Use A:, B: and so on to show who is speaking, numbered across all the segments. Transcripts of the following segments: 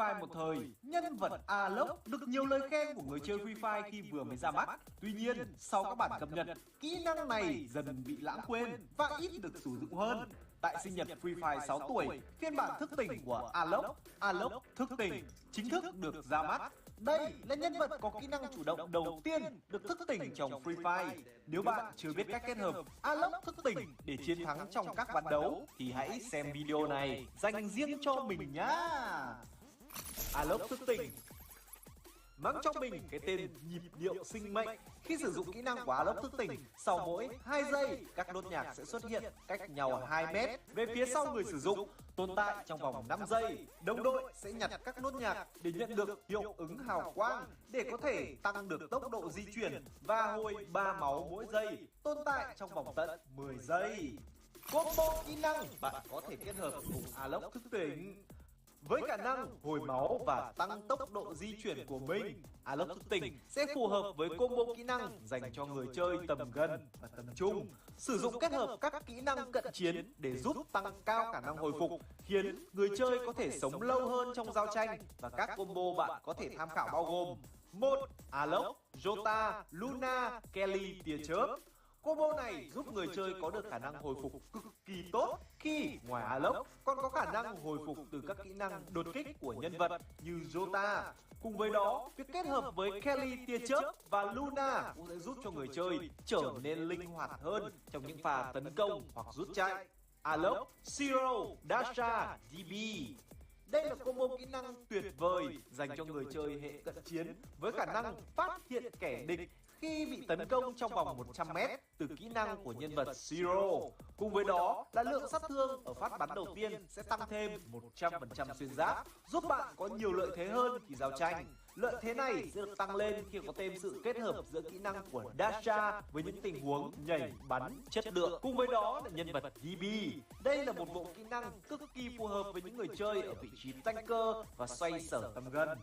A: Fire một thời, nhân vật Aloc được nhiều lời khen của người chơi Free Fire khi vừa mới ra mắt. Tuy nhiên, sau các bản cập nhật, kỹ năng này dần bị lãng quên và ít được sử dụng hơn. Tại sinh nhật Free Fire 6 tuổi, phiên bản thức tỉnh của Aloc thức tỉnh chính thức được ra mắt. Đây là nhân vật có kỹ năng chủ động đầu tiên được thức tỉnh trong Free Fire. Nếu bạn chưa biết cách kết hợp Aloc thức tỉnh để chiến thắng trong các ván đấu thì hãy xem video này dành riêng cho mình nhá. Aloc thức tỉnh mang trong mình cái tên nhịp điệu sinh mệnh. Khi sử dụng kỹ năng của Aloc thức tỉnh, sau mỗi 2 giây, các nốt nhạc sẽ xuất hiện cách nhau 2 mét về phía sau người sử dụng, tồn tại trong vòng 5 giây. Đồng đội sẽ nhặt các nốt nhạc để nhận được hiệu ứng hào quang để có thể tăng được tốc độ di chuyển và hồi 3 máu mỗi giây, tồn tại trong vòng tận 10 giây. Combo kỹ năng bạn có thể kết hợp cùng Aloc thức tỉnh. Với khả năng hồi máu và tăng tốc độ di chuyển của mình, Aloc thức tỉnh sẽ phù hợp với combo kỹ năng dành cho người chơi tầm gần và tầm trung. Sử dụng kết hợp các kỹ năng cận chiến để giúp tăng cao khả năng hồi phục, khiến người chơi có thể sống lâu hơn trong giao tranh. Và các combo bạn có thể tham khảo bao gồm: 1. Aloc, Jota, Luna, Kelly tia chớp. Combo này giúp người chơi có được khả năng hồi phục cực kỳ tốt khi ngoài Aloc còn có khả năng hồi phục từ các kỹ năng đột kích của nhân vật như Jota. Cùng với đó, việc kết hợp với Kelly tia chớp và Luna cũng sẽ giúp cho người chơi trở nên linh hoạt hơn trong những pha tấn công hoặc rút chạy. Aloc, Zero, Dasha, DB. Đây là combo kỹ năng tuyệt vời dành cho người chơi hệ cận chiến với khả năng phát hiện kẻ địch khi bị tấn công trong vòng 100m từ kỹ năng của nhân vật Zero. Cùng với đó là lượng sát thương ở phát bắn đầu tiên sẽ tăng thêm 100% xuyên giáp, giúp bạn có nhiều lợi thế hơn khi giao tranh. Lợi thế này sẽ được tăng lên khi có thêm sự kết hợp giữa kỹ năng của Dasha với những tình huống nhảy bắn chất lượng. Cùng với đó là nhân vật DB. Đây là một bộ kỹ năng cực kỳ phù hợp với những người chơi ở vị trí tanker và xoay sở tầm gần.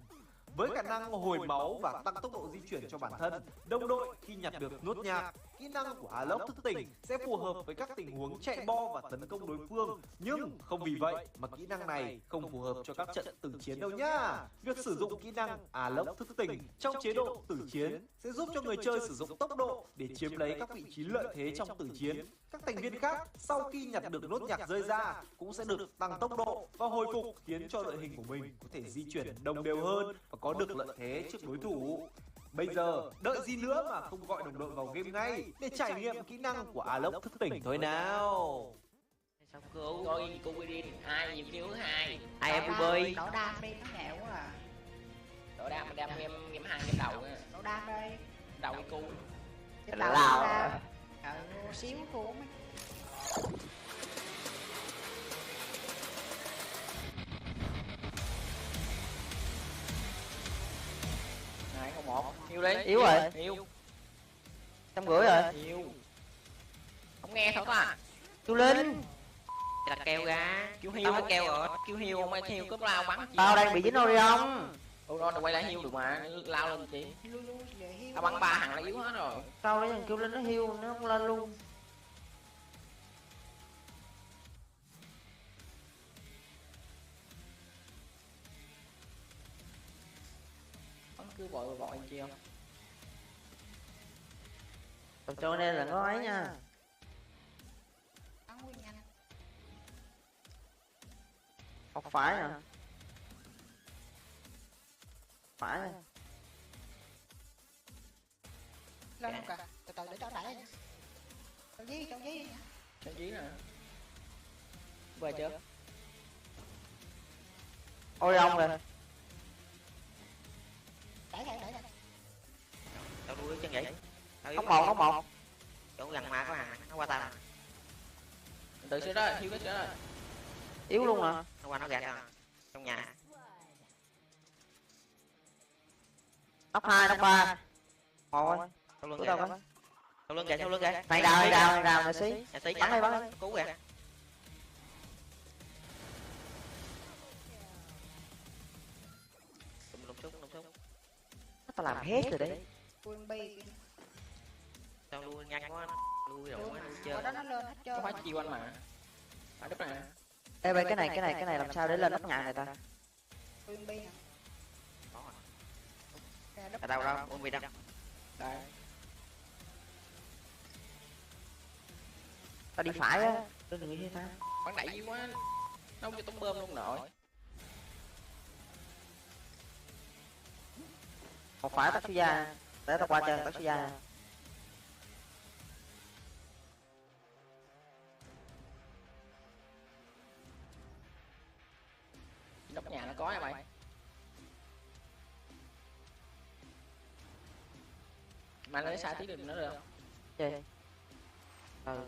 A: Với khả năng hồi máu và tăng tốc độ di chuyển cho bản thân, đồng đội khi nhặt được nốt nhạc, kỹ năng của Aloc thức tỉnh sẽ phù hợp với các tình huống chạy bo và tấn công đối phương. Nhưng không vì vậy mà kỹ năng này không phù hợp cho các trận tử chiến đâu nhá. Việc sử dụng kỹ năng Aloc thức tỉnh trong chế độ tử chiến sẽ giúp cho người chơi sử dụng tốc độ để chiếm lấy các vị trí lợi thế trong tử chiến. Các thành viên khác sau khi nhặt được nốt nhạc rơi ra cũng sẽ được tăng tốc độ và hồi phục, khiến cho đội hình của mình có thể di chuyển đồng đều hơn và có được lợi thế trước đối thủ. Bây giờ đợi gì nữa mà không gọi đồng đội vào game ngay để trải nghiệm kỹ năng của Aloc thức tỉnh thôi nào.
B: Xong cứu coi cô đi 2 nhiệm thứ 2.
C: Ai em bơi
D: đổ đam đi, nó nghèo quá à.
B: Đổ đam game 2 game đầu nha.
D: Đổ đam đi.
B: Đầu cái cu.
D: Cái đầu đam. Xíu thua mấy.
B: Hai không một. Hiu đi.
C: Yếu rồi.
B: Hiu.
C: 150 rồi.
B: Hiu. Không nghe thôi à.
C: Chú Linh
B: Là kêu ra. Kêu hiu nó kêu rồi. Kêu hiu không ai hiu cướp lao bắn.
C: tao đang bị dính Orion.
B: Nó quay lại hiu được mà, lao lên chị. Tao bắn 3 thằng là yếu hết rồi.
C: Tao lấy thằng kêu Linh nó hiu nó không lên luôn.
B: Bắn cứ vội vội chi không?
C: Tao cho nên là có ấy nha. Không phải nè. Phải nè.
D: Lên không kìa, từ từ để cho đẩy nha. Cho dí nha.
B: Cho dí nè. Về chưa?
C: Orion rồi.
D: Đẩy đây.
C: Tao đuổi chân vậy.
D: Không một.
C: Chỗ gần mà có hàng nó qua tao.
B: Tự sẽ đó, hiu cái đó.
C: Yếu luôn nè. Nó qua nó gạt rồi. Trong nhà. Nóc 2, nóc 3. Thôi. Sau lưng kìa. Sau lưng kìa. Mày đào nè xí. Bắn đi. Cứu kìa. Lục súng. Tao làm hết rồi đấy. Tao lui nhanh quá. Lui rồi quá, lui chơi.
D: Đó nó lên hết trơn.
B: Có phải chiêu anh mà. Phải đất nè.
C: Ê cái này làm sao để lên nóc nhà này ta?
D: Uyên Bi hả?
B: Có rồi.
D: Ra đất.
C: Ở đâu đâu, Uông Việt đâu?
B: Đây.
C: Tao đi phải á, tôi đừng nghĩ thế ta.
B: Bắn đẩy gì quá. Đâu cho tống bơm luôn nội.
C: Một phải tao ra, để tao qua chân tao ra.
B: Nóc nhà nó có hả mày? Mày lấy sai tí được nữa được không?
C: Chơi. Ừ.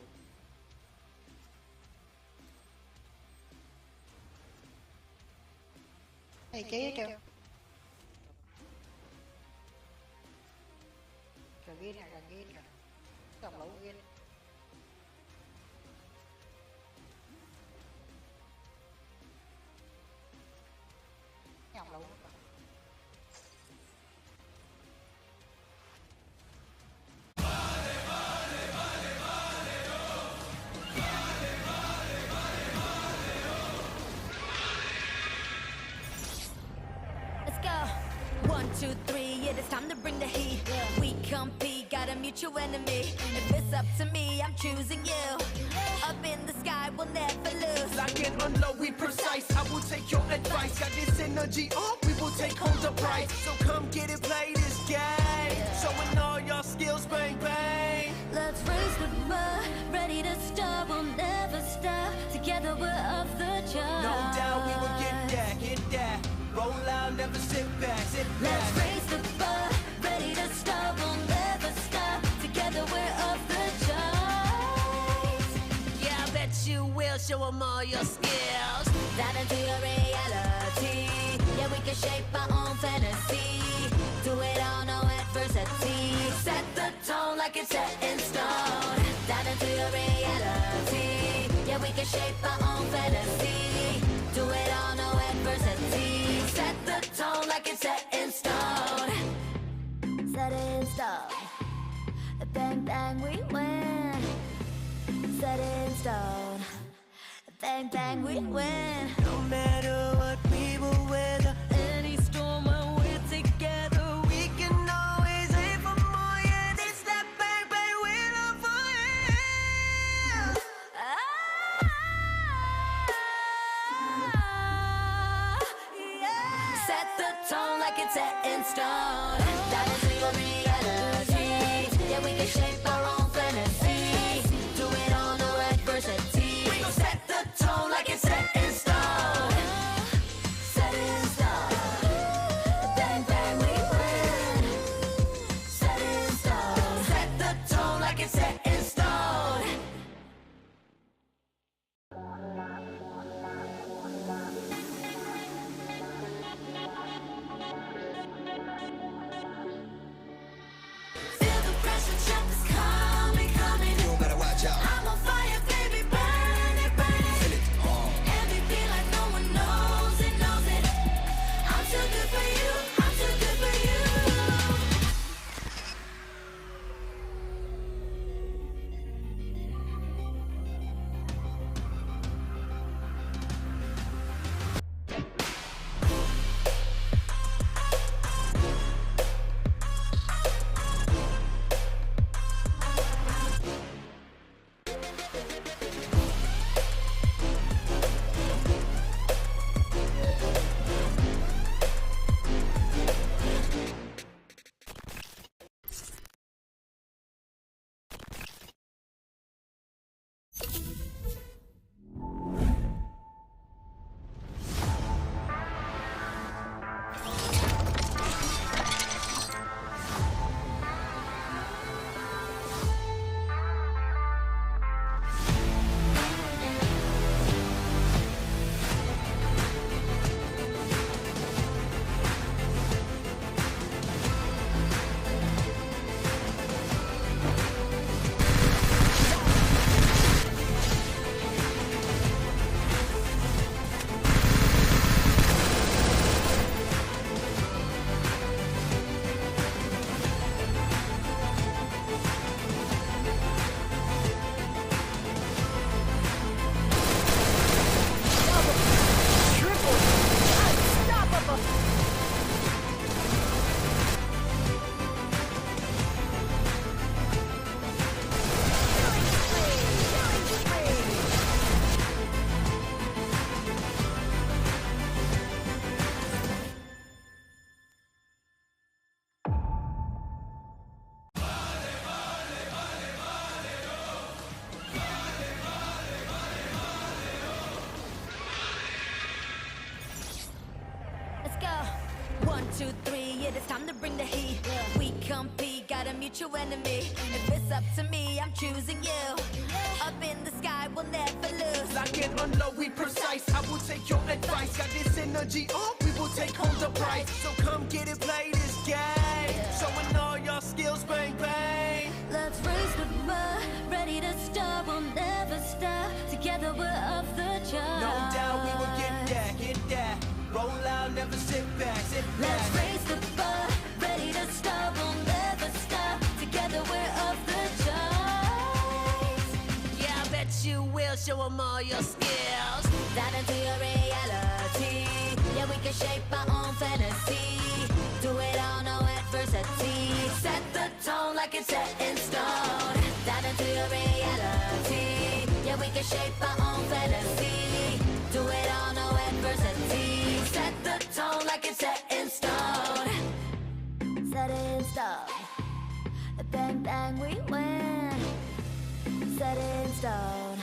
D: Đây chế kêu. Cần ghi nè, cần ghi nè. Cầm lỗ ghi. Nhầm lỗ.
E: Let's go. 1, 2, 3, yeah, it's time to bring the heat. We compete, got a mutual enemy. If it's up to me, I'm choosing you. Up in the sky, we'll never lose.
F: Lock in, unload, we precise. I will take your advice. Got this energy, we will take home the prize. So come get it, play this game. Showing all your skills, bang, bang.
E: Let's raise the bar, ready to start, we'll never stop. Together we're off the charts.
F: No doubt we will get that, get that. Roll out, never sit back, sit back.
E: Let's raise the bar, ready to start, we'll never stop. Together we're off the charts.
F: Yeah, I bet you will show them all your skills.
E: Dive into your reality. Yeah, we can shape our own fantasy. Do it all, no adversity. Set the tone like it's set in stone. Dive into your reality. Yeah, we can shape our own fantasy. Do it all, no adversity. Set the tone like it's set in stone. Set in stone. Bang, bang, we win. Set in stone. Bang, bang, we win.
F: No matter what we will weather,
E: Any storm when we're together,
F: we can always aim for more. Yeah, this that bang bang we love for real.
E: Yeah. Set the tone like it's set in stone. Dive into your reality. Yeah, we can shape our own fantasy. Do it all, no adversity.
F: We gon' set the tone like it's set in stone.
E: Set in stone. Bang, bang, we win. Set in stone.
F: Set the tone like it's set in stone.
E: 2, 3, yeah, it's time to bring the heat. We compete, got a mutual enemy. If it's up to me, I'm choosing you. Up in the sky, we'll never lose.
F: Lock it on low, we precise. I will take your advice. Got this energy on, we will take home the prize. So come get it, play this game. Showing all your skills, bang, bang.
E: Let's raise the bar, ready to start, we'll never stop. Together we're off the charts.
F: No doubt we will get that, get that. Roll out, never sit back, sit back.
E: Let's raise the bar, ready to start, we'll never stop. Together we're off the charts.
F: Yeah, I bet you will show them all your skills.
E: Dive into your reality. Yeah, we can shape our own fantasy. Do it all, no adversity. Set the tone like it's set in stone. Dive into your reality. Yeah, we can shape our own fantasy. Do it all, no adversity. Set the tone like it's set in stone. Set it in stone. Bang, bang, we win. Set it in stone.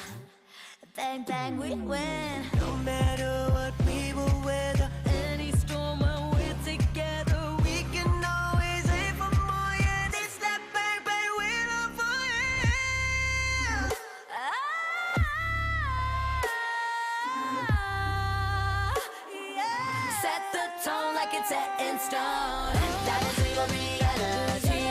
E: Bang, bang, we win.
F: No matter what we will weather,
E: Any storm when we're together,
F: we can always aim for more. Yeah, this that bang bang we're on for you.
E: yeah. Set the tone like it's set in stone. Dive into your reality.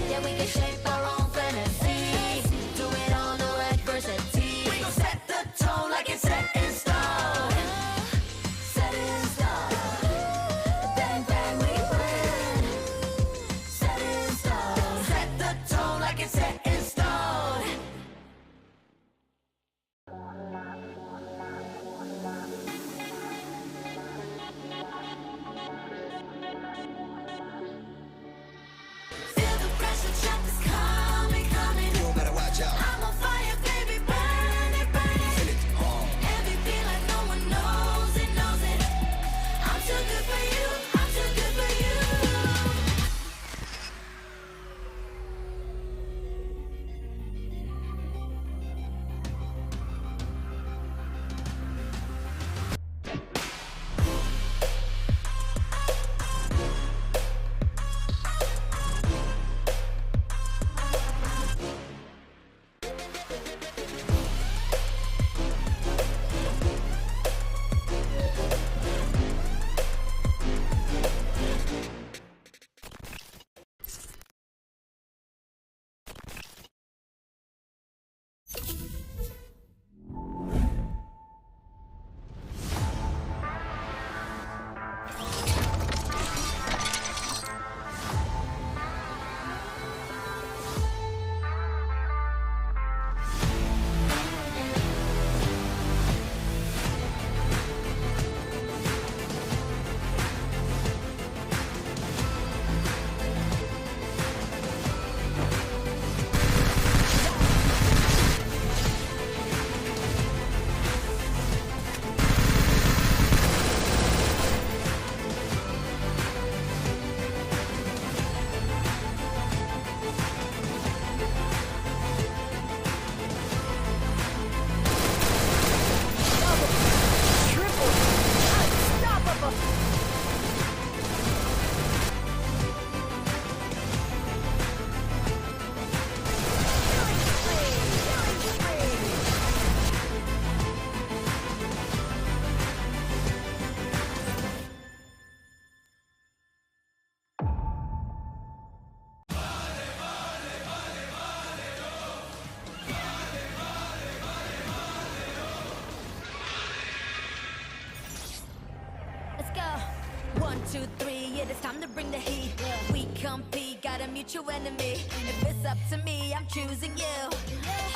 E: Yeah, we can shape our own fantasy. Do it all, no adversity.
F: We gon' set the tone like it's set in stone.
E: Set it in stone. Bang, bang, we win. Set it in stone.
F: Set the tone like it's set in stone.
E: Feel the pressure, trap is coming, coming.
G: You better watch out.
E: I'm on fire, baby, burn it, burn it.
G: Feel it.
E: Everything like no one knows it, knows it. I'm too good for you, I'm too good for you. Let's go. 1, 2, 3, yeah, it's time to bring the heat. We compete, got a mutual enemy. If it's up to me, I'm choosing you.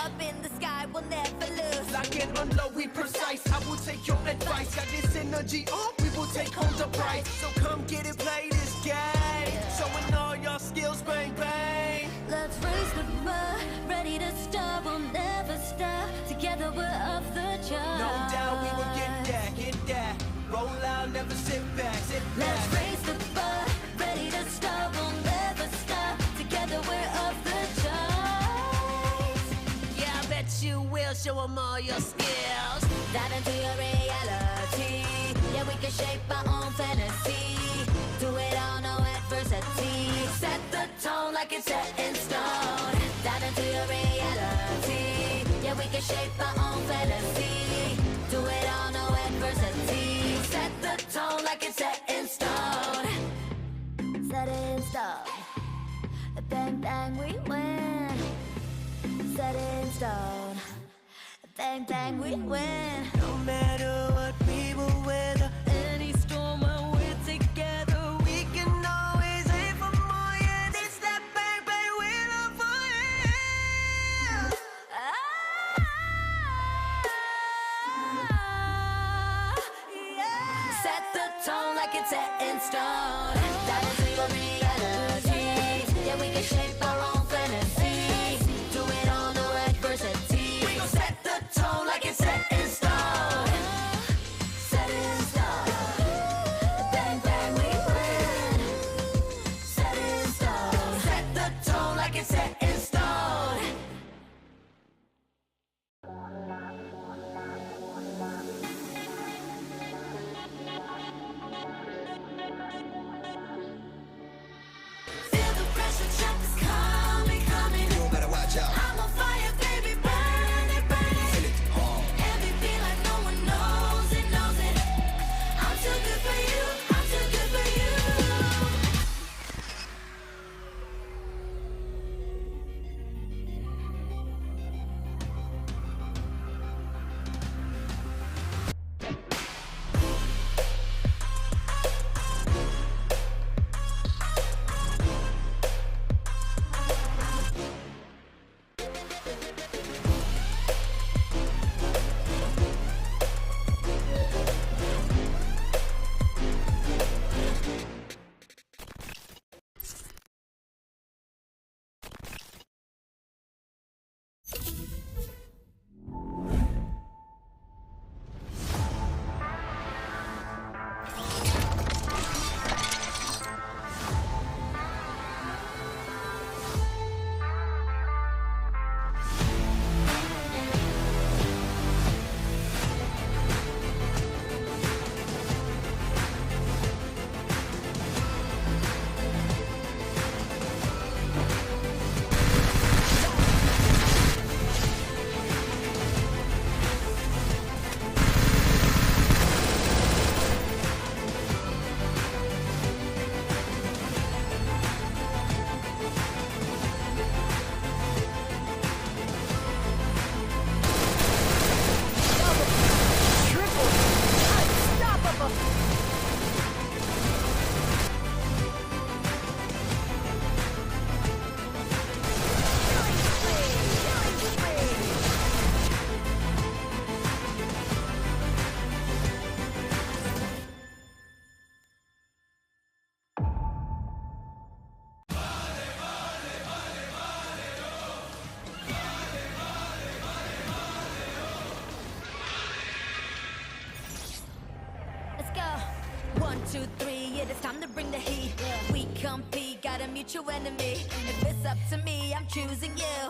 E: Up in the sky, we'll never lose.
F: Lock it on low, we precise. I will take your advice. Got this energy on, we will take home the prize. So come get it, play this game. Showing all your skills, bang, bang.
E: Let's raise the bar, ready to start, we'll never stop. Together we're off the charts.
F: No doubt we will get that, get that. Roll out, never sit back, sit back.
E: Let's raise the bar, ready to start, we'll never stop. Together we're off the charts.
F: Yeah, I bet you will show them all your skills.
E: Dive into your reality. Yeah, we can shape our own fantasy. Do it all, it's set in stone. Dive into your reality. Yeah, we can shape our own fantasy. Do it all, no adversity. Set the tone like it's set in stone. Set in stone. Bang, bang, we win. Set in stone. Bang, bang, we win.
F: No matter what we will weather,
E: Any storm when we're together,
F: we can always aim for more. Yeah, it's that bang bang we love for you.
E: Set the tone like it's set in stone. Dive into your reality. Yeah, we can shape our own fantasy. Do it all, no adversity. We gon' set the tone like it's set in stone. Set in stone. Bang, bang, we win. Set in stone. Set the tone like it's set in stone. Feel the pressure, trap is coming, coming.
F: You better watch out.
E: I'm on fire, baby, burn it, burn it.
F: Feel it hard.
E: Every beat like no one knows it, knows it. I'm too good for you, I'm too good for you. Let's go. 1, 2, 3, yeah, it's time to bring the heat. We compete, got a mutual enemy. If it's up to me, I'm choosing you.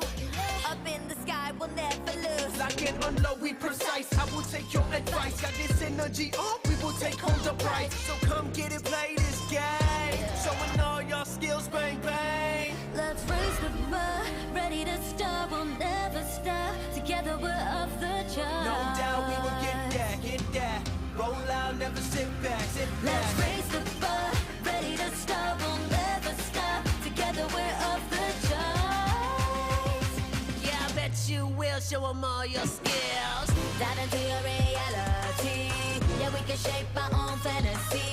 E: Up in the sky, we'll never lose.
F: Lock and unload, we precise. I will take your advice. Got this energy on, we will take home the prize. So come get it, play this game. Showing all your skills, bang bang.
E: Let's raise the bar, ready to start, we'll never stop. Together we're off the charts.
F: No doubt we will get that, get that. Roll out, never sit back, sit back.
E: Let's raise the bar, ready to start, we'll never stop. Together we're off the charts.
F: Yeah, I bet you will show them all your skills.
E: Dive into your reality. Yeah, we can shape our own fantasy.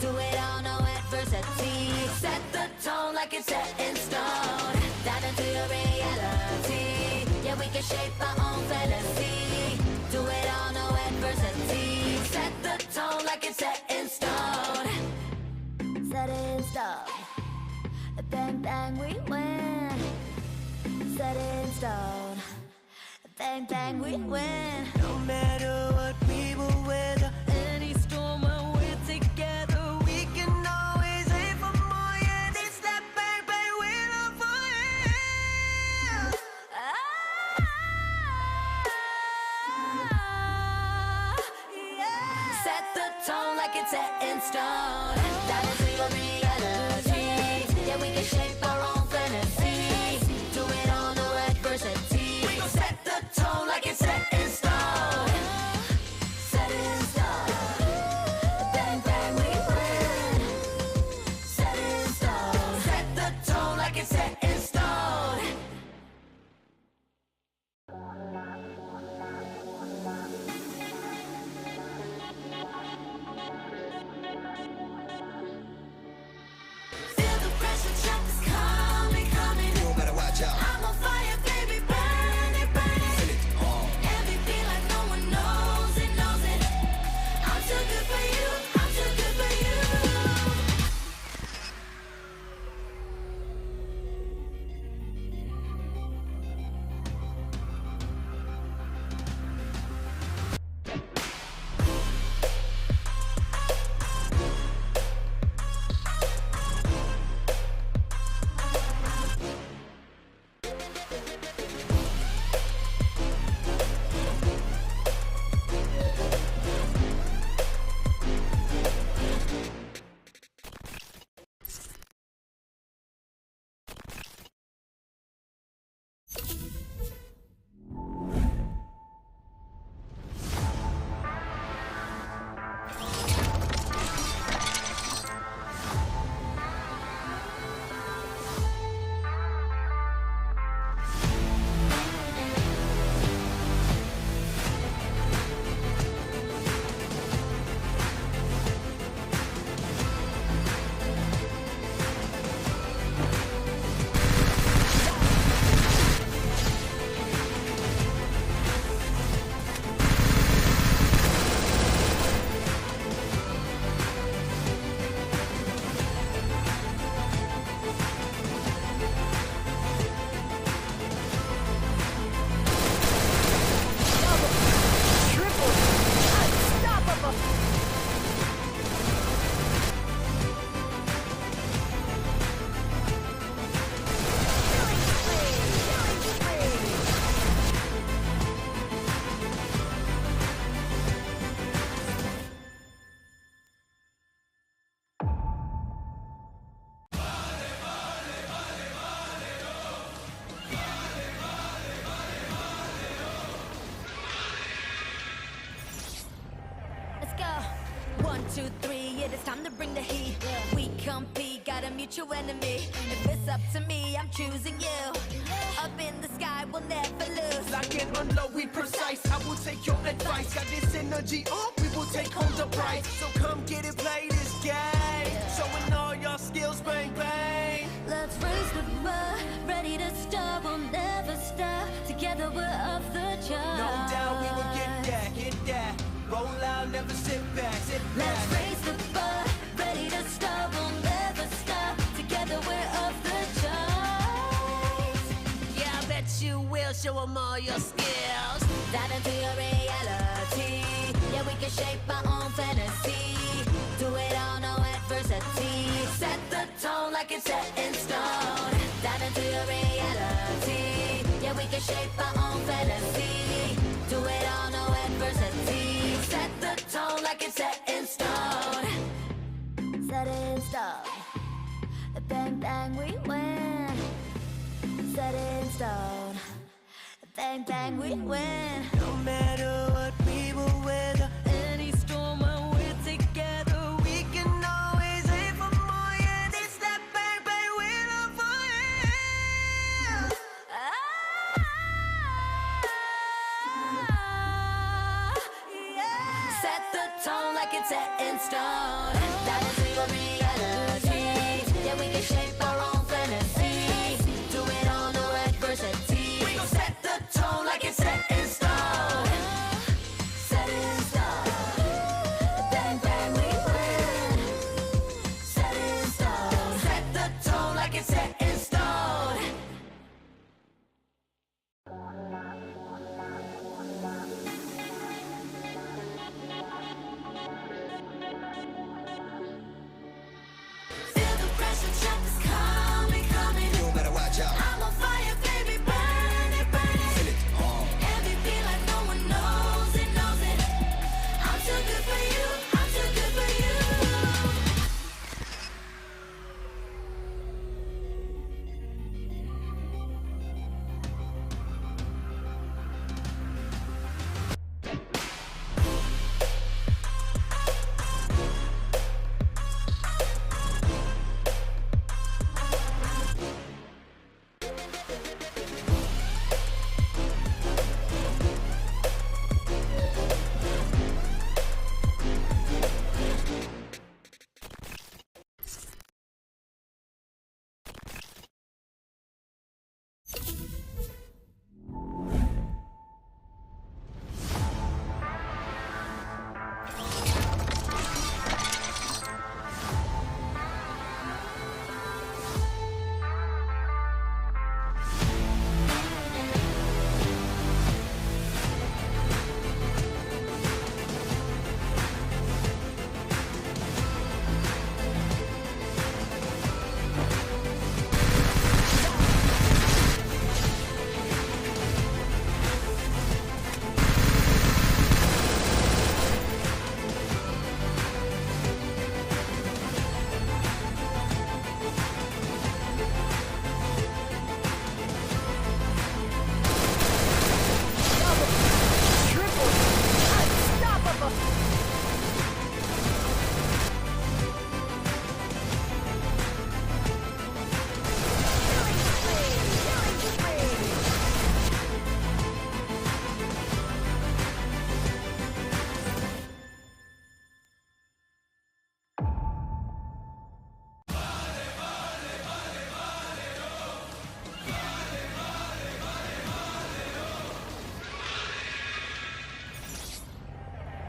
E: Do it all, no adversity. Set the tone like it's set in stone. Dive into your reality. Yeah, we can shape our own fantasy. Do it all, no adversity. Set the tone like it's set in stone. Set in stone. Bang, bang, we win. Set in stone. Bang, bang, we win.
F: No matter what we will weather,
E: Any storm when we're together,
F: we can always aim for more. Yeah, it's that bang bang we love for you.
E: set the tone like it's set in stone. Dive into your reality. Yeah, we can shape our own fantasy. it's time to bring the heat. We compete, got a mutual enemy. If it's up to me, I'm choosing you. Up in the sky, we'll never lose.
F: Lock and unload, we precise. I will take your advice. Got this energy up, we will take home the prize. So come get it, play this game. Showing all your skills, bang, bang.
E: Let's raise the bar, ready to start, we'll never stop. Together we're off the charts.
F: No doubt we will get that. Roll out, never sit back, sit back.
E: Let's raise the bar, ready to start, we'll never stop. Together we're off the charts.
F: Yeah, I bet you will show them all your skills.
E: Dive into your reality. Yeah, we can shape our own fantasy. Do it all, no adversity. Set the tone like it's set in stone. Dive into your reality. Yeah, we can shape our own fantasy. Do it all, no adversity. Set the tone like it's set in stone. Set in stone. Bang, bang, we win. Set in stone. Bang, bang, we win.
F: No matter what we will weather,
E: Any storm when we're together,
F: we can always aim for more. Yeah, this that bang, bang, we love for you.
E: Set the tone like it's set in stone. That is your reality. Yeah, we can shape our own fantasy. Do it all, no adversity.
F: We gon' set the tone like it's set in stone.
E: Set in stone. Bang, bang, we win. Set in stone.
F: Set the tone like it's set in stone.
E: Feel the pressure, trap is coming, coming.
F: You better watch out.
E: I'm on fire, baby, burn it, burn it.
F: Feel it.
E: MVP like no one knows it, knows it. I'm too good for you, I'm too good for you.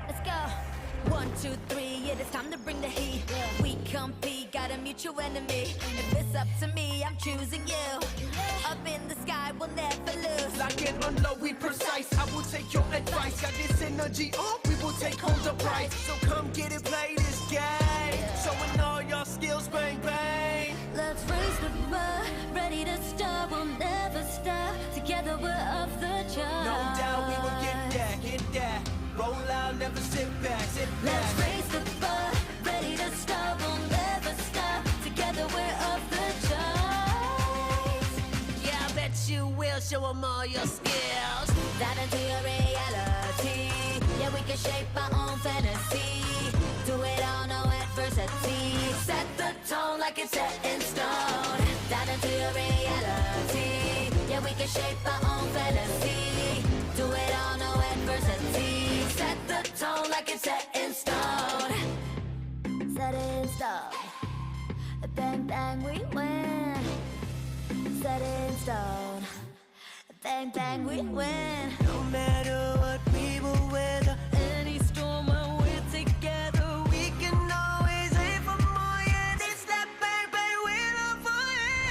E: Let's go. 1, 2, 3, yeah, it's time to bring the heat. We compete, got a mutual enemy. If it's up to me, I'm choosing you. Up in the sky, we'll never lose.
F: Lock and unload, we precise. I will take your advice. Got this energy up, we will take home the prize. So come get it, play this game. Showing all your skills, bang, bang.
E: Let's raise the bar, ready to start, we'll never stop. Together we're off the charts.
F: No doubt we will get that. Roll out, never sit back, sit back.
E: Let's raise the bar, ready to start, we'll never stop. Together we're off the charts.
F: Yeah, I bet you will show them all your skills.
E: Dive into your reality. Yeah, we can shape our own fantasy. Do it all, no adversity. like it's set in stone. Dive into your reality. Yeah, we can shape our own fantasy. Do it all, no adversity. Set the tone like it's set in stone. Set in stone. Bang, bang, we win. Set in stone. Bang, bang, we win.
F: No matter what we will weather,
E: Any storm when we're together,
F: we can always aim for more. Yeah, it's that bang bang we love for you.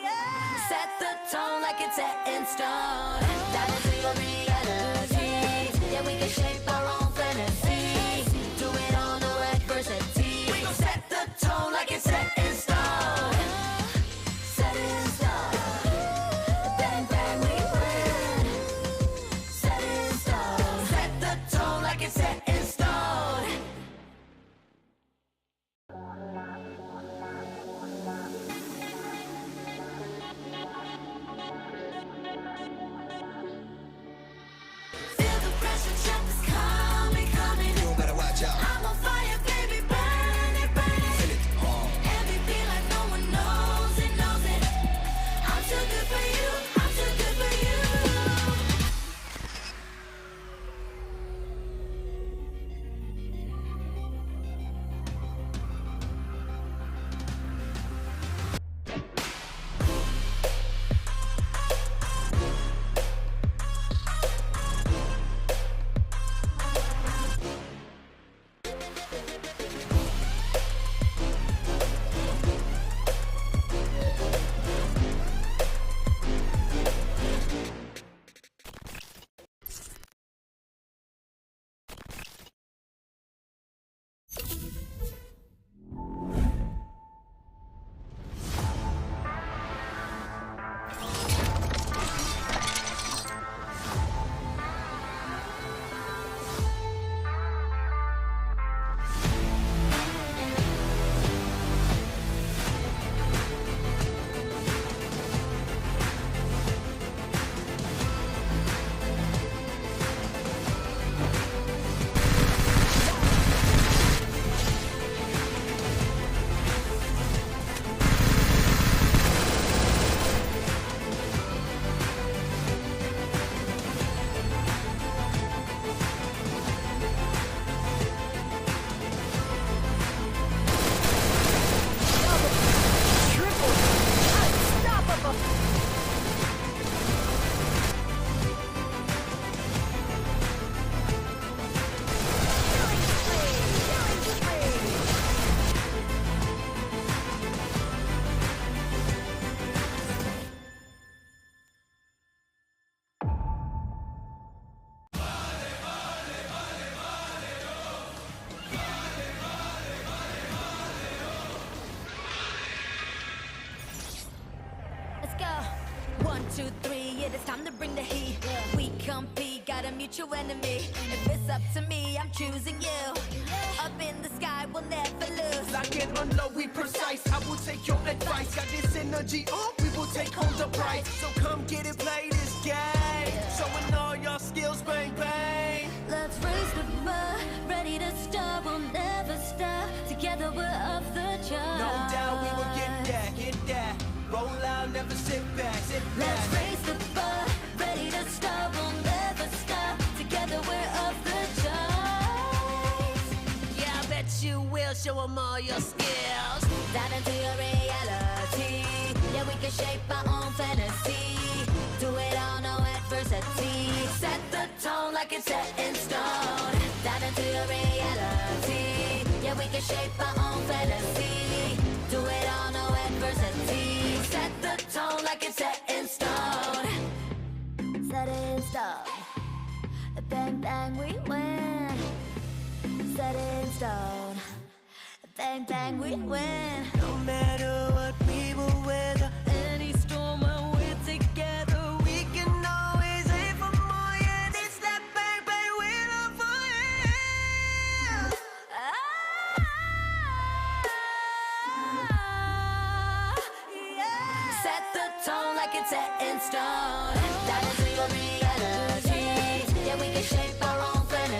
E: yeah. Set the tone like it's set in stone. Dive into your reality. Yeah, we can shape our own fantasy. Do it all, no adversity.
F: We gon' set the tone like it's set in stone.
E: Set in stone. Bang, bang, we win. Set in stone.
F: Set the tone like it's set in stone.
E: Feel the pressure, jump is coming, coming.
F: You better watch out.
E: I'm on fire, baby, burn it, burn it.
F: Feel it.
E: Every beat like no one knows it, knows it. I'm too good for you, I'm too good for you. Let's go. 1, 2, 3, yeah, it's time to bring the heat. We compete, got a mutual enemy. If it's up to me, I'm choosing you. Up in the sky, we'll never lose.
F: Lock it on low, we precise. I will take your advice. Got this energy on, we will take home the prize. So come get it, play this game. Showing all your skills, bang bang.
E: Let's raise the bar, ready to start, we'll never stop. Together we're off the charts.
F: No doubt we will get that, get that. Roll out, never sit back, sit back.
E: Let's raise the bar, ready to start, we'll never stop. Together we're off the charts.
F: Yeah, I bet you will show them all your skills.
E: Dive into your reality. Yeah, we can shape our own fantasy. Do it all, no adversity. Set the tone like it's set in stone. Dive into your reality. Yeah, we can shape our own fantasy. Do it all, no adversity. Set the tone like it's set in stone. Set in stone. Bang, bang, we win. Set in stone. Bang, bang, we win.
F: No matter what we will weather,
E: Any storm when we're together,
F: we can always aim for more. Yeah, it's that bang bang we love for you.
E: yeah. Set the tone like it's set in stone. Dive into your reality. Yeah, we can shape our own fantasy.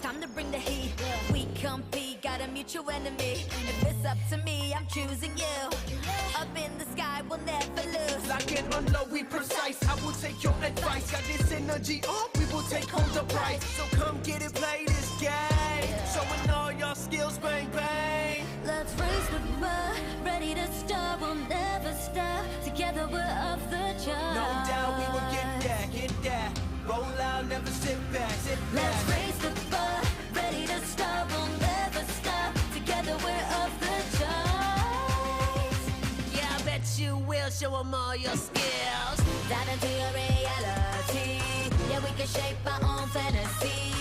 E: it's time to bring the heat. We compete, got a mutual enemy. If it's up to me, I'm choosing you. Up in the sky, we'll never lose.
F: Lock and unload, we precise. I will take your advice. Got this energy up, we will take home the prize. So come get it, play this game. Showing all your skills, bang, bang.
E: Let's raise the bar, ready to start, we'll never stop. Together we're off the charts.
F: No doubt we will get that. Roll out, never sit back,
E: Let's raise the bar, ready to start, we'll never stop. Together we're off the charts.
F: Yeah, I bet you will show them all your skills.
E: Dive into your reality. Yeah, we can shape our own fantasy.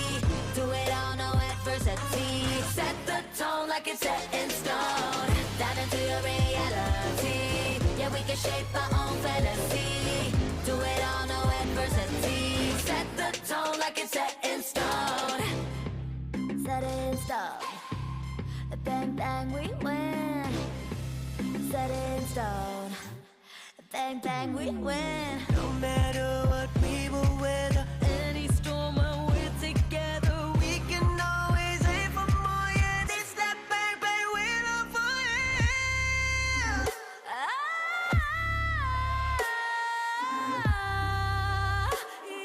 E: Do it all, no adversity. Set the tone like it's set in stone. Dive into your reality. Yeah, we can shape our own fantasy. Do it all, no adversity. Set the tone like it's set in stone. Set it in stone. Bang, bang, we win. Set it in stone. Bang, bang, we win.
F: No matter what we will weather,
E: Any storm when we're together, we can always aim for more. Yeah, it's that bang, bang, we love for you.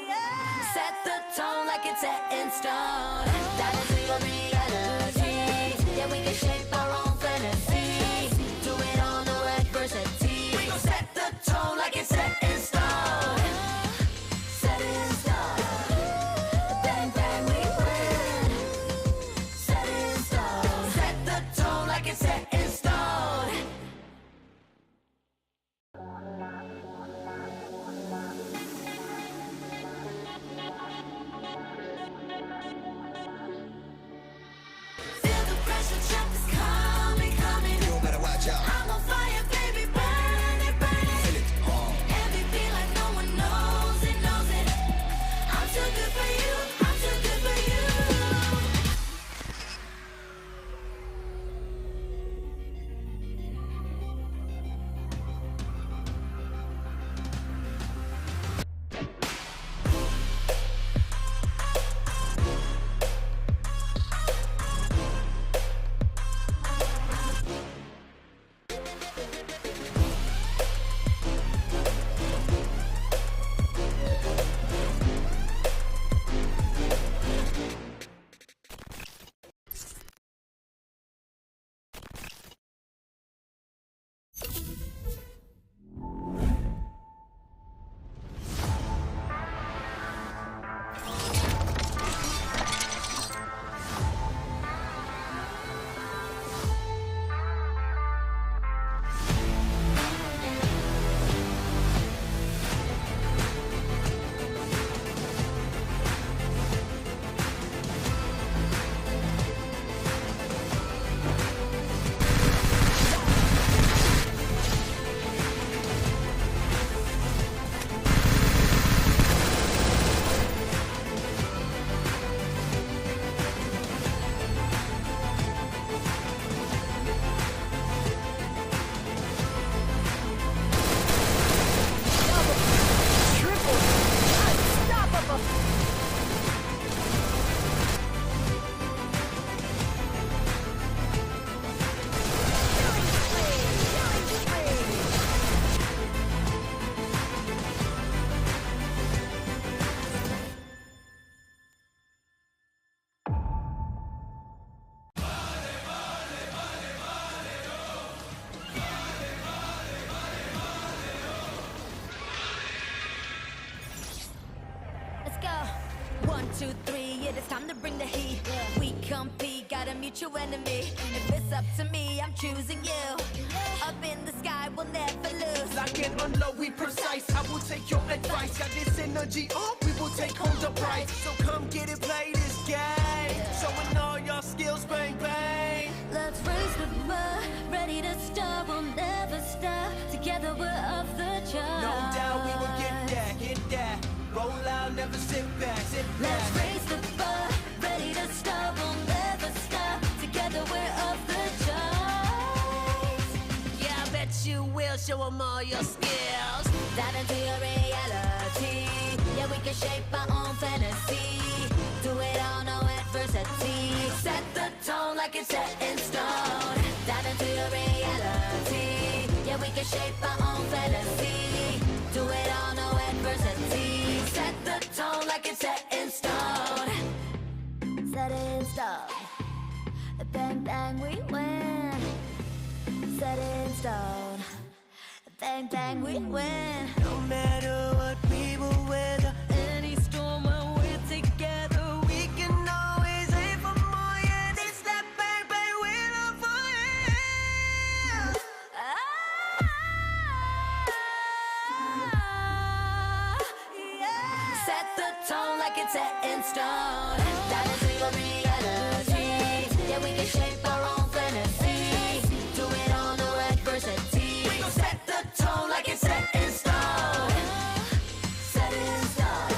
E: Yeah. Set the tone like it's set in stone. Dive into your reality. Yeah, we can shape our own fantasy. Do it all, no adversity.
F: we gon' set the tone like it's set in stone.
E: Set it in stone. Bang, bang, we win. Set it in stone.
F: Set the tone like it's set in stone.
E: Feel the pressure, trap is coming, coming.
G: You better watch out.
E: I'm on fire, baby, burn it, burn it.
G: Feel it.
E: MVP like no one knows it, knows it. I'm too good for you, I'm too good for you. Let's go. 1, 2, 3, yeah, it's time to bring the heat. We compete, got a mutual enemy. If it's up to me, I'm choosing you. Up in the sky, we'll never lose.
F: Lock and unload, we precise. I will take your advice. Got this energy up, we will take home the prize. So come get it, play this game. Showing all your skills, bang, bang.
E: Let's raise the bar, ready to start, we'll never stop. Together we're off the charts.
F: No doubt we will get that. Roll out, never sit back,
E: Let's raise the bar, ready to start, we'll never stop. Together we're off the charts.
F: Yeah, I bet you will show them all your skills.
E: Dive into your reality. Yeah, we can shape our own fantasy. Do it all, no adversity. adversity. Set the tone like it's set in stone. Dive into your reality. Yeah, we can shape our own fantasy. Do it all, no adversity. Set the tone like it's set in stone. Set it in stone. Bang, bang, we win. Set it in stone. Bang, bang, we win.
F: No matter what we will weather,
E: Any storm when we're together,
F: we can always aim for more. Yeah, this that bang bang we love for you.
E: Set the tone like it's set in stone. Dive into your reality. Yeah, we can shape our own fantasy. Do it all, no adversity.
F: We gon' set the tone like it's set in stone.
E: Set it in stone.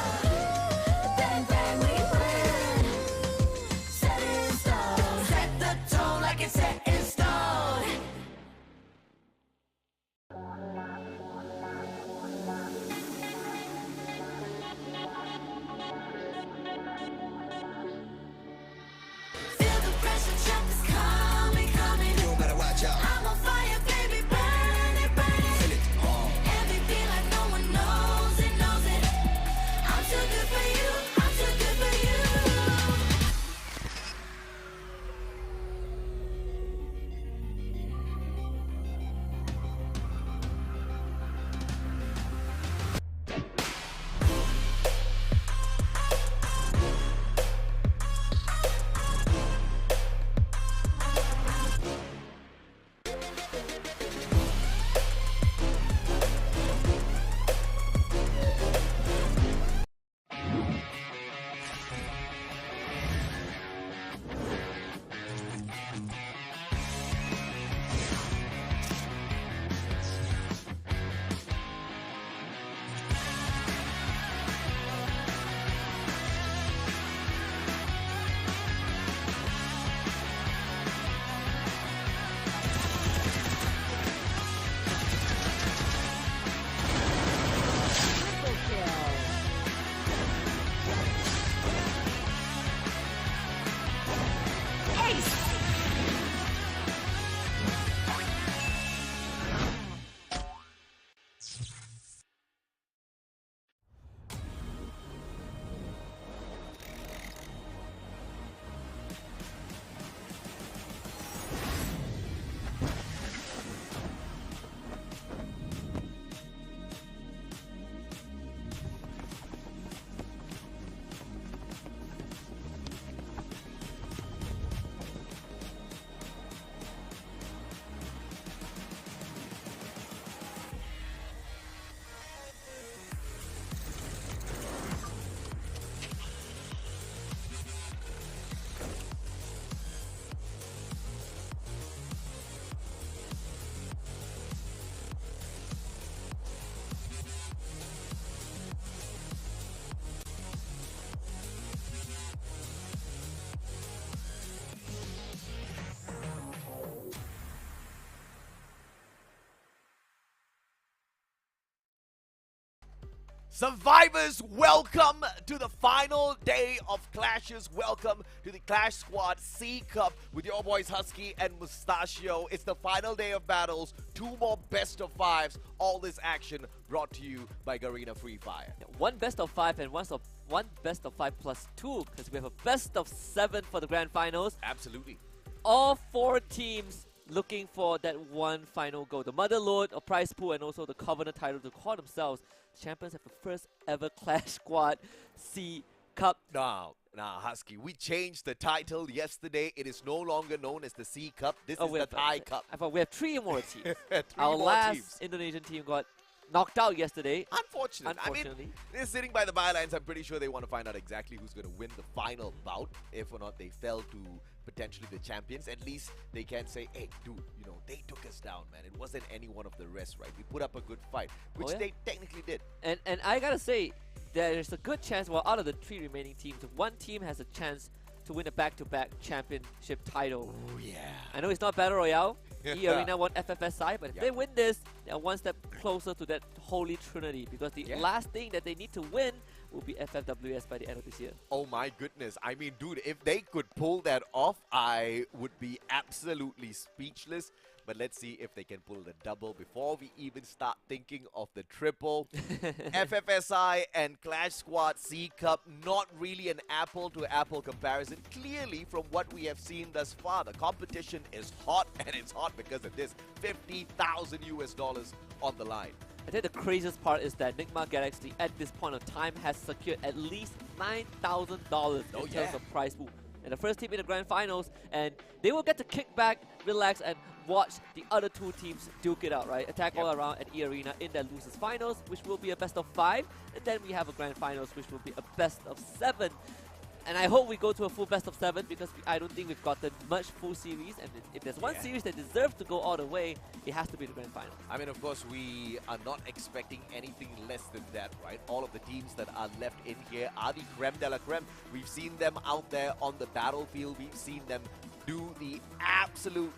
E: Bang, bang, we win. Set it in stone.
F: Set the tone like it's set in stone.
E: Feel the pressure, trap is coming, coming.
F: You better watch out.
E: I'm on fire, baby, burn it, burn it.
F: Feel it.
E: MVP like no one knows it, knows it. I'm too good for you, I'm too good for you.
G: Survivors, welcome to the final day of Clashes. Welcome to the Clash Squad C Cup with your boys Husky and Mustachio. It's the final day of battles. 2 more best of 5s. All this action brought to you by Garena Free Fire.
H: One best of 5 and one best of 5 plus 2, because we have a best of 7 for the grand finals.
G: Absolutely.
H: All 4 teams looking for that one final goal. The Mother Lord, a prize pool, and also the Covenant title to call themselves champions of the first ever Clash Squad C Cup.
G: Now, Husky, we changed the title yesterday. It is no longer known as the C Cup. This is the Thai Cup.
H: I thought we have 3 more teams.
G: 3
H: Our
G: more
H: last
G: teams.
H: Indonesian team got knocked out yesterday.
G: Unfortunately. I mean, they're sitting by the bylines. I'm pretty sure they want to find out exactly who's going to win the final bout. If or not they fell to potentially the champions, at least they can say, hey, dude, you know, they took us down, man. It wasn't any one of the rest, right? We put up a good fight, which they technically did.
H: And I gotta say, there's a good chance, well, out of the 3 remaining teams, one team has a chance to win a back-to-back championship title.
G: Oh, yeah.
H: I know it's not Battle Royale. E-Arena won FFSI, but if they win this, they're one step closer to that holy trinity, because the last thing that they need to win will be FFWS by the end of this year.
G: Oh my goodness. I mean, dude, if they could pull that off, I would be absolutely speechless. But let's see if they can pull the double before we even start thinking of the triple. FFSI and Clash Squad C Cup, not really an apple-to-apple comparison. Clearly, from what we have seen thus far, the competition is hot, and it's hot because of this. $50,000 on the line.
H: I think the craziest part is that Nigma Galaxy at this point of time has secured at least $9,000 in terms of prize pool. And the first team in the grand finals, and they will get to kick back, relax, and watch the other two teams duke it out, right? Attack All Around and E-Arena in their losers finals, which will be a best of 5, and then we have a grand finals, which will be a best of 7. And I hope we go to a full best of 7 because I don't think we've gotten much full series. And if there's one series that deserves to go all the way, it has to be the grand final.
G: I mean, of course, we are not expecting anything less than that, right? All of the teams that are left in here are the creme de la creme. We've seen them out there on the battlefield. We've seen them do the absolute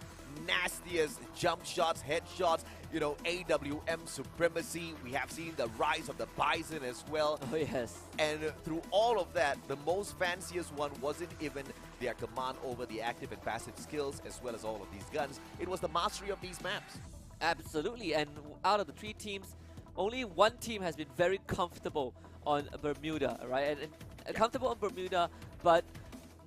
G: nastiest jump shots, headshots, you know, AWM supremacy. We have seen the rise of the Bison as well.
H: Oh, yes.
G: And through all of that, the most fanciest one wasn't even their command over the active and passive skills as well as all of these guns. It was the mastery of these maps.
H: Absolutely. And out of the 3 teams, only one team has been very comfortable on Bermuda, right? And comfortable on Bermuda, but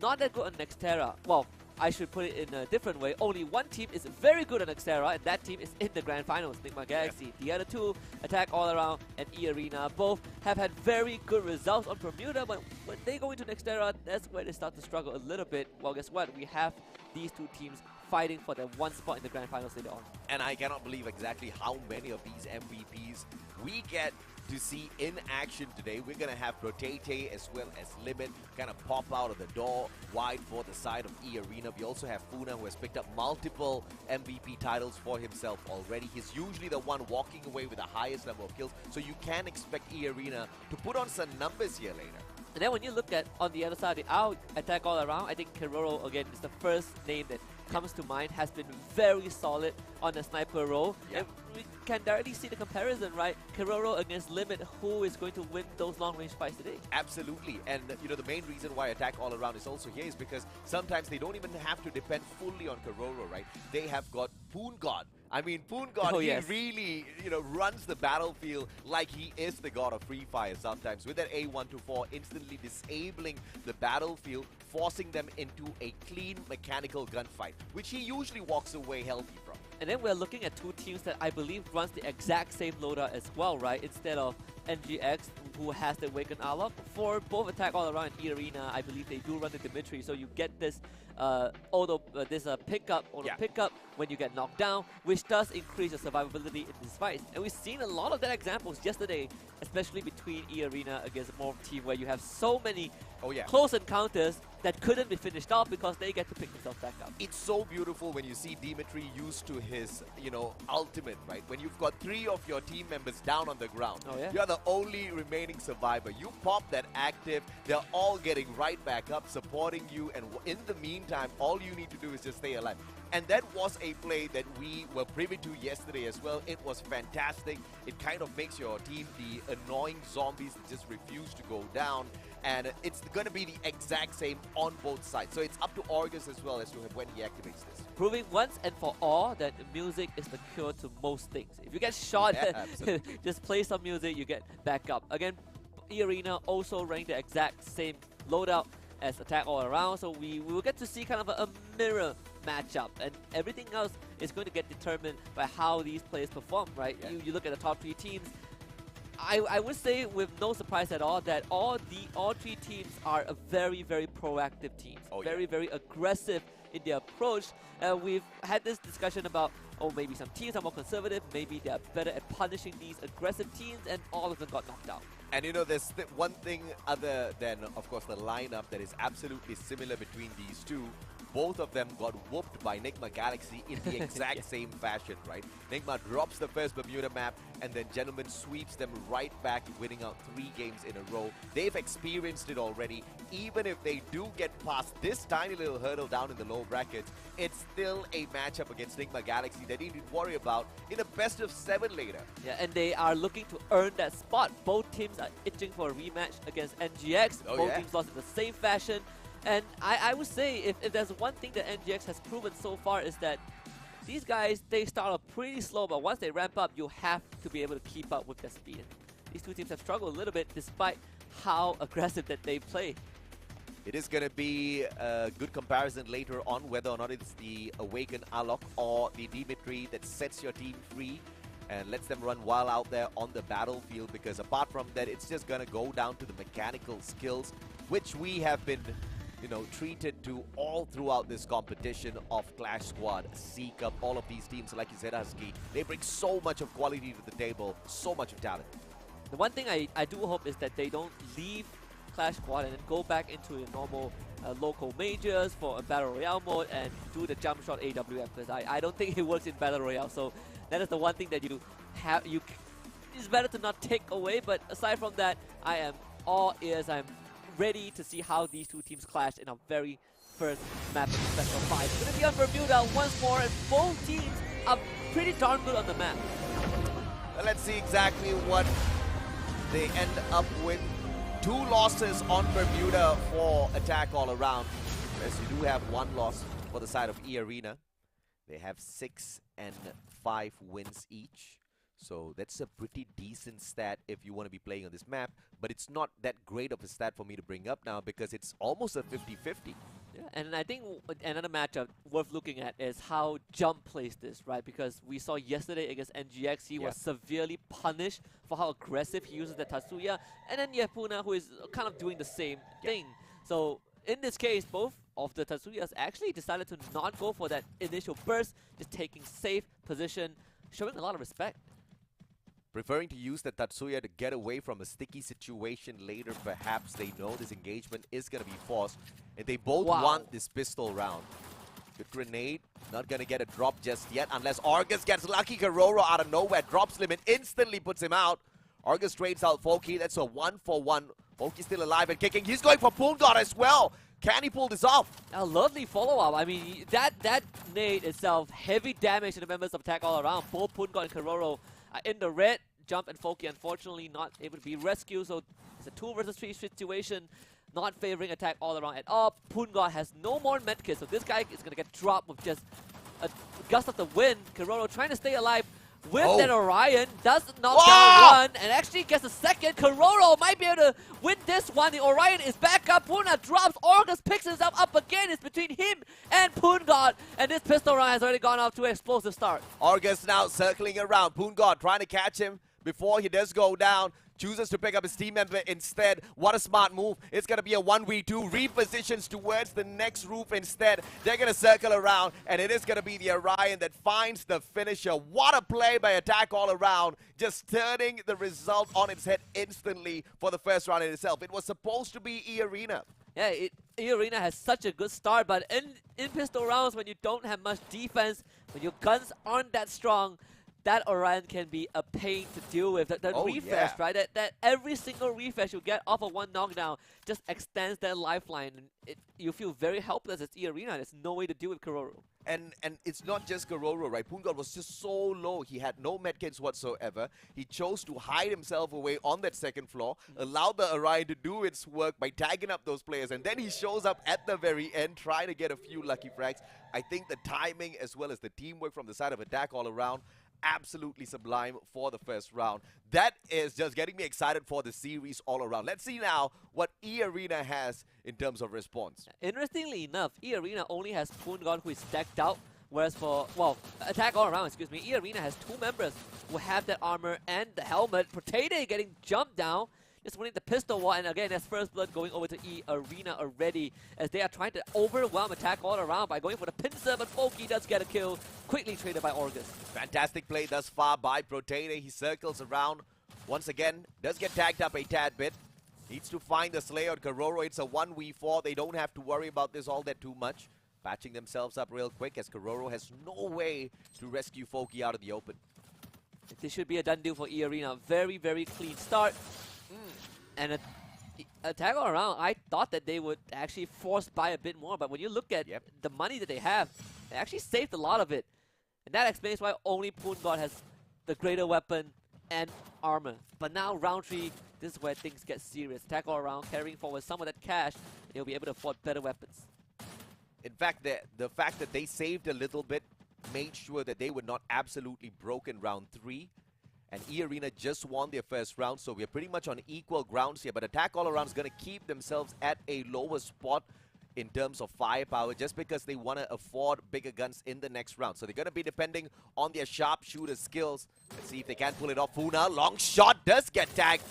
H: not that good on Nextera. Well, I should put it in a different way. Only one team is very good on Nextera, and that team is in the grand finals, Nigma Galaxy. The other two, Attack All Around and E-Arena, both have had very good results on Bermuda, but when they go into Nextera, that's where they start to struggle a little bit. Well, guess what? We have these two teams fighting for their one spot in the grand finals later on.
G: And I cannot believe exactly how many of these MVPs we get to see in action today. We're going to have Protete as well as Limit kind of pop out of the door wide for the side of E-Arena. We also have Funa, who has picked up multiple MVP titles for himself already. He's usually the one walking away with the highest number of kills, so you can expect E-Arena to put on some numbers here later.
H: And then when you look at on the other side, our Attack All Around, I think Keroro again is the first name that comes to mind, has been very solid on the sniper role. And we can directly see the comparison, right? Keroro against Limit, who is going to win those long-range fights today?
G: Absolutely. And, you know, the main reason why Attack All Around is also here is because sometimes they don't even have to depend fully on Keroro, right? They have got Poon God. I mean, Poon God, he really, you know, runs the battlefield like he is the god of Free Fire sometimes. With that A124, instantly disabling the battlefield, forcing them into a clean mechanical gunfight, which he usually walks away healthy from.
H: And then we're looking at two teams that I believe runs the exact same loadout as well, right? Instead of NGX, who has the Awakened Arlok. For both Attack All Around and E-Arena, I believe they do run the Dimitri, so you get this pickup when you get knocked down, which does increase your survivability in this fight. And we've seen a lot of that examples yesterday, especially between E-Arena against a Morph team, where you have so many close encounters that couldn't be finished off because they get to pick themselves back up.
G: It's so beautiful when you see Dimitri used to his, you know, ultimate, right? When you've got 3 of your team members down on the ground, you're the only remaining survivor. You pop that active, they're all getting right back up, supporting you, and in the meantime, all you need to do is just stay alive. And that was a play that we were privy to yesterday as well. It was fantastic. It kind of makes your team the annoying zombies that just refuse to go down. And it's going to be the exact same on both sides. So it's up to August as well as to when he activates this.
H: Proving once and for all that music is the cure to most things. If you get shot, just play some music, you get back up. Again, E-Arena also running the exact same loadout as Attack All Around, so we will get to see kind of a mirror matchup, and everything else is going to get determined by how these players perform, right? You look at the top 3 teams. I would say with no surprise at all that all 3 teams are a very, very proactive teams. Very aggressive in their approach. We've had this discussion about, maybe some teams are more conservative, maybe they're better at punishing these aggressive teams, and all of them got knocked out.
G: And you know, there's one thing other than, of course, the lineup that is absolutely similar between these two. both of them got whooped by Nigma Galaxy in the exact same fashion, right? Nigma drops the first Bermuda map, and then Gentleman sweeps them right back, winning out 3 games in a row. They've experienced it already. Even if they do get past this tiny little hurdle down in the lower brackets, it's still a matchup against Nigma Galaxy that they need to worry about in a best of 7 later.
H: Yeah, and they are looking to earn that spot. Both teams are itching for a rematch against NGX. Both teams lost in the same fashion. And I would say if there's one thing that NGX has proven so far is that these guys, they start off pretty slow, but once they ramp up, you have to be able to keep up with their speed. And these two teams have struggled a little bit despite how aggressive that they play.
G: It is going to be a good comparison later on whether or not it's the Awakened Alok or the Dimitri that sets your team free and lets them run wild out there on the battlefield, because apart from that, it's just going to go down to the mechanical skills, which we have been, you know, treated to all throughout this competition of Clash Squad, C Cup, all of these teams, like you said, Husky, they bring so much of quality to the table, so much of talent.
H: The one thing I do hope is that they don't leave Clash Squad and then go back into your normal local majors for a Battle Royale mode and do the jump shot AWM, because I don't think it works in Battle Royale. So that is the one thing that you have. It's better to not take away, but aside from that, I am all ears. I'm ready to see how these two teams clash in our very first map of the Special 5. It's going to be on Bermuda once more, and both teams are pretty darn good on the map.
G: Well, let's see exactly what they end up with. 2 losses on Bermuda for Attack All Around. As you do have 1 loss for the side of E-Arena. They have 6 and 5 wins each. So that's a pretty decent stat if you want to be playing on this map. But it's not that great of a stat for me to bring up now because it's almost a 50-50.
H: Yeah, and I think another matchup worth looking at is how Jump plays this, right? Because we saw yesterday against NGX, he was severely punished for how aggressive he uses the Tatsuya. And then you have Puna, who is kind of doing the same thing. So in this case, both of the Tatsuyas actually decided to not go for that initial burst, just taking safe position, showing a lot of respect.
G: Preferring to use the Tatsuya to get away from a sticky situation later. Perhaps they know this engagement is going to be forced. And they both want this pistol round. Good grenade. Not going to get a drop just yet unless Argus gets lucky. Karoro out of nowhere drops Limit. Instantly puts him out. Argus trades out Foki. That's a 1-for-1. Foki still alive and kicking. He's going for Poongod as well. Can he pull this off?
H: A lovely follow-up. I mean, that nade itself, heavy damage to the members of Attack All Around. Both Poongod and Karoro in the red. Jump and Foki unfortunately not able to be rescued, so it's a 2 versus 3 situation, not favoring Attack All Around at all. Poongod has no more medkits, so this guy is going to get dropped with just a gust of the wind. Karoro trying to stay alive with that Orion, does knock down one, and actually gets a second. Karoro might be able to win this one. The Orion is back up, Puna drops, Argus picks himself up again. It's between him and Poongod, and this pistol round has already gone off to an explosive start.
G: Argus now circling around, Poongod trying to catch him before he does go down. Chooses to pick up his team member instead. What a smart move. It's going to be a 1v2. Repositions towards the next roof instead. They're going to circle around, and it is going to be the Orion that finds the finisher. What a play by Attack All Around. Just turning the result on its head instantly for the first round in itself. It was supposed to be E-Arena.
H: Yeah, E-Arena has such a good start, but in pistol rounds, when you don't have much defense, when your guns aren't that strong, that Orion can be a pain to deal with. That refresh, right? That every single refresh you get off of one knockdown just extends that lifeline. And you feel very helpless as E-Arena. There's no way to deal with Karoro.
G: And it's not just Karoro, right? Poongod was just so low. He had no medkits whatsoever. He chose to hide himself away on that second floor, allowed the Orion to do its work by tagging up those players, and then he shows up at the very end trying to get a few lucky frags. I think the timing as well as the teamwork from the side of Attack All Around, absolutely sublime for the first round. That is just getting me excited for the series all around. Let's see now what E-Arena has in terms of response.
H: Interestingly enough, E-Arena only has Poongod, who is stacked out, whereas for, well, Attack All Around, excuse me, E-Arena has 2 members who have that armor and the helmet. Potato getting jumped down, just winning the pistol war, and again, that's first blood going over to E-Arena already, as they are trying to overwhelm Attack All Around by going for the pincer, but Foki does get a kill, quickly traded by Argus.
G: Fantastic play thus far by Protene. He circles around once again, does get tagged up a tad bit. Needs to find the Slayer on Karoro. It's a 1v4. They don't have to worry about this all that too much. patching themselves up real quick as Kororo has no way to rescue Foki out of the open.
H: This should be a done deal for E Arena. Very, very clean start. And attack all around, I thought that they would actually force by a bit more, but when you look at the money that they have, they actually saved a lot of it. And that explains why only Poongod has the greater weapon and armor. But now round 3, this is where things get serious. Attack all around, carrying forward some of that cash, and they'll be able to afford better weapons.
G: In fact, the fact that they saved a little bit made sure that they were not absolutely broken round 3. And E Arena just won their first round, so we're pretty much on equal grounds here. But Attack All Around is going to keep themselves at a lower spot in terms of firepower just because they want to afford bigger guns in the next round. So they're going to be depending on their sharpshooter skills. Let's see if they can pull it off. Funa, long shot, does get tagged.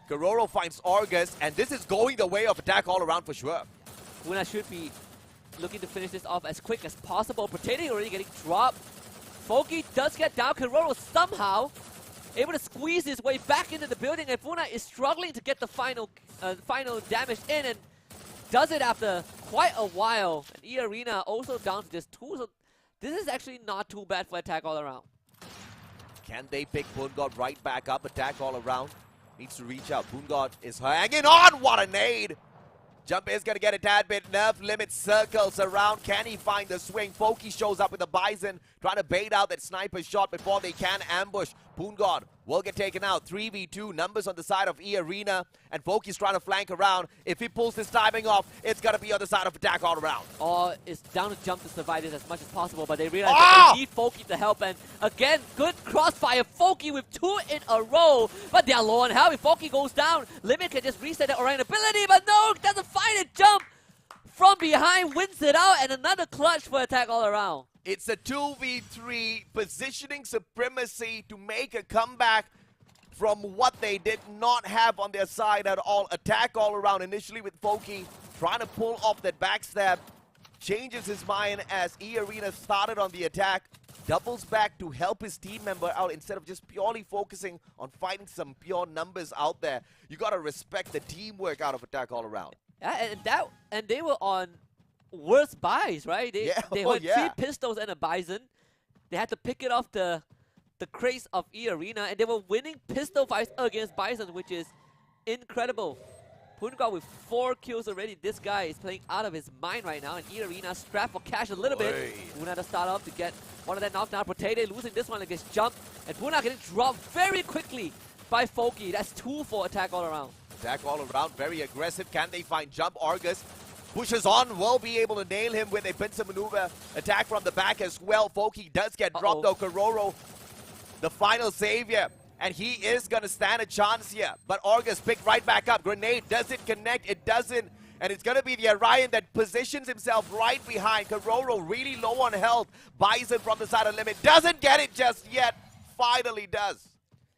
G: Kororo finds Argus, and this is going the way of Attack All Around for sure.
H: Funa should be looking to finish this off as quick as possible. Potato already getting dropped. Foki does get down. Kororo somehow able to squeeze his way back into the building, and Funa is struggling to get the final damage in, and does it after quite a while. And E Arena also down to just 2, so this is actually not too bad for Attack All Around.
G: Can they pick Poongod right back up? Attack All Around needs to reach out. Poongod is hanging on. What a nade! Jump is going to get a tad bit nerf. Limit circles around. Can he find the swing? Foki shows up with the Bison, trying to bait out that sniper shot before they can ambush. Poongod will get taken out. 3v2, numbers on the side of E Arena, and Foki's trying to flank around. If he pulls this timing off, it's going to be on the side of Attack All Around.
H: Or it's down to Jump to survive this as much as possible, but they realize that they need Foki to help, and again, good crossfire. Foki with 2 in a row, but they are low on health. If Foki goes down, Limit can just reset the Orion ability, but no, doesn't find it. Jump from behind, wins it out, and another clutch for Attack All Around.
G: It's a 2v3, positioning supremacy to make a comeback from what they did not have on their side at all. Attack All Around initially with Foki trying to pull off that backstab. Changes his mind as E Arena started on the attack. Doubles back to help his team member out instead of just purely focusing on finding some pure numbers out there. You got to respect the teamwork out of Attack All Around.
H: Yeah, and they were on worse buys, right? They had 3 pistols and a Bison. They had to pick it off the crates of E Arena, and they were winning pistol fights against Bison, which is incredible. Poongod with 4 kills already. This guy is playing out of his mind right now, and E Arena strapped for cash a little bit. Puna to start off to get one of that knockdown. Potato losing this one against Jump, and Puna getting dropped very quickly by Foki. That's 2 for Attack All Around.
G: Attack All Around, very aggressive. Can they find Jump? Argus pushes on, will be able to nail him with a pincer maneuver. Attack from the back as well. Foki does get dropped though. Kororo, the final savior, and he is going to stand a chance here. But Argus picked right back up. Grenade, does it connect? It doesn't. And it's going to be the Orion that positions himself right behind. Kororo really low on health. Bison from the side of Limit. Doesn't get it just yet. Finally does.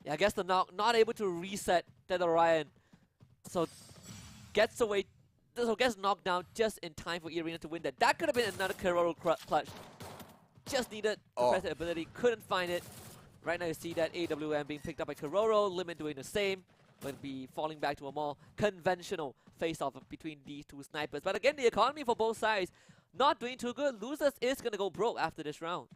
H: Yeah, I guess they're not able to reset that Orion. So gets away. So gets knocked down just in time for E Arena to win that. That could have been another Kororo clutch. Just needed the press ability. Couldn't find it. Right now you see that AWM being picked up by Kororo. Limit doing the same. But be falling back to a more conventional face-off between these 2 snipers. But again, the economy for both sides not doing too good. Losers is going to go broke after this round.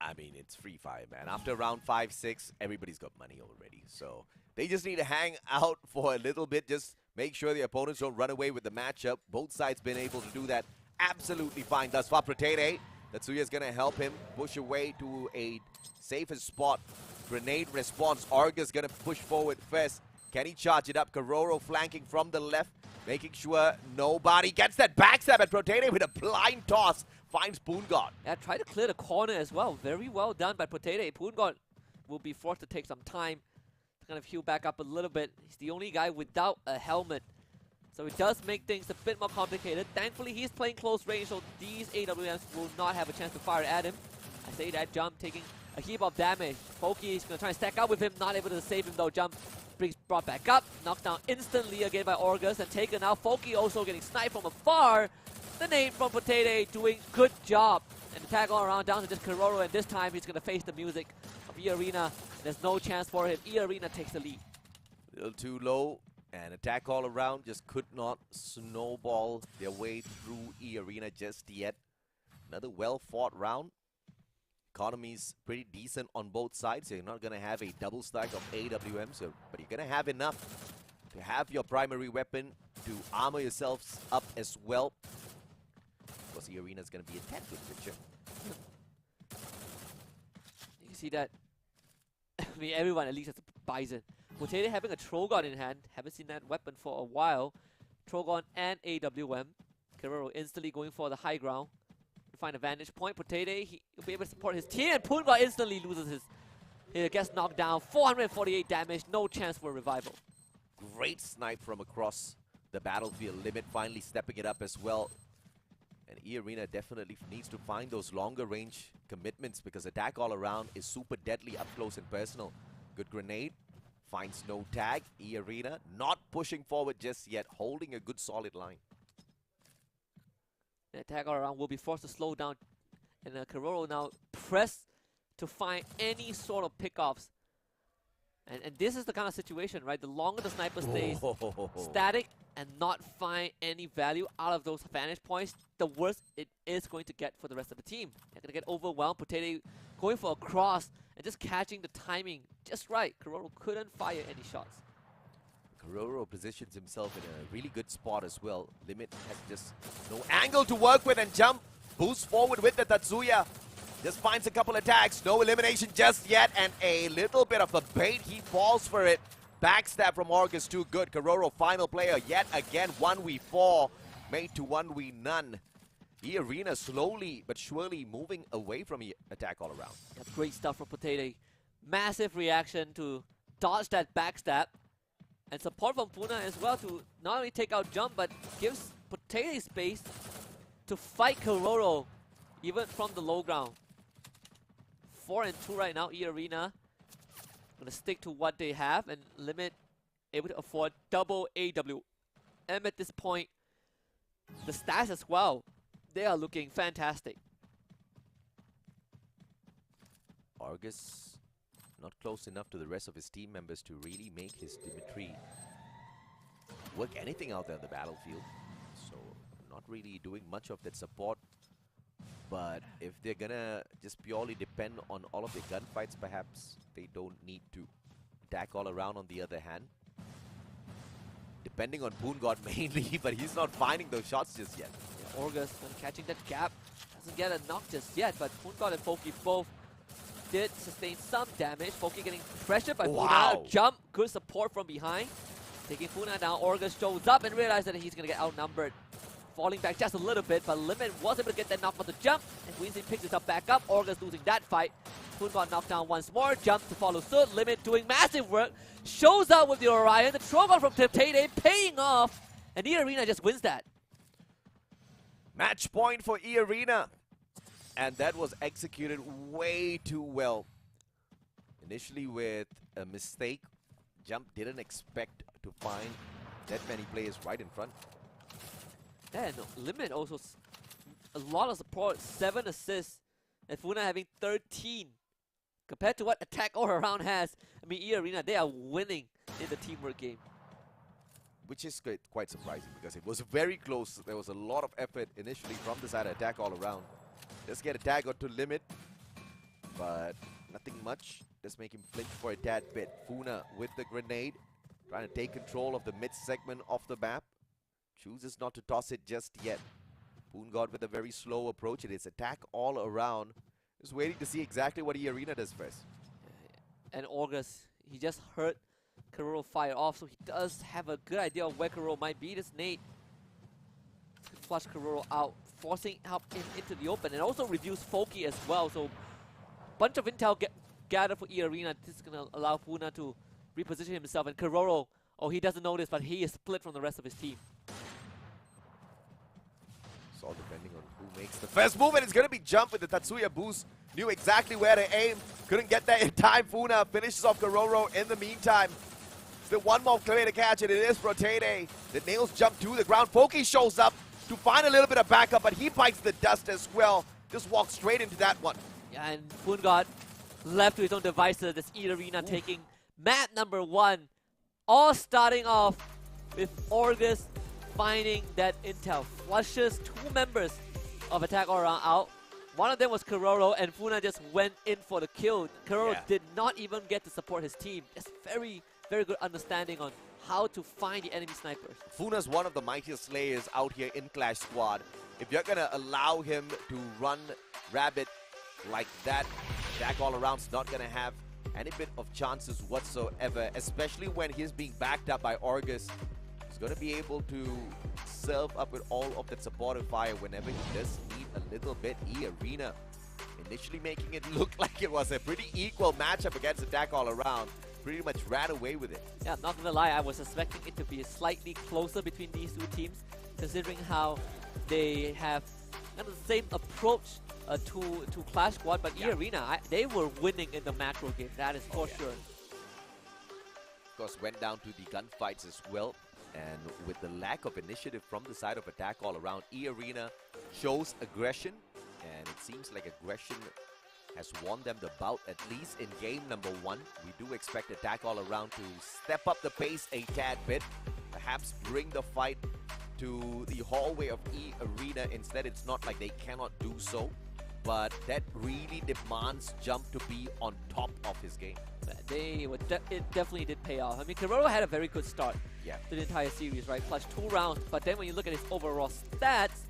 G: I mean, it's free fire, man. After round 5, 6, everybody's got money already. So they just need to hang out for a little bit. Just make sure the opponents don't run away with the matchup. Both sides been able to do that absolutely fine. Thus far, Potato, Tatsuya's going to help him push away to a safer spot. Grenade response. Argus going to push forward first. Can he charge it up? Kororo flanking from the left, making sure nobody gets that backstab at Potato with a blind toss. Finds Poongod.
H: Yeah, try to clear the corner as well. Very well done by Potato. Poongod will be forced to take some time to kind of heal back up a little bit. He's the only guy without a helmet. So it does make things a bit more complicated. Thankfully, he's playing close range, so these AWMs will not have a chance to fire at him. I say that Jump taking a heap of damage. Foki is going to try and stack up with him. Not able to save him though. Jump brought back up. Knocked down instantly again by Argus and taken out. Foki also getting sniped from afar. The nade from Potato doing good job. And Attack All Around down to just Kororo, and this time he's going to face the music of E Arena. There's no chance for him. E Arena takes the lead.
G: A little too low And attack all around just could not snowball their way through E-Arena just yet. Another well-fought round. Economy's pretty decent on both sides. So you're not going to have a double stack of AWM, but you're going to have enough to have your primary weapon to armor yourselves up as well. Of course, E-Arena is going to be a tad good picture.
H: You can see that. I mean, everyone at least has a Bison. Potato having a Trogon in hand. Haven't seen that weapon for a while. Trogon and AWM. Keroro instantly going for the high ground to find a vantage point. Potato, he'll be able to support his team, and Poongod instantly loses his. He gets knocked down. 448 damage. No chance for a revival.
G: Great snipe from across the battlefield. Limit finally stepping it up as well. And E-Arena definitely needs to find those longer range commitments because attack all around is super deadly up close and personal. Good grenade. Finds no tag. E-Arena not pushing forward just yet. Holding a good solid line.
H: The attack all around will be forced to slow down. And Keroro now press to find any sort of pickoffs. And this is the kind of situation, right? The longer the sniper stays static and not find any value out of those vantage points, the worse it is going to get for the rest of the team. They're going to get overwhelmed. Potato going for a cross and just catching the timing just right. Keroro couldn't fire any shots.
G: Keroro positions himself in a really good spot as well. Limit has just no angle to work with and jump. Boost forward with the Tatsuya. Just finds a couple attacks. No elimination just yet. And a little bit of a bait. He falls for it. Backstab from August too good. Keroro final player yet again. 1v4 made to 1v none. E-Arena slowly but surely moving away from attack all around.
H: Yeah, great stuff from Potato. Massive reaction to dodge that backstab. And support from Puna as well to not only take out jump, but gives Potato space to fight Keroro even from the low ground. 4 and 2 right now, E-Arena. Gonna stick to what they have and Limit able to afford double AWM at this point. The stats as well, they are looking fantastic.
G: Argus not close enough to the rest of his team members to really make his Dimitri work anything out there on the battlefield. So not really doing much of that support. But if they're gonna just purely depend on all of their gunfights, perhaps they don't need to attack all around on the other hand. Depending on Poongod mainly, but he's not finding those shots just yet.
H: Yeah, August catching that gap. Doesn't get a knock just yet, but Poongod and Foki both did sustain some damage. Foki getting pressured by Puna. Jump, good support from behind. Taking Puna down, August shows up and realizes that he's gonna get outnumbered. Falling back just a little bit, but Limit was able to get that knock for the jump, and Quincy picks himself back up. August losing that fight. Poon got knocked down once more, jump to follow suit. Limit doing massive work, shows up with the Orion. The Trogon from Tiptate paying off, and E-Arena just wins that.
G: Match point for E-Arena, and that was executed way too well. Initially with a mistake, Jump didn't expect to find that many players right in front.
H: Yeah, no, Limit also a lot of support, 7 assists, and Funa having 13. Compared to what attack all around has, I mean, E-Arena, they are winning in the teamwork game.
G: Which is quite surprising because it was very close. There was a lot of effort initially from the side of attack all around. Just get a tag or to Limit, but nothing much. Just make him flinch for a tad bit. Funa with the grenade, trying to take control of the mid segment of the map. Chooses not to toss it just yet. Poongod with a very slow approach. It is attack all around. Just waiting to see exactly what E-Arena does first.
H: And August, he just heard Keroro fire off, so he does have a good idea of where Keroro might be. This nade flush Keroro out, forcing him into the open, and also reviews Foki as well. So bunch of intel gathered for E-Arena. This is gonna allow Puna to reposition himself, and Keroro, oh, he doesn't know this, but he is split from the rest of his team.
G: It's all depending on who makes the first move, and it's going to be Jump with the Tatsuya boost. Knew exactly where to aim. Couldn't get there in time. Funa finishes off Keroro in the meantime. Still one more clear to catch, and it is Rotate. The nails jump to the ground. Foki shows up to find a little bit of backup, but he bites the dust as well. Just walks straight into that one.
H: Yeah, and Poongod left to his own devices. This E-Arena taking map number 1. All starting off with August finding that intel. Flushes 2 members of Attack All Around out. One of them was Kororo, and Funa just went in for the kill. Kororo did not even get to support his team. Just very, very good understanding on how to find the enemy snipers.
G: Funa's one of the mightiest slayers out here in Clash Squad. If you're going to allow him to run Rabbit like that, Attack All Around's not going to have any bit of chances whatsoever, especially when he's being backed up by August. He's going to be able to serve up with all of that supportive fire whenever he does need a little bit. E-Arena initially making it look like it was a pretty equal matchup against Attack All Around. Pretty much ran away with it.
H: Yeah, not gonna lie, I was expecting it to be slightly closer between these two teams, considering how they have kind of the same approach to Clash Squad, but E-Arena, they were winning in the macro game, that is for sure.
G: Of course, went down to the gunfights as well. And with the lack of initiative from the side of Attack All Around, E-Arena shows aggression. And it seems like aggression has won them the bout, at least in game number 1. We do expect Attack All Around to step up the pace a tad bit. Perhaps bring the fight to the hallway of E-Arena. Instead, it's not like they cannot do so. But that really demands Jump to be on top of his game.
H: It definitely did pay off. I mean, Kororo had a very good start to the entire series, right? Plus 2 rounds, but then when you look at his overall stats,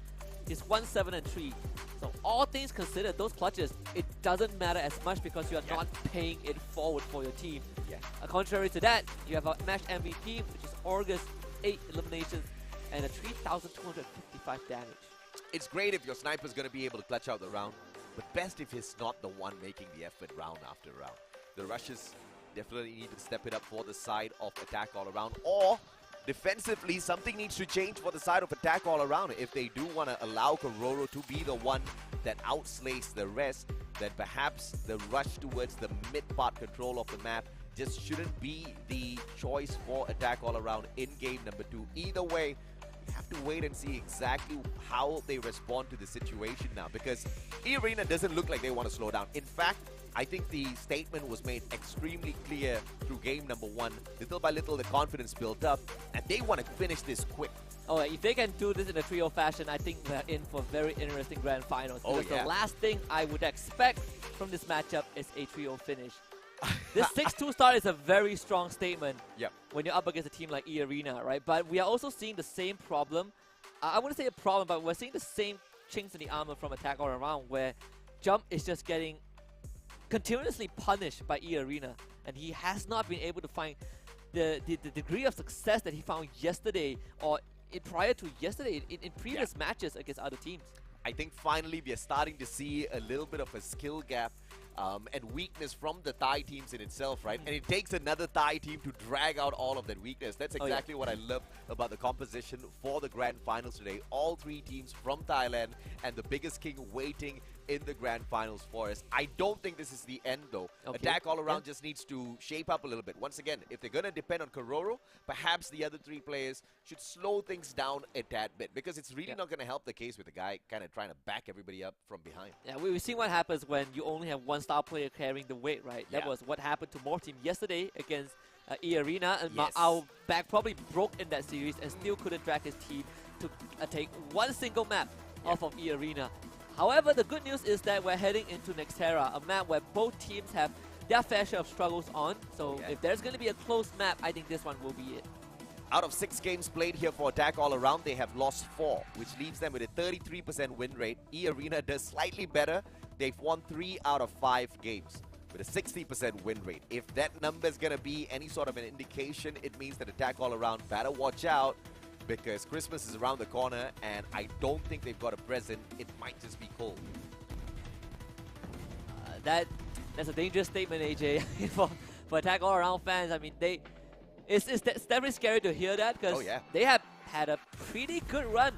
H: he's 1-7-3. So all things considered, those clutches, it doesn't matter as much because you are not paying it forward for your team. Contrary to that, you have a match MVP, which is August, 8 eliminations, and a 3,255 damage.
G: It's great if your sniper's going to be able to clutch out the round, but best if he's not the one making the effort round after round. The rushes definitely need to step it up for the side of Attack All Around, or defensively, something needs to change for the side of Attack All Around. If they do want to allow Kororo to be the one that outslays the rest, then perhaps the rush towards the mid-part control of the map just shouldn't be the choice for Attack All Around in game number 2. Either way, we have to wait and see exactly how they respond to the situation now, because E-Arena doesn't look like they want to slow down. In fact, I think the statement was made extremely clear through game number 1. Little by little, the confidence built up, and they want to finish this quick.
H: Oh, if they can do this in a trio fashion, I think we're in for very interesting grand finals. Because the last thing I would expect from this matchup is a trio finish. This 6-2 start is a very strong statement when you're up against a team like E-Arena, right? But we are also seeing the same problem. I wouldn't say a problem, but we're seeing the same chinks in the armor from Attack All Around, where Jump is just getting continuously punished by E-Arena, and he has not been able to find the degree of success that he found yesterday or prior to yesterday in previous matches against other teams.
G: I think finally we are starting to see a little bit of a skill gap and weakness from the Thai teams in itself, right? And it takes another Thai team to drag out all of that weakness. That's exactly what I love about the composition for the grand finals today. All 3 teams from Thailand and the biggest king waiting in the grand finals for us. I don't think this is the end though. Attack All Around just needs to shape up a little bit. Once again, if they're going to depend on Kororo, perhaps the other 3 players should slow things down a tad bit, because it's really not going to help the case with the guy kind of trying to back everybody up from behind.
H: Yeah, we've seen what happens when you only have one star player carrying the weight, right? That was what happened to More Team yesterday against E-Arena, and our back probably broke in that series and still couldn't drag his team to take one single map off of E-Arena. However, the good news is that we're heading into Nextera, a map where both teams have their fair share of struggles on. So if there's going to be a close map, I think this one will be it.
G: Out of 6 games played here for Attack All Around, they have lost 4, which leaves them with a 33% win rate. E-Arena does slightly better. They've won 3 out of 5 games with a 60% win rate. If that number is going to be any sort of an indication, it means that Attack All Around better watch out, because Christmas is around the corner, and I don't think they've got a present. It might just be cold.
H: That's a dangerous statement, AJ, for Attack All Around fans. I mean, it's definitely scary to hear that, because they have had a pretty good run,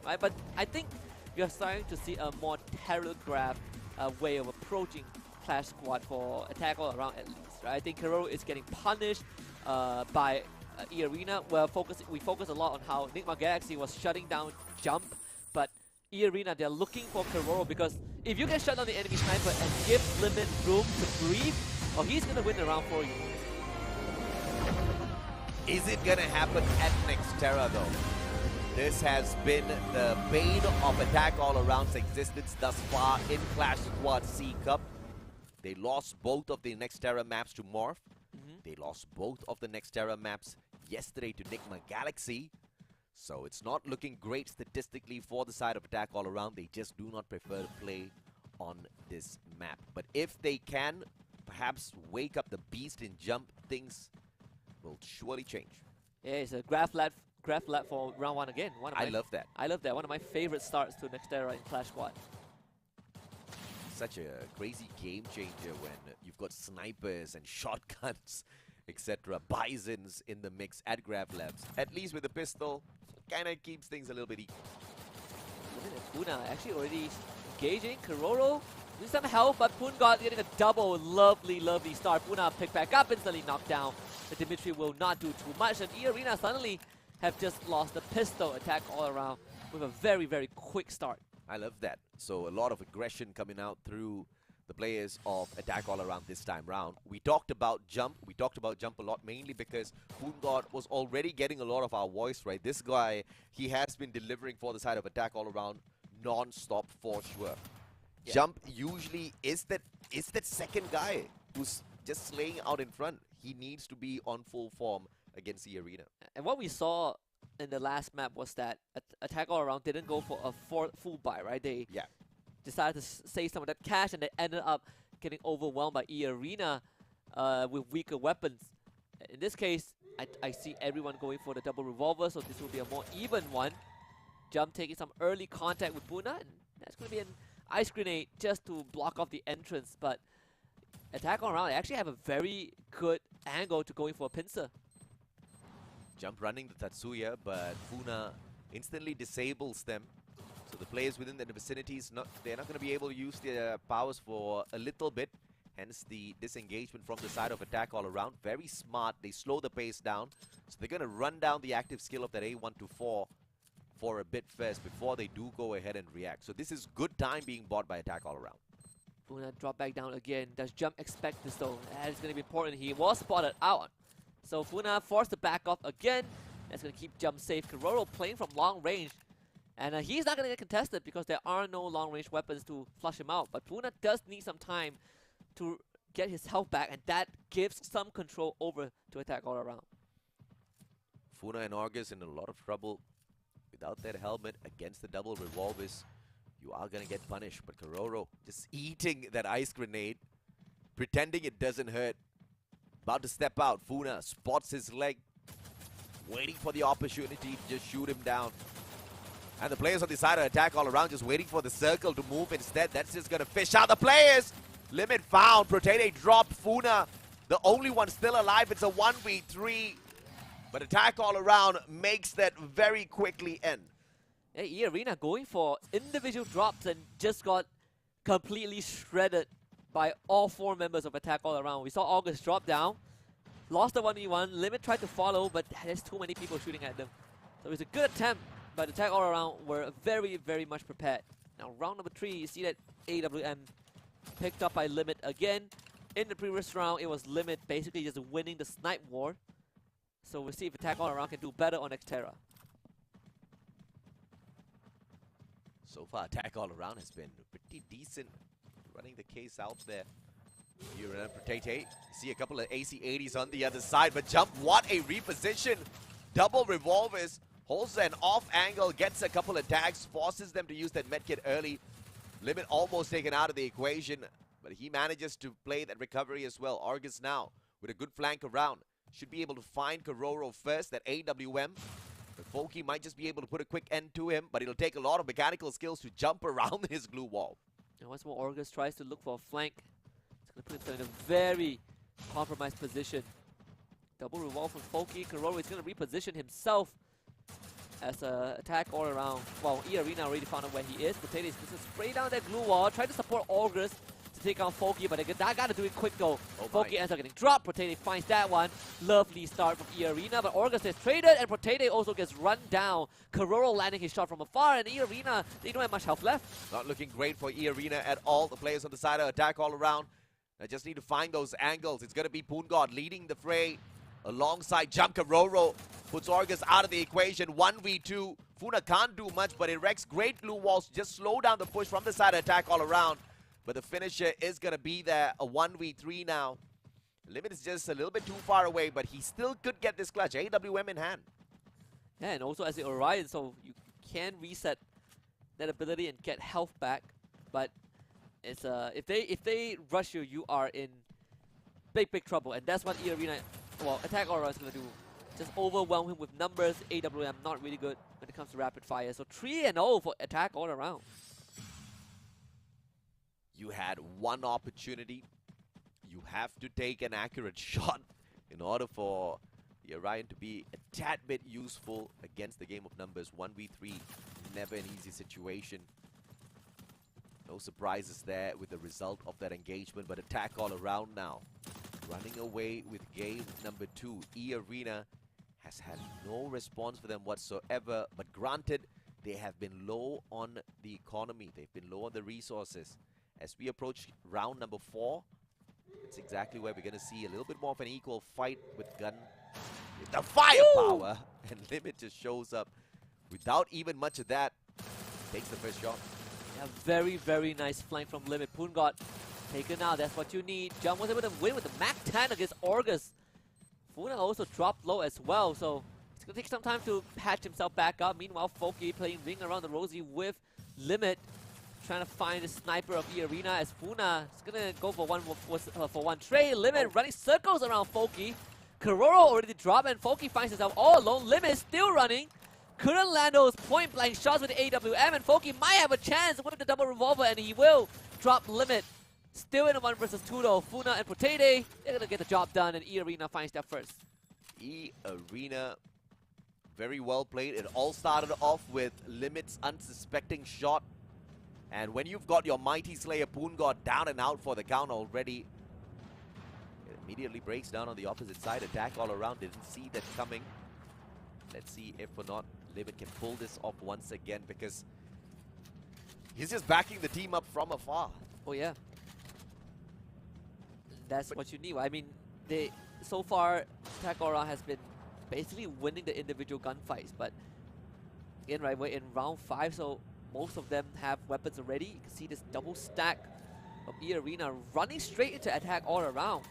H: right? But I think we are starting to see a more telegraphed way of approaching Clash Squad for Attack All Around, at least, right? I think Kororo is getting punished by E-Arena. We focus a lot on how Nigma Galaxy was shutting down Jump, but E-Arena, they're looking for Kororo, because if you can shut down the enemy sniper and give Limit room to breathe, he's going to win the round for you.
G: Is it gonna happen at Nextera though? This has been the bane of Attack All Around's existence thus far in Clash Squad C Cup. They lost both of the Nextera maps to Morph. They lost both of the Nextera maps yesterday to Nigma Galaxy. So it's not looking great statistically for the side of Attack All Around. They just do not prefer to play on this map. But if they can perhaps wake up the beast in Jump, things will surely change.
H: Yeah, it's a graph lab for round 1 again.
G: I love that.
H: I love that. One of my favorite starts to Nextera in Clash Squad.
G: Such a crazy game changer when you've got snipers and shotguns, etc. Bisons in the mix at Grab Labs. At least with the pistol, kind of keeps things a little bit equal.
H: Puna actually already engaging. Kororo losing some health, but Pungod getting a double. Lovely, lovely start. Puna picked back up, instantly knocked down. But Dimitri will not do too much, and E-Arena suddenly have just lost the pistol attack all around with a very, very quick start.
G: I love that. So a lot of aggression coming out through the players of Attack All Around this time round. We talked about Jump. We talked about Jump a lot, mainly because Pungod was already getting a lot of our voice, right? This guy, he has been delivering for the side of Attack All Around non-stop for sure. Yeah. Jump usually is that second guy who's just slaying out in front. He needs to be on full form against the arena.
H: And what we saw in the last map was that Attack All Around didn't go for a full buy, right? They decided to save some of that cash, and they ended up getting overwhelmed by E-Arena with weaker weapons. In this case, I see everyone going for the double revolver, so this will be a more even one. Jump taking some early contact with Puna, and that's going to be an ice grenade just to block off the entrance. But Attack All Around, they actually have a very good angle to going for a pincer.
G: Jump running the Tatsuya, but Puna instantly disables them. So the players within the vicinity, they're not going to be able to use their powers for a little bit. Hence the disengagement from the side of Attack All Around. Very smart. They slow the pace down. So they're going to run down the active skill of that A124 for a bit first before they do go ahead and react. So this is good time being bought by Attack All Around.
H: Puna drop back down again. Does Jump expect this though? That is going to be important. He was spotted out. So Puna forced to back off again. That's going to keep Jump safe. Kororo playing from long range. And he's not going to get contested because there are no long range weapons to flush him out. But Puna does need some time to get his health back, and that gives some control over to Attack All Around.
G: Puna and Argus in a lot of trouble. Without that helmet against the double revolvers, you are going to get punished. But Kororo just eating that ice grenade, pretending it doesn't hurt. About to step out. Puna spots his leg, waiting for the opportunity to just shoot him down. And the players on the side of Attack All Around just waiting for the circle to move instead. That's just going to fish out the players. Limit found. Protete dropped Puna. The only one still alive. It's a 1v3. But Attack All Around makes that very quickly end.
H: Hey, E-Arena going for individual drops and just got completely shredded by all 4 members of Attack All Around. We saw August drop down, lost the 1v1. Limit tried to follow, but there's too many people shooting at them. So it was a good attempt, but Attack All Around were very, very much prepared. Now round number 3, you see that AWM picked up by Limit again. In the previous round, it was Limit basically just winning the snipe war. So we'll see if Attack All Around can do better on Nextera.
G: So far, Attack All Around has been pretty decent, running the case out there. Here in Protete, you see a couple of AC-80s on the other side, but Jump, what a reposition! Double revolvers, holds an off angle, gets a couple of tags, forces them to use that medkit early. Limit almost taken out of the equation, but he manages to play that recovery as well. Argus now with a good flank around. Should be able to find Kororo first, that AWM. But Foki might just be able to put a quick end to him, but it'll take a lot of mechanical skills to jump around his glue wall.
H: And once more, Argus tries to look for a flank. It's going to put himself in a very compromised position. Double revolve from Foki. Kororo is going to reposition himself as an Attack All Around. Well, E-Arena already found out where he is. Potato is going to spray down that glue wall, try to support Argus to take on Foki, but they got to do it quick though. Foki ends up getting dropped. Potato finds that one. Lovely start from E-Arena, but Argus is traded, and Potato also gets run down. Kororo landing his shot from afar, and E-Arena, they don't have much health left.
G: Not looking great for E-Arena at all. The players on the side of Attack All Around. They just need to find those angles. It's going to be Pungod leading the fray. alongside Jump Karoro. Puts Orgus out of the equation. 1v2. Funa can't do much, but erects great blue walls. Just slow down the push from the side of attack all around. But the finisher is going to be there. A 1v3 now. Limit is just a little bit too far away, but he still could get this clutch. AWM in hand.
H: Yeah, and also as the Orion, so you can reset that ability and get health back. But it's if they rush you, you are in big trouble. And that's what E-Arena, well, Attack Aura is going to do. Just overwhelm him with numbers. AWM not really good when it comes to rapid fire. So 3-0 for Attack all around.
G: You had one opportunity. You have to take an accurate shot in order for the Orion to be a tad bit useful against the game of numbers. 1v3, never an easy situation. No surprises there with the result of that engagement, but attack all around now. Running away with game number 2. E-Arena has had no response for them whatsoever, but granted, they have been low on the economy. They've been low on the resources. As we approach round number 4, it's exactly where we're going to see a little bit more of an equal fight with Gun. With the firepower! And Limit just shows up without even much of that. Takes the first shot.
H: Yeah, very nice flank from Limit. Poongot taken out, that's what you need. Jump was able to win with the Mac 10 against Orgus. Funa also dropped low as well, so it's going to take some time to patch himself back up. Meanwhile, Foki playing Ring Around the Rosie with Limit, trying to find the sniper of E-Arena as Funa is going to go for one trade. Limit running circles around Foki. Karoro already dropped and Foki finds himself all alone. Limit still running. Couldn't land those point blank shots with the AWM, and Foki might have a chance with the double revolver, and he will drop Limit. Still in a 1 versus 2 though. Funa and Protede, they're gonna get the job done, and E-Arena finds that first.
G: E-Arena, very well played. It all started off with Limit's unsuspecting shot. And when you've got your Mighty Slayer Poongot down and out for the count already, it immediately breaks down on the opposite side. Attack all around, didn't see that coming. Let's see if or not Limit can pull this off once again, because he's just backing the team up from afar.
H: Oh yeah. That's what you need. I mean, so far, Attack Aura has been basically winning the individual gunfights, but again, right, we're in round 5, so most of them have weapons already. You can see this double stack of E-Arena running straight into Attack all around.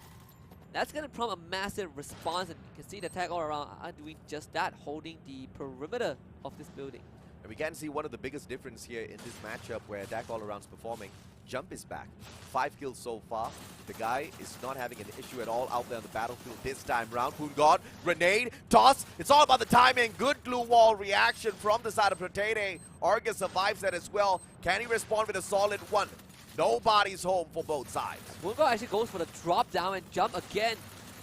H: That's going to prompt a massive response, and you can see the Attack all around are doing just that, holding the perimeter of this building.
G: And we can see one of the biggest difference here in this matchup where Attack all around's performing. Jump is back. 5 kills so far. The guy is not having an issue at all out there on the battlefield this time round. Poongot, grenade, toss. It's all about the timing. Good glue wall reaction from the side of Protede. Orgus survives that as well. Can he respond with a solid one? Nobody's home for both sides.
H: Poongot actually goes for the drop down and Jump again.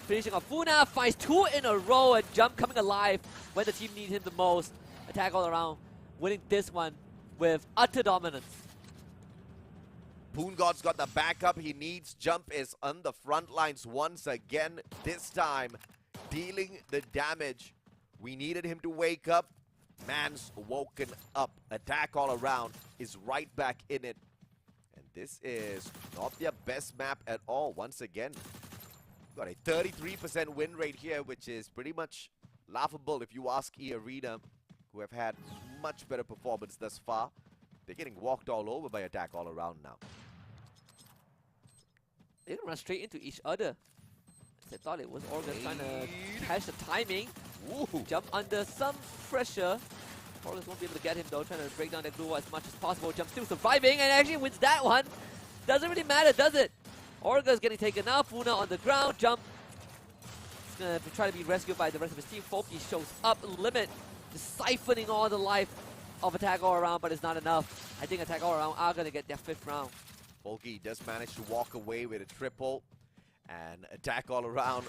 H: Finishing off. Funa finds 2 in a row, and Jump coming alive when the team needs him the most. Attack all around, winning this one with utter dominance.
G: Poongot's got the backup he needs. Jump is on the front lines once again. This time, dealing the damage. We needed him to wake up. Man's woken up. Attack all around is right back in it. And this is not their best map at all. Once again, got a 33% win rate here, which is pretty much laughable if you ask E-Arena, who have had much better performance thus far. They're getting walked all over by Attack all around now.
H: They're gonna run straight into each other. I thought it was Organ trying to catch the timing.
G: Ooh.
H: Jump under some pressure. Organ won't be able to get him though, trying to break down that glue wall as much as possible. Jump still surviving and actually wins that one. Doesn't really matter, does it? Orga's getting taken out. Funa on the ground. Jump is gonna try to be rescued by the rest of his team. Foki shows up. Limit just siphoning all the life of Attack all around, but it's not enough. I think Attack all around are gonna get their 5th round.
G: Foki does manage to walk away with a triple, and Attack all around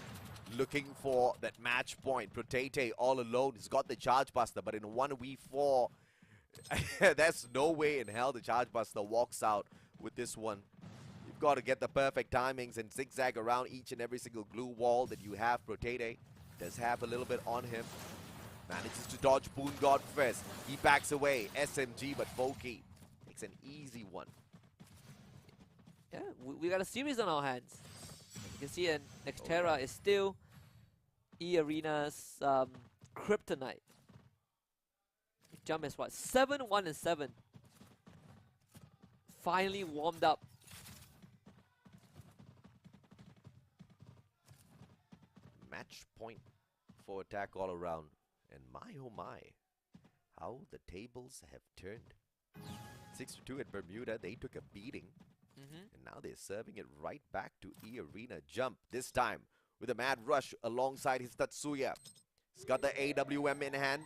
G: looking for that match point. Protete all alone. He's got the Charge Buster, but in 1v4, there's no way in hell the Charge Buster walks out with this one. You've got to get the perfect timings and zigzag around each and every single glue wall that you have. Protete does have a little bit on him. Manages to dodge Poongot first. He backs away. SMG, but Foki takes an easy one.
H: Yeah, we got a series on our hands. You can see Nextera is still E-Arena's kryptonite. Jump is what? 7-1-7. Finally warmed up.
G: Match point for attack all around. And my oh my, how the tables have turned. 6-2 at Bermuda, they took a beating. And now they're serving it right back to E-Arena. Jump, this time with a mad rush alongside his Tatsuya. He's got the AWM in hand.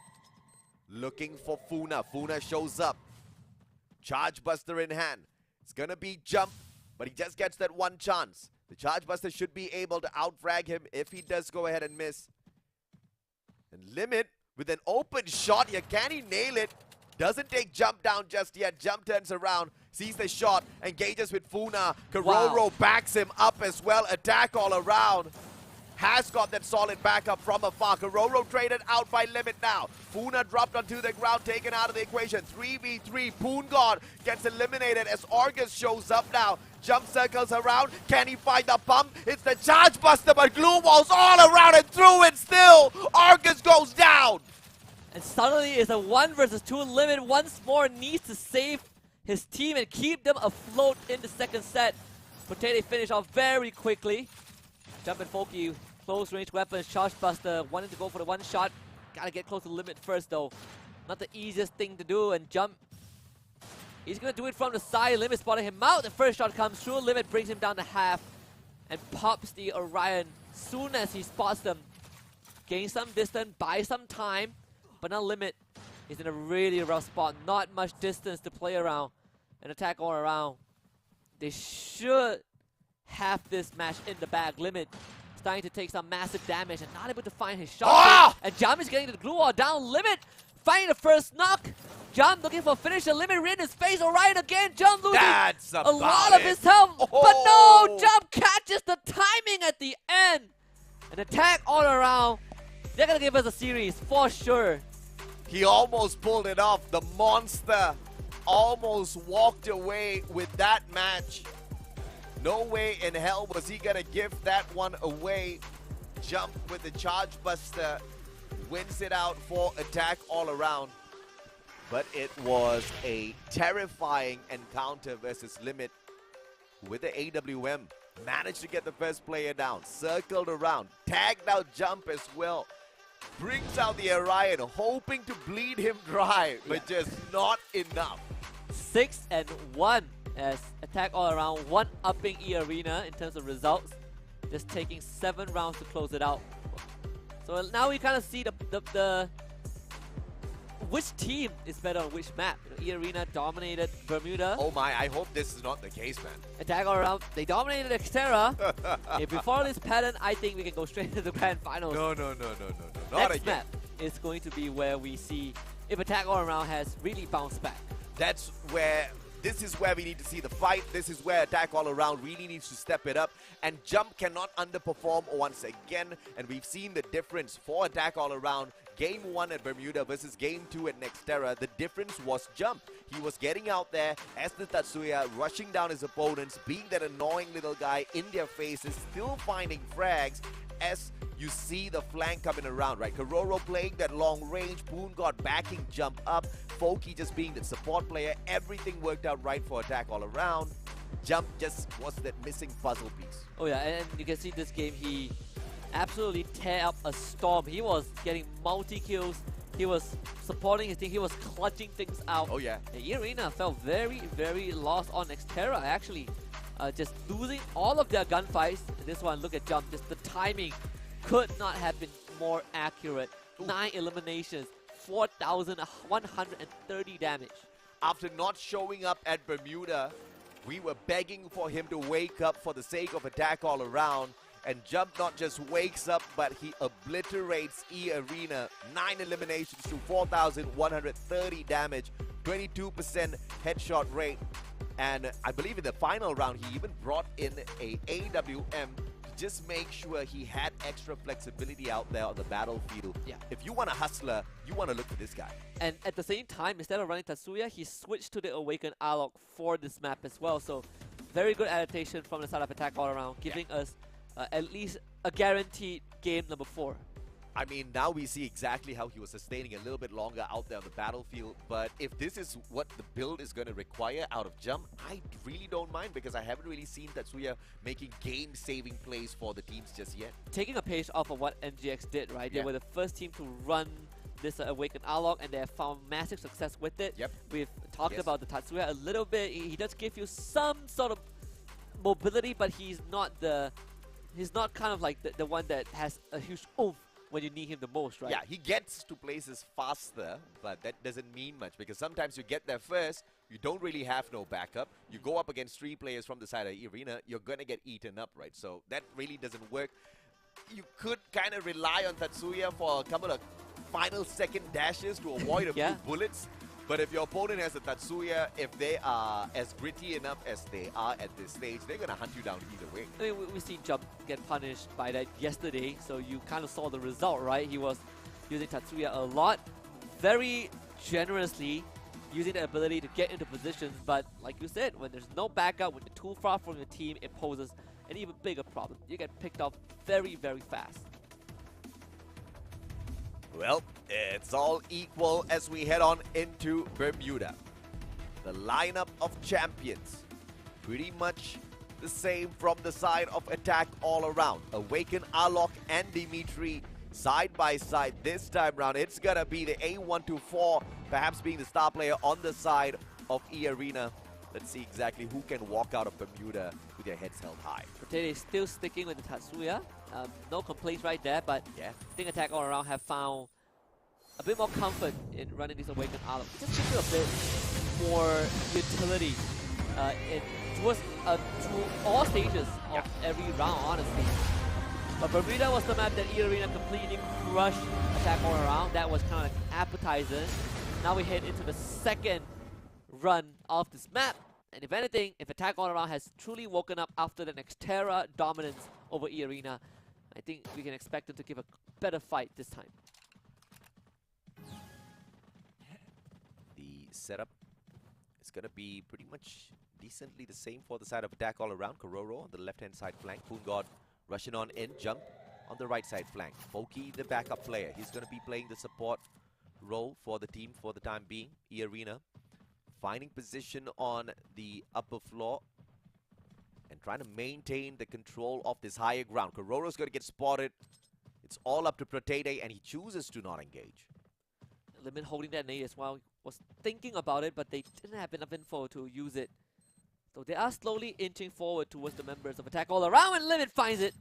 G: Looking for Funa. Funa shows up. Charge Buster in hand. It's gonna be Jump, but he just gets that one chance. The Charge Buster should be able to out-frag him if he does go ahead and miss. And Limit with an open shot here. Can he nail it? Doesn't take Jump down just yet. Jump turns around, sees the shot, engages with Funa. Kororo backs him up as well. Attack all around. Has got that solid backup from afar. Kororo traded out by Limit now. Funa dropped onto the ground, taken out of the equation. 3v3. Poon God gets eliminated as Argus shows up now. Jump circles around. Can he find the pump? It's the Charge Buster, but glue walls all around and through it still. Argus goes down.
H: And suddenly it's a 1 versus 2. Limit once more needs to save his team and keep them afloat in the second set. Potato finish off very quickly. Jump and Folky, close range weapons. Charge Buster wanting to go for the one shot. Gotta get close to Limit first though. Not the easiest thing to do. And Jump, he's gonna do it from the side. Limit spotting him out. The first shot comes through. Limit brings him down to half and pops the Orion soon as he spots them. Gain some distance, buy some time. But now Limit is in a really rough spot. Not much distance to play around and attack all around. They should have this match in the bag. Limit starting to take some massive damage and not able to find his shot. And Jump is getting the glue wall down. Limit finding the first knock. Jump looking for a finish. The Limit in his face. Orion again. Jump losing a lot of his health. But no, Jump catches the timing at the end. An attack all around. They're going to give us a series for sure.
G: He almost pulled it off. The monster almost walked away with that match. No way in hell was he gonna give that one away. Jump with the Charge Buster wins it out for attack all around. But it was a terrifying encounter versus Limit with the AWM. Managed to get the first player down, circled around, tagged out Jump as well. Brings out the Orion, hoping to bleed him dry, but just not enough.
H: 6-1 as attack all around, one-upping E-Arena in terms of results. Just taking 7 rounds to close it out. So now we kind of see the which team is better on which map. You know, E-Arena dominated Bermuda.
G: Oh my, I hope this is not the case, man.
H: Attack all around, they dominated Xterra. If we follow this pattern, I think we can go straight to the grand finals.
G: No. Not
H: Next
G: again.
H: map is going to be where we see if attack all around has really bounced back.
G: This is where we need to see the fight. This is where attack all around really needs to step it up. And Jump cannot underperform once again. And we've seen the difference for attack all around. Game 1 at Bermuda versus Game 2 at Nextera. The difference was Jump. He was getting out there as the Tatsuya, rushing down his opponents, being that annoying little guy in their faces, still finding frags as you see the flank coming around, right? Kororo playing that long range, Poon God backing Jump up, Folky just being the support player. Everything worked out right for attack all around. Jump just was that missing puzzle piece.
H: Oh yeah, and you can see this game, he absolutely tear up a storm. He was getting multi-kills, he was supporting his team, he was clutching things out.
G: Oh yeah.
H: And E-Arena felt very, very lost on Xterra actually. Just losing all of their gunfights. This one, look at Jump, just the timing could not have been more accurate. 9 eliminations, 4,130 damage.
G: After not showing up at Bermuda, we were begging for him to wake up for the sake of attack all around. And Jump not just wakes up, but he obliterates E-Arena. 9 eliminations to 4,130 damage, 22% headshot rate. And I believe in the final round, he even brought in a AWM to just make sure he had extra flexibility out there on the battlefield.
H: Yeah.
G: If you want a hustler, you want to look for this guy.
H: And at the same time, instead of running Tatsuya, he switched to the Awakened Arlok for this map as well. So very good adaptation from the side of attack all around, giving us at least a guaranteed game number 4.
G: I mean, now we see exactly how he was sustaining a little bit longer out there on the battlefield. But if this is what the build is going to require out of Jump, I really don't mind, because I haven't really seen Tatsuya making game-saving plays for the teams just yet.
H: Taking a page off of what NGX did, right?
G: Yeah.
H: They were the first team to run this Awaken Arlog, and they have found massive success with it.
G: Yep.
H: We've talked
G: Yes.
H: about the Tatsuya a little bit. He does give you some sort of mobility, but he's not kind of like the one that has a huge oomph when you need him the most, right?
G: Yeah, he gets to places faster, but that doesn't mean much, because sometimes you get there first, you don't really have no backup. You go up against 3 players from the side of the arena, you're going to get eaten up, right? So that really doesn't work. You could kind of rely on Tatsuya for a couple of final second dashes to avoid a few bullets. But if your opponent has a Tatsuya, if they are as gritty enough as they are at this stage, they're going to hunt you down either way.
H: I mean, we see Jump get punished by that yesterday, so you kind of saw the result, right? He was using Tatsuya a lot, very generously, using the ability to get into positions, but like you said, when there's no backup, when you're too far from your team, it poses an even bigger problem. You get picked off very, very fast.
G: Well, it's all equal as we head on into Bermuda. The lineup of champions, pretty much the same from the side of attack all around. Awaken, Arlok, and Dimitri side by side this time round. It's gonna be the A124, perhaps being the star player on the side of E-Arena. Let's see exactly who can walk out of Bermuda with their heads held high.
H: Potato is still sticking with the Tatsuya. No complaints right there, but
G: Yeah.
H: I think Attack All Around have found a bit more comfort in running this Awakened Arlong. It just gives you a bit more utility through all stages of every round, honestly. But Bermuda was the map that E-Arena completely crushed Attack All Around. That was kind of like appetizer. Now we head into the second run of this map. And if anything, if Attack All Around has truly woken up after the Nextera dominance over E-Arena, I think we can expect them to give a better fight this time.
G: The setup is going to be pretty much decently the same for the side of attack all around. Kororo on the left-hand side flank. Poongod rushing on in. Jump on the right side flank. Foki, the backup player. He's going to be playing the support role for the team for the time being. E-Arena finding position on the upper floor and trying to maintain the control of this higher ground. Kororo's going to get spotted. It's all up to Protete, and he chooses to not engage.
H: Limit holding that nade as well. Was thinking about it, but they didn't have enough info to use it. So they are slowly inching forward towards the members of Attack All Around, and Limit finds it.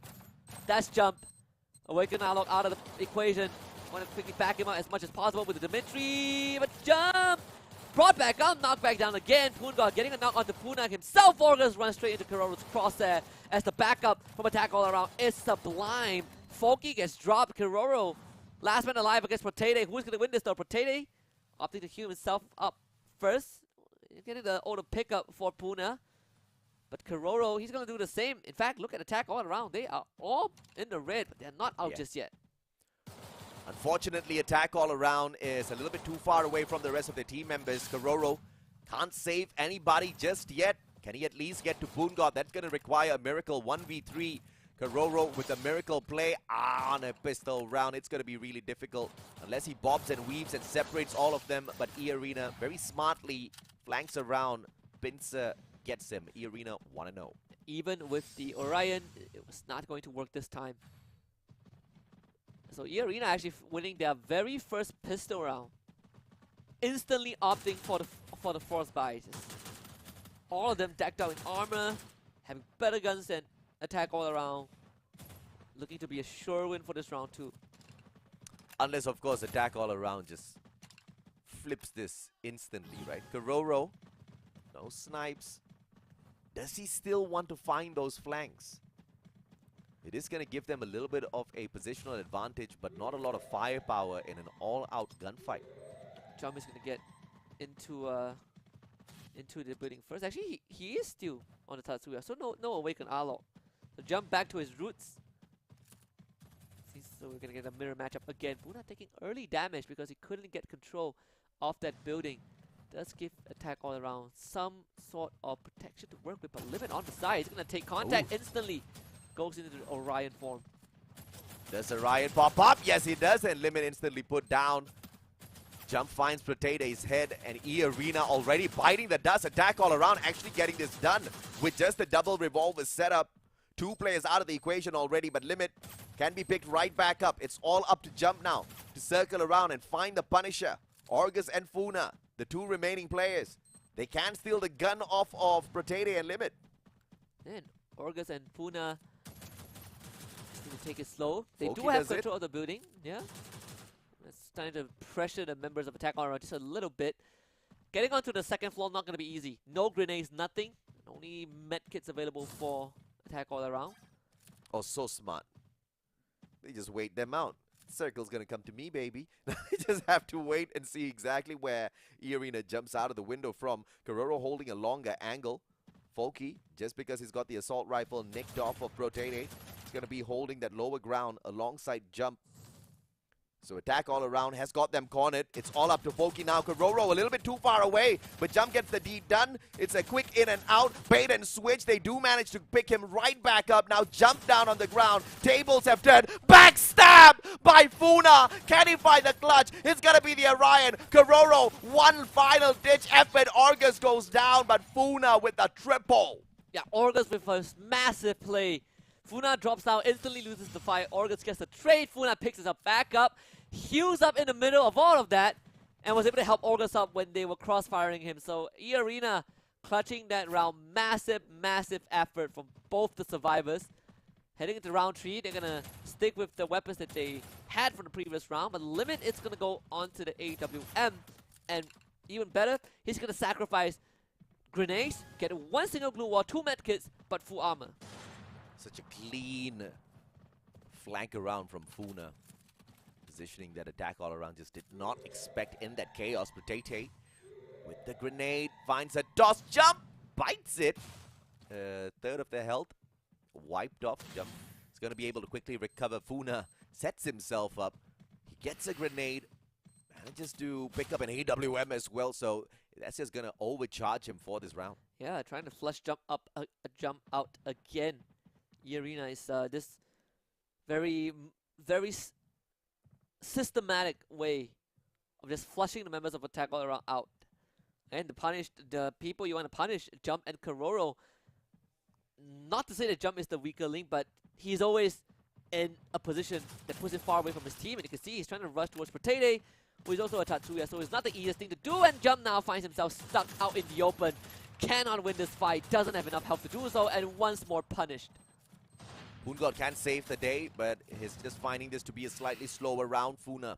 H: That's Jump. Awaken Arlong out of the equation. Want to quickly back him out as much as possible with the Dimitri, but Jump! Brought back up, knocked back down again. Poongod getting a knock onto Poonak himself. Orgus runs straight into Kororo's crosshair as the backup from Attack All Around is sublime. Foki gets dropped. Kororo, last man alive against Protete. Who's going to win this though? Protete opting to heal himself up first. Getting the auto pickup for Puna. But Kororo, he's going to do the same. In fact, look at Attack All Around. They are all in the red, but they're not out just yet.
G: Unfortunately, Attack All Around is a little bit too far away from the rest of the team members. Kororo can't save anybody just yet. Can he at least get to Poongod? That's going to require a miracle 1v3. Kororo with a miracle play on a pistol round. It's going to be really difficult unless he bobs and weaves and separates all of them. But E-Arena very smartly flanks around. Pincer gets him. E-Arena 1-0.
H: Even with the Orion, it was not going to work this time. So E-Arena actually winning their very first pistol round. Instantly opting for the force buys. All of them decked out in armor, having better guns than Attack All Around. Looking to be a sure win for this round too.
G: Unless, of course, Attack All Around just flips this instantly, right? Kororo, no snipes. Does he still want to find those flanks? It is going to give them a little bit of a positional advantage, but not a lot of firepower in an all-out gunfight.
H: Jump is going to get into the building first. Actually, he is still on the Tatsuya, so no Awaken Arlong. So Jump back to his roots. So we're going to get a mirror matchup again. Puna taking early damage because he couldn't get control of that building. Does give Attack All Around some sort of protection to work with, but Limit on the side. He's going to take contact instantly. Goes into the Orion form.
G: Does Orion pop up? Yes, he does, and Limit instantly put down. Jump finds Potato's head, and E-Arena already biting the dust. Attack all around, actually getting this done with just the double revolver setup. 2 players out of the equation already, but Limit can be picked right back up. It's all up to Jump now to circle around and find the Punisher. Orgus and Funa, the 2 remaining players. They can steal the gun off of Potato and Limit.
H: And Orgus and Funa need to take it slow. They
G: Oki
H: do have
G: does it.
H: control of the building. Yeah. It's time to pressure the members of Attack all around just a little bit. Getting onto the second floor not going to be easy. No grenades, nothing. Only medkits available for Attack all around.
G: Oh, so smart. They just wait them out. Circle's gonna come to me, baby. I just have to wait and see exactly where E-Arena jumps out of the window from. Kororo holding a longer angle. Folky, just because he's got the assault rifle nicked off of Protete, he's gonna be holding that lower ground alongside Jump. So Attack all around has got them cornered. It's all up to Folky now. Kororo a little bit too far away, but Jump gets the deed done. It's a quick in and out, bait and switch. They do manage to pick him right back up. Now Jump down on the ground. Tables have turned. Backstab by Funa. Can he find the clutch? It's gonna be the Orion. Kororo, one final ditch effort. Orgus goes down, but Funa with the triple.
H: Yeah, Orgus with a massive play. Funa drops down, instantly loses the fight. Orgus gets the trade. Funa picks us up back up. Heals up in the middle of all of that. And was able to help Orgus up when they were crossfiring him. So E-Arena clutching that round. Massive, massive effort from both the survivors. Heading into round 3, they're going to stick with the weapons that they had from the previous round. But Limit is going to go onto the AWM. And even better, he's going to sacrifice grenades, get 1 single glue wall, 2 medkits, but full armor.
G: Such a clean flank around from Funa. Positioning that Attack all around just did not expect in that chaos. Potato with the grenade finds a toss Jump, bites it. Third of their health wiped off. Jump is going to be able to quickly recover. Funa sets himself up. He gets a grenade. Manages to pick up an AWM as well. So that's just going to overcharge him for this round.
H: Yeah, trying to flush Jump up, Jump out again. E-Arena is this very systematic way of just flushing the members of Attack all around out. And to punish the people you want to punish, Jump and Kororo. Not to say that Jump is the weaker link, but he's always in a position that puts him far away from his team. And you can see he's trying to rush towards Potato, who is also a Tatsuya, so it's not the easiest thing to do. And Jump now finds himself stuck out in the open. Cannot win this fight, doesn't have enough health to do so, and once more punished.
G: Boongod can save the day, but he's just finding this to be a slightly slower round. Funa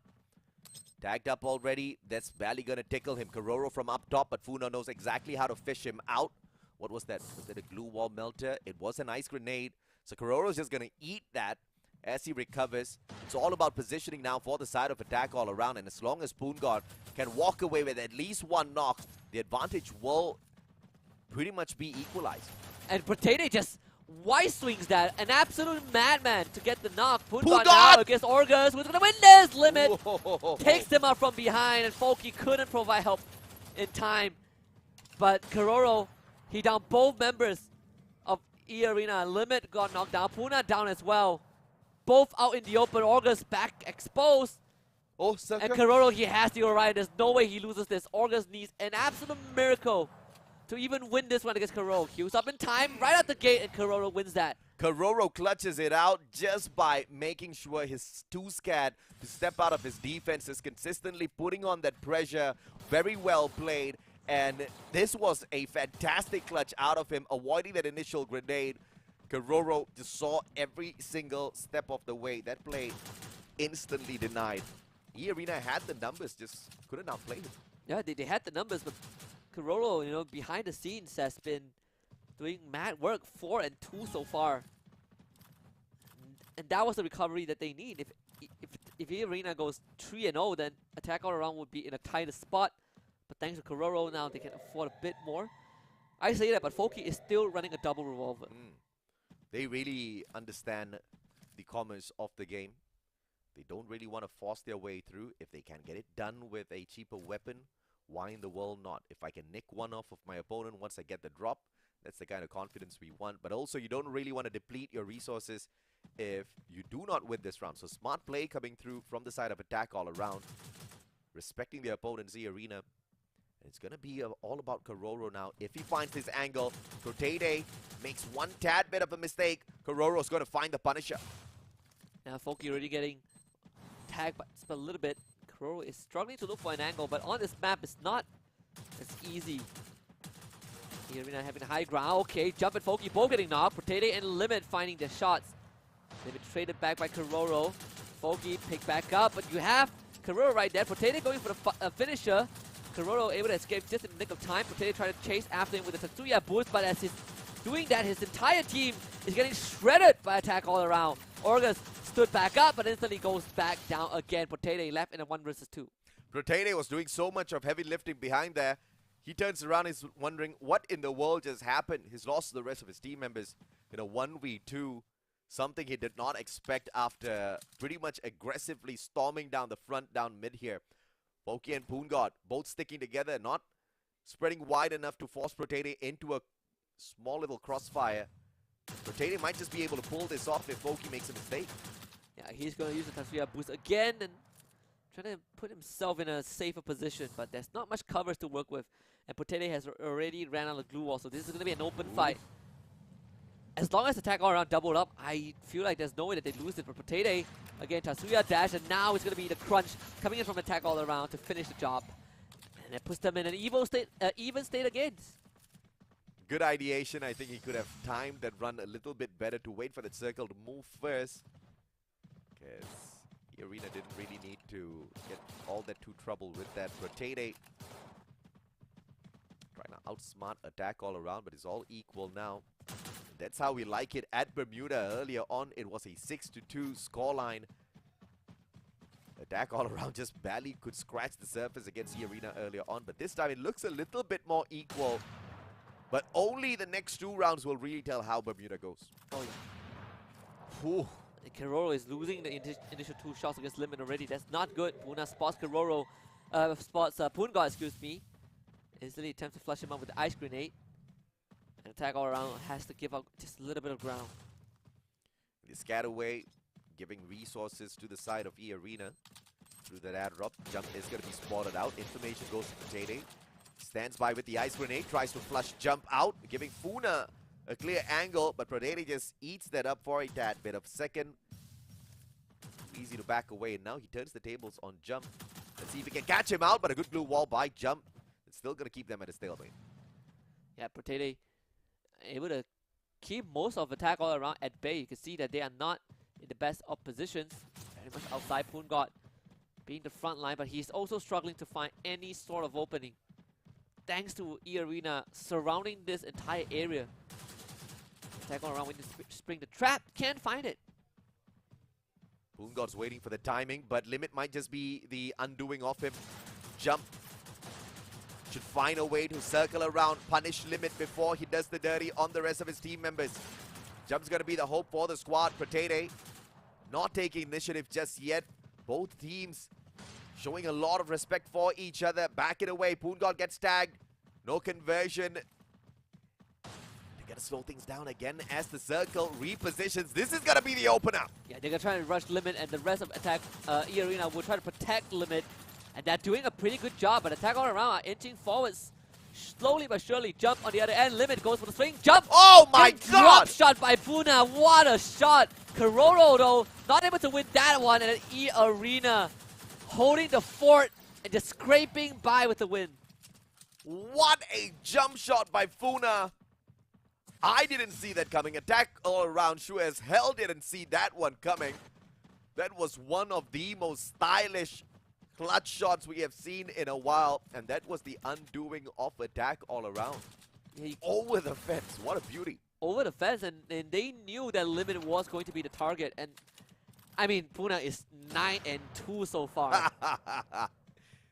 G: tagged up already. That's barely going to tickle him. Kororo from up top, but Funa knows exactly how to fish him out. What was that? Was it a glue wall melter? It was an ice grenade. So Kororo's just going to eat that as he recovers. It's all about positioning now for the side of Attack all around. And as long as Boongod can walk away with at least 1 knock, the advantage will pretty much be equalized.
H: And Potato just wide swings that. An absolute madman to get the knock.
G: Boongod
H: now against Orgus. Who's going to win this? Limit
G: Whoa.
H: takes them out from behind. And Folky couldn't provide help in time. But Kororo, he downed both members of E-Arena. Limit got knocked down. Puna down as well. Both out in the open. Orgus back exposed.
G: Oh,
H: And
G: Circle.
H: Kororo, he has the Orion. There's no way he loses this. Orgus needs an absolute miracle to even win this one against Kororo. He was up in time right out the gate, and Kororo wins that.
G: Kororo clutches it out just by making sure he's too scared to step out of his defense. Is consistently putting on that pressure. Very well played. And this was a fantastic clutch out of him, avoiding that initial grenade. Kororo just saw every single step of the way. That play instantly denied. E-Arena had the numbers, just couldn't outplay him.
H: Yeah, they had the numbers, but Kororo, you know, behind the scenes has been doing mad work. 4 and 2 so far. And that was the recovery that they need. If E-Arena goes 3 and 0, then Attack all around would be in a tighter spot. But thanks to Kororo now, they can afford a bit more. I say that, but Folky is still running a double revolver.
G: They really understand the commerce of the game. They don't really want to force their way through. If they can get it done with a cheaper weapon, why in the world not? If I can nick one off of my opponent once I get the drop, that's the kind of confidence we want. But also, you don't really want to deplete your resources if you do not win this round. So smart play coming through from the side of attack all around. Respecting the opponent's arena. It's going to be all about Kororo now. If he finds this angle, Protede makes one tad bit of a mistake. Kororo's going to find the Punisher.
H: Now Foki already getting tagged but just a little bit. Kororo is struggling to look for an angle, but on this map it's not as easy. Arena having a high ground. Okay, Jump and Foki both getting knocked. Protede and Limit finding their shots. They've been traded back by Kororo. Foki picked back up, but you have Kororo right there. Protede going for the finisher. Kororo able to escape just in the nick of time. Protede trying to chase after him with a Tatsuya boost, but as he's doing that, his entire team is getting shredded by attack all around. Orgus stood back up, but instantly goes back down again. Protede left in a 1 versus 2.
G: Protede was doing so much of heavy lifting behind there. He turns around, he's wondering what in the world just happened. He's lost the rest of his team members in a 1v2. Something he did not expect after pretty much aggressively storming down the front, down mid here. Foki and Poongod both sticking together, not spreading wide enough to force Protede into a small little crossfire. Protede might just be able to pull this off if Foki makes a mistake.
H: Yeah, he's going to use the Tatsuya boost again and trying to put himself in a safer position, but there's not much covers to work with. And Protede has already ran out of glue wall, so this is going to be an open fight. As long as attack all around doubled up, I feel like there's no way that they lose it. But Protede, again, Tatsuya dash, and now it's going to be the crunch coming in from attack all around to finish the job. And it puts them in an even state again.
G: Good ideation. I think he could have timed that run a little bit better to wait for that circle to move first. Because the arena didn't really need to get all that too trouble with that. Protede trying to outsmart attack all around, but it's all equal now. That's how we like it at Bermuda. Earlier on, it was a 6-2 scoreline. Attack all around just barely could scratch the surface against the arena earlier on, but this time it looks a little bit more equal. But only the next 2 rounds will really tell how Bermuda goes.
H: Oh yeah. Whew. Kororo is losing the initial 2 shots against Limit already. That's not good. Puna spots Kororo, spots Poongod, excuse me. Instantly attempts to flush him out with the ice grenade. And attack all around has to give up just a little bit of ground.
G: The Scataway giving resources to the side of E Arena through that ad drop. Jump is going to be spotted out. Information goes to Protede. Stands by with the ice grenade. Tries to flush Jump out, giving Funa a clear angle. But Protede just eats that up for a tad bit of second. Easy to back away. And now he turns the tables on Jump. Let's see if he can catch him out. But a good blue wall by Jump. It's still going to keep them at a stalemate.
H: Yeah, Protede able to keep most of attack all around at bay. You can see that they are not in the best of positions. Very much outside Poongod being the front line, but he's also struggling to find any sort of opening. Thanks to E Arena surrounding this entire area. Attack all around when you spring the trap, can't find it.
G: Poongod's waiting for the timing, but Limit might just be the undoing of him. Jump should find a way to circle around, punish Limit before he does the dirty on the rest of his team members. Jump's going to be the hope for the squad. Protede not taking initiative just yet. Both teams showing a lot of respect for each other. Back it away. Poongod gets tagged. No conversion. They're going to slow things down again as the circle repositions. This is going to be the opener.
H: Yeah, they're going to try to rush Limit, and the rest of attack E Arena will try to protect Limit. And they're doing a pretty good job, but attack all around are inching forwards slowly but surely. Jump on the other end. Limit goes for the swing. Jump!
G: Oh my God!
H: Drop shot by Puna. What a shot! Kororo, though, not able to win that one. And E Arena holding the fort and just scraping by with the win.
G: What a jump shot by Funa. I didn't see that coming. Attack all around. Sure as hell didn't see that one coming. That was one of the most stylish clutch shots we have seen in a while, and that was the undoing of attack all around. Over the fence, what a beauty.
H: Over the fence, and they knew that Limit was going to be the target, and I mean, Puna is 9-2 so far.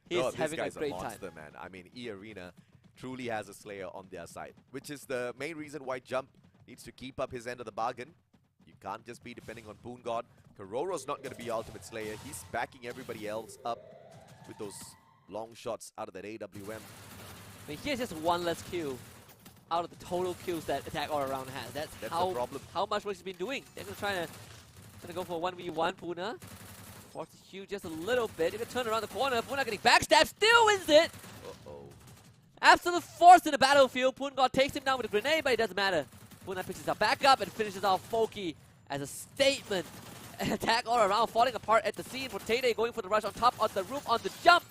H: He's having a great
G: monster,
H: time.
G: Man. I mean, E Arena truly has a Slayer on their side, which is the main reason why Jump needs to keep up his end of the bargain. You can't just be depending on Poongod. Kororo's not going to be Ultimate Slayer. He's backing everybody else up with those long shots out of that AWM.
H: I mean, here's just one less kill out of the total kills that attack all around has. That's
G: the
H: how
G: problem.
H: How much work he's been doing. They're going to try to Gonna go for a 1v1, Puna. Force Hugh just a little bit. You can turn around the corner. Puna getting backstab, still wins it!
G: Uh-oh.
H: Absolute force in the battlefield. Pungod takes him down with a grenade, but it doesn't matter. Puna picks himself back up and finishes off Foki as a statement. An attack all around, falling apart at the scene. Potato going for the rush on top of the roof on the jump.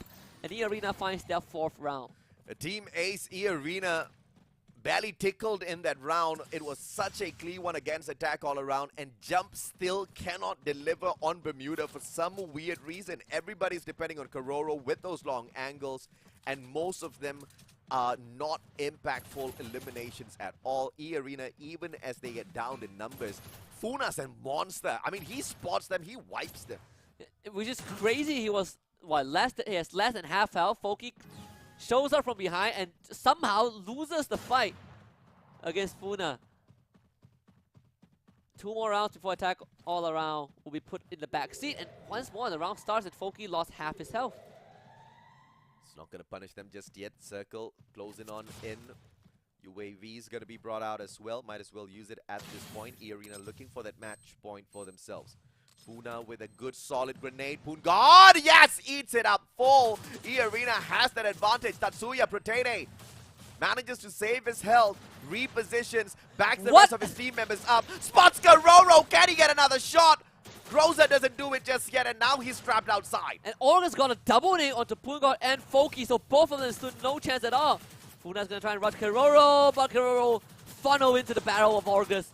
H: And E-Arena finds their 4th round.
G: Team Ace E-Arena barely tickled in that round. It was such a clean one against attack all around, and Jump still cannot deliver on Bermuda for some weird reason. Everybody's depending on Kororo with those long angles, and most of them are not impactful eliminations at all. E-Arena, even as they get down in numbers, Funas and Monster, I mean, he spots them, he wipes them.
H: Which is crazy. He was, what, he has less than half health. Foki shows up from behind and somehow loses the fight against Funa. 2 more rounds before attack all around will be put in the back seat, and once more the round starts and Foki lost half his health.
G: It's not going to punish them just yet. Circle closing on in. UAV is going to be brought out as well. Might as well use it at this point. E-Arena looking for that match point for themselves. Funa with a good solid grenade. Pungod, yes, eats it up full. E-Arena has that advantage. Tatsuya Protene manages to save his health, repositions, backs the rest of his team members up. Spots Kororo, can he get another shot? Groza doesn't do it just yet, and now he's trapped outside.
H: And Orga's got a double nade onto Pungod and Foki, so both of them stood no chance at all. Funa's gonna try and rush Kororo, but Kororo funnel into the barrel of Orgus.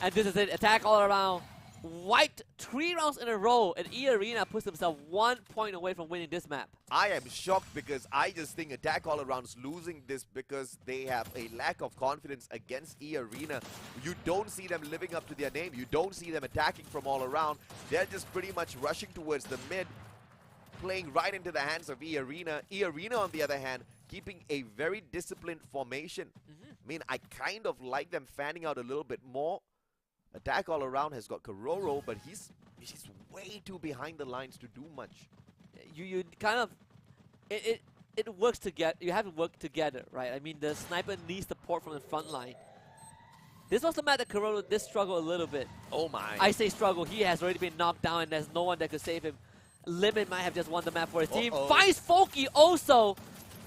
H: And this is it, attack all around. Wiped 3 rounds in a row, and E-Arena puts himself 1 point away from winning this map.
G: I am shocked because I just think Attack All Around's losing this because they have a lack of confidence against E-Arena. You don't see them living up to their name. You don't see them attacking from all around. They're just pretty much rushing towards the mid, playing right into the hands of E-Arena. E-Arena, on the other hand, keeping a very disciplined formation. I mean, I kind of like them fanning out a little bit more. Attack All Around has got Kororo, but he's way too behind the lines to do much.
H: You kind of, it works together. You have to work together, right? I mean, the sniper needs support from the front line. This was the map that Kororo did struggle a little bit.
G: Oh my.
H: I say struggle. He has already been knocked down, and there's no one that could save him. Limit might have just won the map for his team. Finds Foki also.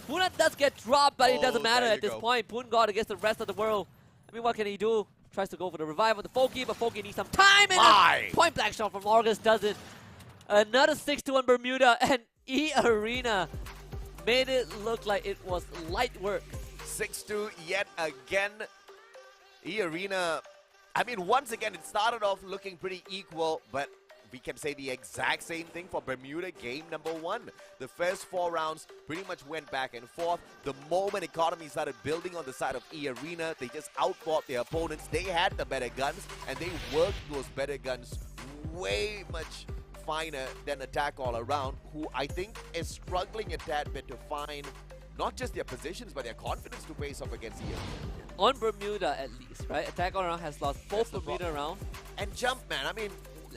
H: Puna does get dropped, but it doesn't matter at this point. Pungod against the rest of the world. I mean, what can he do? Tries to go for the revive of the Foki, but Foki needs some time, and a point blank shot from August does it. Another 6-2 on Bermuda, and E-Arena made it look like it was light work.
G: 6-2 yet again. E-Arena, I mean, once again, it started off looking pretty equal, but we can say the exact same thing for Bermuda game number 1. The first 4 rounds pretty much went back and forth. The moment economy started building on the side of E-Arena, they just outfought their opponents. They had the better guns, and they worked those better guns way much finer than Attack All Around, who I think is struggling a tad bit to find not just their positions, but their confidence to face off against E-Arena.
H: On Bermuda, at least, right? Attack All Around has lost both Bermuda rounds.
G: And Jump, man, I mean,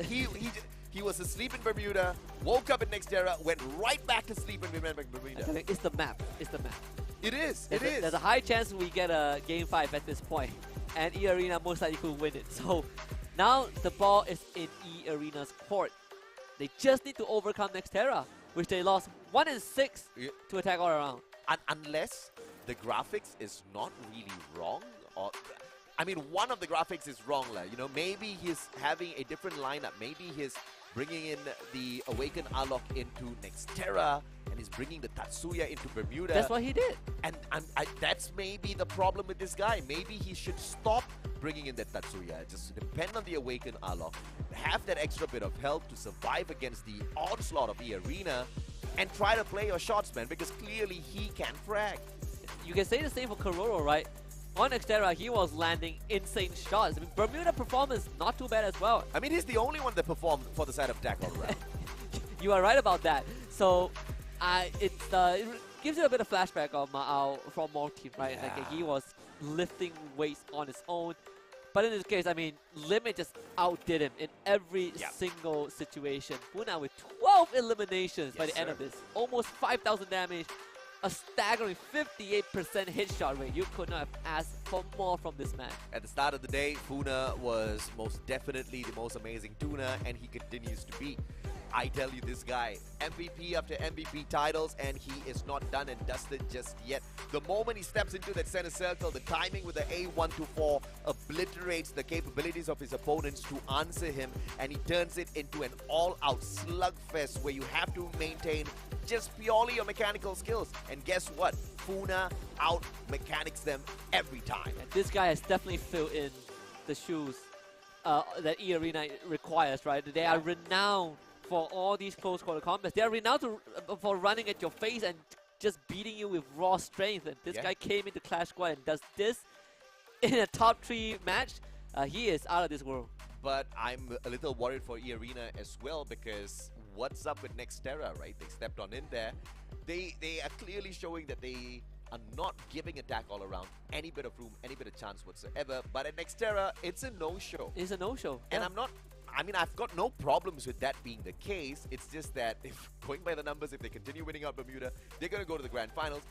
G: he was asleep in Bermuda, woke up in Nextera, went right back to sleep in Bermuda.
H: It's the map. It's the map.
G: It is.
H: There's a high chance we get a game 5 at this point, and E-Arena most likely could win it. So now the ball is in E-Arena's court. They just need to overcome Nextera, which they lost 1 in 6 to Attack All Around.
G: Unless the graphics is not really wrong, or I mean, one of the graphics is wrong, you know, maybe he's having a different lineup. Maybe he's bringing in the Awakened Alok into Nextera, and he's bringing the Tatsuya into Bermuda.
H: That's what he did.
G: And that's maybe the problem with this guy. Maybe he should stop bringing in that Tatsuya. Just depend on the Awakened Alok. Have that extra bit of help to survive against the onslaught of E-Arena, and try to play your shots, man, because clearly he can frag.
H: You can say the same for Kororo, right? On Nextera, he was landing insane shots. I mean, Bermuda performance not too bad as well.
G: I mean, he's the only one that performed for the side of Attack All Around.
H: You are right about that. So, it gives you a bit of flashback of from more team, right?
G: Yeah.
H: Like he was lifting weights on his own. But in this case, I mean, Limit just outdid him in every single situation. Puna with 12 eliminations by the end of this. Almost 5,000 damage. a staggering 58% hit shot rate. You could not have asked for more from this man.
G: At the start of the day, Funa was most definitely the most amazing tuner, and he continues to be. I tell you, this guy, MVP after MVP titles, and he is not done and dusted just yet. The moment he steps into that center circle, the timing with the A124 obliterates the capabilities of his opponents to answer him, and he turns it into an all-out slugfest where you have to maintain just purely your mechanical skills. And guess what? Funa out-mechanics them every time.
H: And this guy has definitely filled in the shoes that E-Arena requires, right? They are renowned for all these close quarter combats. They are renowned for running at your face and just beating you with raw strength. And this guy came into Clash Squad and does this in a top 3 match. He is out of this world.
G: But I'm a little worried for E-Arena as well, because what's up with Nextera, right? They stepped on in there. They are clearly showing that they are not giving attack all around any bit of room, any bit of chance whatsoever. But at Nextera, it's a no-show.
H: It's a no-show.
G: And I've got no problems with that being the case. It's just that if going by the numbers, if they continue winning out Bermuda, they're going to go to the grand finals.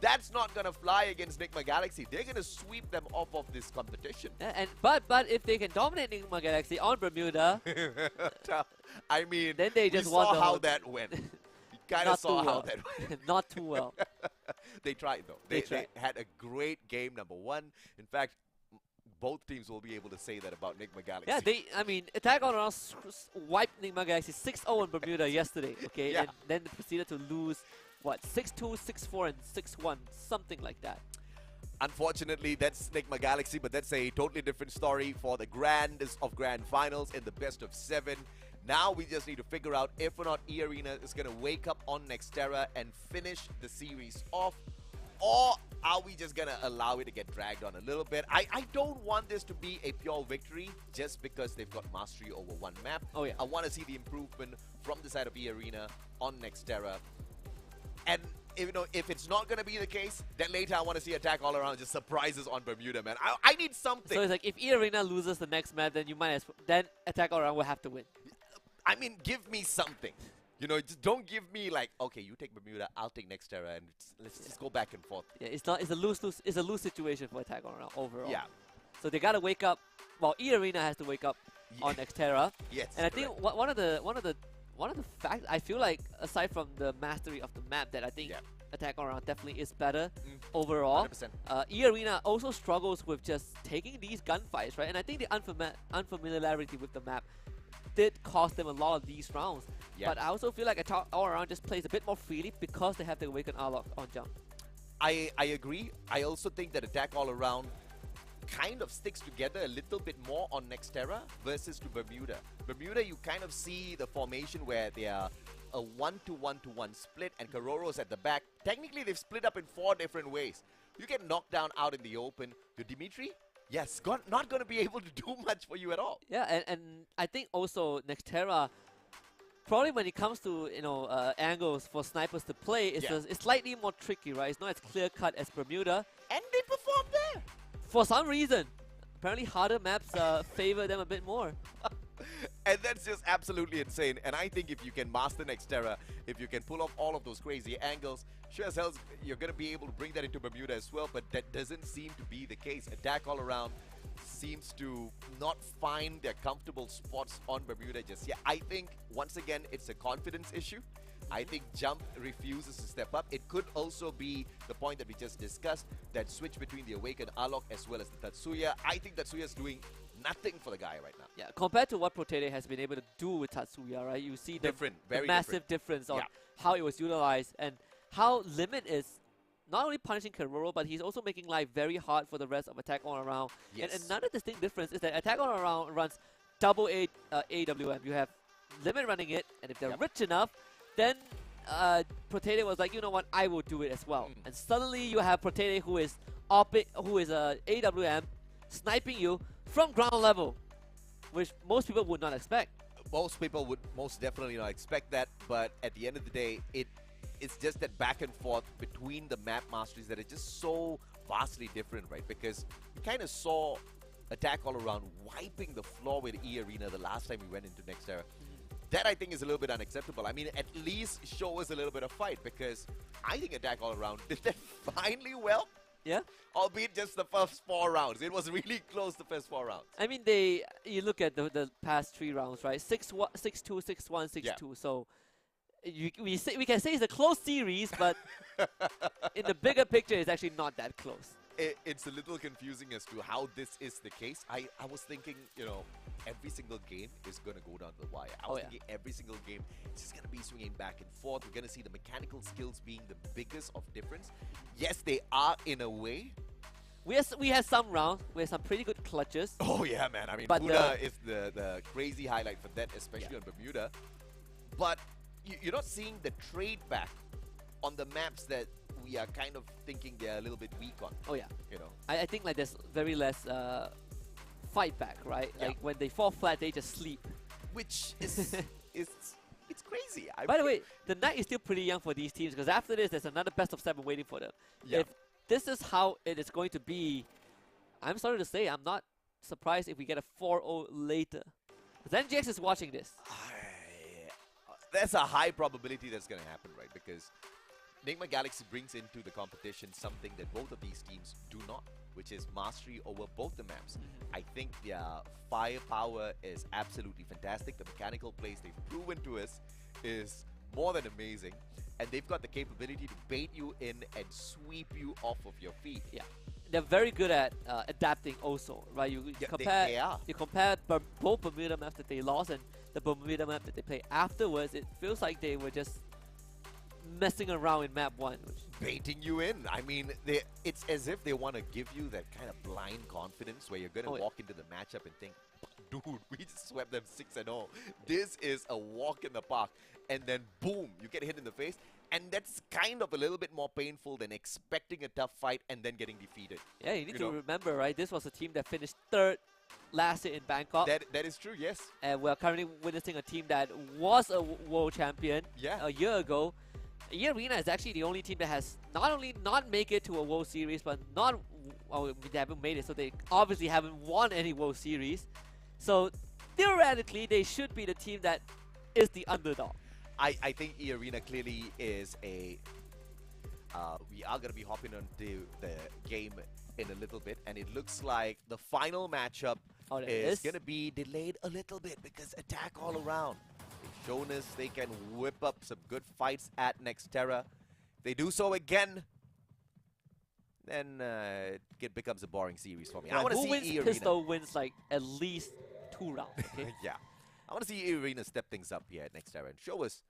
G: That's not going to fly against Nigma Galaxy. They're going to sweep them off of this competition.
H: Yeah, but if they can dominate Nigma Galaxy on Bermuda,
G: I mean,
H: then they just
G: we saw
H: won
G: how that went. You kind of saw how that went.
H: Not too well.
G: They tried though. They had a great game, number one. In fact, both teams will be able to say that about Nigma Galaxy.
H: Yeah, I mean, Attack on Around wiped Nigma Galaxy 6-0 in Bermuda yesterday, okay?
G: Yeah.
H: And then they proceeded to lose, what, 6-2, 6-4, and 6-1, something like that.
G: Unfortunately, that's Nigma Galaxy, but that's a totally different story for the grandest of grand finals in the best of 7. Now we just need to figure out if or not E-Arena is going to wake up on Nextera and finish the series off, or are we just going to allow it to get dragged on a little bit? I don't want this to be a pure victory just because they've got mastery over one map.
H: Oh yeah.
G: I want to see the improvement from the side of E-Arena on Nextera. And if it's not going to be the case, then later I want to see Attack all around just surprises on Bermuda, man. I need something.
H: So it's like if E-Arena loses the next match, then you might then Attack all around will have to win.
G: I mean, give me something. Just don't give me like, okay, you take Bermuda, I'll take Nextera, and let's just go back and forth.
H: Yeah, it's a lose-lose. It's a lose situation for Attack all around overall.
G: Yeah.
H: So they gotta wake up. Well, E-Arena has to wake up on Nextera.
G: Yes.
H: And I think one of the facts, I feel like, aside from the mastery of the map, that I think Attack all around definitely is better overall.
G: 100%.
H: E-Arena also struggles with just taking these gunfights, right? And I think the unfamiliarity with the map did cost them a lot of these rounds.
G: Yeah.
H: But I also feel like Attack all around just plays a bit more freely because they have the Awaken Arlok on jump.
G: I agree. I also think that Attack all around kind of sticks together a little bit more on Nextera versus to Bermuda. Bermuda, you kind of see the formation where they are a 1-to-1-to-1 split, and Kororo's at the back. Technically, they've split up in 4 different ways. You get knocked down out in the open. To Dimitri, yes, not going to be able to do much for you at all.
H: Yeah, and I think also Nextera, probably when it comes to angles for snipers to play, it's slightly more tricky, right? It's not as clear cut as Bermuda.
G: And they perform there.
H: For some reason, apparently harder maps favor them a bit more.
G: And that's just absolutely insane. And I think if you can master Nextera, if you can pull off all of those crazy angles, sure as hell you're going to be able to bring that into Bermuda as well. But that doesn't seem to be the case. Attack all around seems to not find their comfortable spots on Bermuda just yet. I think, once again, it's a confidence issue. I think Jump refuses to step up. It could also be the point that we just discussed, that switch between the Awakened Arlok as well as the Tatsuya. I think Tatsuya's doing nothing for the guy right now.
H: Yeah, compared to what Protete has been able to do with Tatsuya, right? You see the massive difference on how it was utilized and how Limit is not only punishing Kororo, but he's also making life very hard for the rest of Attack all around.
G: Yes.
H: And another distinct difference is that Attack all around runs double AWM. You have Limit running it, and if they're rich enough, then Protete was like, you know what, I will do it as well. And suddenly you have Protete who is AWM sniping you from ground level, which most people would not expect.
G: Most people would most definitely not expect that, but at the end of the day, it's just that back and forth between the map masteries that are just so vastly different, right? Because we kind of saw Attack all around wiping the floor with E-Arena the last time we went into Nextera. That I think is a little bit unacceptable. I mean, at least show us a little bit of fight, because I think Attack All Around did that finally well.
H: Yeah.
G: Albeit just the first 4 rounds. It was really close the first 4 rounds.
H: I mean, you look at the past 3 rounds, right? 6-1, 6-2, 6-1, 6-2.
G: Yeah.
H: So we can say it's a close series, but in the bigger picture, it's actually not that close.
G: It's a little confusing as to how this is the case. I was thinking, you know, every single game is going to go down the wire. I was thinking every single game is just going to be swinging back and forth. We're going to see the mechanical skills being the biggest of difference. Yes, they are in a way.
H: We had some rounds with some pretty good clutches.
G: Oh, yeah, man. I mean,
H: But
G: Buddha is the crazy highlight for that, especially on Bermuda. But you're not seeing the trade back on the maps that we are kind of thinking they're a little bit weak on.
H: Oh, yeah.
G: You know.
H: I think like there's very less fight back, right?
G: Yeah.
H: Like when they fall flat, they just sleep.
G: Which is it's crazy.
H: By the way, the night is still pretty young for these teams, because after this, there's another best of 7 waiting for them.
G: Yeah.
H: If this is how it is going to be, I'm sorry to say, I'm not surprised if we get a 4-0 later. Because NGX is watching this.
G: There's a high probability that's going to happen, right? Because Enigma Galaxy brings into the competition something that both of these teams do not, which is mastery over both the maps. I think their firepower is absolutely fantastic. The mechanical plays they've proven to us is more than amazing. And they've got the capability to bait you in and sweep you off of your feet.
H: Yeah. They're very good at adapting also, right? You compare both Bermuda maps that they lost and the Bermuda map that they play afterwards. It feels like they were just messing around in map 1.
G: Baiting you in. I mean, it's as if they want to give you that kind of blind confidence where you're going to walk into the matchup and think, dude, we just swept them 6-0. This is a walk in the park. And then boom, you get hit in the face. And that's kind of a little bit more painful than expecting a tough fight and then getting defeated.
H: Yeah, you need to remember, right? This was a team that finished 3rd last year in Bangkok.
G: That is true, yes.
H: And we're currently witnessing a team that was a world champion a year ago. Arena is actually the only team that has not only not make it to a World Series, but they haven't made it, so they obviously haven't won any World Series. So theoretically, they should be the team that is the underdog.
G: I think Arena clearly is a... we are going to be hopping onto the game in a little bit, and it looks like the final matchup is going to be delayed a little bit because Attack All Around. They've shown us they can whip up some good fights at Nexterra. If they do so again, then it becomes a boring series for me. I want to see
H: wins
G: Arena.
H: Pistol wins like at least 2 rounds. Okay?
G: Yeah. I want to see Arena step things up here at Nexterra and show us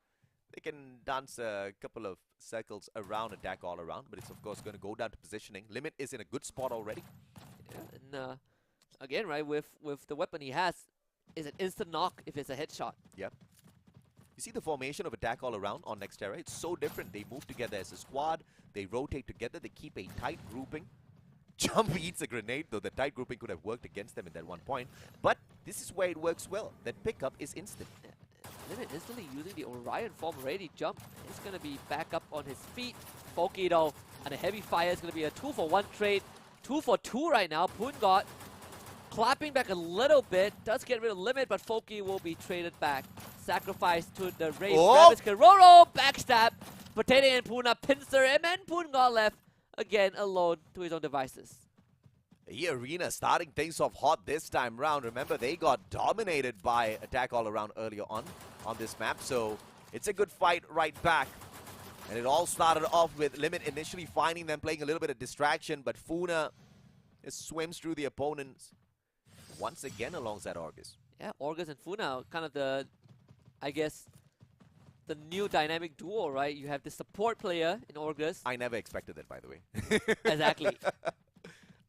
G: they can dance a couple of circles around Attack All Around, but it's of course going to go down to positioning. Limit is in a good spot already.
H: Yeah, and again, right, with the weapon he has, is an instant knock if it's a headshot.
G: Yep. You see the formation of Attack All Around on Nexterra? It's so different. They move together as a squad. They rotate together. They keep a tight grouping. Jump eats a grenade, though the tight grouping could have worked against them at that one point. But this is where it works well. That pickup is instant.
H: Limit instantly using the Orion form already. Jump is going to be back up on his feet. Foki though, and a heavy fire is going to be a 2-for-1 trade. 2-for-2 right now. Poongod clapping back a little bit. Does get rid of Limit, but Foki will be traded back. Sacrifice to the Wraith. Rabbits can roll, backstab. Potato and Puna pincer him, and Poongod left again alone to his own devices.
G: Arena starting things off hot this time round. Remember, they got dominated by Attack All Around earlier on this map, so it's a good fight right back. And it all started off with Limit initially finding them playing a little bit of distraction, but Funa just swims through the opponents once again alongside Orgus.
H: Yeah, Orgus and Funa, kind of the, I guess, the new dynamic duo, right? You have the support player in Orgus.
G: I never expected that, by the way.
H: Exactly.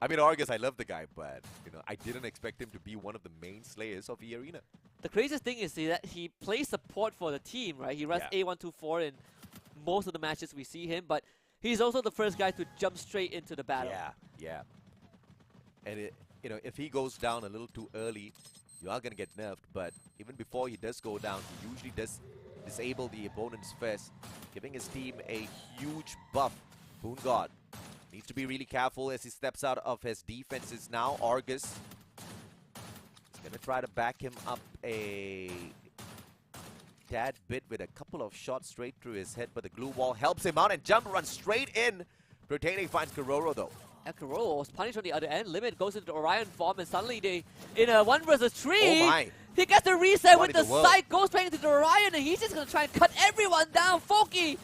G: I mean, Orgus, I love the guy, but I didn't expect him to be one of the main slayers of the arena.
H: The craziest thing is that he plays support for the team, right? He runs A124 in most of the matches we see him, but he's also the first guy to jump straight into the battle.
G: Yeah. And if he goes down a little too early, you are going to get nerfed, but even before he does go down, he usually does disable the opponent's first, giving his team a huge buff. Poongod needs to be really careful as he steps out of his defenses now. Orgus is going to try to back him up a tad bit with a couple of shots straight through his head, but the glue wall helps him out and Jump runs straight in. Protene finds Kororo though.
H: Kororo was punished on the other end. Limit goes into the Orion form and suddenly they, in a 1 versus 3,
G: Oh my.
H: he gets the reset
G: What
H: with
G: in
H: the
G: the world?
H: sight, goes back into the Orion and he's just going to try and cut everyone down. Foki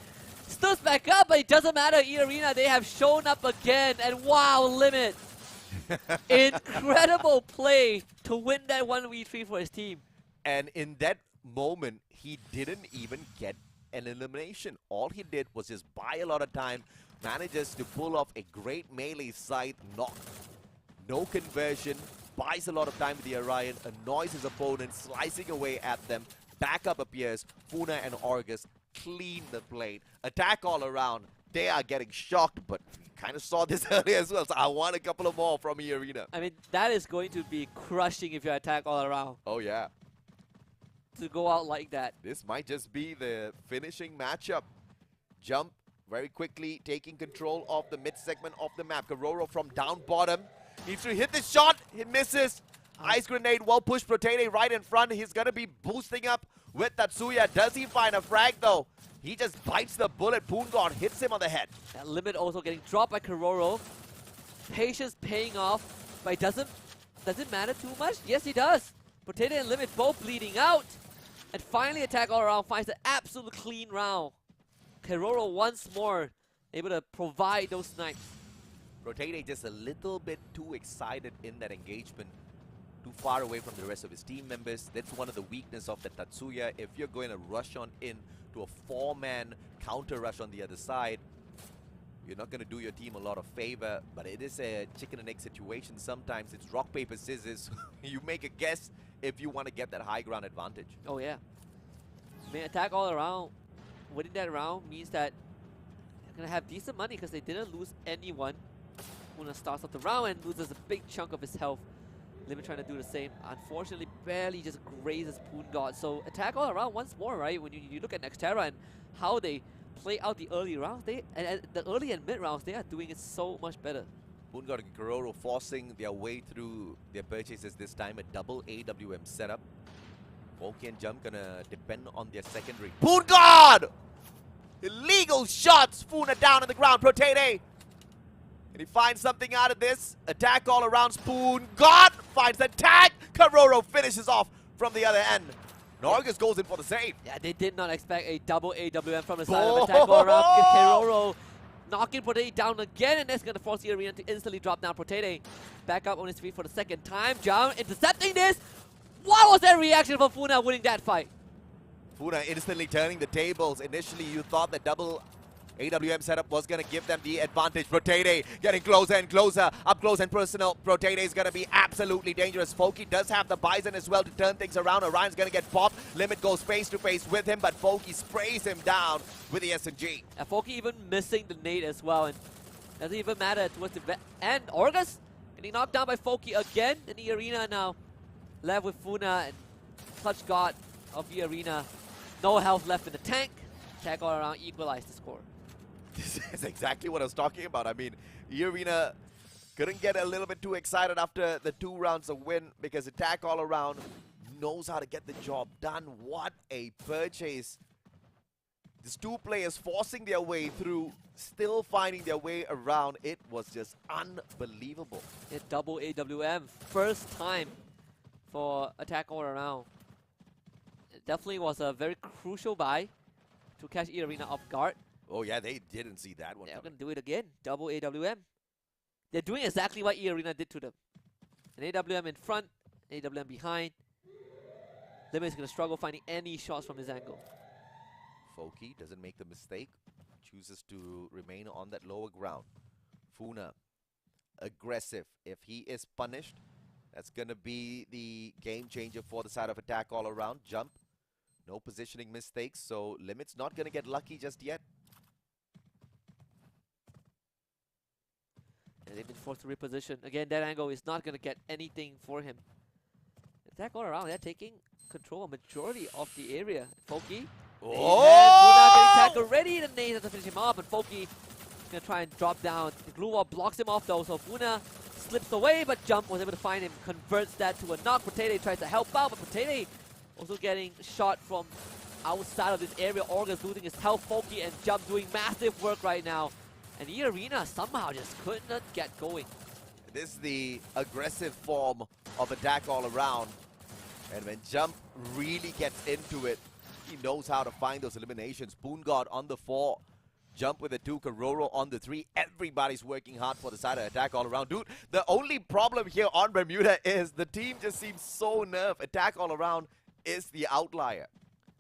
H: stood back up, but it doesn't matter. E-Arena, they have shown up again and wow, Limit. Incredible play to win that 1v3 for his team.
G: And in that moment, he didn't even get an elimination. All he did was just buy a lot of time, manages to pull off a great melee scythe knock. No conversion, buys a lot of time with the Orion, annoys his opponent, slicing away at them. Backup appears, Funa and Orgus clean the plate. Attack all around. They are getting shocked, but we kind of saw this earlier as well, so I want a couple of more from E-Arena.
H: I mean, that is going to be crushing if you attack all around.
G: Oh yeah.
H: To go out like that.
G: This might just be the finishing matchup. Jump very quickly, taking control of the mid segment of the map. Kororo from down bottom. Needs to hit the shot. He misses. Ice grenade, well pushed. Protene right in front. He's going to be boosting up with Tatsuya. Does he find a frag though? He just bites the bullet. Poongod hits him on the head.
H: That Limit also getting dropped by Kororo. Patience paying off, but it does it matter too much? Yes, he does. Protene and Limit both bleeding out. And finally attack all around finds an absolute clean round. Kororo once more able to provide those snipes.
G: Protene just a little bit too excited in that engagement. Too far away from the rest of his team members. That's one of the weaknesses of the Tatsuya. If you're going to rush on in to a 4-man counter rush on the other side, you're not going to do your team a lot of favor. But it is a chicken and egg situation. Sometimes it's rock, paper, scissors. You make a guess if you want to get that high ground advantage.
H: Oh yeah. I mean, attack all around. Winning that round means that they're going to have decent money because they didn't lose anyone. Funa starts off the round and loses a big chunk of his health. Limit trying to do the same. Unfortunately, barely just grazes Poongod. So attack all around once more, right? When you look at Nextera and how they play out the early rounds, and the early and mid rounds, they are doing it so much better.
G: Poongod and Kororo forcing their way through their purchases this time. A double AWM setup. Foki and Jump gonna depend on their secondary. Poongod! Illegal shots! Funa down on the ground. Protene! Can he find something out of this? Attack all around. Poongod finds the tag. Kororo finishes off from the other end. Norgus goes in for the save.
H: Yeah, they did not expect a double AWM from the side of attack all around. Kororo knocking Protene down again, and that's going to force the arena to instantly drop down. Protene back up on his feet for the second time. Jump intercepting this. What was that reaction from Funa winning that fight?
G: Funa instantly turning the tables. Initially, you thought the double AWM setup was going to give them the advantage. Protene getting closer and closer. Up close and personal. Protene is going to be absolutely dangerous. Foki does have the Bison as well to turn things around. Orion's going to get popped. Limit goes face to face with him, but Foki sprays him down with the SMG.
H: And Foki even missing the nade as well. And doesn't even matter towards the end. Orgus getting knocked down by Foki again in the arena now. Left with Funa and Clutch God of the arena. No health left in the tank. Attack all around, equalize the score.
G: This is exactly what I was talking about. I mean, E-Arena couldn't get a little bit too excited after the 2 rounds of win because attack all around knows how to get the job done. What a purchase. These 2 players forcing their way through, still finding their way around. It was just unbelievable.
H: A double AWM. First time for attack all around. It definitely was a very crucial buy to catch E-Arena off guard.
G: Oh yeah, they didn't see that one
H: They're
G: coming.
H: going to do it again. Double AWM. They're doing exactly what E-Arena did to them. An AWM in front, AWM behind. Limit is going to struggle finding any shots from his angle.
G: Foki doesn't make the mistake. Chooses to remain on that lower ground. Funa, aggressive. If he is punished, that's going to be the game changer for the side of attack all around. Jump. No positioning mistakes, so Limit's not going to get lucky just yet.
H: And they've been forced to reposition. Again, that angle is not going to get anything for him. Attack all around. They're taking control of majority of the area. Foki.
G: Oh!
H: Funa getting tagged already. The nade doesn't finish him off, and Foki is going to try and drop down. The glue wall blocks him off though, so Funa slips away, but Jump was able to find him. Converts that to a knock. Protene tries to help out, but Protene also getting shot from outside of this area. Orga's losing his health. Foki and Jump doing massive work right now. And E-Arena somehow just could not get going.
G: This is the aggressive form of attack all around. And when Jump really gets into it, he knows how to find those eliminations. Boon God on the 4. Jump with the 2, Kororo on the 3. Everybody's working hard for the side of attack all around. Dude, the only problem here on Bermuda is the team just seems so nerve. Attack all around is the outlier.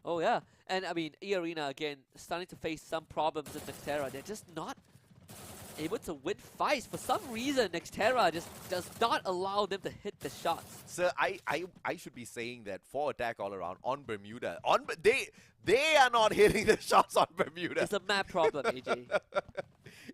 H: Oh yeah, and I mean, E-Arena again starting to face some problems with Nextera. They're just not able to win fights. For some reason, Nextera just does not allow them to hit the shots.
G: So I should be saying that for attack all around on Bermuda, they are not hitting the shots on Bermuda.
H: It's a map problem, AJ.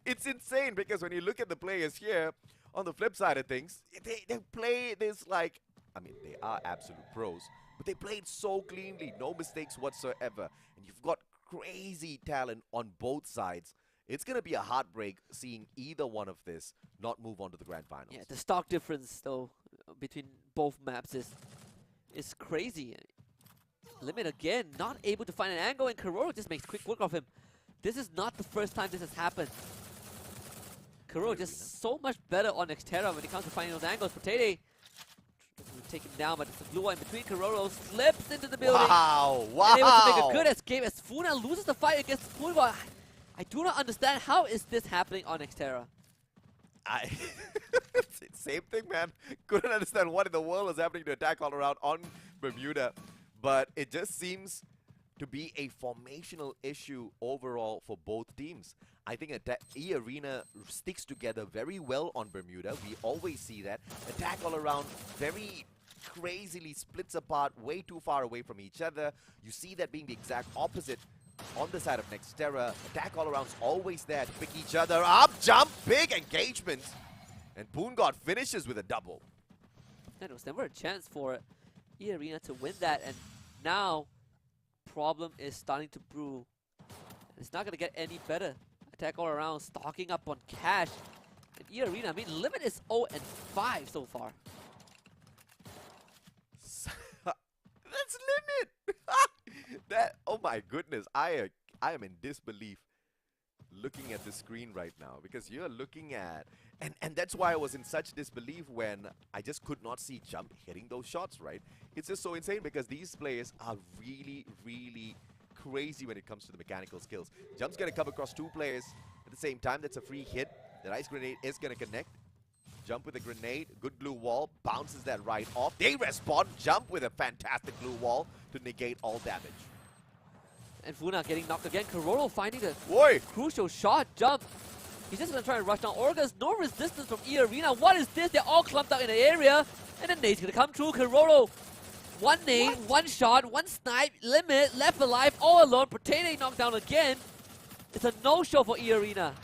G: It's insane because when you look at the players here, on the flip side of things, they play this like, I mean, they are absolute pros, but they played so cleanly, no mistakes whatsoever. And you've got crazy talent on both sides. It's going to be a heartbreak seeing either one of this not move on to the grand finals.
H: Yeah, the stock difference, though, between both maps is crazy. Limit again, not able to find an angle, and Kororo just makes quick work of him. This is not the first time this has happened. Kororo just so much better on Nextera when it comes to finding those angles. Potato taken down, but it's a blue one in between. Kororo slips into the building.
G: Wow, wow.
H: And able to make a good escape as Funa loses the fight against Poonbot. I do not understand how is this happening on Nextera.
G: Same thing, man. Couldn't understand what in the world is happening to attack all around on Bermuda. But it just seems to be a formational issue overall for both teams. I think E-Arena sticks together very well on Bermuda. We always see that. Attack all around very crazily splits apart, way too far away from each other. You see that being the exact opposite on the side of Nextera. Attack all around's always there to pick each other up. Jump, big engagement. And Boon God finishes with a double.
H: And it was never a chance for E-Arena to win that, and now problem is starting to brew. It's not going to get any better. Attack all around, stocking up on cash. And E-Arena, I mean, Limit is 0-5 so far.
G: That's Limit! That, oh my goodness, I am in disbelief looking at the screen right now, because you're looking at, and that's why I was in such disbelief when I just could not see Jump hitting those shots, right? It's just so insane because these players are really, really crazy when it comes to the mechanical skills. Jump's gonna come across 2 players at the same time. That's a free hit. The ice grenade is gonna connect. Jump with a grenade, good blue wall, bounces that right off. They respond, Jump with a fantastic blue wall to negate all damage.
H: And Funa getting knocked again. Kororo finding the crucial shot. Jump. He's just going to try and rush down. Orga's no resistance from E-Arena. What is this? They're all clumped out in the area. And the nade's going to come through. Kororo. One nade, one shot, one snipe. Limit, left alive, all alone. Potato knocked down again. It's a no-show for E-Arena.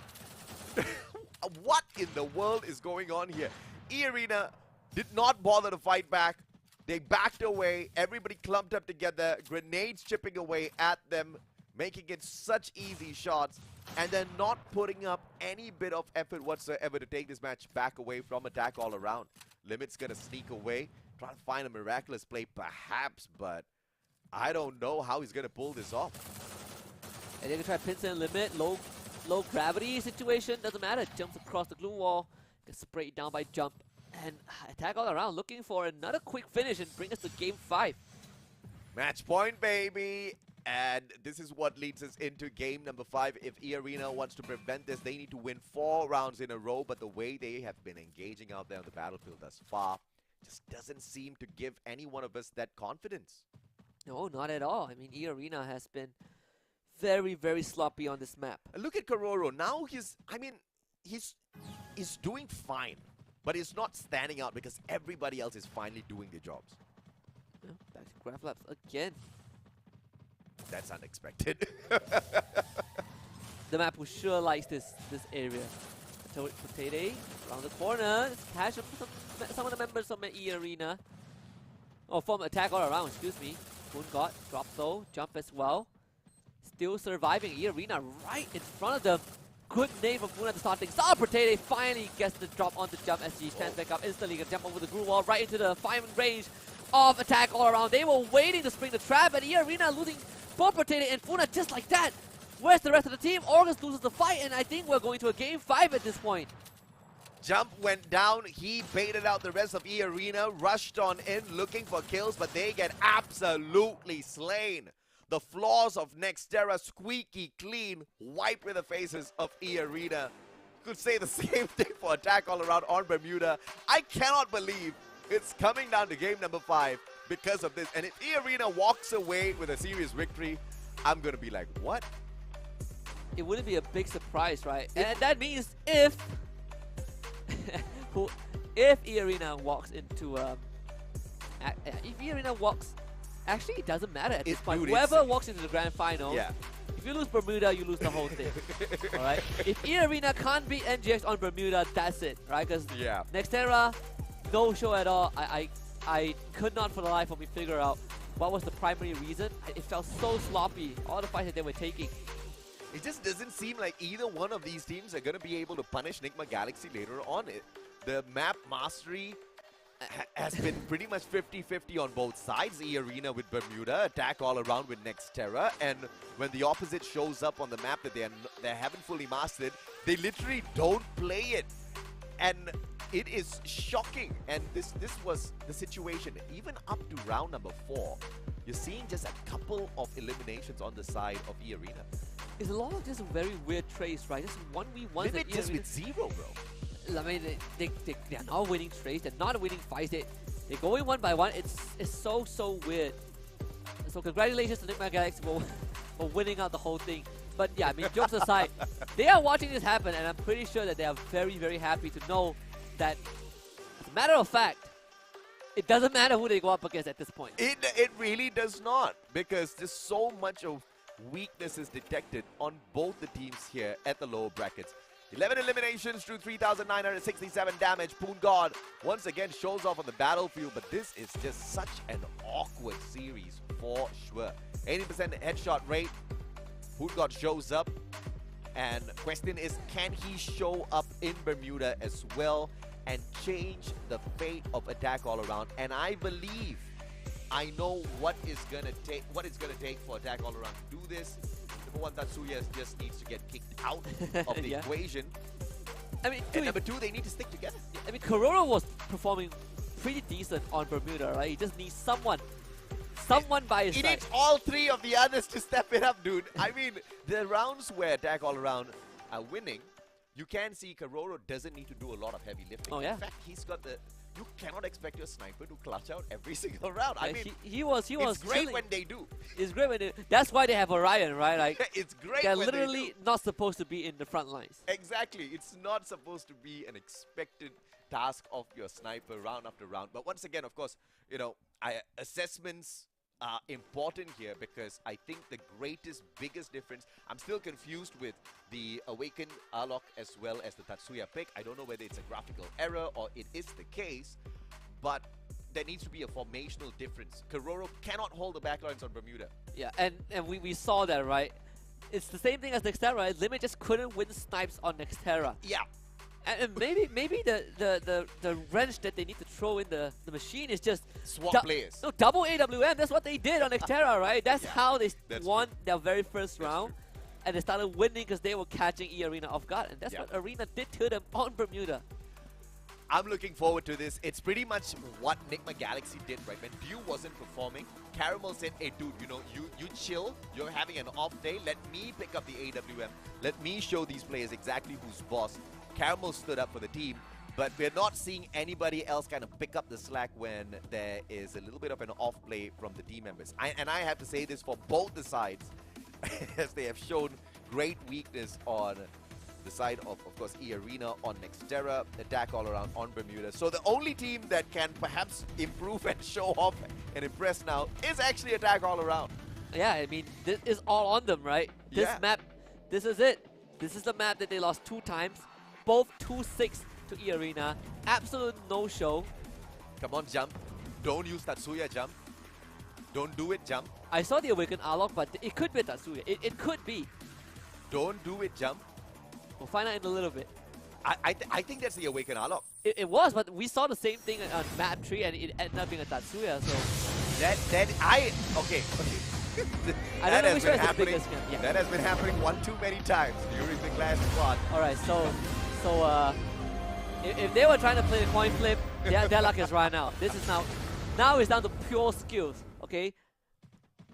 G: What in the world is going on here? E-Arena did not bother to fight back. They backed away, everybody clumped up together, grenades chipping away at them, making it such easy shots, and then not putting up any bit of effort whatsoever to take this match back away from attack all around. Limit's gonna sneak away, try to find a miraculous play perhaps, but I don't know how he's gonna pull this off.
H: And they're gonna try to pincer and Limit, low gravity situation, doesn't matter, jumps across the glue wall, gets sprayed down by Jump. And attack all around, looking for another quick finish and bring us to game 5.
G: Match point, baby! And this is what leads us into game number 5. If E-Arena wants to prevent this, they need to win 4 rounds in a row. But the way they have been engaging out there on the battlefield thus far just doesn't seem to give any one of us that confidence.
H: No, not at all. I mean, E-Arena has been very, very sloppy on this map.
G: Look at Kororo. Now he's doing fine. But it's not standing out because everybody else is finally doing their jobs.
H: Yeah, back to Graph Labs again.
G: That's unexpected.
H: The map was sure likes this area. Potato around the corner. Cash some of the members of my E-Arena. Oh, from attack all around, excuse me. Boon God, drop though, Jump as well. Still surviving. E-Arena right in front of them. Good name of Funa to start things. Potato finally gets the drop on the Jump as he stands back up instantly. Gonna jump over the groove wall right into the firing range of attack all around. They were waiting to spring the trap, and E-Arena losing both rotated, and Funa just like that. Where's the rest of the team? August loses the fight, and I think we're going to a game 5 at this point.
G: Jump went down, he baited out the rest of E Arena, rushed on in looking for kills, but they get absolutely slain. The flaws of Nextera squeaky clean, wiped with the faces of E Arena. Could say the same thing for Attack All Around on Bermuda. I cannot believe it's coming down to game number 5 because of this. And if E Arena walks away with a serious victory, I'm going to be like, what?
H: It wouldn't be a big surprise, right? And that means if if E Arena walks into if E Arena walks, actually it doesn't matter at this point.
G: Dude,
H: Whoever walks into the grand final,
G: yeah.
H: If you lose Bermuda, you lose the whole thing. All right. If E Arena can't beat NGX on Bermuda, that's it, right? Because
G: yeah.
H: Nextera, no show at all. I could not for the life of me figure out what was the primary reason. It felt so sloppy. All the fights that they were taking.
G: It just doesn't seem like either one of these teams are going to be able to punish Nigma Galaxy later on. The map mastery has been pretty much 50-50 on both sides. E Arena with Bermuda, Attack All Around with Nextera, and when the opposite shows up on the map that they haven't fully mastered, they literally don't play it. And it is shocking. And this was the situation. Even up to round number 4, you're seeing just a couple of eliminations on the side of E Arena.
H: It's a lot of just very weird trades, right? Just 1v1.
G: Limit just with 0, bro.
H: I mean, they're not winning trades. They're not winning fights. They're going 1 by 1. It's so weird. So congratulations to Nigma Galaxy for winning out the whole thing. But yeah, I mean, jokes aside, they are watching this happen, and I'm pretty sure that they are very happy to know that, as a matter of fact, it doesn't matter who they go up against at this point.
G: It really does not, because there's so much of weaknesses detected on both the teams here at the lower brackets. 11 eliminations through 3,967 damage. Poon God once again shows off on the battlefield, but this is just such an awkward series for sure. 80% headshot rate. Poon God shows up, and question is, can he show up in Bermuda as well and change the fate of Attack All Around? And I believe I know what it's gonna take for Attack All Around to do this. Number 1, Tatsuya just needs to get kicked out of the equation.
H: I mean,
G: and number 2, they need to stick together.
H: I mean, Kororo was performing pretty decent on Bermuda, right? He just needs someone by his side.
G: He needs all 3 of the others to step it up, dude. I mean, the rounds where Attack All Around are winning, you can see Kororo doesn't need to do a lot of heavy lifting.
H: Oh, yeah.
G: In fact, he's got the... You cannot expect your sniper to clutch out every single round.
H: Yeah,
G: I mean,
H: he was
G: it's great
H: chilling.
G: when they do.
H: It's great when they... That's why they have Orion, right? Like,
G: It's great
H: they're
G: when
H: literally
G: they do.
H: not supposed to be in the front lines.
G: Exactly. It's not supposed to be an expected task of your sniper round after round. But once again, of course, you know, assessments are important here, because I think the biggest difference, I'm still confused with the Awakened Arlok as well as the Tatsuya pick. I don't know whether it's a graphical error or it is the case, but there needs to be a formational difference. Kororo cannot hold the backlines on Bermuda.
H: Yeah, and we saw that, right? It's the same thing as Nextera, right? Limit just couldn't win snipes on Nextera.
G: Yeah.
H: And maybe the wrench that they need to throw in the machine is just
G: Swap players.
H: No, double AWM. That's what they did on Nextera, right? That's how they won their very first round. And they started winning because they were catching E Arena off guard. And that's what Arena did to them on Bermuda.
G: I'm looking forward to this. It's pretty much what Nigma Galaxy did, right? When Dew wasn't performing, Caramel said, hey dude, you know, you chill, you're having an off day, let me pick up the AWM, let me show these players exactly who's boss. Caramel stood up for the team, but we're not seeing anybody else kind of pick up the slack when there is a little bit of an off play from the team members. And I have to say this for both the sides, as they have shown great weakness on the side of course, E Arena on Nextera, Attack All Around on Bermuda. So the only team that can perhaps improve and show off and impress now is actually Attack All Around.
H: Yeah, I mean, this is all on them, right? This map, this is it. This is the map that they lost 2 times. Both 2-6 to E Arena. Absolute no-show.
G: Come on, Jump. Don't use Tatsuya, Jump. Don't do it, Jump.
H: I saw the Awakened Arlok, but it could be Tatsuya. It could be.
G: Don't do it, Jump.
H: We'll find out in a little bit.
G: I think that's the Awakened Arlok.
H: It was, but we saw the same thing on map 3, and it ended up being a Tatsuya, so...
G: Okay.
H: I don't know which one is the biggest gun. Yeah.
G: That has been happening one too many times during the Clash squad.
H: Alright, so if they were trying to play the coin flip, their luck is run out. This is now it's down to pure skills, okay?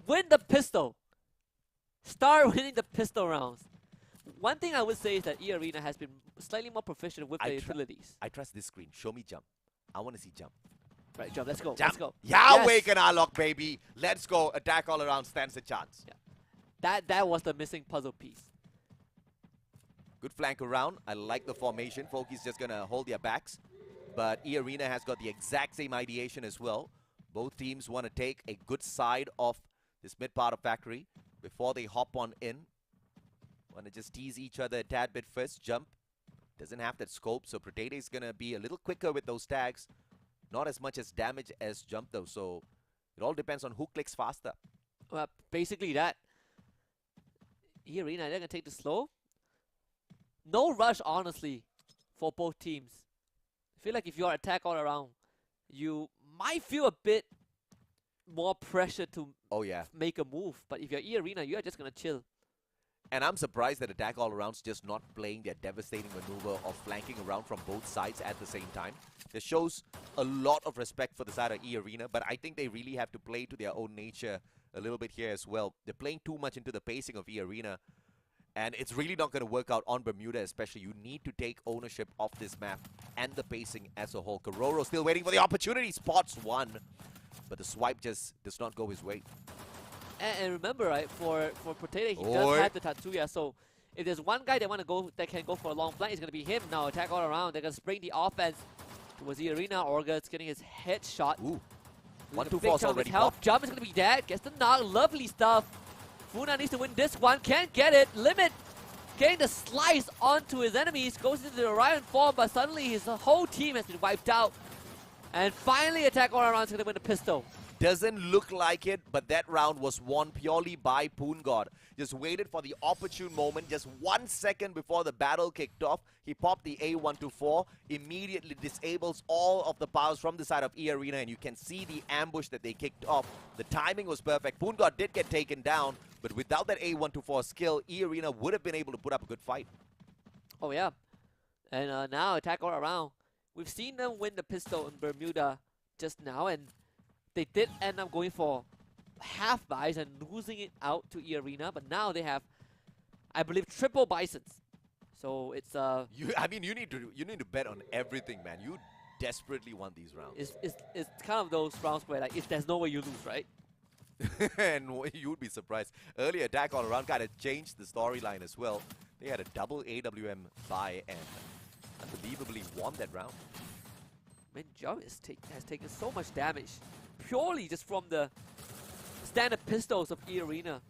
H: Win the pistol. Start winning the pistol rounds. One thing I would say is that E-Arena has been slightly more proficient with their utilities.
G: I trust this screen. Show me jump. I want to see jump.
H: Right, jump, let's go,
G: Jump.
H: let's go.
G: Yahweh yes. Can unlock, baby. Let's go. Attack all around stands a chance.
H: Yeah. That was the missing puzzle piece.
G: Good flank around. I like the formation. Foki's just going to hold their backs. But E-Arena has got the exact same ideation as well. Both teams want to take a good side of this mid part of Factory before they hop on in. Want to just tease each other a tad bit first. Jump doesn't have that scope, so Protete is going to be a little quicker with those tags. Not as much as damage as Jump though, so it all depends on who clicks faster.
H: Well, basically that. E-Arena, they're going to take the slow. No rush, honestly, for both teams. I feel like if you're attack all around, you might feel a bit more pressure to make a move. But if you're E-Arena, you're just going to chill.
G: And I'm surprised that Attack All Around's just not playing their devastating maneuver of flanking around from both sides at the same time. This shows a lot of respect for the side of E-Arena, but I think they really have to play to their own nature a little bit here as well. They're playing too much into the pacing of E-Arena, and it's really not going to work out on Bermuda especially. You need to take ownership of this map and the pacing as a whole. Kororo still waiting for the opportunity, spots one, but the swipe just does not go his way.
H: And remember, right, for Protete, he does have the Tatsuya, so if there's one guy that can go for a long flank, it's going to be him now. Attack all around. They're going to spring the offense towards the arena. Orga's getting his headshot.
G: Ooh. 1-2-4 already popped.
H: Jump is going to be dead. Gets the knock. Lovely stuff. Funa needs to win this one. Can't get it. Limit getting the slice onto his enemies. Goes into the Orion form, but suddenly his whole team has been wiped out. And finally, Attack all around is going to win the pistol.
G: Doesn't look like it, but that round was won purely by Poongod. Just waited for the opportune moment, just 1 second before the battle kicked off. He popped the A124, immediately disables all of the powers from the side of E-Arena, and you can see the ambush that they kicked off. The timing was perfect. Poongod did get taken down, but without that A124 skill, E-Arena would have been able to put up a good fight.
H: Oh yeah, and now Attack all around. We've seen them win the pistol in Bermuda just now, and they did end up going for half buys and losing it out to E-Arena, but now they have, I believe, triple bisons. So it's
G: I mean, you need to bet on everything, man. You desperately want these rounds.
H: It's kind of those rounds where like if there's no way you lose, right?
G: And you would be surprised. Early Attack all around kind of changed the storyline as well. They had a double AWM buy and unbelievably won that round.
H: Man, Jump has taken so much damage purely just from the standard pistols of E-Arena.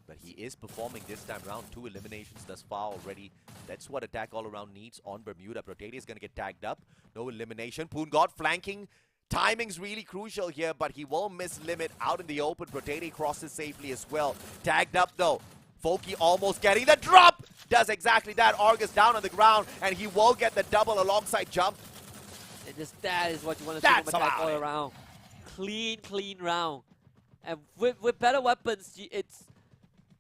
G: But he is performing this time round. 2 eliminations thus far already. That's what Attack all around needs on Bermuda. Protete is going to get tagged up. No elimination. Poongod flanking. Timing's really crucial here, but he will miss Limit out in the open. Protete crosses safely as well. Tagged up though. Foki almost getting the drop. Does exactly that. Orgus down on the ground, and he will get the double alongside Jump.
H: And just that is what you want to see from Attack all around. Clean round. And with better weapons, it's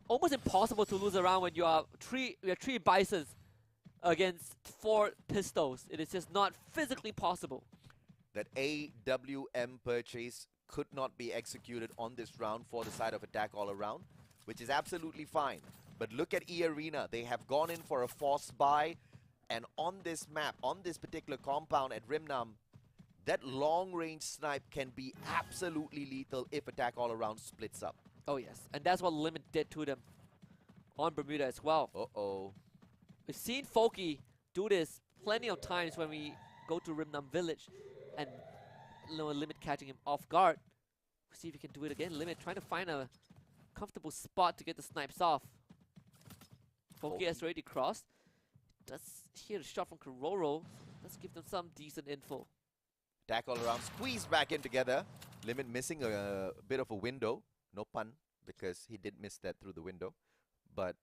H: almost impossible to lose a round when you have three bisons against 4 pistols. It is just not physically possible.
G: That AWM purchase could not be executed on this round for the side of Attack all around, which is absolutely fine. But look at E-Arena. They have gone in for a force buy, and on this map, on this particular compound at Rimnam, that long-range snipe can be absolutely lethal if Attack all around splits up.
H: Oh yes, and that's what Limit did to them on Bermuda as well.
G: Uh-oh.
H: We've seen Foki do this plenty of times when we go to Rimnam Village and Limit catching him off guard. We'll see if he can do it again. Limit trying to find a comfortable spot to get the snipes off. Foki has already crossed. Does hear a shot from Kororo. Let's give them some decent info.
G: Attack all around, squeezed back in together. Limit missing a bit of a window. No pun, because he did miss that through the window. But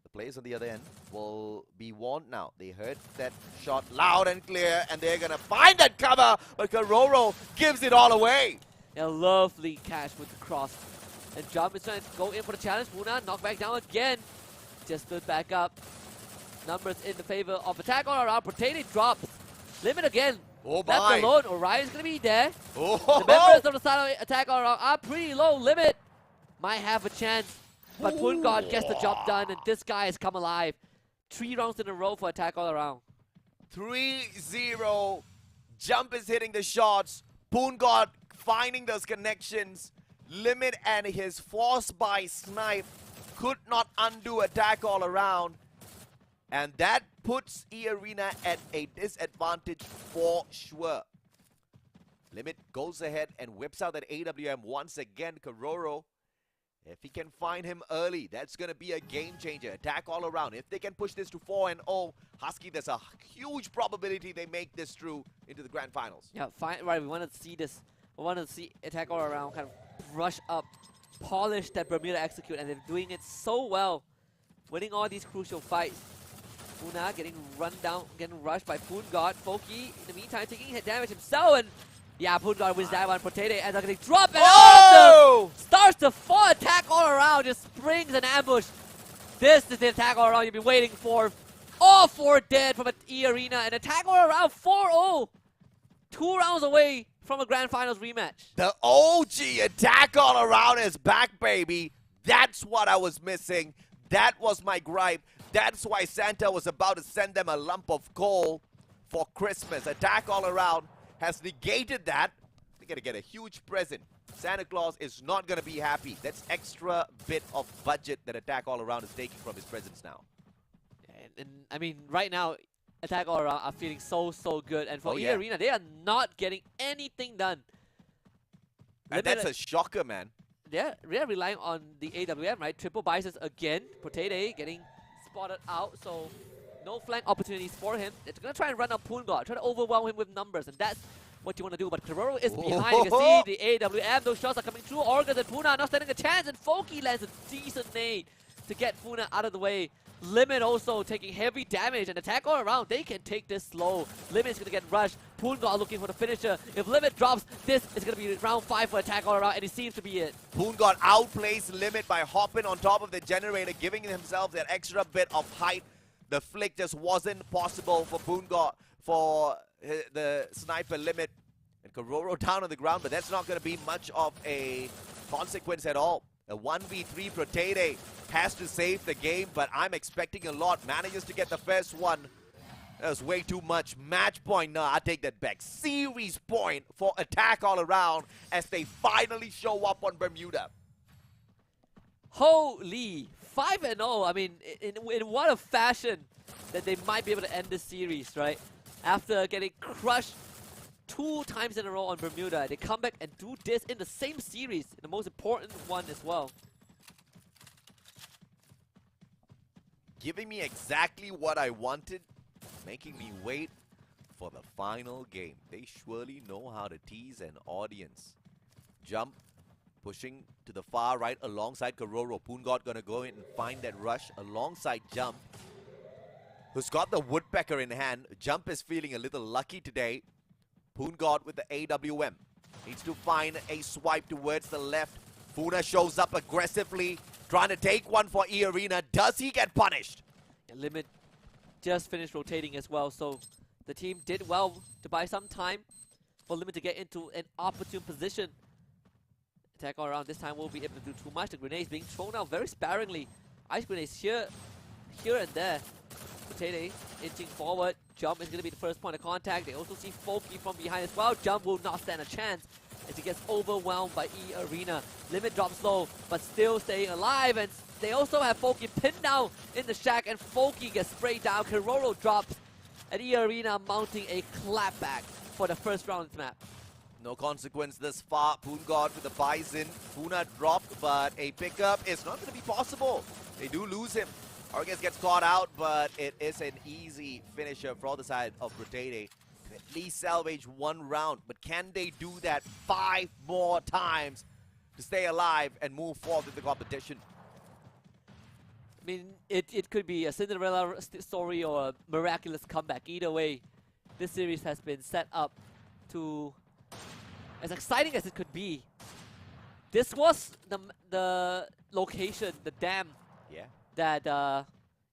G: the players on the other end will be warned now. They heard that shot loud and clear, and they're going to find that cover. But Kororo gives it all away.
H: A lovely catch with the cross. And Jump is trying to go in for the challenge. Puna knocked back down again. Just stood back up. Numbers in the favor of attack all around. Potato drops. Limit again.
G: Oh
H: Left
G: my!
H: alone. Orion's gonna be there.
G: Oh!
H: The members of the side of attack all around are pretty low. Limit might have a chance. But Pungod gets the job done, and this guy has come alive. 3 rounds in a row for attack all around.
G: 3-0. Jump is hitting the shots. Pungod finding those connections. Limit and his force by snipe could not undo attack all around. And that puts E-Arena at a disadvantage for sure. Limit goes ahead and whips out that AWM once again. Kororo, if he can find him early, that's going to be a game changer. Attack all around. If they can push this to 4-0, Husky, there's a huge probability they make this through into the grand finals.
H: Yeah, fine. Right, we want to see this. We want to see attack all around kind of brush up, polish that Bermuda execute, and they're doing it so well. Winning all these crucial fights. Puna getting run down, getting rushed by Pungod. Foki, in the meantime, taking hit damage himself, and yeah, Pungod wins that one. Potato ends up getting dropped, and
G: Oh!
H: starts to fall. Attack all around, just springs an ambush. This is the attack all around you've been waiting for. All 4 dead from an E-Arena, and attack all around 4-0. 2 rounds away from a grand finals rematch.
G: The OG attack all around is back, baby. That's what I was missing. That was my gripe. That's why Santa was about to send them a lump of coal for Christmas. Attack all around has negated that. They're going to get a huge present. Santa Claus is not going to be happy. That's extra bit of budget that attack all around is taking from his presence now.
H: And I mean, right now, attack all around are feeling so good. And for
G: yeah.
H: E-Arena, they are not getting anything done.
G: And that's a shocker, man.
H: They're relying on the AWM, right? Triple biceps again. Potato getting spotted out, so no flank opportunities for him. It's going to try and run up Pungod, try to overwhelm him with numbers, and that's what you want to do. But Kororo is behind. You can see the AWM. Those shots are coming through. Organs and Puna not standing a chance, and Foki lands a decent nade to get Puna out of the way. Limit also taking heavy damage, and attack all around. They can take this slow. Limit is going to get rushed. Pungod looking for the finisher. If Limit drops, this is going to be round 5 for attack all around, and it seems to be it.
G: Pungod outplays Limit by hopping on top of the generator, giving himself that extra bit of height. The flick just wasn't possible for Pungod, for the sniper Limit. And Kororo down on the ground, but that's not going to be much of a consequence at all. A 1v3 Protete has to save the game, but I'm expecting a lot. Manages to get the first one. That was way too much. Match point. No, I take that back. Series point for attack all around as they finally show up on Bermuda.
H: Holy, 5-0. I mean, in what a fashion that they might be able to end this series, right? After getting crushed 2 times in a row on Bermuda, they come back and do this in the same series, the most important one as well.
G: Giving me exactly what I wanted, making me wait for the final game. They surely know how to tease an audience. Jump, pushing to the far right alongside Kororo. Pungod gonna go in and find that rush alongside Jump, who's got the woodpecker in hand. Jump is feeling a little lucky today. Pungod with the AWM. Needs to find a swipe towards the left. Funa shows up aggressively, trying to take one for E-Arena. Does he get punished?
H: Limit just finished rotating as well, so the team did well to buy some time for Limit to get into an opportune position. Attack all around this time won't be able to do too much. The grenades being thrown out very sparingly. Ice grenades here and there. Potato inching forward. Jump is going to be the first point of contact. They also see Foki from behind as well. Jump will not stand a chance as he gets overwhelmed by E-Arena. Limit drops low, but still staying alive. And they also have Foki pinned down in the shack, and Foki gets sprayed down. Kororo drops, and E-Arena mounting a clapback for the first round of this map.
G: No consequence this far. Pungod with the Bison. Puna dropped, but a pickup is not going to be possible. They do lose him. Argus gets caught out, but it is an easy finisher for the side of Protete to at least salvage 1 round. But can they do that 5 more times to stay alive and move forward with the competition?
H: I mean, it could be a Cinderella story or a miraculous comeback. Either way, this series has been set up to, as exciting as it could be, This was the location, the dam
G: Yeah.
H: that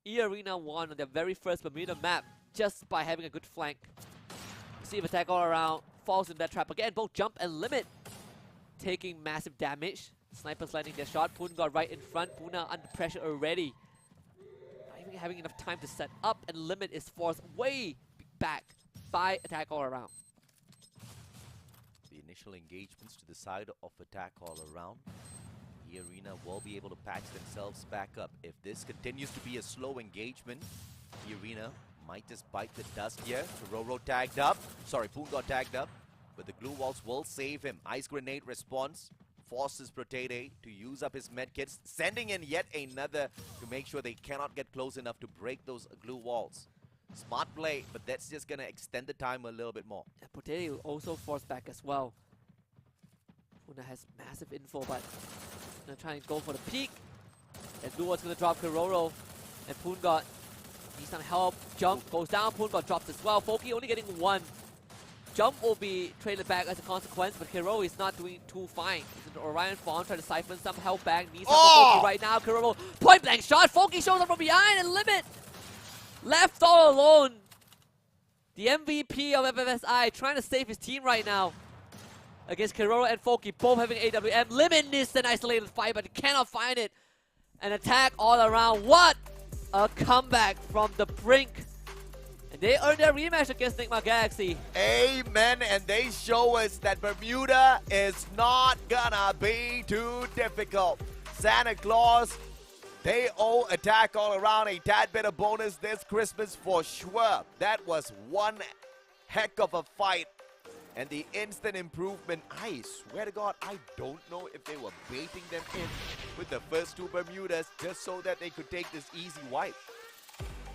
H: E-Arena won on their very first Bermuda map just by having a good flank. See if attack all around, falls in that trap again. Both jump and limit, taking massive damage. Snipers landing their shot. Poon got right in front. Puna under pressure already. Not even having enough time to set up, and limit is forced way back by attack all around.
G: The initial engagements to the side of attack all around. The Arena will be able to patch themselves back up. If this continues to be a slow engagement, the Arena might just bite the dust here. Roro tagged up. Sorry, Poon got tagged up. But the glue walls will save him. Ice grenade response forces Protete to use up his medkits, sending in yet another to make sure they cannot get close enough to break those glue walls. Smart play, but that's just going to extend the time a little bit more.
H: Yeah, Protete will also force back as well. Puna has massive info, but gonna try and go for the peak. And Blue Wall's gonna drop Kiroro. And Poon got needs some help. Jump goes down. Poon got dropped as well. Foki only getting one. Jump will be traded back as a consequence, but Kiroro is not doing too fine. He's an Orion Fawn trying to siphon some help back. Needs help from Foki right now. Kiroro point blank shot. Foki shows up from behind and Limit left all alone. The MVP of FFSI trying to save his team right now against Kiroro and Foki, both having AWM. Limit missed an isolated fight, but cannot find it. An attack all around. What a comeback from the brink. And they earned their rematch against Nigma Galaxy.
G: Amen, and they show us that Bermuda is not gonna be too difficult. Santa Claus, they owe attack all around a tad bit of bonus this Christmas for sure. That was one heck of a fight. And the instant improvement, I swear to God, I don't know if they were baiting them in with the first two Bermudas just so that they could take this easy wipe.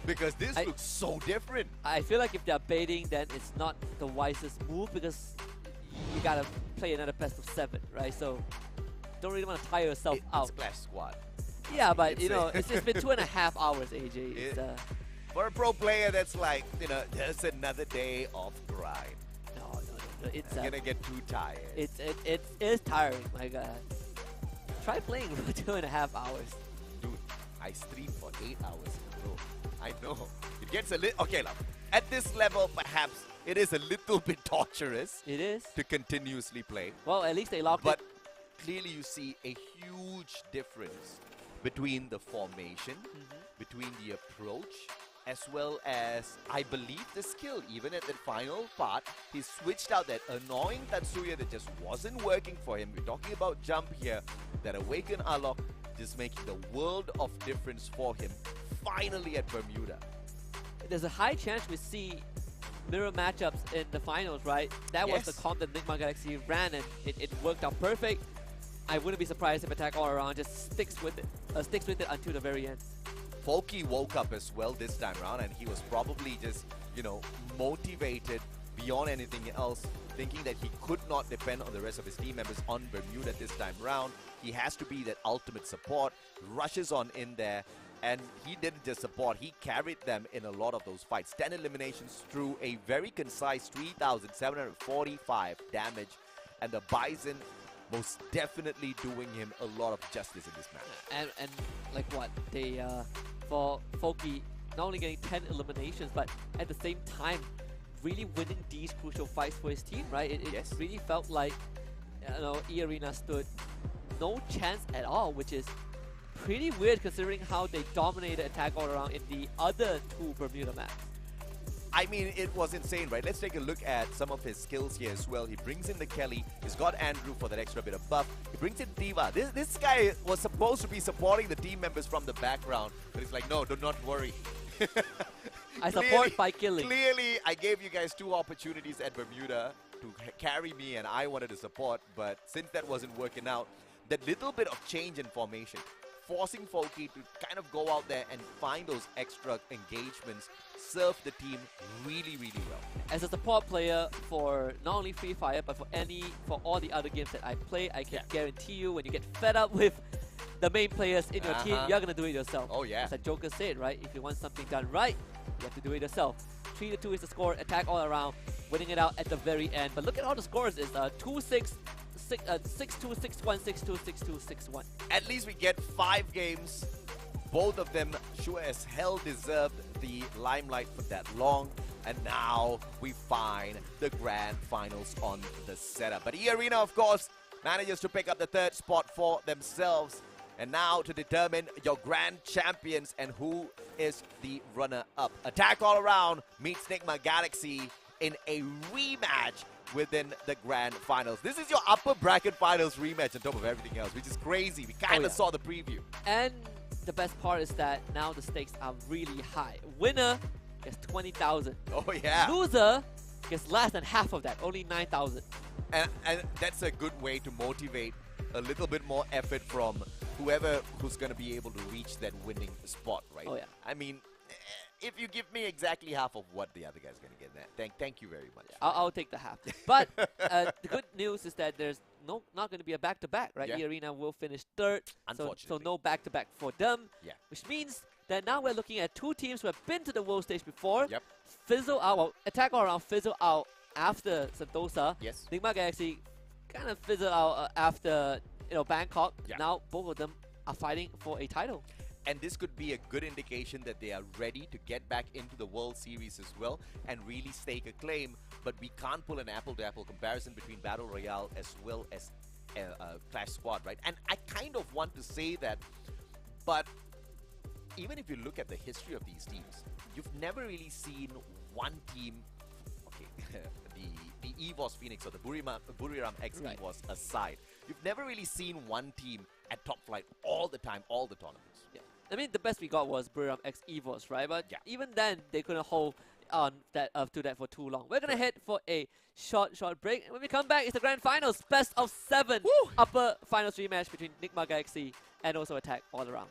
G: Because this looks so different.
H: I feel like if they're baiting, then it's not the wisest move because you gotta play another best of 7, right? So don't really want to tire yourself out.
G: It's Clash Squad.
H: Yeah, but you know, it's been 2.5 hours, AJ.
G: For a pro player, that's like, you know, there's another day of grind.
H: No, it's
G: gonna get too tired.
H: It is tiring. My God, try playing for 2.5 hours.
G: Dude, I stream for 8 hours in a row. I know it gets a little okay. At this level, perhaps it is a little bit torturous.
H: It is
G: to continuously play.
H: Well, at least they locked it.
G: But clearly, you see a huge difference between the formation, between the approach, as well as, I believe, the skill. Even at the final part, he switched out that annoying Tatsuya that just wasn't working for him. We're talking about jump here, that Awaken Alok just making the world of difference for him, finally at Bermuda.
H: There's a high chance we see mirror matchups in the finals, right? That was the comp that Nigma Galaxy ran, and it worked out perfect. I wouldn't be surprised if Attack All Around just sticks with it until the very end.
G: Foki woke up as well this time around, and he was probably just, you know, motivated beyond anything else, thinking that he could not depend on the rest of his team members on Bermuda this time round. He has to be that ultimate support, rushes on in there, and he didn't just support, he carried them in a lot of those fights. 10 eliminations through a very concise 3,745 damage, and the Bison most definitely doing him a lot of justice in this match.
H: And like what? They, for Foki, not only getting 10 eliminations, but at the same time, really winning these crucial fights for his team, right? It really felt like, you know, E-Arena stood no chance at all, which is pretty weird considering how they dominated Attack All Around in the other two Bermuda maps.
G: I mean, it was insane, right? Let's take a look at some of his skills here as well. He brings in the Kelly. He's got Andrew for that extra bit of buff. He brings in Diva. This guy was supposed to be supporting the team members from the background, but he's like, no, do not worry.
H: I support by killing.
G: Clearly, I gave you guys 2 opportunities at Bermuda to carry me, and I wanted to support, but since that wasn't working out, that little bit of change in formation, forcing Foki to kind of go out there and find those extra engagements, serve the team really, really well.
H: As a support player for not only Free Fire, but for all the other games that I play, I can guarantee you when you get fed up with the main players in your team, you're going to do it yourself.
G: Oh yeah.
H: As a Joker said, right? If you want something done right, you have to do it yourself. 3-2 is the score, Attack All Around, winning it out at the very end. But look at all the scores. It's 2-6 6-2, 6-1, 6-2, 6-2, 6-1.
G: At least we get 5 games. Both of them sure as hell deserved the limelight for that long. And now we find the grand finals on the setup. But E-Arena, of course, manages to pick up the 3rd spot for themselves. And now to determine your grand champions and who is the runner-up. Attack All Around meets Nigma Galaxy in a rematch within the grand finals. This is your upper bracket finals rematch on top of everything else, which is crazy. We kind of saw the preview.
H: And the best part is that now the stakes are really high. Winner gets 20,000.
G: Oh yeah.
H: Loser gets less than half of that, only 9,000.
G: And that's a good way to motivate a little bit more effort from whoever who's going to be able to reach that winning spot, right?
H: Oh yeah.
G: I mean, if you give me exactly half of what the other guy's going to get, thank you very much.
H: I'll take the half. But the good news is that there's not going to be a back-to-back, right?
G: Yeah.
H: E-Arena will finish 3rd.
G: Unfortunately.
H: So no back-to-back for them.
G: Yeah.
H: Which means that now we're looking at 2 teams who have been to the world stage before.
G: Yep.
H: Fizzle out, well, Attack All Around fizzle out after Sentosa.
G: Yes.
H: Nigma Galaxy kind of fizzle out after Bangkok.
G: Yeah.
H: Now both of them are fighting for a title.
G: And this could be a good indication that they are ready to get back into the World Series as well and really stake a claim. But we can't pull an apple-to-apple comparison between Battle Royale as well as Clash Squad, right? And I kind of want to say that, but even if you look at the history of these teams, you've never really seen one team, okay, the EVOS Phoenix or the Buriram X
H: Right.
G: EVOS aside, you've never really seen one team at top flight all the time, all the tournaments.
H: Yeah. I mean, the best we got was Buriram X EVOS, right? But
G: Yeah.
H: even then, they couldn't hold on to that for too long. We're going to head for a short break. And when we come back, it's the grand finals. Best of 7 upper finals rematch between Nigma Galaxy and also Attack All Around.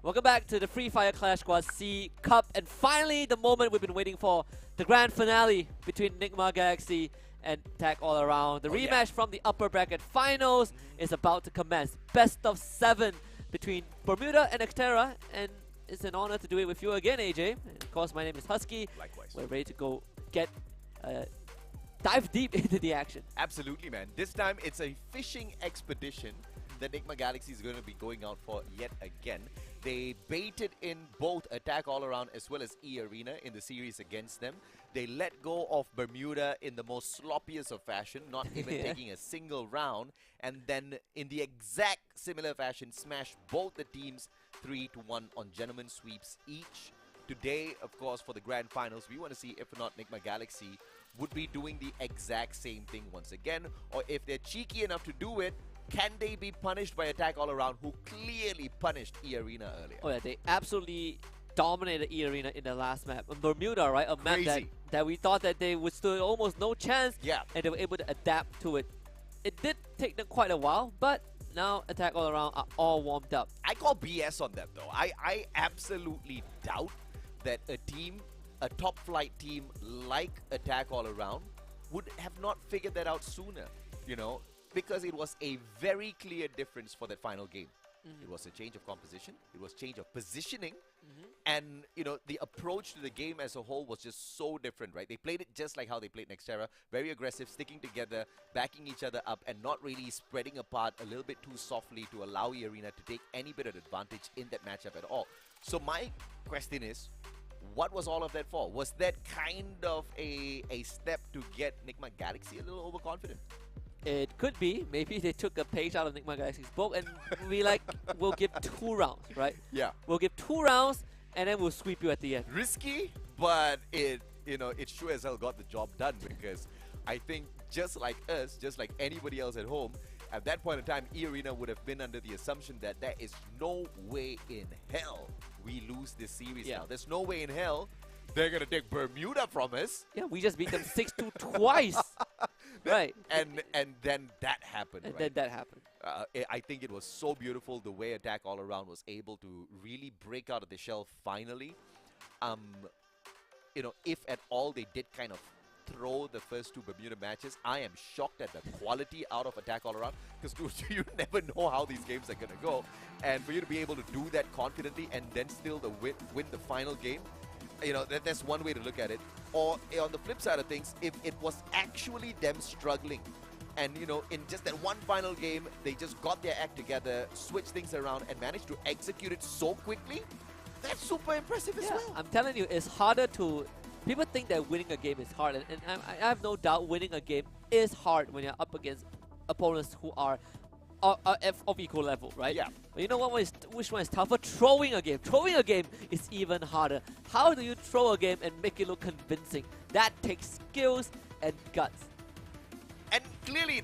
H: Welcome back to the Free Fire Clash Squad C Cup, and finally the moment we've been waiting for, the grand finale between Nigma Galaxy and Attack All Around. The rematch from the upper bracket finals is about to commence. Best of 7 between Bermuda and Xterra, and it's an honor to do it with you again, AJ. And of course, my name is Husky.
G: Likewise.
H: We're ready to go get dive deep into the action.
G: Absolutely, man. This time it's a fishing expedition that Nigma Galaxy is going to be going out for yet again. They baited in both Attack All Around as well as E-Arena in the series against them. They let go of Bermuda in the most sloppiest of fashion, not even taking a single round, and then in the exact similar fashion smashed both the teams 3-1 on gentlemen sweeps each. Today, of course, for the grand finals, we want to see if or not Nigma Galaxy would be doing the exact same thing once again, or if they're cheeky enough to do it, can they be punished by Attack All Around, who clearly punished E-Arena earlier?
H: Oh yeah, they absolutely dominated E-Arena in the last map. On Bermuda, right? A map that we thought that they would stood almost no chance, and they were able to adapt to it. It did take them quite a while, but now Attack All Around are all warmed up.
G: I call BS on them though. I absolutely doubt that a top flight team like Attack All Around would have not figured that out sooner, you know, because it was a very clear difference for that final game. It was a change of composition, it was change of positioning, and you know, the approach to the game as a whole was just so different, right? They played it just like how they played Xterra, very aggressive, sticking together, backing each other up, and not really spreading apart a little bit too softly to allow E-Arena to take any bit of advantage in that matchup at all. So my question is, what was all of that for? Was that kind of a step to get Nigma Galaxy a little overconfident?
H: It could be. Maybe they took a page out of Nigma Galaxy's book and we'll give 2 rounds, right?
G: Yeah.
H: We'll give 2 rounds and then we'll sweep you at the end.
G: Risky, but it sure as hell got the job done, because I think just like us, just like anybody else at home, at that point in time, E-Arena would have been under the assumption that there is no way in hell we lose this series now. There's no way in hell they're going to take Bermuda from us.
H: Yeah, we just beat them 6-2 twice. Right.
G: And then that happened.
H: And
G: right?
H: then that happened.
G: I think it was so beautiful the way Attack All Around was able to really break out of the shell finally. You know, if at all they did kind of throw the first 2 Bermuda matches, I am shocked at the quality out of Attack All Around, because you never know how these games are going to go. And for you to be able to do that confidently and then still win the final game, you know, that's one way to look at it. Or on the flip side of things, if it was actually them struggling, and you know, in just that one final game, they just got their act together, switched things around, and managed to execute it so quickly, that's super impressive as well.
H: I'm telling you, it's harder to... People think that winning a game is hard, and I have no doubt winning a game is hard when you're up against opponents who are of equal level, right?
G: Yeah.
H: But you know which one is tougher? Throwing a game. Throwing a game is even harder. How do you throw a game and make it look convincing? That takes skills and guts.
G: And clearly,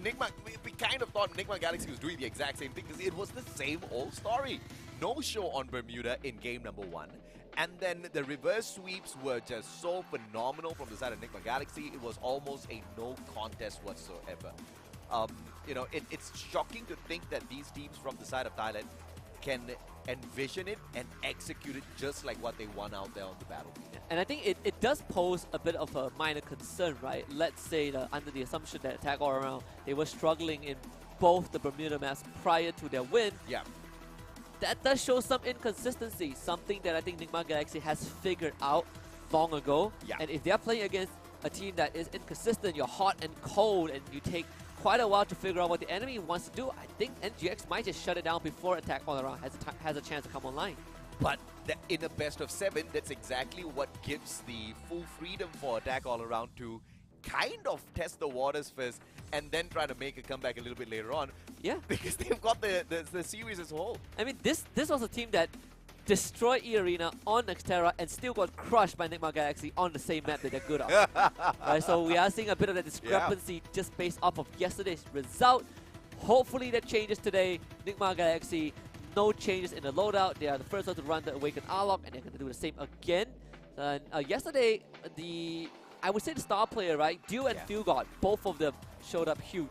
G: we kind of thought Nigma Galaxy was doing the exact same thing, because it was the same old story. No show on Bermuda in game number 1. And then the reverse sweeps were just so phenomenal from the side of Nigma Galaxy. It was almost a no contest whatsoever. You know, it's shocking to think that these teams from the side of Thailand can envision it and execute it just like what they won out there on the battlefield.
H: And I think it does pose a bit of a minor concern, right? Let's say that under the assumption that Attack All Around, they were struggling in both the Bermuda maps prior to their win.
G: Yeah.
H: That does show some inconsistency, something that I think Nigma Galaxy has figured out long ago.
G: Yeah.
H: And if they're playing against a team that is inconsistent, you're hot and cold, and you take quite a while to figure out what the enemy wants to do, I think NGX might just shut it down before Attack All Around has a chance to come online.
G: But in a best of 7, that's exactly what gives the full freedom for Attack All Around to kind of test the waters first and then try to make a comeback a little bit later on.
H: Yeah.
G: Because they've got the series as a whole.
H: I mean, this was a team that destroyed E-Arena on Xterra and still got crushed by Nigma Galaxy on the same map that they're good on. Right, so we are seeing a bit of that discrepancy just based off of yesterday's result. Hopefully that changes today. Nigma Galaxy, no changes in the loadout. They are the first one to run the Awakened Arlok, and they're going to do the same again. And yesterday, I would say the star player, right? Dew and Fugod, both of them showed up huge.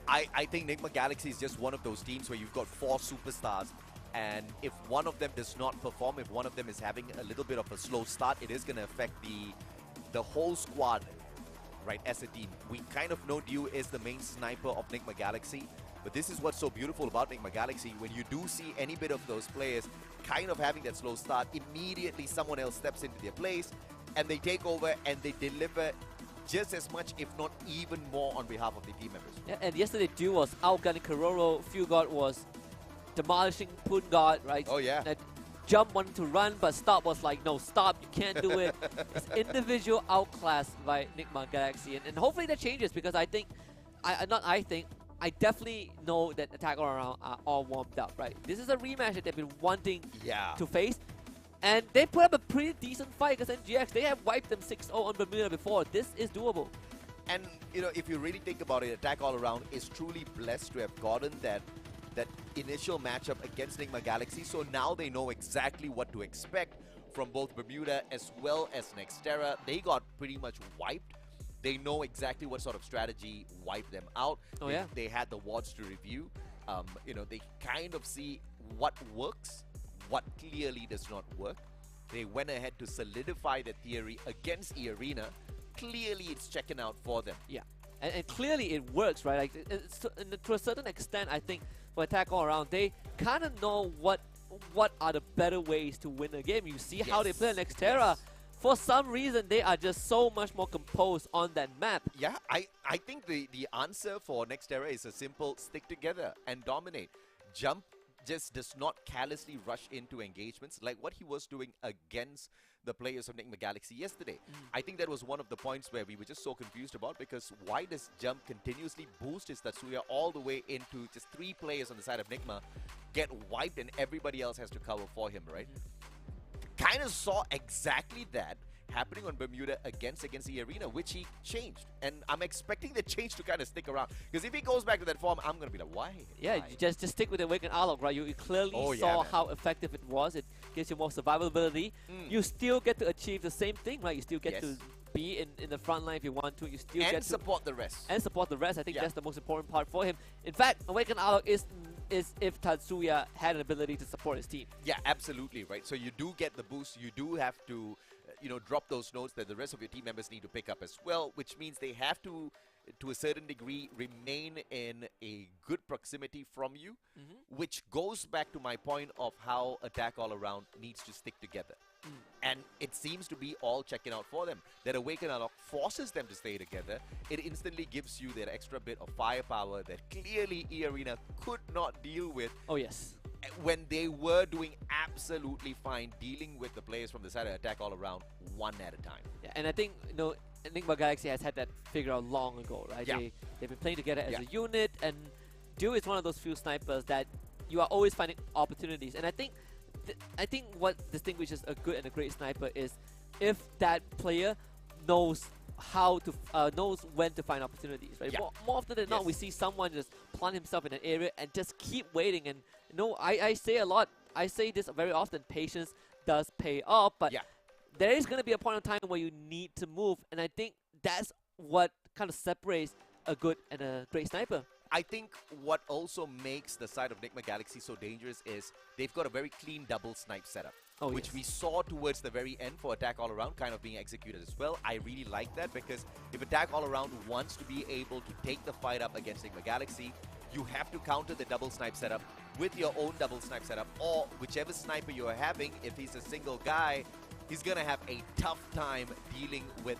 G: I think Nigma Galaxy is just one of those teams where you've got 4 superstars And if one of them does not perform, if one of them is having a little bit of a slow start, it is going to affect the whole squad, right, as a team. We kind of know Dew is the main sniper of Nigma Galaxy, but this is what's so beautiful about Nigma Galaxy. When you do see any bit of those players kind of having that slow start, immediately someone else steps into their place, and they take over and they deliver just as much, if not even more, on behalf of the team members.
H: Yeah, and yesterday Dew was outgunning Kororo. Few God was demolishing Poon God, right?
G: Oh yeah.
H: That Jump wanted to run, but Stop was like, no, stop, you can't do it. It's individual outclass by Nigma Galaxy, and hopefully that changes, because I think, I definitely know that Attack All Around are all warmed up, right? This is a rematch that they've been wanting to face, and they put up a pretty decent fight against NGX. They have wiped them 6-0 on Bermuda before. This is doable.
G: And, you know, if you really think about it, Attack All Around is truly blessed to have gotten that initial matchup against Nigma Galaxy, so now they know exactly what to expect from both Bermuda as well as Nextera. They got pretty much wiped. They know exactly what sort of strategy wiped them out.
H: Oh, yeah.
G: They had the WODs to review. You know, they kind of see what works, what clearly does not work. They went ahead to solidify the theory against E-Arena. Clearly, it's checking out for them.
H: Yeah, and clearly it works, right? Like, to a certain extent, I think for Attack All Around, they kind of know what are the better ways to win a game. You see how they play Nextera.
G: Yes.
H: For some reason, they are just so much more composed on that map.
G: Yeah, I think the answer for Nextera is a simple stick together and dominate. Jump just does not callously rush into engagements like what he was doing against the players of Nigma Galaxy yesterday. I think that was one of the points where we were just so confused about, because why does Jump continuously boost his Tatsuya all the way into just 3 players on the side of Nigma, get wiped, and everybody else has to cover for him, right? Kind of saw exactly that happening on Bermuda against E-Arena, which he changed. And I'm expecting the change to kind of stick around. Because if he goes back to that form, I'm going to be like, why?
H: Yeah,
G: Why?
H: you just stick with the Awaken Arlok, right? You clearly saw how effective it was. It gives you more survivability. You still get to achieve the same thing, right? You still get to be in the front line if you want to. You still get to
G: support the rest.
H: And support the rest. I think that's the most important part for him. In fact, Awaken Arlok is if Tatsuya had an ability to support his team.
G: Yeah, absolutely, right? So you do get the boost. You do have to, you know, drop those notes that the rest of your team members need to pick up as well, which means they have to a certain degree, remain in a good proximity from you, which goes back to my point of how Attack All Around needs to stick together. And it seems to be all checking out for them. That Awaken Unlock forces them to stay together. It instantly gives you that extra bit of firepower that clearly E-Arena could not deal with.
H: Oh, yes.
G: When they were doing absolutely fine dealing with the players from the side of Attack All Around, one at a time.
H: Yeah, and I think, you know, Nigma Galaxy has had that figured out long ago, right?
G: Yeah.
H: They've been playing together as a unit, and Dew is one of those few snipers that you are always finding opportunities. And I think what distinguishes a good and a great sniper is if that player knows how to knows when to find opportunities, right? More often than not, we see someone just plant himself in an area and just keep waiting. And you know, I say a lot, I say this very often, patience does pay off, but there is going to be a point in time where you need to move, and I think that's what kind of separates a good and a great sniper.
G: I think what also makes the side of Nigma Galaxy so dangerous is they've got a very clean double snipe setup, which we saw towards the very end for Attack All Around kind of being executed as well. I really like that, because if Attack All Around wants to be able to take the fight up against Nigma Galaxy, you have to counter the double snipe setup with your own double snipe setup, or whichever sniper you're having, if he's a single guy, he's going to have a tough time dealing with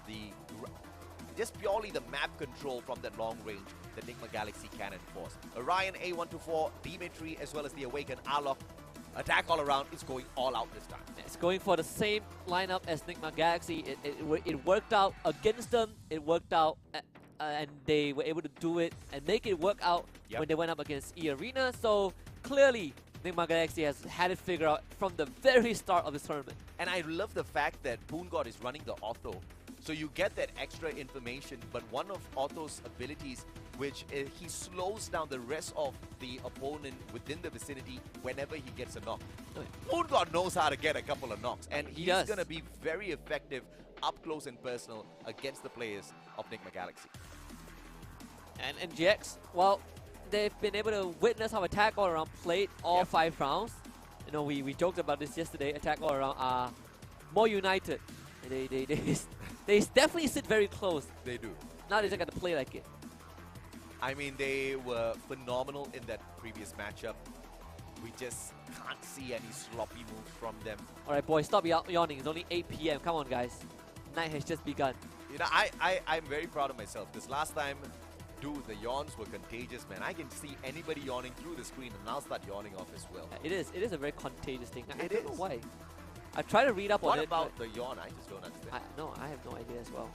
G: just purely the map control from that long range that Nigma Galaxy can enforce. Orion, A124, Dimitri, as well as the Awakened Arlok. Attack All Around is going all out this time.
H: It's going for the same lineup as Nigma Galaxy. It worked out against them. It worked out, and they were able to do it and make it work out when they went up against E-Arena. So clearly, Nigma Galaxy has had it figured out from the very start of this tournament.
G: And I love the fact that Poon God is running the auto. So you get that extra information, but one of Otto's abilities, which he slows down the rest of the opponent within the vicinity whenever he gets a knock. Poon God knows how to get a couple of knocks, and he's going to be very effective up close and personal against the players of Nigma Galaxy.
H: And NGX, well, they've been able to witness how Attack All Around played all 5 rounds. You know, we joked about this yesterday. Attack All Around are more united. They definitely sit very close.
G: They do.
H: Now they just got to play like it.
G: I mean, they were phenomenal in that previous matchup. We just can't see any sloppy moves from them.
H: All right, boys, stop yawning. It's only 8 p.m. Come on, guys. Night has just begun.
G: You know, I'm very proud of myself because last time, dude, the yawns were contagious, man. I can see anybody yawning through the screen and I'll start yawning off as well.
H: It is a very contagious thing. I
G: It
H: don't know
G: is.
H: why. I've tried to read up on it.
G: What about the yawn? I just don't understand.
H: No, I have no idea as well.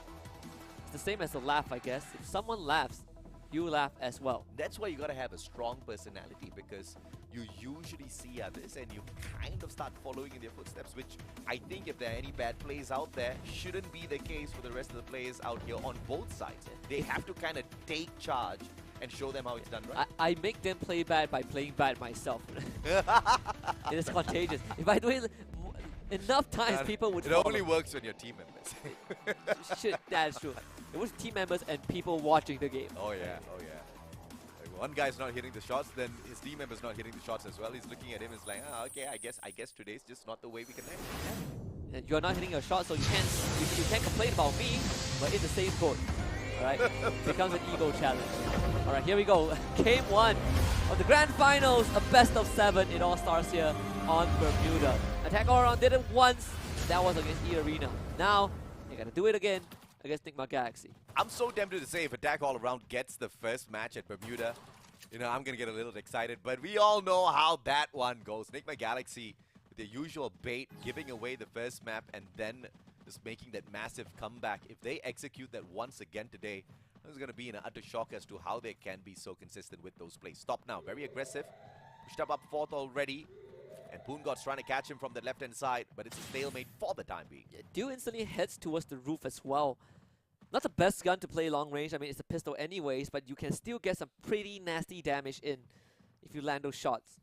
H: It's the same as the laugh, I guess. If someone laughs, you laugh as well.
G: That's why you gotta have a strong personality because you usually see others and you kind of start following in their footsteps, which I think if there are any bad plays out there, shouldn't be the case for the rest of the players out here on both sides. They have to kind of take charge and show them how it's done right.
H: I make them play bad by playing bad myself. It is contagious. If I do it enough times, people would
G: It
H: follow.
G: only works when your team members.
H: Shit, that's true. It was team members and people watching the game.
G: Oh yeah, oh yeah. Like one guy's not hitting the shots, then his team member's not hitting the shots as well. He's looking at him, it's like, okay, I guess today's just not the way we connect.
H: And you're not hitting your shot, so you can't complain about me, but in the same boat. Alright? Becomes an ego challenge. Alright, here we go. Game 1 of the Grand Finals, a best of 7. It all starts here on Bermuda. Attack All Around did it once. That was against E-Arena. Now, they gotta do it again against Nigma Galaxy.
G: I'm so tempted to say if Attack All Around gets the first match at Bermuda, you know, I'm gonna get a little excited, but we all know how that one goes. Nigma Galaxy with the usual bait, giving away the first map and then just making that massive comeback. If they execute that once again today, this is gonna be in an utter shock as to how they can be so consistent with those plays. Stop now, very aggressive. Pushed up fourth already. And Poongod's trying to catch him from the left-hand side, but it's a stalemate for the time being.
H: Dew instantly heads towards the roof as well. Not the best gun to play long range. I mean, it's a pistol anyways, but you can still get some pretty nasty damage in if you land those shots.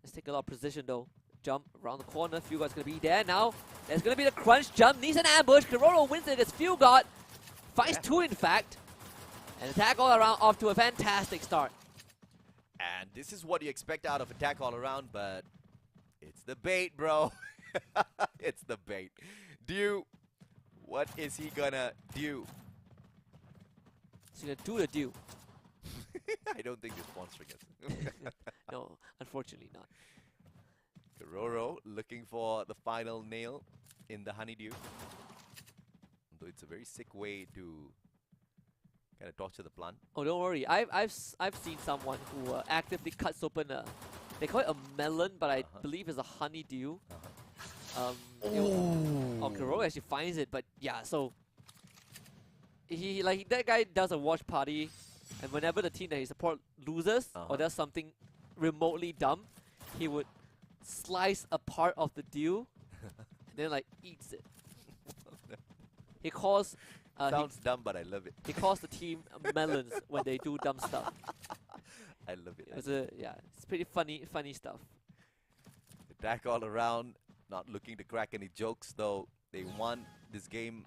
H: Let's take a lot of precision though. Jump around the corner. Fugot's going to be there now. There's going to be the crunch jump. Needs an ambush. Keroro wins it against Fugot. Finds two, in fact. And Attack All Around off to a fantastic start.
G: And this is what you expect out of Attack All Around, but it's the bait, bro. It's the bait. Dew, what is he gonna do?
H: He's going to do the Dew.
G: I don't think they're sponsoring us.
H: No, unfortunately not.
G: Keroro looking for the final nail in the honeydew. Though it's a very sick way to kind of torture the plant.
H: Oh, don't worry. I've seen someone who actively cuts open a, they call it a melon, but I believe it's a honeydew. Keroro actually finds it, but yeah. So that guy does a watch party, and whenever the team that he supports loses or does something remotely dumb, he would slice a part of the dew and then like eats it. He calls.
G: Sounds dumb, but I love it.
H: He calls the team melons when they do dumb stuff.
G: I love it.
H: It's pretty funny stuff.
G: Attack All Around, not looking to crack any jokes though. They want this game.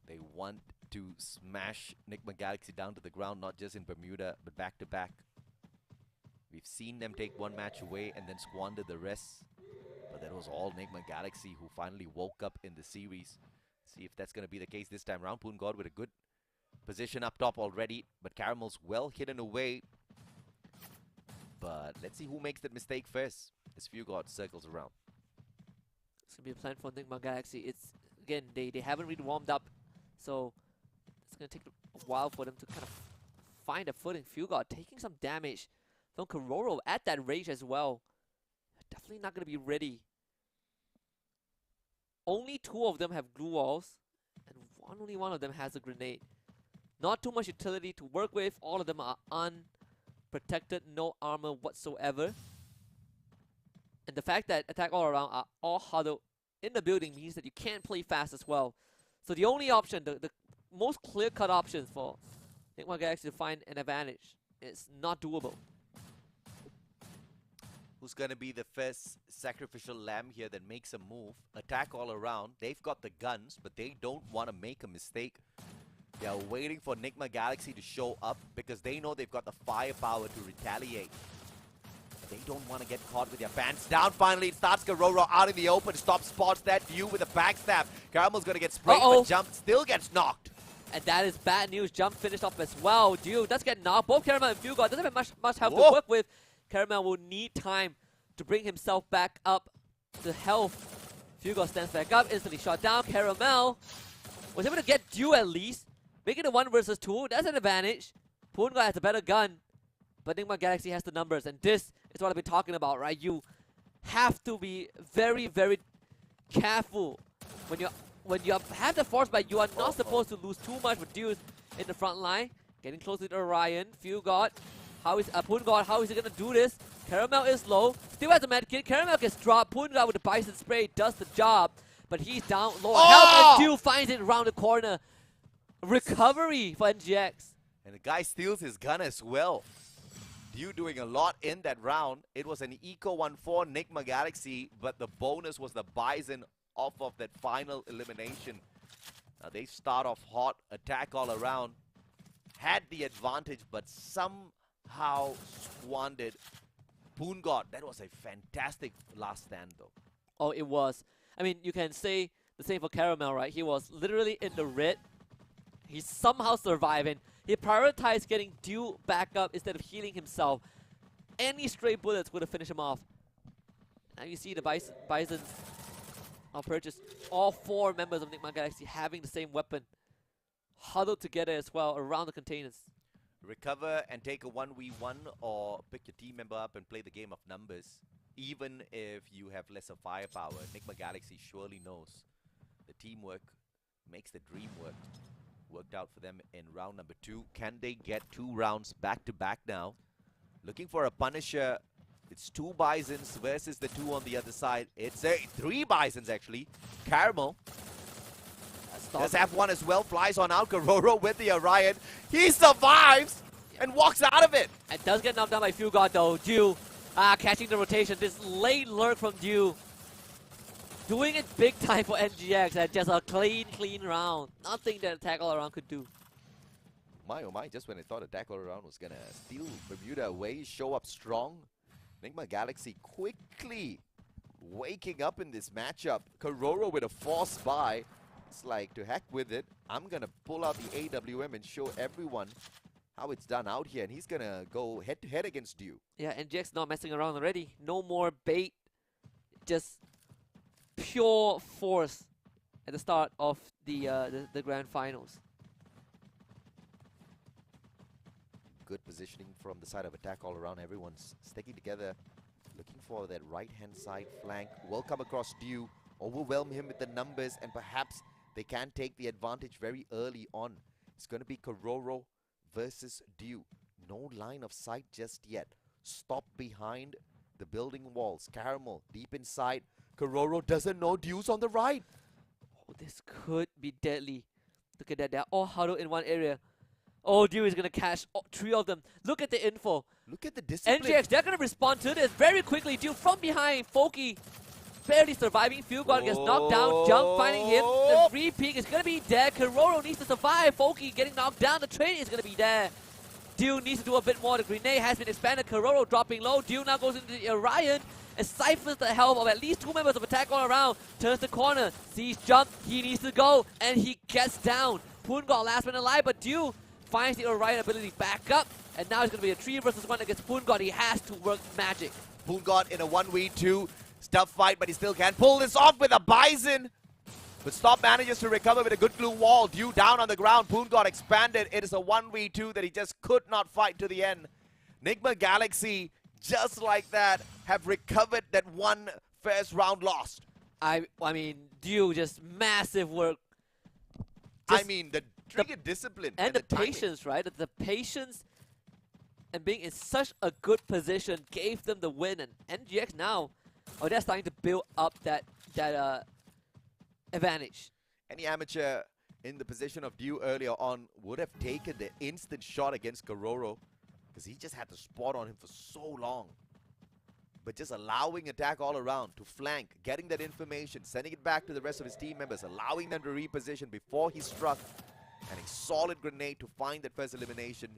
G: They want to smash Nigma Galaxy down to the ground, not just in Bermuda, but back to back. We've seen them take one match away and then squander the rest. But that was all Nigma Galaxy who finally woke up in the series. See if that's going to be the case this time round. Poongod with a good position up top already, but Caramel's well hidden away. But let's see who makes that mistake first as Fugod circles around.
H: It's going to be a plan for Nigma Galaxy. It's, again, they haven't really warmed up, so it's going to take a while for them to kind of find a footing. Fugod taking some damage from Keroro at that range as well. Definitely not going to be ready. Only two of them have glue walls, and only one of them has a grenade. Not too much utility to work with. All of them are unprotected, no armor whatsoever. And the fact that Attack All Around are all huddled in the building means that you can't play fast as well. So the only option, the most clear-cut options for Nigma Galaxy to find an advantage is not doable.
G: Who's going to be the first sacrificial lamb here that makes a move? Attack All Around. They've got the guns, but they don't want to make a mistake. They are waiting for Nigma Galaxy to show up because they know they've got the firepower to retaliate. They don't want to get caught with their pants down. Finally, it starts Kororo out in the open. Stop spots that view with a backstab. Caramel's going to get sprayed, but Jump still gets knocked.
H: And that is bad news. Jump finished off as well. Dude, does get knocked. Both Caramel and Fugard doesn't have much health to work with. Caramel will need time to bring himself back up to health. Fugard stands back up, instantly shot down. Caramel was able to get Dew at least. Making it 1 versus 2. That's an advantage. Poongard has a better gun. But Enigma Galaxy has the numbers. And this is what I've been talking about, right? You have to be very, very careful when you have the force, but you are not supposed to lose too much with Dew in the front line. Getting close to Orion. Fugard. Poongard, how is he going to do this? Caramel is low. Still has a medkit. Caramel gets dropped. Poongard with the Bison Spray does the job. But he's down low on health, and Dew finds it around the corner. Recovery for NGX.
G: And the guy steals his gun as well. Dew doing a lot in that round. It was an Eco 1-4 Enigma Galaxy, but the bonus was the Bison off of that final elimination. Now they start off hot, attack all around. Had the advantage, but somehow squandered. Poongard, that was a fantastic last stand though.
H: Oh, it was. I mean, you can say the same for Caramel, right? He was literally in the red. He's somehow surviving. He prioritized getting Dew back up instead of healing himself. Any stray bullets would have finished him off. Now you see the Bisons purchase all 4 members of Enigma Galaxy having the same weapon. Huddled together as well around the containers.
G: Recover and take a 1v1 or pick your team member up and play the game of numbers. Even if you have lesser firepower, Enigma Galaxy surely knows the teamwork makes the dream work. Worked out for them in round number 2. Can they get 2 rounds back to back now? Looking for a Punisher. It's 2 Bisons versus the 2 on the other side. It's 3 Bisons actually. Caramel does have 1 as well. Flies on out. Kororo with the Orion. He survives and walks out of it.
H: It does get knocked down by Fugard though. Dew catching the rotation. This late lurk from Dew. Doing it big time for NGX and just a clean round. Nothing that Attack All Around could do.
G: My oh my, just when I thought Attack All Around was gonna steal Bermuda away, show up strong. Enigma Galaxy quickly waking up in this matchup. Kororo with a force buy. It's like, to heck with it. I'm gonna pull out the AWM and show everyone how it's done out here. And he's gonna go head to head against Dew.
H: Yeah, NGX not messing around already. No more bait. Just pure force at the start of the grand finals.
G: Good positioning from the side of Attack All Around. Everyone's sticking together, looking for that right-hand side flank. Will come across Dew, overwhelm him with the numbers, and perhaps they can take the advantage very early on. It's going to be Kororo versus Dew. No line of sight just yet. Stop behind the building walls. Caramel deep inside. Kororo doesn't know Dew's on the right.
H: Oh, this could be deadly. Look at that. They're all huddled in one area. Oh, Dew is going to catch 3 of them. Look at the info.
G: Look at the discipline.
H: NGX, they're going to respond to this very quickly. Dew from behind. Folky barely surviving. Fugard gets knocked down. Jump finding him. The free peek is going to be there. Kororo needs to survive. Folky getting knocked down. The trade is going to be there. Dew needs to do a bit more. The grenade has been expanded. Kororo dropping low. Dew now goes into the Orion and ciphers the health of at least 2 members of Attack All Around. Turns the corner. Sees Jump. He needs to go. And he gets down. Poongard last man alive, but Dew finds the Orion ability back up. And now it's going to be a 3 versus 1 against Poongard. He has to work magic.
G: Poongard in a 1v2. Tough fight, but he still can't pull this off with a Bison. But Stop manages to recover with a good glue wall. Dew down on the ground. Poongard expanded. It is a 1v2 that he just could not fight to the end. Enigma Galaxy, just like that, have recovered that 1 first round lost.
H: I mean, Dew, just massive work.
G: I mean, the trigger discipline.
H: And the
G: timing.
H: patience, right? The patience and being in such a good position gave them the win. And NGX now, they're starting to build up that advantage.
G: Any amateur in the position of Dew earlier on would have taken the instant shot against Kororo because he just had the spot on him for so long. But just allowing Attack All Around to flank, getting that information, sending it back to the rest of his team members, allowing them to reposition before he struck, and a solid grenade to find that first elimination.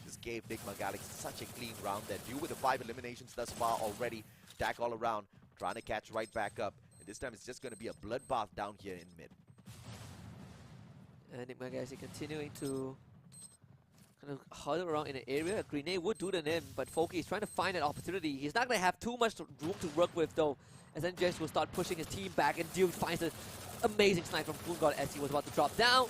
G: This gave Nigma Galaxy such a clean round there. Due with the 5 eliminations thus far already. Attack all around, trying to catch right back up. And this time it's just going to be a bloodbath down here in mid.
H: And Nigma Galaxy continuing to kind of huddle around in an area. A grenade would do the name, but Foki is trying to find an opportunity. He's not going to have too much room to work with though, as NGX will start pushing his team back, and Duke finds an amazing snipe from Poongod as he was about to drop down.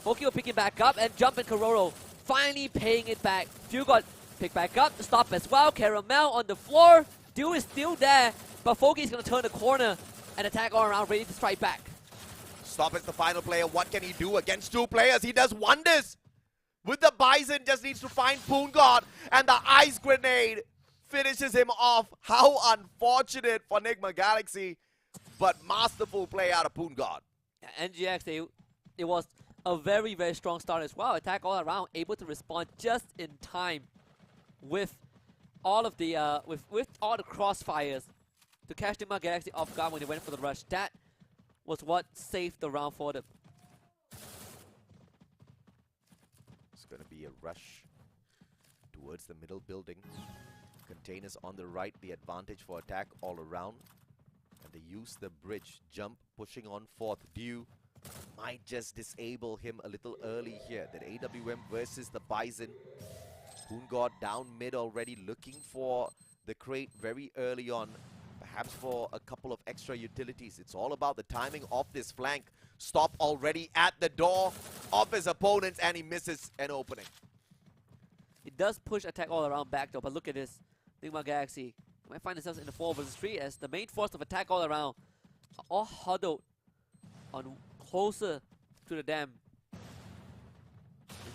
H: Foki will pick him back up, and Jump and Kororo finally paying it back. Duke got picked back up, stop as well. Caramel on the floor. Duke is still there, but Foki is going to turn the corner and attack all around, ready to strike back.
G: Stop is the final player. What can he do against 2 players? He does wonders. With the Bison, just needs to find Poongod, and the ice grenade finishes him off. How unfortunate for Nigma Galaxy, but masterful play out of Poongod.
H: NGX, it was a very, very strong start as well. Attack all around, able to respond just in time with all of the with all the crossfires to catch Nigma Galaxy off guard when they went for the rush. That was what saved the round for them.
G: It's going to be a rush towards the middle building. Containers on the right, the advantage for attack all around. And they use the bridge. Jump pushing on fourth. Dew might just disable him a little early here. That AWM versus the Bison. Poongod down mid already, looking for the crate very early on. Perhaps for a couple of extra utilities. It's all about the timing of this flank. Stop already at the door of his opponents, and he misses an opening.
H: It does push attack all around back though, but look at this. Nigma Galaxy might find themselves in the 4 versus 3 as the main force of attack all around are all huddled on closer to the dam.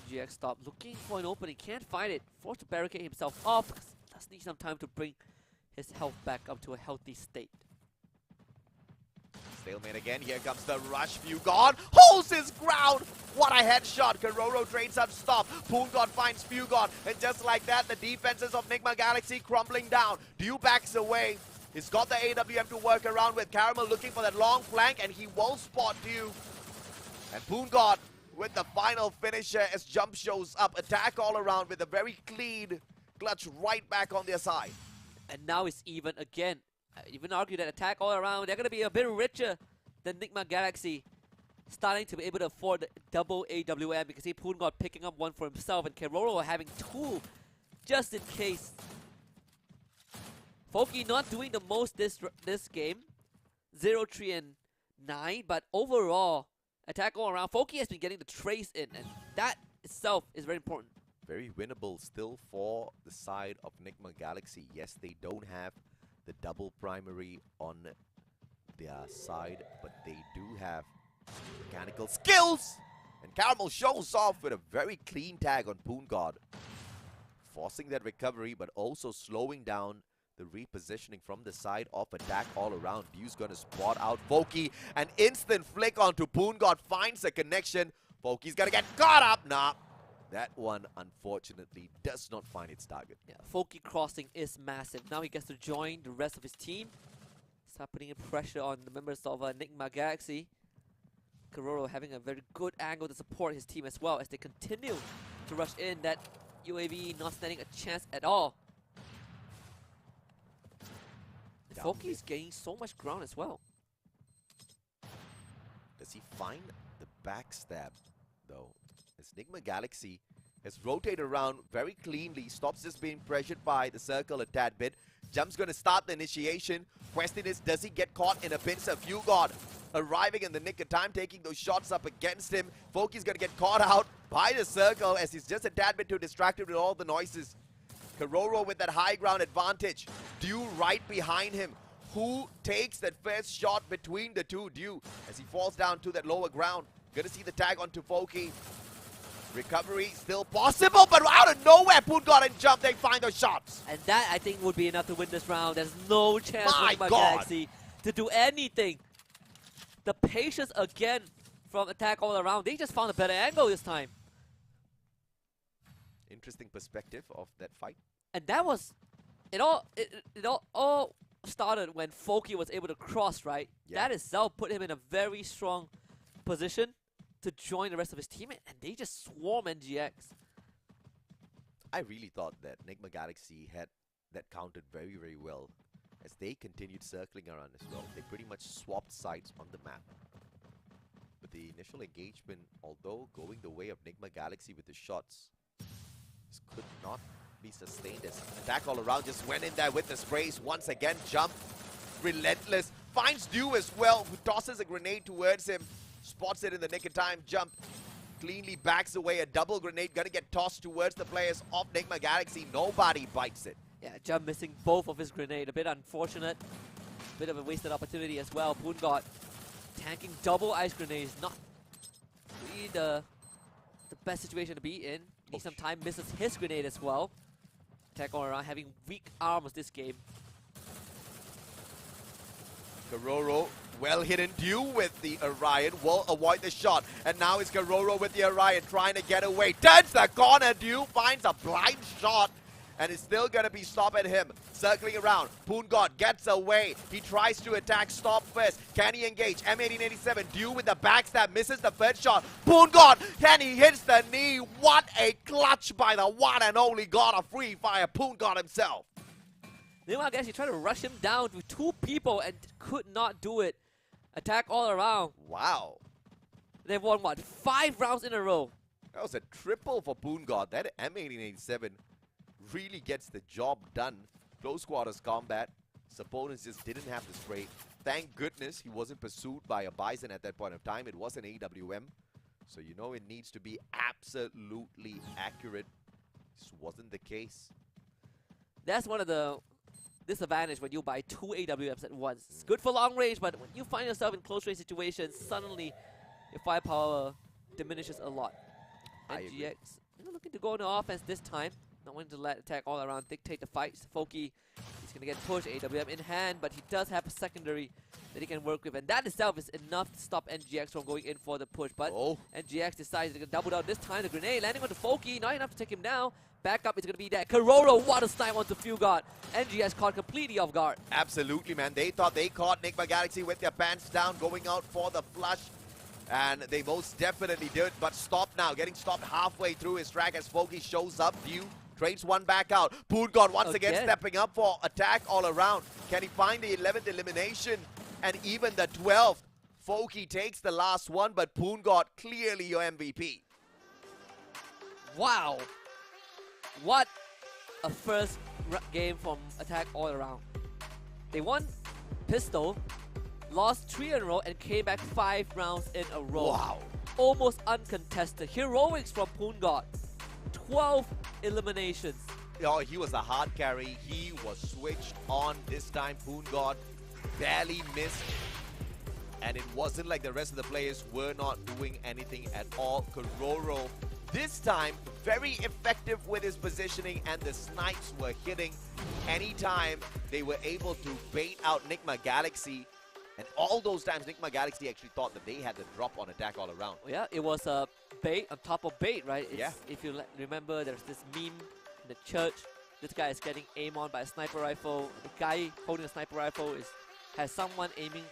H: NGX stop looking for an opening, can't find it, forced to barricade himself off because he does need some time to bring his health back up to a healthy state.
G: Stalemate again. Here comes the rush. Fugod holds his ground. What a headshot. Kororo trades up stop. Poongod finds Fugod. And just like that, the defenses of Nigma Galaxy crumbling down. Dew backs away. He's got the AWM to work around with. Caramel looking for that long flank, and he won't spot Dew. And Poongod with the final finisher as Jump shows up. Attack all around with a very clean clutch right back on their side.
H: And now it's even again. I even argue that attack all around, they're going to be a bit richer than Nigma Galaxy. Starting to be able to afford the double AWM because Poongod picking up one for himself and Kororo having 2 just in case. Foki not doing the most this game. 0, 3, and 9, but overall, attack all around. Foki has been getting the trace in, and that itself is very important.
G: Very winnable still for the side of Nigma Galaxy. Yes, they don't have the double primary on their side, but they do have mechanical skills. And Caramel shows off with a very clean tag on Poongod, forcing that recovery, but also slowing down the repositioning from the side of attack all around. Dew's gonna spot out Foki. An instant flick onto Poongod, finds a connection. Foki's gonna get caught up. Nah, that one unfortunately does not find its target.
H: Yeah, Foki crossing is massive. Now he gets to join the rest of his team. Start putting pressure on the members of Nigma Galaxy. Kororo having a very good angle to support his team as well as they continue to rush in. That UAV not standing a chance at all. Foki is gaining so much ground as well.
G: Does he find the backstab though? As Nigma Galaxy has rotated around very cleanly, stops just being pressured by the circle a tad bit. Jump's going to start the initiation. Question is, does he get caught in a pincer? Fugod arriving in the nick of time, taking those shots up against him. Foki's going to get caught out by the circle as he's just a tad bit too distracted with all the noises. Kororo with that high ground advantage. Dew right behind him. Who takes that first shot between the two? Dew as he falls down to that lower ground. Gonna see the tag onto Foki. Recovery still possible, but out of nowhere, Poongod and Jump, they find those shots.
H: And that, I think, would be enough to win this round. There's no chance for Nigma Galaxy to do anything. The patience again from attack all around. They just found a better angle this time.
G: Interesting perspective of that fight.
H: And that was, it all started when Foki was able to cross, right?
G: Yeah.
H: That itself put him in a very strong position to join the rest of his team, and they just swarm NGX.
G: I really thought that Enigma Galaxy had that counted very, very well as they continued circling around as well. They pretty much swapped sides on the map. But the initial engagement, although going the way of Enigma Galaxy with the shots, this could not be sustained as attack all around just went in there with the sprays. Once again, jump, relentless, finds Dew as well, who tosses a grenade towards him, spots it in the nick of time, jump, cleanly backs away, a double grenade gonna get tossed towards the players of Enigma Galaxy. Nobody bites it.
H: Yeah, Jump missing both of his grenade. A bit unfortunate. Bit of a wasted opportunity as well. Poongod tanking double ice grenades. Not really the best situation to be in. Needs some time. Misses his grenade as well. Attack all around, having weak arms this game.
G: Karoro, well hidden Dew with the Orion, will avoid the shot. And now it's Karoro with the Orion trying to get away. Turns the corner, Dew finds a blind shot. And it's still going to be stop at him. Circling around. Poongod gets away. He tries to attack stop first. Can he engage? M1887. Dew with the backstab. Misses the first shot. Poongod. Can he hits the knee? What a clutch by the one and only god of Free Fire, Poongod himself.
H: Meanwhile, guys, he tried to rush him down with 2 people and could not do it. Attack all around.
G: Wow.
H: They've won, what, 5 rounds in a row.
G: That was a triple for Poongod. That M1887 really gets the job done. Close quarters combat. His opponents just didn't have the spray. Thank goodness he wasn't pursued by a Bison at that point of time. It was an AWM. So you know it needs to be absolutely accurate. This wasn't the case.
H: That's one of the disadvantages when you buy 2 AWMs at once. It's good for long range, but when you find yourself in close range situations, suddenly your firepower diminishes a lot. NGX looking to go on the offense this time. Not wanting to let attack all around dictate the fights. Foki is going to get pushed, AWM in hand, but he does have a secondary that he can work with, and that itself is enough to stop NGX from going in for the push. But NGX decides to double down this time. The grenade landing on the Foki, not enough to take him down. Back up, it's going to be that. Karoro, what a snipe onto Fugard. NGX caught completely off guard.
G: Absolutely, man. They thought they caught Enigma Galaxy with their pants down, going out for the flush. And they most definitely did, but stopped now. Getting stopped halfway through his track as Foki shows up. Dew trades one back out. Poongod once again stepping up for attack all around. Can he find the 11th elimination and even the 12th? Foki takes the last one, but Poongod clearly your MVP.
H: Wow. What a first game from attack all around. They won pistol, lost 3 in a row, and came back 5 rounds in a row.
G: Wow.
H: Almost uncontested. Heroics from Poongod. 12 eliminations.
G: Oh, he was a hard carry. He was switched on this time. Poongod barely missed. And it wasn't like the rest of the players were not doing anything at all. Karoro, this time, very effective with his positioning, and the snipes were hitting anytime they were able to bait out Enigma Galaxy. And all those times, Enigma Galaxy actually thought that they had the drop on attack all around.
H: Yeah, it was a bait on top of bait, right?
G: Yeah.
H: If you remember, there's this meme in the church. This guy is getting aimed on by a sniper rifle. The guy holding a sniper rifle has someone aiming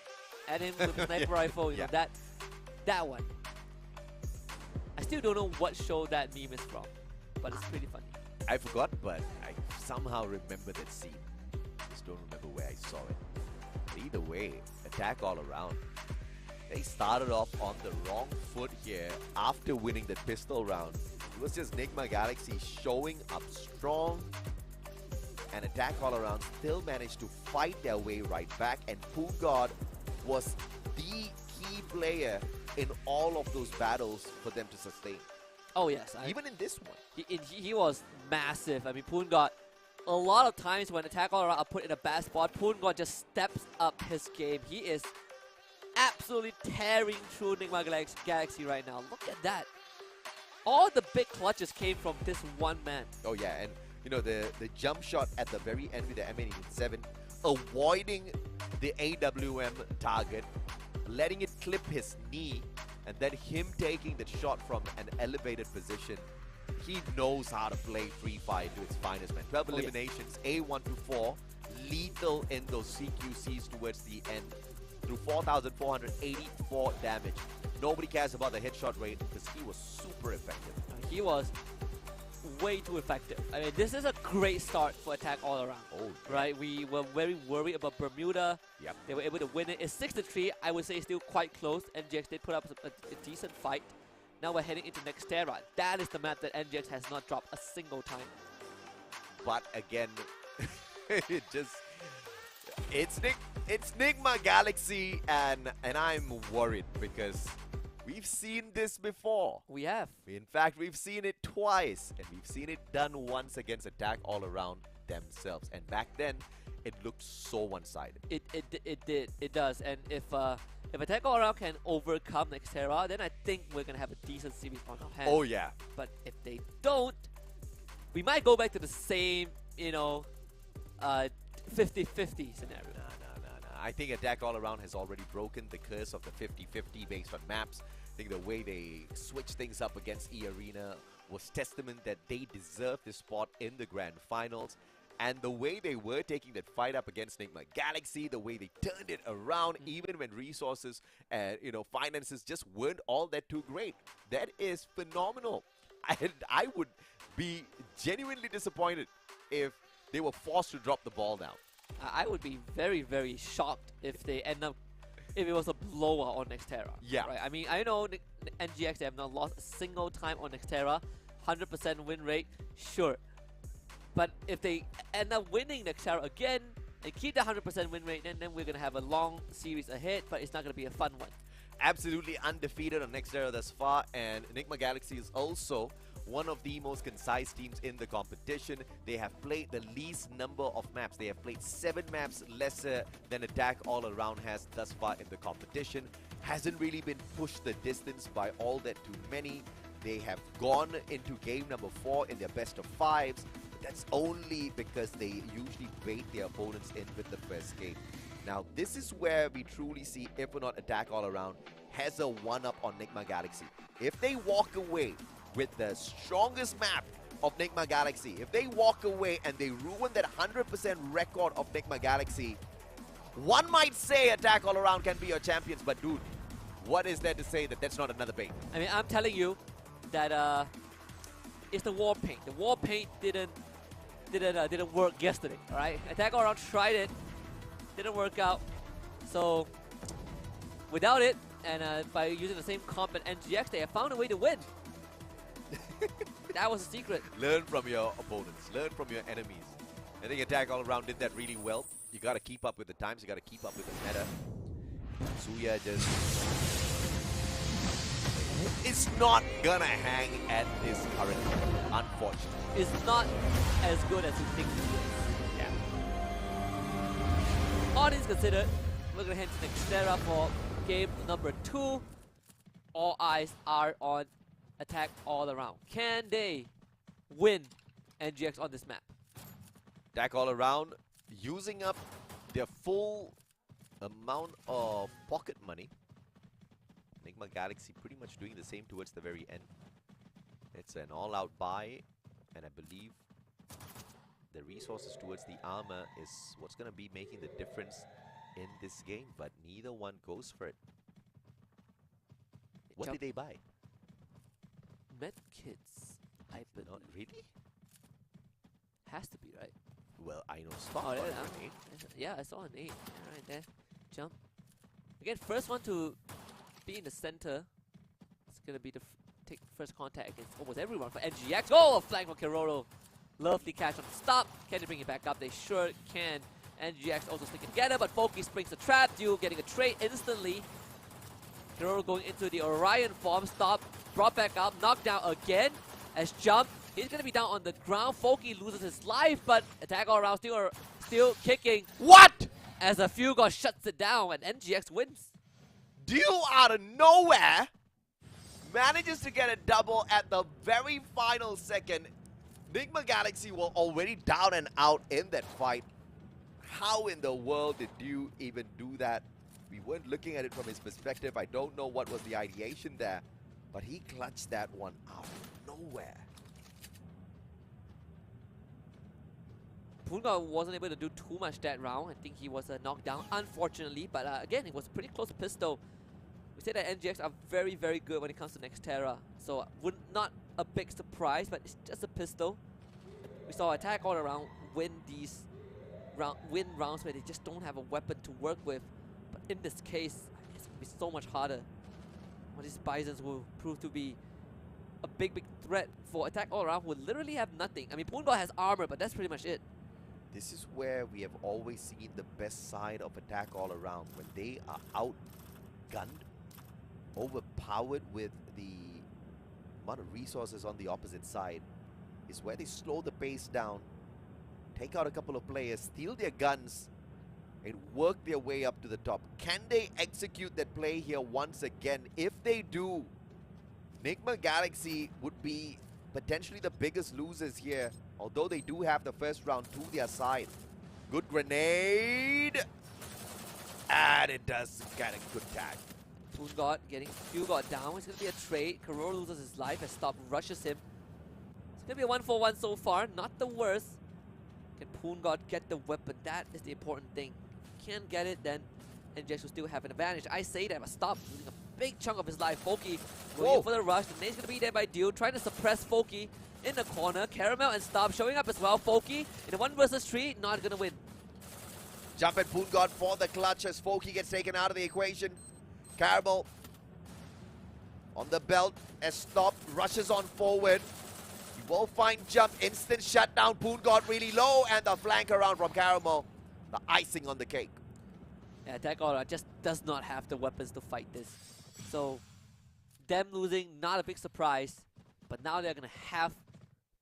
H: at him with a sniper rifle. You know, that one. I still don't know what show that meme is from, but it's pretty funny.
G: I forgot, but I somehow remember that scene. Just don't remember where I saw it. But either way, attack all around. They started off on the wrong foot here after winning the pistol round. It was just Enigma Galaxy showing up strong, and attack all around still managed to fight their way right back, and Poongod was the key player in all of those battles for them to sustain.
H: Oh yes.
G: Even in this one.
H: He was massive. I mean, Poongod, a lot of times when attack all around are put in a bad spot, Poongod just steps up his game. He is absolutely tearing through Enigma Galaxy right now. Look at that. All the big clutches came from this one man.
G: Oh yeah, and you know, the jump shot at the very end with the M1887, avoiding the AWM target, letting it clip his knee, and then him taking the shot from an elevated position. He knows how to play Free Fire to its finest, man. 12 eliminations, A1 to 4, lethal in those CQCs towards the end, through 4,484 damage. Nobody cares about the headshot rate because he was super effective.
H: He was way too effective. I mean, this is a great start for attack all around.
G: Oh,
H: Right? We were very worried about Bermuda.
G: Yep.
H: They were able to win it. It's 6-3. I would say it's still quite close. NGX did put up a decent fight. Now we're heading into Nextera. That is the map that NGX has not dropped a single time.
G: But again, it's Nigma Galaxy, and I'm worried because we've seen this before.
H: We have.
G: In fact, we've seen it twice, and we've seen it done once against Attack All Around themselves. And back then, it looked so one-sided.
H: It did. It does. And if Attack All Around can overcome Nextera, then I think we're gonna have a decent series on our hands.
G: Oh yeah.
H: But if they don't, we might go back to the same, 50-50 scenario.
G: No. I think Attack All Around has already broken the curse of the 50-50 based on maps. I think the way they switched things up against E-Arena was testament that they deserve this spot in the grand finals. And the way they were taking that fight up against Nigma Galaxy, the way they turned it around, even when resources and finances just weren't all that too great. That is phenomenal. And I would be genuinely disappointed if they were forced to drop the ball now.
H: I would be very, very shocked if they end up, if it was a blowout on Nextera.
G: Yeah.
H: Right? I mean, I know NGX, they have not lost a single time on Nextera. 100% win rate, sure. But if they end up winning Nextera again and keep the 100% win rate, then we're going to have a long series ahead, but it's not going to be a fun one.
G: Absolutely undefeated on Nextera thus far, and Enigma Galaxy is also one of the most concise teams in the competition. They have played the least number of maps. They have played 7 maps lesser than Attack All Around has thus far in the competition. Hasn't really been pushed the distance by all that too many. They have gone into game number 4 in their best of 5s. But that's only because they usually bait their opponents in with the first game. Now, this is where we truly see if or not Attack All Around has a one-up on Nigma Galaxy. If they walk away with the strongest map of Nigma Galaxy, if they walk away and they ruin that 100% record of Nigma Galaxy, one might say Attack All Around can be your champions, but dude, what is there to say that that's not another bait?
H: I mean, I'm telling you that it's the war paint. The war paint didn't work yesterday, alright? Attack All Around tried it, didn't work out. So, without it, and by using the same comp at NGX, they have found a way to win. That was the secret.
G: Learn from your opponents. Learn from your enemies. I think Attack All Around did that really well. You gotta keep up with the times. You gotta keep up with the meta. Suya just... It's not gonna hang at this current level, unfortunately.
H: It's not as good as you think it is.
G: Yeah.
H: All things considered, we're gonna head to Nextera for game number 2. All eyes are on Attack All Around. Can they win NGX on this map?
G: Attack All Around using up their full amount of pocket money. Enigma Galaxy pretty much doing the same towards the very end. It's an all-out buy, and I believe the resources towards the armor is what's going to be making the difference in this game, but neither one goes for it. What did they buy?
H: Med kits, I believe.
G: Not really?
H: Has to be, right?
G: Well, I know stock.
H: Oh,
G: Right?
H: yeah, I saw an 8. Right there. Jump. Again, first one to be in the center. It's going to be the take first contact against almost everyone for NGX. Oh, a flank from Keroro. Lovely catch on the stop. Can they bring it back up? They sure can. NGX also sticking together, but Foki springs the trap. Duel getting a trade instantly. Keroro going into the Orion form. Stop. Brought back up. Knocked down again. As Jump. He's going to be down on the ground. Foki loses his life, but Attack All Around still kicking.
G: What?
H: As a few god shuts it down and NGX wins.
G: Duel out of nowhere manages to get a double at the very final second. Nigma Galaxy were already down and out in that fight. How in the world did Duel even do that? We weren't looking at it from his perspective. I don't know what was the ideation there, but he clutched that one out of nowhere.
H: Punga wasn't able to do too much that round. I think he was knocked down, unfortunately. But again, it was a pretty close pistol. We say that NGX are very, very good when it comes to Nextera. So would not a big surprise, but it's just a pistol. We saw Attack All Around win these rounds where they just don't have a weapon to work with. But in this case, it's going to be so much harder. Well, these Bisons will prove to be a big threat for Attack All Around, who literally have nothing. I mean, Poongod has armor, but that's pretty much it.
G: This is where we have always seen the best side of Attack All Around. When they are outgunned, overpowered with the amount of resources on the opposite side, is where they slow the pace down, take out a couple of players, steal their guns, and work their way up to the top. Can they execute that play here once again? If they do, Nigma Galaxy would be potentially the biggest losers here, although they do have the first round to their side. Good grenade, and it does get a good tag.
H: Poongod getting Fugod down. It's going to be a trade. Karoro loses his life as Stop rushes him. It's going to be a 1-for-1 so far. Not the worst. Can Poongod get the weapon? That is the important thing. If he can't get it, then NGX will still have an advantage. I say that, but Stop losing a big chunk of his life. Foki going in for the rush. The nade's going to be there by Dio, trying to suppress Foki in the corner. Caramel and Stop showing up as well. Foki in a 1 versus 3, not going to win.
G: Jump at Poongod for the clutch as Foki gets taken out of the equation. Caramel on the belt as Stop rushes on forward. He will find Jump, instant shutdown. Poongod really low, and the flank around from Caramel. The icing on the cake.
H: Yeah, Attack All Around just does not have the weapons to fight this. So, them losing, not a big surprise. But now they're going to have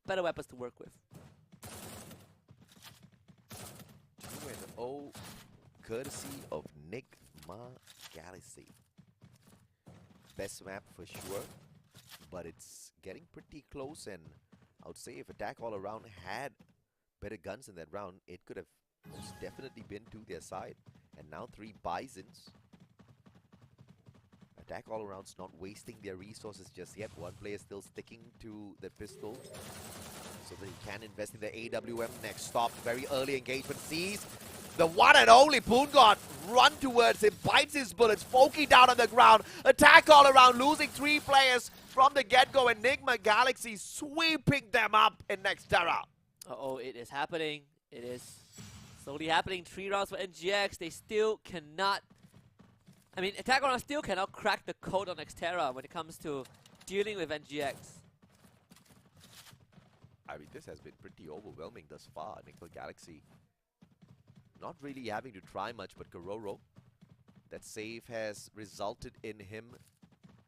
H: better weapons to work with.
G: 2-0, courtesy of Nigma Galaxy. Best map for sure, but it's getting pretty close, and I would say if Attack All Around had better guns in that round, it could have most definitely been to their side. And now 3 Bisons. Attack All Around's not wasting their resources just yet. One player still sticking to the pistol so that he can invest in the AWM next. Stop, very early engagement, sees the one and only Poongod run towards him, bites his bullets. Foki down on the ground. Attack All Around, losing 3 players from the get-go. Enigma Galaxy sweeping them up in next Terra.
H: Uh-oh, it is happening. It is slowly happening. 3 rounds for NGX. They still cannot... I mean, Attack All Around still cannot crack the code on Xterra when it comes to dealing with NGX.
G: I mean, this has been pretty overwhelming thus far. Enigma Galaxy not really having to try much, but Karoro, that save has resulted in him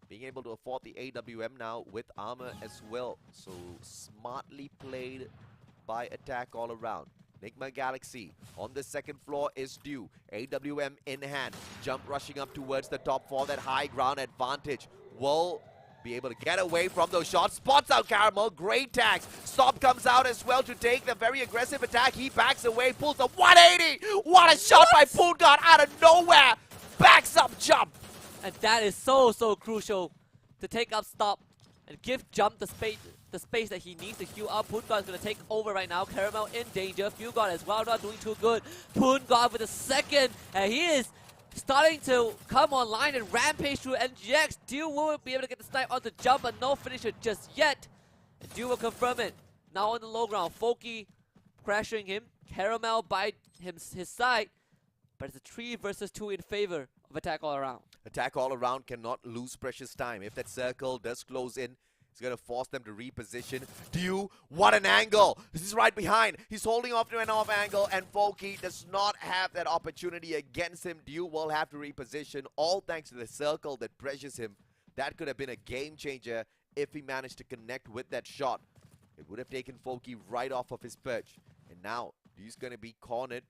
G: being able to afford the AWM now with armor as well. So smartly played by Attack All Around. Enigma Galaxy on the second floor is due. AWM in hand. Jump rushing up towards the top for that high ground advantage. Will be able to get away from those shots. Spots out Caramel. Great tags. Stop comes out as well to take the very aggressive attack. He backs away, pulls a 180. What a shot by Poongod out of nowhere. Backs up Jump.
H: And that is so crucial to take up Stop and give Jump the space that he needs to heal up. Poongod is going to take over right now. Caramel in danger. Fugod as well, not doing too good. Poongod with a second, and he is starting to come online and rampage through NGX. Dew won't be able to get the snipe on the Jump, but no finisher just yet. And Dew will confirm it. Now on the low ground, Foki crashing him. Caramel by his side, but it's a 3 versus 2 in favor of Attack All Around.
G: Attack All Around cannot lose precious time. If that circle does close in, it's going to force them to reposition. Dew, what an angle! This is right behind. He's holding off to an off angle, and Foki does not have that opportunity against him. Dew will have to reposition, all thanks to the circle that pressures him. That could have been a game changer if he managed to connect with that shot. It would have taken Foki right off of his perch. And now, Dew's going to be cornered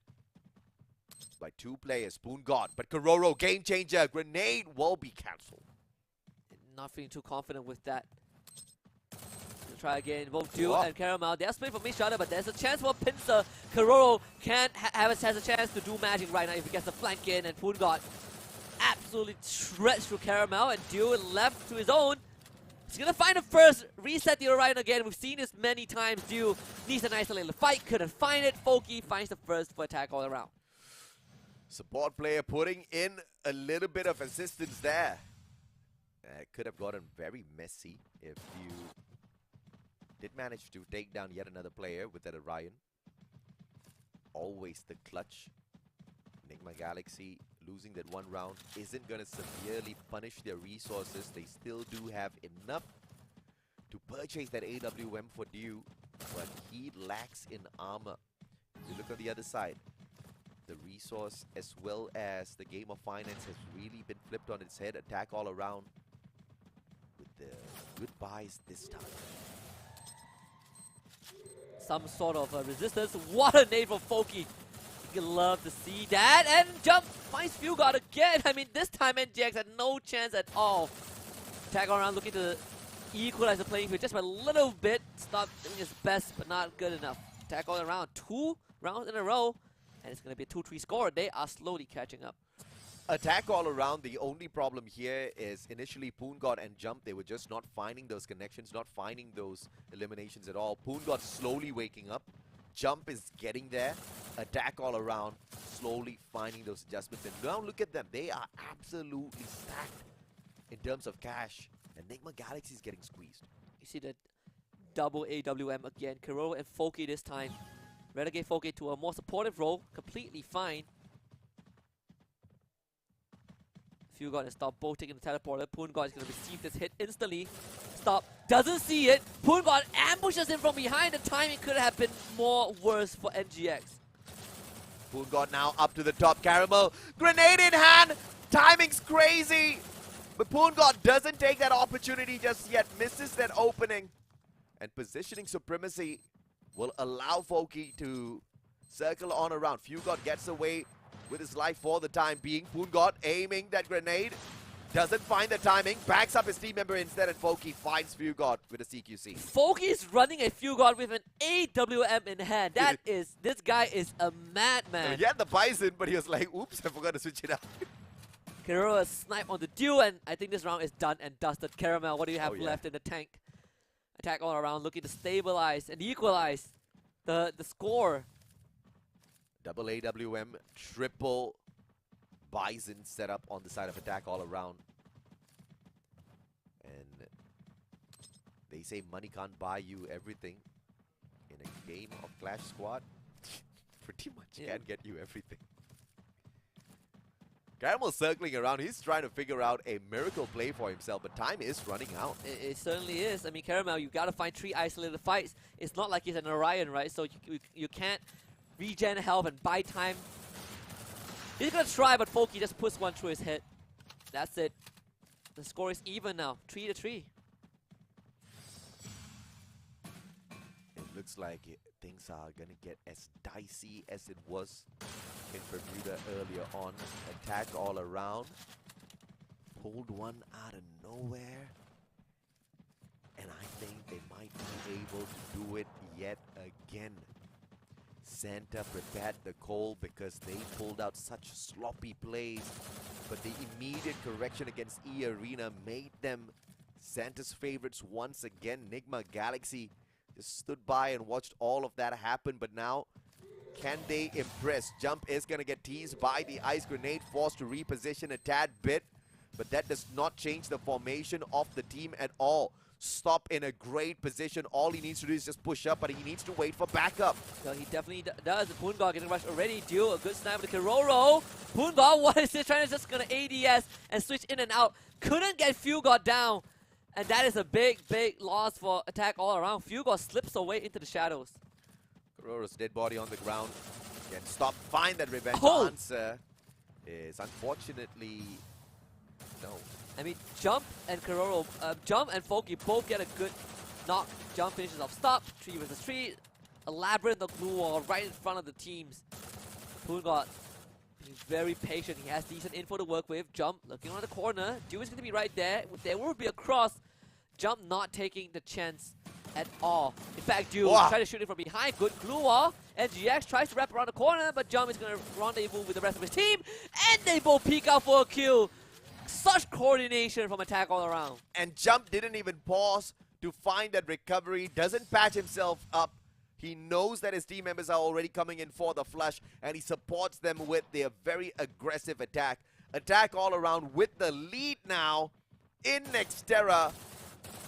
G: by 2 players. Poongod, but Karoro, game changer. Grenade will be cancelled.
H: Not feeling too confident with that. Try again. Both Dew and Caramel. They are split for mid-shutter, but there's a chance for Pincer. Karoro has a chance to do magic right now if he gets the flank in, and Poongod absolutely shreds through Caramel, and Dew left to his own. He's gonna find a first, reset the Orion again. We've seen this many times. Dew needs an isolated fight, couldn't find it. Foki finds the first for Attack All Around.
G: Support player putting in a little bit of assistance there. It could have gotten very messy if you Did manage to take down yet another player with that Orion. Always the clutch. Enigma Galaxy losing that one round isn't going to severely punish their resources. They still do have enough to purchase that AWM for Dew, but he lacks in armor. If you look on the other side, the resource as well as the game of finance has really been flipped on its head. Attack all around with the goodbyes this time.
H: Some sort of resistance. What a nade from Foki. You love to see that. And Jump finds Fugard again. I mean, this time NGX had no chance at all. Attack all around looking to equalize the playing field just by a little bit. Stop doing his best, but not good enough. Attack all around. 2 rounds in a row. And it's going to be a 2-3 score. They are slowly catching up.
G: Attack all around. The only problem here is initially Poongod and Jump, they were just not finding those connections, not finding those eliminations at all. Poongod slowly waking up. Jump is getting there. Attack all around, slowly finding those adjustments. And now look at them. They are absolutely stacked in terms of cash. Enigma Galaxy is getting squeezed.
H: You see the double AWM again. Kuro and Foki this time. Renegade Foki to a more supportive role. Completely fine. Fugard and Stop both taking the teleporter. Poongod is going to receive this hit instantly. Stop doesn't see it. Poongod ambushes him from behind. The timing could have been more worse for NGX.
G: Poongod now up to the top. Caramel, grenade in hand. Timing's crazy. But Poongod doesn't take that opportunity just yet. Misses that opening. And positioning supremacy will allow Foki to circle on around. Fugard gets away with his life for the time being. Poongod aiming that grenade. Doesn't find the timing. Backs up his team member instead, and Foki finds Fugard with a CQC.
H: Foki is running a Fugard with an AWM in hand. That is, this guy is a madman.
G: He had the Bison, but he was like, oops, I forgot to switch it up.
H: Kirura snipe on the Dew, and I think this round is done and dusted. Caramel, what do you have
G: yeah.
H: left in the tank? Attack all around, looking to stabilize and equalize the score.
G: Double AWM, triple Bison set up on the side of Attack all around. And they say money can't buy you everything. In a game of Clash Squad, pretty much can get you everything. Caramel circling around, he's trying to figure out a miracle play for himself, but time is running out.
H: It certainly is. I mean, Caramel, you gotta find 3 isolated fights. It's not like he's an Orion, right? So you can't regen health and buy time. He's gonna try, but Foki just puts one through his head. That's it. The score is even now, 3-3.
G: It looks like things are gonna get as dicey as it was in Bermuda earlier on. Attack all around. Pulled one out of nowhere. And I think they might be able to do it yet again. Santa prepared the coal because they pulled out such sloppy plays. But the immediate correction against E-Arena made them Santa's favorites once again. Enigma Galaxy just stood by and watched all of that happen. But now, can they impress? Jump is going to get teased by the ice grenade, forced to reposition a tad bit. But that does not change the formation of the team at all. Stop in a great position. All he needs to do is just push up, but he needs to wait for backup.
H: So he definitely does. Poongod getting rushed already. Deal a good snipe with the Kiroro. Poongod, what is this? Trying to just gonna ADS and switch in and out. Couldn't get Fugard down. And that is a big, big loss for Attack all around. Fugard slips away into the shadows.
G: Kiroro's dead body on the ground. Can Stop, find that revenge answer. Is unfortunately no.
H: I mean, Jump and Kiroro, Jump and Foki both get a good knock. Jump finishes off Stop, 3 versus 3. A labyrinth of glue wall right in front of the teams. Poongod is very patient. He has decent info to work with. Jump looking around the corner. Dew is going to be right there. There will be a cross. Jump not taking the chance at all. In fact, Dew try to shoot it from behind. Good glue wall. NGX tries to wrap around the corner, but Jump is going to rendezvous with the rest of his team. And they both peek out for a kill. Such coordination from Attack all around.
G: And Jump didn't even pause to find that recovery. Doesn't patch himself up. He knows that his team members are already coming in for the flush, and he supports them with their very aggressive attack. Attack all around with the lead now in Nextera.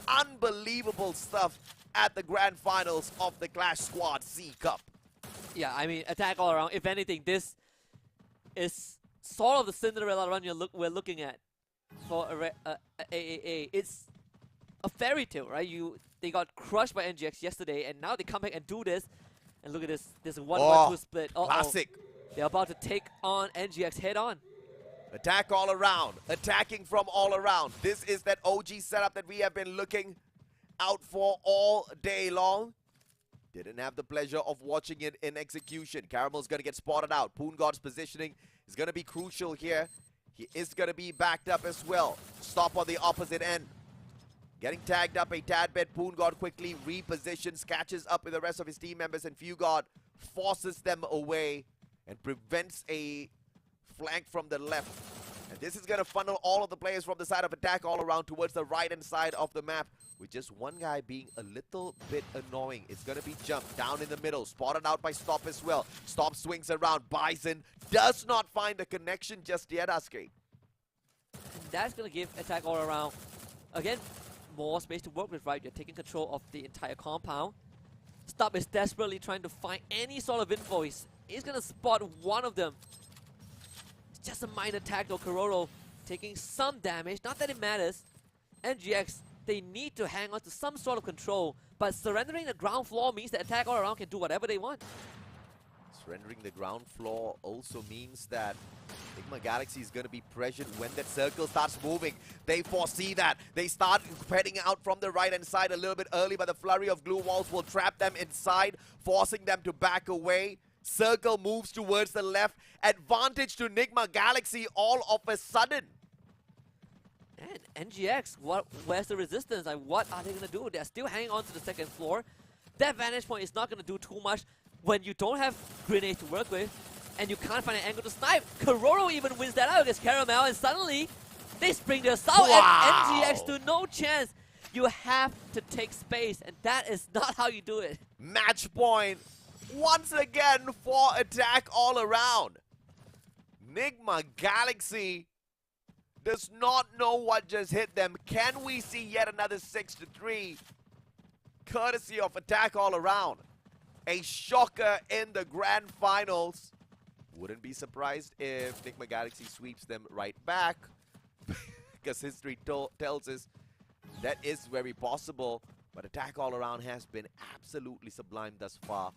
G: Unbelievable stuff. at the grand finals of the Clash Squad C Cup.
H: Yeah, I mean, attack all around. If anything, this is sort of the Cinderella run we're looking at for AAA. It's a fairy tale, right? They got crushed by NGX yesterday, and now they come back and do this. And look at this. There's a 1-1-2 split.
G: Classic.
H: They're about to take on NGX head on.
G: Attack all around. Attacking from all around. This is that OG setup that we have been looking out for all day long. Didn't have the pleasure of watching it in execution. Caramel's going to get spotted out. Poon God's positioning is going to be crucial here. He is going to be backed up as well. Stop on the opposite end. Getting tagged up a tad bit. Poon God quickly repositions, catches up with the rest of his team members, and Fugod forces them away and prevents a flank from the left. And this is going to funnel all of the players from the side of attack all around towards the right-hand side of the map, with just one guy being a little bit annoying. It's going to be Jump down in the middle, spotted out by Stop as well. Stop swings around. Bison does not find a connection just yet, Askey.
H: And that's going to give attack all around, again, more space to work with, right? You're taking control of the entire compound. Stop is desperately trying to find any sort of info. He's going to spot one of them. It's just a minor attack though. Kororo taking some damage. Not that it matters. NGX, they need to hang on to some sort of control, but surrendering the ground floor means that attack all around can do whatever they want.
G: Surrendering the ground floor also means that Enigma Galaxy is going to be pressured when that circle starts moving. They foresee that. They start heading out from the right-hand side a little bit early, but the flurry of glue walls will trap them inside, forcing them to back away. Circle moves towards the left. Advantage to Enigma Galaxy all of a sudden.
H: And NGX, where's the resistance? Like, what are they going to do? They're still hanging on to the second floor. That vantage point is not going to do too much when you don't have grenades to work with and you can't find an angle to snipe. Kororo even wins that out against Caramel, and suddenly they spring their assault, and NGX do no chance. You have to take space, and that is not how you do it.
G: Match point once again for attack all around. Enigma Galaxy does not know what just hit them. Can we see yet another 6-3 courtesy of attack all around? A shocker in the grand finals. Wouldn't be surprised if Enigma Galaxy sweeps them right back, because history tells us that is very possible. But attack all around has been absolutely sublime thus far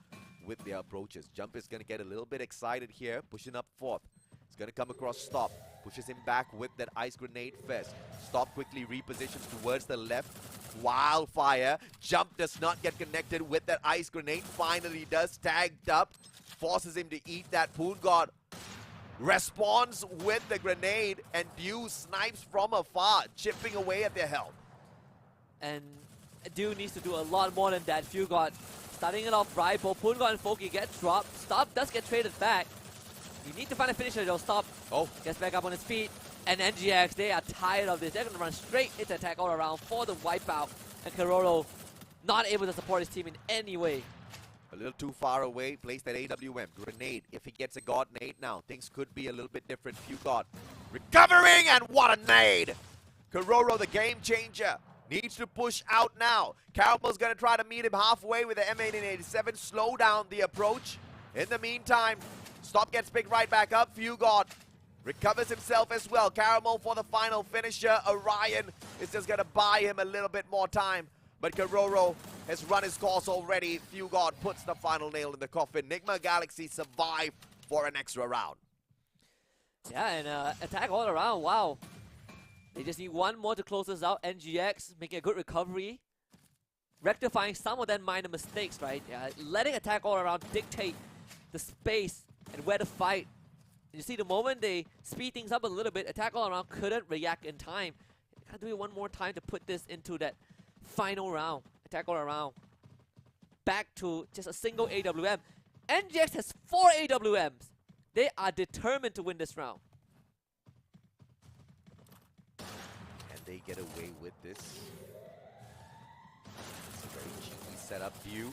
G: with their approaches. Jump is going to get a little bit excited here, pushing up fourth. He's going to come across Stop, pushes him back with that ice grenade fest. Stop quickly repositions towards the left. Wildfire. Jump does not get connected with that ice grenade. Finally does, tagged up. Forces him to eat that. Poon God responds with the grenade, and Dew snipes from afar, chipping away at their health.
H: And Dew needs to do a lot more than that. Fugod starting it off right, but Poon God and Foki get dropped. Stop does get traded back. You need to find a finisher though. Stop. Gets back up on his feet. And NGX, they are tired of this. They're going to run straight into attack all around for the wipeout. And Kororo not able to support his team in any way.
G: A little too far away. Place that AWM. Grenade. If he gets a God nade now, things could be a little bit different. Fugod recovering, and what a nade! Kororo, the game changer, needs to push out now. Caramel's going to try to meet him halfway with the M1887. Slow down the approach. In the meantime, Stop gets picked right back up. Fugod recovers himself as well. Caramel for the final finisher. Orion is just going to buy him a little bit more time. But Kororo has run his course already. Fugod puts the final nail in the coffin. Enigma Galaxy survive for an extra round.
H: Yeah, and attack all around. Wow. They just need one more to close this out. NGX making a good recovery. Rectifying some of that minor mistakes, right? Yeah, letting attack all around dictate the space and where to fight. You see, the moment they speed things up a little bit, attack all around couldn't react in time. Gotta do it one more time to put this into that final round. Attack all around. Back to just a single AWM. NGX has 4 AWMs. They are determined to win this round.
G: And they get away with this. It's a very cheeky setup view.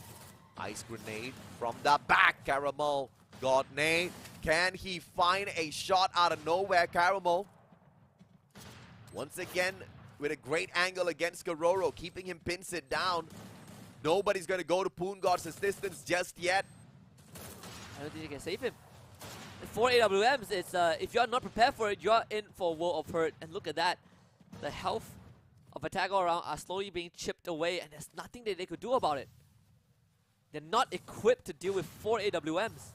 G: Ice grenade from the back. Caramel got nade. Can he find a shot out of nowhere? Caramel once again with a great angle against Kororo, keeping him pincered down. Nobody's going to go to Poon God's assistance just yet.
H: I don't think you can save him. 4 AWMs, it's if you're not prepared for it, you're in for a world of hurt. And look at that. The health of Attack All Around are slowly being chipped away, and there's nothing that they could do about it. They're not equipped to deal with 4 AWMs.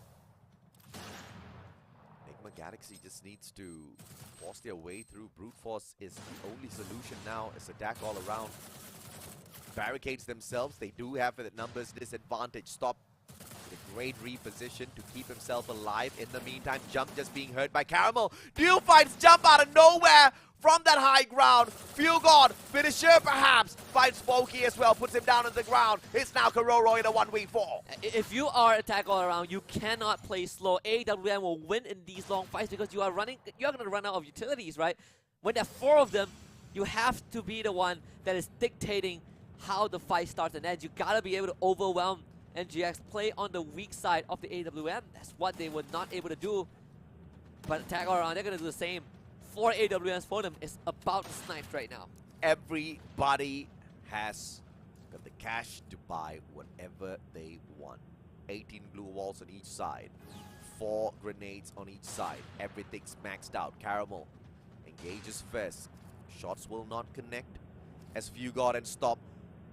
G: Enigma Galaxy just needs to force their way through. Brute Force is the only solution now. It's Attack All Around barricades themselves. They do have the numbers disadvantage. Stop with a great reposition to keep himself alive. In the meantime, Jump just being hurt by Caramel. Duel finds Jump out of nowhere from that high ground. Fuel God, finisher perhaps, finds Smokey as well, puts him down on the ground. It's now Kororo in a 1v4.
H: If you are Attack All Around, you cannot play slow. AWM will win in these long fights because you're going to run out of utilities, right? When there are 4 of them, you have to be the one that is dictating how the fight starts, and then you gotta be able to overwhelm NGX, play on the weak side of the AWM. That's what they were not able to do. But Attack All Around, they're gonna do the same. 4 AWMs for them is about sniped right now.
G: Everybody has got the cash to buy whatever they want. 18 glue walls on each side, 4 grenades on each side. Everything's maxed out. Caramel engages first. Shots will not connect as Fugard and Stop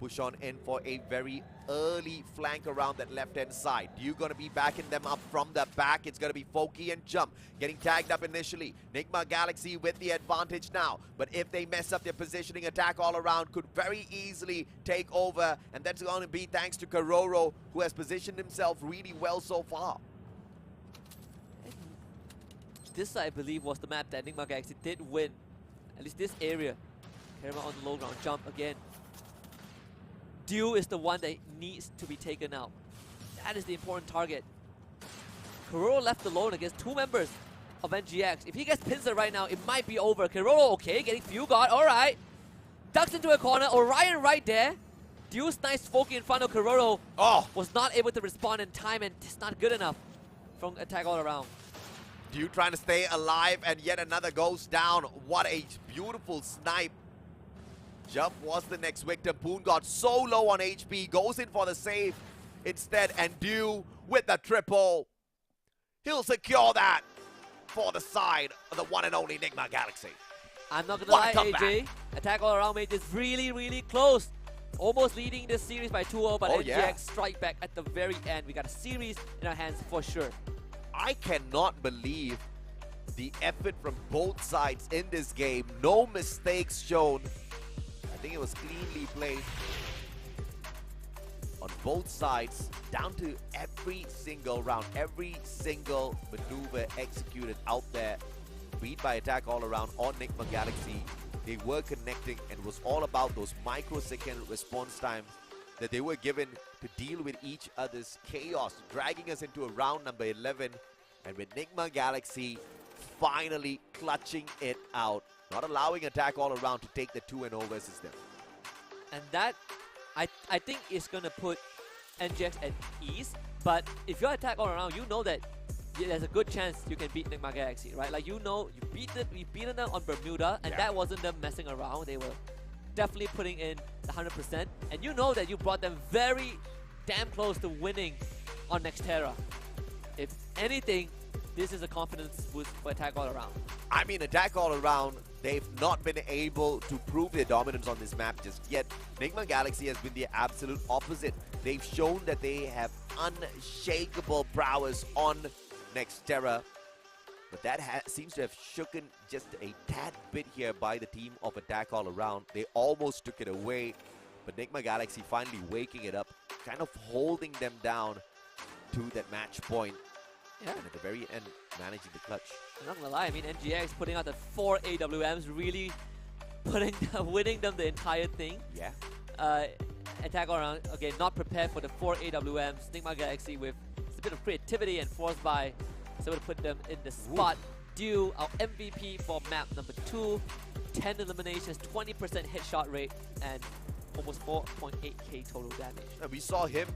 G: push on in for a very early flank around that left-hand side. You gonna be backing them up from the back. It's gonna be Foki and Jump getting tagged up initially. Enigma Galaxy with the advantage now. But if they mess up their positioning, Attack All Around could very easily take over. And that's gonna be thanks to Kororo, who has positioned himself really well so far.
H: This, I believe, was the map that Enigma Galaxy did win. At least this area. Caramel on the low ground. Jump again. Dew is the one that needs to be taken out. That is the important target. Kororo left alone against 2 members of NGX. If he gets pincer right now, it might be over. Kororo, okay, getting few guard, alright. Ducks into a corner, Orion right there. Dew's nice Foki in front of Kororo. Was not able to respond in time, and it's not good enough from Attack All Around.
G: Dew trying to stay alive, and yet another goes down. What a beautiful snipe. Jump was the next victim. Poon got so low on HP, goes in for the save instead, and Dew with the triple. He'll secure that for the side of the one and only Enigma Galaxy.
H: I'm not gonna lie, AJ. Attack All Around made this really, really close. Almost leading this series by 2-0, but NGX strike back at the very end. We got a series in our hands for sure.
G: I cannot believe the effort from both sides in this game. No mistakes shown. I think it was cleanly played on both sides, down to every single round, every single maneuver executed out there. Beat by Attack All Around on Enigma Galaxy. They were connecting, and it was all about those microsecond response times that they were given to deal with each other's chaos, dragging us into a round number 11, and with Enigma Galaxy finally clutching it out, not allowing Attack All Around to take the 2-0 versus them.
H: And that, I think, is going to put NGX at ease. But if you're Attack All Around, you know that there's a good chance you can beat Enigma Galaxy, right? Like, you know, you beaten them on Bermuda, and that wasn't them messing around. They were definitely putting in the 100%. And you know that you brought them very damn close to winning on Nextera. If anything, this is a confidence boost for Attack All Around.
G: I mean, Attack All Around, they've not been able to prove their dominance on this map just yet. Enigma Galaxy has been the absolute opposite. They've shown that they have unshakable prowess on Nextera. But that seems to have shooken just a tad bit here by the team of Attack All Around. They almost took it away, but Enigma Galaxy finally waking it up, kind of holding them down to that match point.
H: Yeah.
G: And at the very end, managing the clutch.
H: I'm not gonna lie, I mean, NGX putting out the 4 AWMs, really winning them the entire thing.
G: Yeah.
H: Attack All Around, again, not prepared for the 4 AWMs. Enigma Galaxy with a bit of creativity and force buy, so to put them in the spot. Dew, our MVP for map number 2, 10 eliminations, 20% headshot rate, and almost 4.8k total damage.
G: And we saw him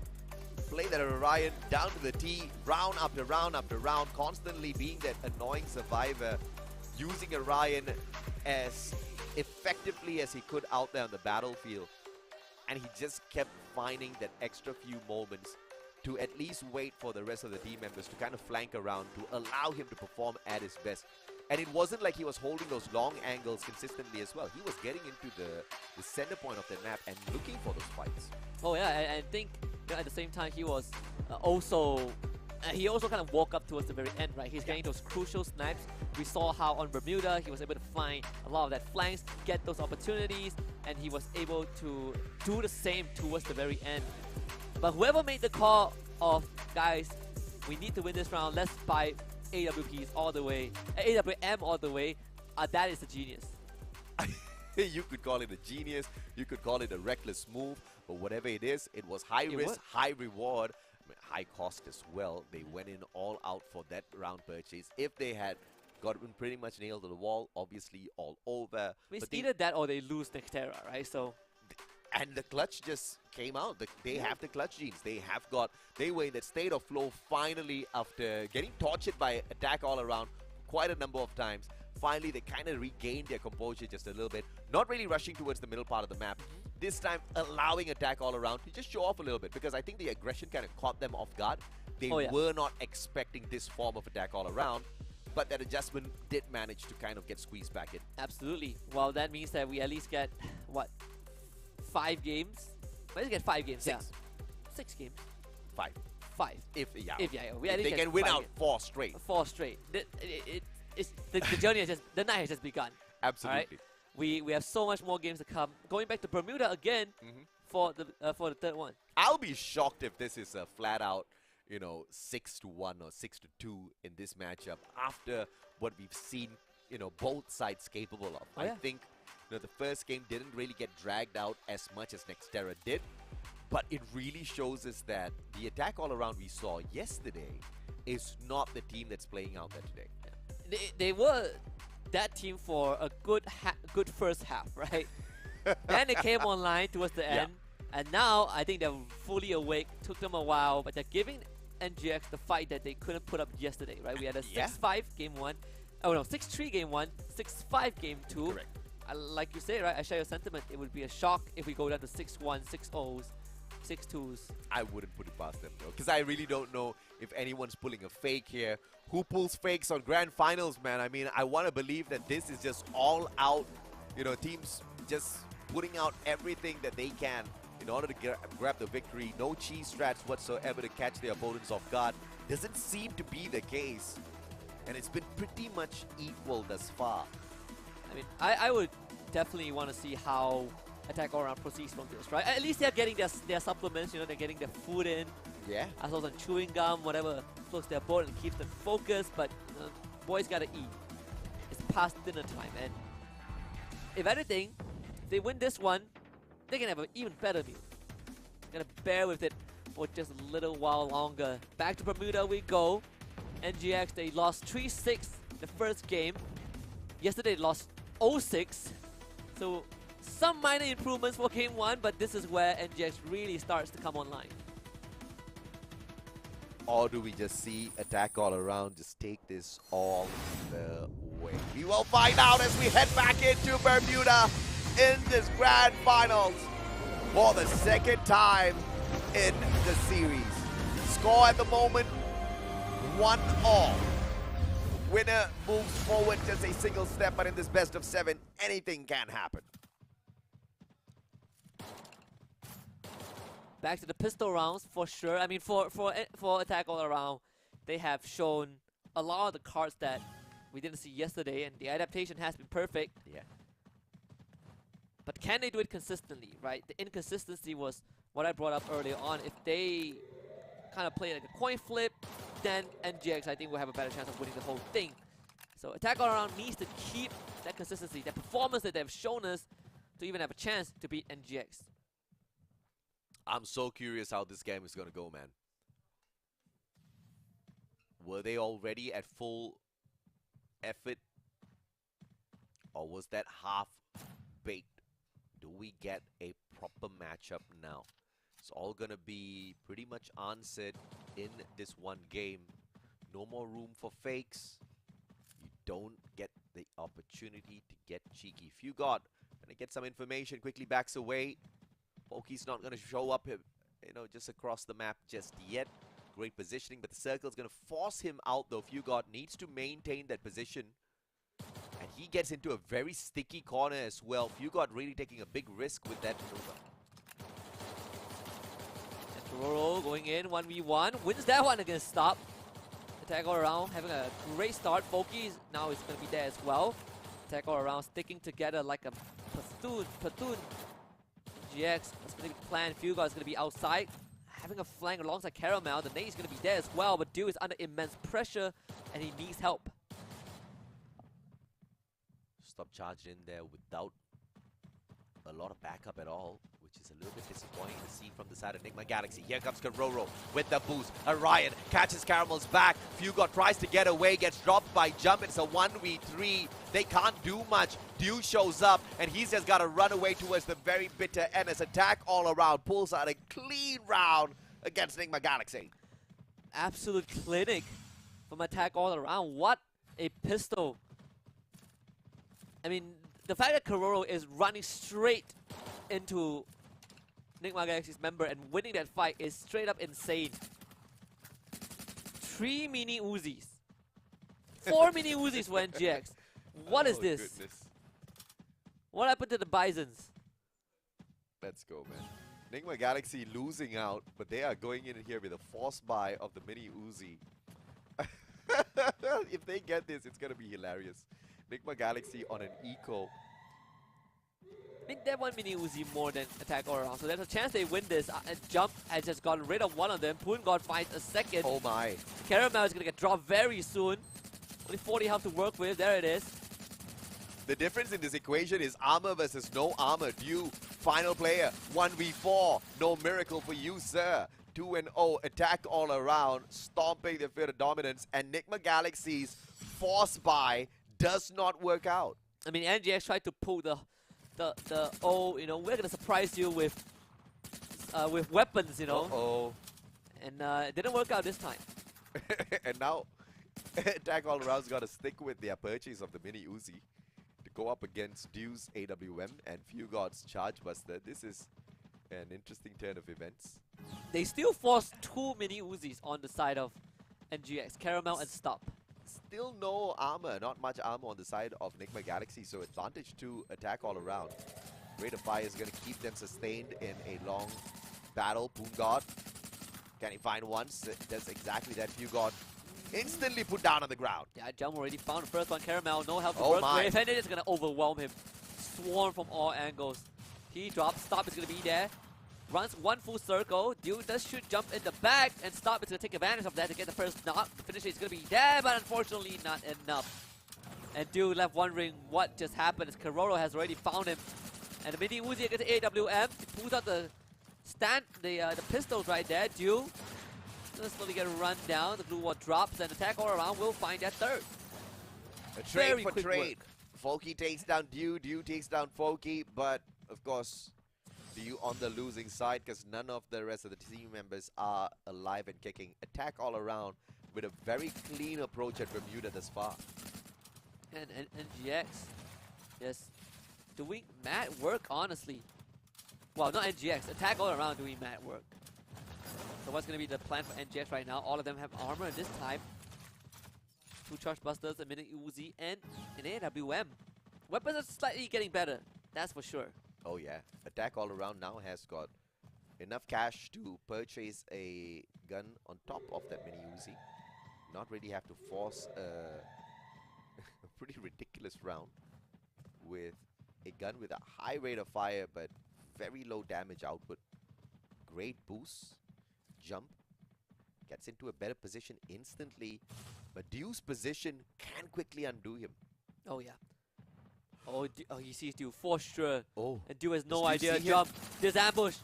G: play that Orion down to the T, round after round after round, constantly being that annoying survivor, using Orion as effectively as he could out there on the battlefield. and he just kept finding that extra few moments to at least wait for the rest of the team members to kind of flank around to allow him to perform at his best. And it wasn't like he was holding those long angles consistently as well. He was getting into the center point of the map and looking for those fights.
H: Oh yeah, I think at the same time he was he also kind of woke up towards the very end, right? He's getting those crucial snipes. We saw how on Bermuda he was able to find a lot of that flanks, get those opportunities, and he was able to do the same towards the very end. But whoever made the call of, guys, we need to win this round, let's buy AWPs all the way, AWM all the way, that is a genius.
G: You could call it a genius, you could call it a reckless move, but whatever it is, it was high risk, high reward, high cost as well. They went in all out for that round purchase. If they had gotten pretty much nailed to the wall, obviously all over.
H: It's either that or they lose Nectera, right? So,
G: and the clutch just came out. They have the clutch genes. They were in that state of flow finally after getting tortured by attack all around quite a number of times. Finally, they kind of regained their composure just a little bit. Not really rushing towards the middle part of the map. This time, allowing attack all around to just show off a little bit, because I think the aggression kind of caught them off guard. They were not expecting this form of attack all around, but that adjustment did manage to kind of get squeezed back in.
H: Absolutely. Well, that means that we at least get, what, 5 games? Let's get 5 games.
G: 6.
H: 6 games.
G: 5.
H: 5.
G: If
H: they
G: can win out 4 straight.
H: 4 straight. The journey has the night has just begun.
G: Absolutely.
H: Right? We have so much more games to come. Going back to Bermuda again for the third one.
G: I'll be shocked if this is a flat out, 6-1 or 6-2 in this matchup after what we've seen, both sides capable of. I think the first game didn't really get dragged out as much as Nextera did, but it really shows us that the attack all around we saw yesterday is not the team that's playing out there today.
H: They were that team for a good first half, right? Then they came online towards the end, and now I think they're fully awake. Took them a while, but they're giving NGX the fight that they couldn't put up yesterday, right? We had a 6-5 game 1. Oh no, 6-3 game 1, 6-5 game 2.
G: Correct.
H: Like you say, right? I share your sentiment. It would be a shock if we go down to 6-1, 6-0s, 6-2s.
G: I wouldn't put it past them though, because I really don't know if anyone's pulling a fake here. Who pulls fakes on grand finals, man? I mean, I want to believe that this is just all out, teams just putting out everything that they can in order to grab the victory. No cheese strats whatsoever to catch their opponents off guard. Doesn't seem to be the case, and it's been pretty much equal thus far.
H: I mean, I would definitely want to see how attack all around proceeds from this, right? At least they're getting their supplements, they're getting their food in.
G: Yeah.
H: As well as chewing gum, whatever floats their boat and keeps them focused, but boys gotta eat. It's past dinner time, and if anything, if they win this one, they can have an even better meal. Gonna bear with it for just a little while longer. Back to Bermuda we go. NGX, they lost 3-6 the first game. Yesterday they lost 0-6. So some minor improvements for game 1, but this is where NGX really starts to come online.
G: Or do we just see attack all around, just take this all the way? We will find out as we head back into Bermuda in this grand finals for the second time in the series. Score at the moment, 1-all. Winner moves forward just a single step, but in this best of 7, anything can happen.
H: Back to the pistol rounds for sure. I mean, for attack all around, they have shown a lot of the cards that we didn't see yesterday, and the adaptation has been perfect.
G: Yeah.
H: But can they do it consistently, right? The inconsistency was what I brought up earlier on. If they kind of play like a coin flip, then NGX, I think, will have a better chance of winning the whole thing. So attack all around needs to keep that consistency, that performance that they've shown us to even have a chance to beat NGX.
G: I'm so curious how this game is going to go, man. Were they already at full effort? Or was that half-baked? Do we get a proper matchup now? It's all going to be pretty much answered in this one game. No more room for fakes. You don't get the opportunity to get cheeky. If you got, and I get some information, quickly backs away. Poki's not going to show up, just across the map just yet. Great positioning, but the circle's going to force him out though. Fugod needs to maintain that position. And he gets into a very sticky corner as well. Fugod really taking a big risk with that maneuver.
H: Roro going in, 1v1, wins that one against Stop. Attack all around, having a great start. Foki now is going to be there as well. Attack all around, sticking together like a platoon. GX is going to be planned. Fugod is going to be outside, having a flank alongside Caramel. The nade is going to be there as well, but Dew is under immense pressure and he needs help.
G: Stop charged in there without a lot of backup at all, which is a little bit disappointing to see from the side of Enigma Galaxy. Here comes Karoro with the boost. Orion catches Caramel's back. Fugod tries to get away, gets dropped by Jump. It's a 1v3. They can't do much. Dew shows up, and he's just got to run away towards the very bitter end as Attack all around pulls out a clean round against Enigma Galaxy.
H: Absolute clinic from Attack all around. What a pistol. I mean, the fact that Karoro is running straight into Enigma Galaxy's member and winning that fight is straight up insane. 3 mini Uzis. 4 mini Uzis for NGX. What is this?
G: Goodness.
H: What happened to the Bisons?
G: Let's go, man. Enigma Galaxy losing out, but they are going in here with a force buy of the mini Uzi. If they get this, it's going to be hilarious. Enigma Galaxy on an eco.
H: I mean, that one mini Uzi more than Attack all around, so there's a chance they win this. Jump has just gotten rid of one of them. Poon God finds a second.
G: Oh my.
H: Caramel is going to get dropped very soon. Only 40 health to work with. There it is.
G: The difference in this equation is armor versus no armor. Dew, final player, 1v4. No miracle for you, sir. 2-0, attack all around, stomping the field of dominance. And Enigma Galaxy's force buy does not work out.
H: I mean, NGX tried to pull the we're gonna surprise you with weapons,
G: Uh-oh.
H: and it didn't work out this time.
G: And now, Attack all around's got to stick with their purchase of the mini Uzi to go up against Dew's AWM and Fugod's Charge Buster. This is an interesting turn of events.
H: They still forced 2 mini Uzis on the side of NGX, Caramel and Stop.
G: Still no armor, not much armor on the side of Enigma Galaxy, so advantage to Attack all around. Rate of Fire is going to keep them sustained in a long battle. Poon God, can he find one? Does exactly that. Fugod instantly put down on the ground.
H: Yeah, Jump already found the first one. Caramel, no help to
G: Oh
H: work
G: my.
H: with, and it is going to overwhelm him. Swarm from all angles. He drops, Stop is going to be there. Runs one full circle. Dew does shoot Jump in the back, and Stop is going to take advantage of that to get the first knock. The finish is going to be there, but unfortunately not enough. And Dew left wondering what just happened as Karoro has already found him. And the mini Uzi against AWM. He pulls out the pistols right there. Dew gonna slowly get run down. The blue wall drops, and Attack all around will find that third.
G: A trade
H: Very
G: for
H: quick
G: trade. Foki takes down Dew, Dew takes down Foki, but of course, Dew on the losing side because none of the rest of the team members are alive and kicking. Attack all around with a very clean approach at Bermuda thus far.
H: And NGX, yes, doing mad work, honestly. Well, not NGX, Attack all around doing mad work. So what's going to be the plan for NGX right now? All of them have armor, and this time, 2 Charge Busters, a mini Uzi, and an AWM. Weapons are slightly getting better, that's for sure.
G: Oh yeah, Attack all around now has got enough cash to purchase a gun on top of that mini Uzi. Not really have to force a pretty ridiculous round with a gun with a high rate of fire but very low damage output. Great boost. Jump. Gets into a better position instantly, but Dew's position can quickly undo him.
H: Oh yeah. Oh, he sees Dew for sure.
G: Oh.
H: And Dew has no
G: Does Dew
H: idea.
G: see him?
H: Jump. This ambush.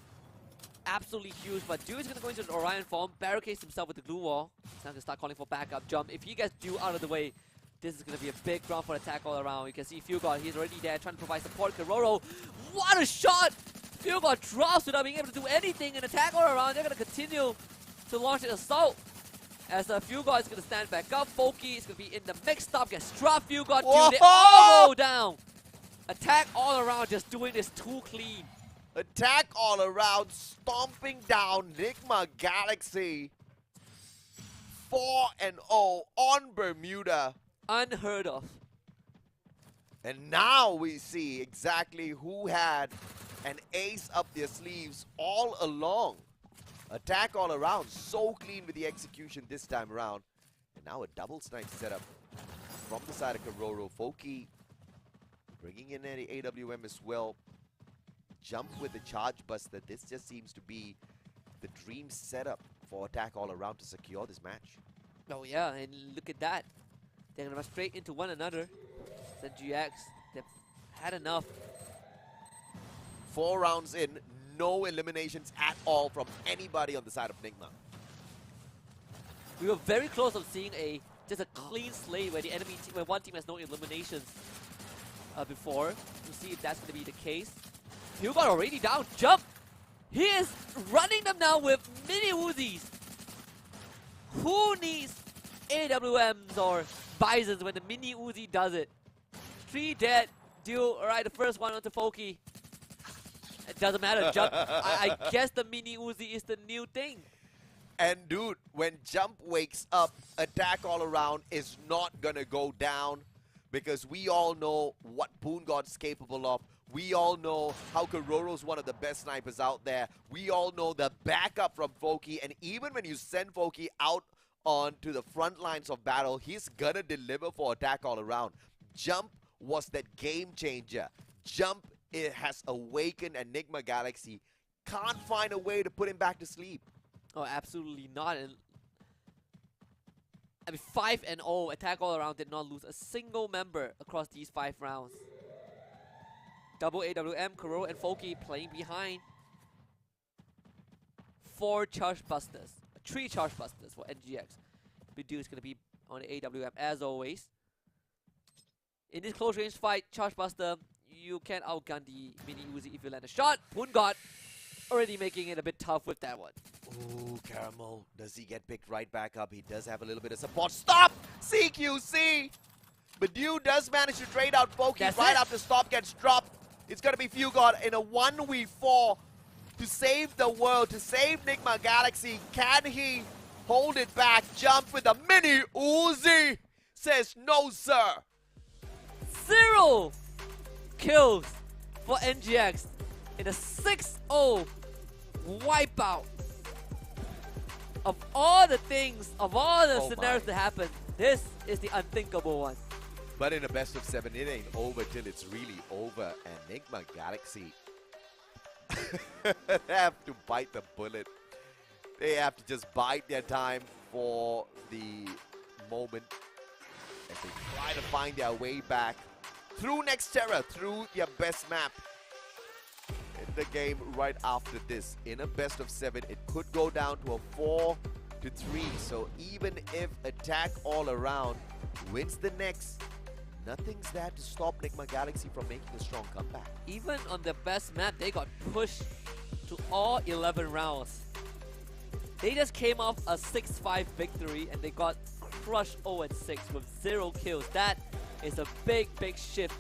H: Absolutely huge, but Dew is going to go into the Orion form, barricades himself with the glue wall. It's time to start calling for backup. Jump. If he gets Dew out of the way, this is going to be a big round for Attack all around. You can see Fugod, he's already there trying to provide support. Karoro, what a shot! Fugod drops without being able to do anything, and Attack all around. They're going to continue to launch an assault. As Fugod is going to stand back up. Foki is going to be in the mix. Stop, gets dropped. Fugod, Dew, they all go down. Attack all around, just doing this too clean.
G: Attack all around, stomping down Nigma Galaxy. 4-0 on Bermuda.
H: Unheard of.
G: And now we see exactly who had an ace up their sleeves all along. Attack all around, so clean with the execution this time around. And now a double snipe setup from the side of Karoro. Foki bringing in an AWM as well. Jump with the charge buster. This just seems to be the dream setup for Attack all around to secure this match.
H: Oh yeah, and look at that. They're gonna run straight into one another. The GX, they've had enough.
G: 4 rounds in, no eliminations at all from anybody on the side of Nigma.
H: We were very close of seeing just a clean slate where the enemy team, where one team has no eliminations before. We'll see if that's going to be the case. Hugon already down. Jump! He is running them now with mini Uzis. Who needs AWMs or Bisons when the mini Uzi does it? 3 dead. Duel. Alright, the first one onto Foki. It doesn't matter. Jump. I guess the mini Uzi is the new thing.
G: And dude, when Jump wakes up, Attack all around is not gonna go down, because we all know what Boon God's capable of. We all know how Karoro's one of the best snipers out there. We all know the backup from Foki, and even when you send Foki out onto the front lines of battle, he's gonna deliver for Attack all around. Jump was that game changer. Jump, it has awakened Enigma Galaxy. Can't find a way to put him back to sleep.
H: Oh, absolutely not. And I mean, 5-0, Attack all around did not lose a single member across these 5 rounds. Double AWM, Karoro and Foki playing behind. 4 charge busters. 3 charge busters for NGX. Bidu is going to be on the AWM as always. In this close range fight, charge buster, you can outgun the mini Uzi if you land a shot. Boon God already making it a bit tough with that one.
G: Ooh, Caramel. Does he get picked right back up? He does have a little bit of support. Stop! CQC! Badu does manage to trade out Foki right after Stop gets dropped. It's going to be Fugod in a 1v4 to save the world, to save Nigma Galaxy. Can he hold it back? Jump with a mini Uzi. Says no, sir.
H: 0 kills for NGX in a 6-0 wipeout. Of all the things, of all the scenarios that happen, this is the unthinkable one.
G: But in a best of 7, it ain't over till it's really over. Enigma Galaxy they have to bite the bullet. They have to just bide their time for the moment as they try to find their way back through Nexterra, through their best map in the game right after this. In a best of 7, it could go down to a 4-3. So even if Attack all around wins the next, nothing's there to stop Nigma Galaxy from making a strong comeback.
H: Even on the best map, they got pushed to all 11 rounds. They just came off a 6-5 victory and they got crushed 0-6 with 0 kills. That is a big, big shift.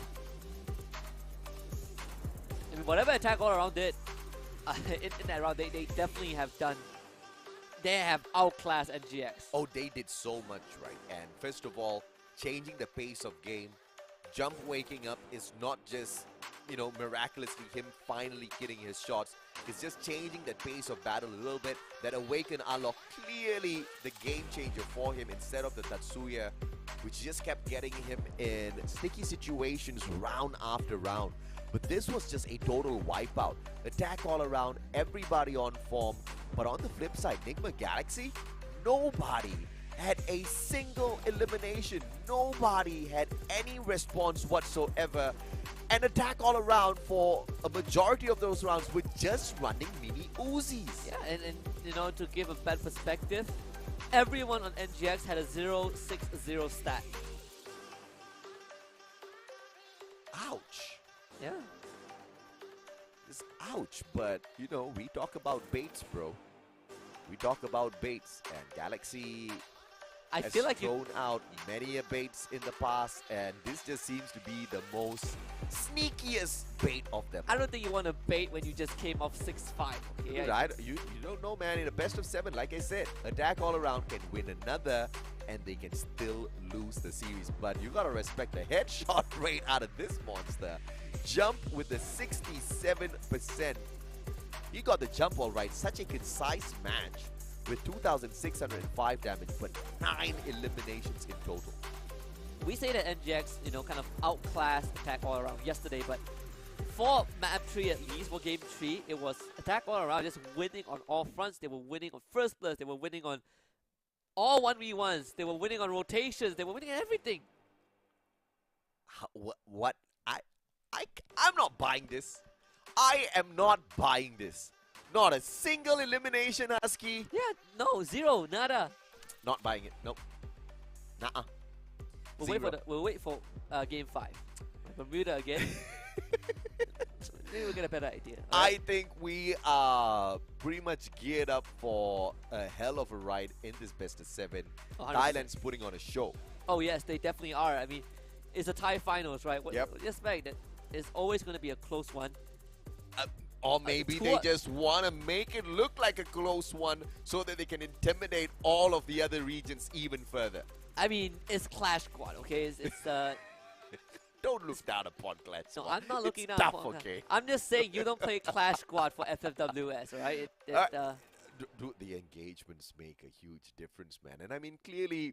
H: I mean, whatever Attack all around did in that round, they definitely have done. They have outclassed NGX.
G: Oh, they did so much right. And first of all, changing the pace of game. Jump waking up is not just, you know, miraculously him finally getting his shots. It's just changing the pace of battle a little bit. That Awaken Unlock, clearly the game changer for him instead of the Tatsuya, which just kept getting him in sticky situations round after round. But this was just a total wipeout. Attack all around, everybody on form. But on the flip side, Nigma Galaxy, nobody had a single elimination. Nobody had any response whatsoever. And Attack all around for a majority of those rounds were just running mini Uzis.
H: Yeah, and you know, to give a bad perspective, everyone on NGX had a 0-6-0 stat.
G: Ouch.
H: Yeah.
G: It's ouch, but you know, we talk about baits, bro. We talk about baits, and Galaxy,
H: I
G: has
H: feel like
G: thrown out many a baits in the past, and this just seems to be the most sneakiest bait of them.
H: I don't think you want to bait when you just came off 6-5. Okay,
G: Dude, you don't know, man. In a best of 7, like I said, attack all around can win another, and they can still lose the series. But you gotta respect the headshot rate out of this monster. Jump with the 67%. He got the jump all right. Such a concise match with 2,605 damage, but 9 eliminations in total.
H: We say that NGX, you know, kind of outclassed attack all around yesterday, but for map 3 at least, for game 3, it was attack all around, just winning on all fronts. They were winning on first blood, they were winning on all 1v1s, they were winning on rotations, they were winning on everything.
G: What? I'm not buying this. I am not buying this. Not a single elimination, Husky.
H: Yeah, no, zero, nada.
G: Not buying it. Nope. Nuh-uh.
H: We'll wait for game 5. Bermuda again. Maybe we'll get a better idea.
G: I think we are pretty much geared up for a hell of a ride in this best of 7.
H: 100%.
G: Thailand's putting on a show.
H: Oh yes, they definitely are. I mean, it's a Thai finals, right?
G: Yep.
H: Just fact that it's always going to be a close one.
G: Or maybe they just want to make it look like a close one so that they can intimidate all of the other regions even further.
H: I mean, it's Clash Squad, okay? It's
G: Don't look down upon Clash Squad.
H: No, I'm not looking down
G: tough,
H: upon
G: okay?
H: I'm just saying you don't play Clash Squad for FFWS, right?
G: The engagements make a huge difference, man. And I mean, clearly,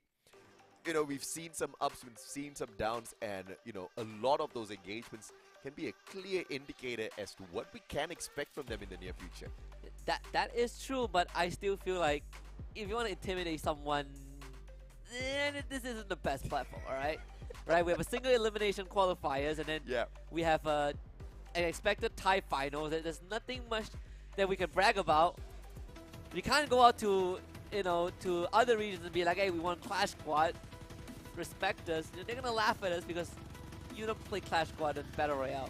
G: you know, we've seen some ups, we've seen some downs, and, you know, a lot of those engagements can be a clear indicator as to what we can expect from them in the near future.
H: That is true, but I still feel like if you want to intimidate someone, this isn't the best platform, alright? Right, we have a single elimination qualifiers, and then we have an expected Thai finals. There's nothing much that we can brag about. We can't go out to, you know, to other regions and be like, hey, we want Clash Squad, respect us. They're gonna laugh at us because you don't play Clash Squad and Battle Royale.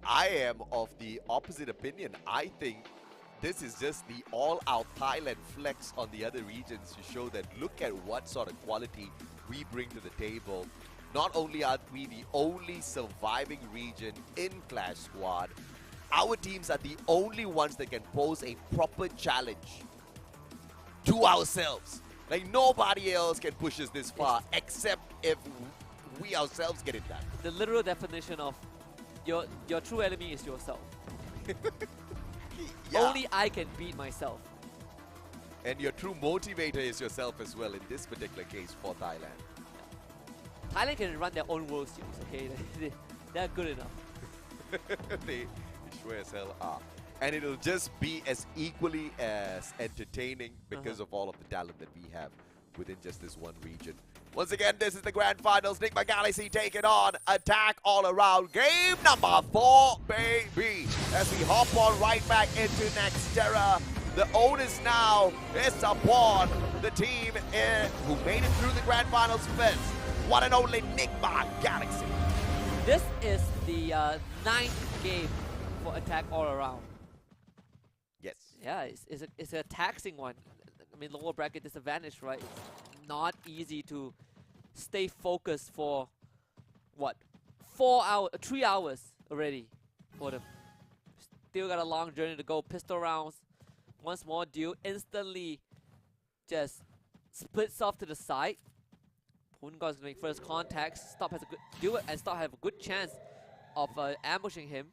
G: I am of the opposite opinion. I think this is just the all-out Thailand flex on the other regions to show that look at what sort of quality we bring to the table. Not only are we the only surviving region in Clash Squad, our teams are the only ones that can pose a proper challenge to ourselves. Like nobody else can push us this far except if we ourselves get it done.
H: The literal definition of your true enemy is yourself. Only I can beat myself.
G: And your true motivator is yourself as well in this particular case for Thailand.
H: Thailand can run their own World Series, okay? They're good enough.
G: They sure as hell are. And it'll just be as equally as entertaining because of all of the talent that we have within just this one region. Once again, this is the Grand Finals. Nigma Galaxy taking on Attack All Around. Game number 4, baby. As we hop on right back into Nextera. The onus now is upon the team who made it through the Grand Finals first. One and only Nigma Galaxy.
H: This is the 9th game for Attack All Around.
G: Yes.
H: Yeah, it's a taxing one. I mean, lower bracket disadvantage, right? It's not easy to stay focused for, what, 3 hours already for them. Still got a long journey to go. Pistol rounds. Once more, Dew instantly just splits off to the side. Punga is going to make first contact. Stop has a good do it, and Stop have a good chance of ambushing him.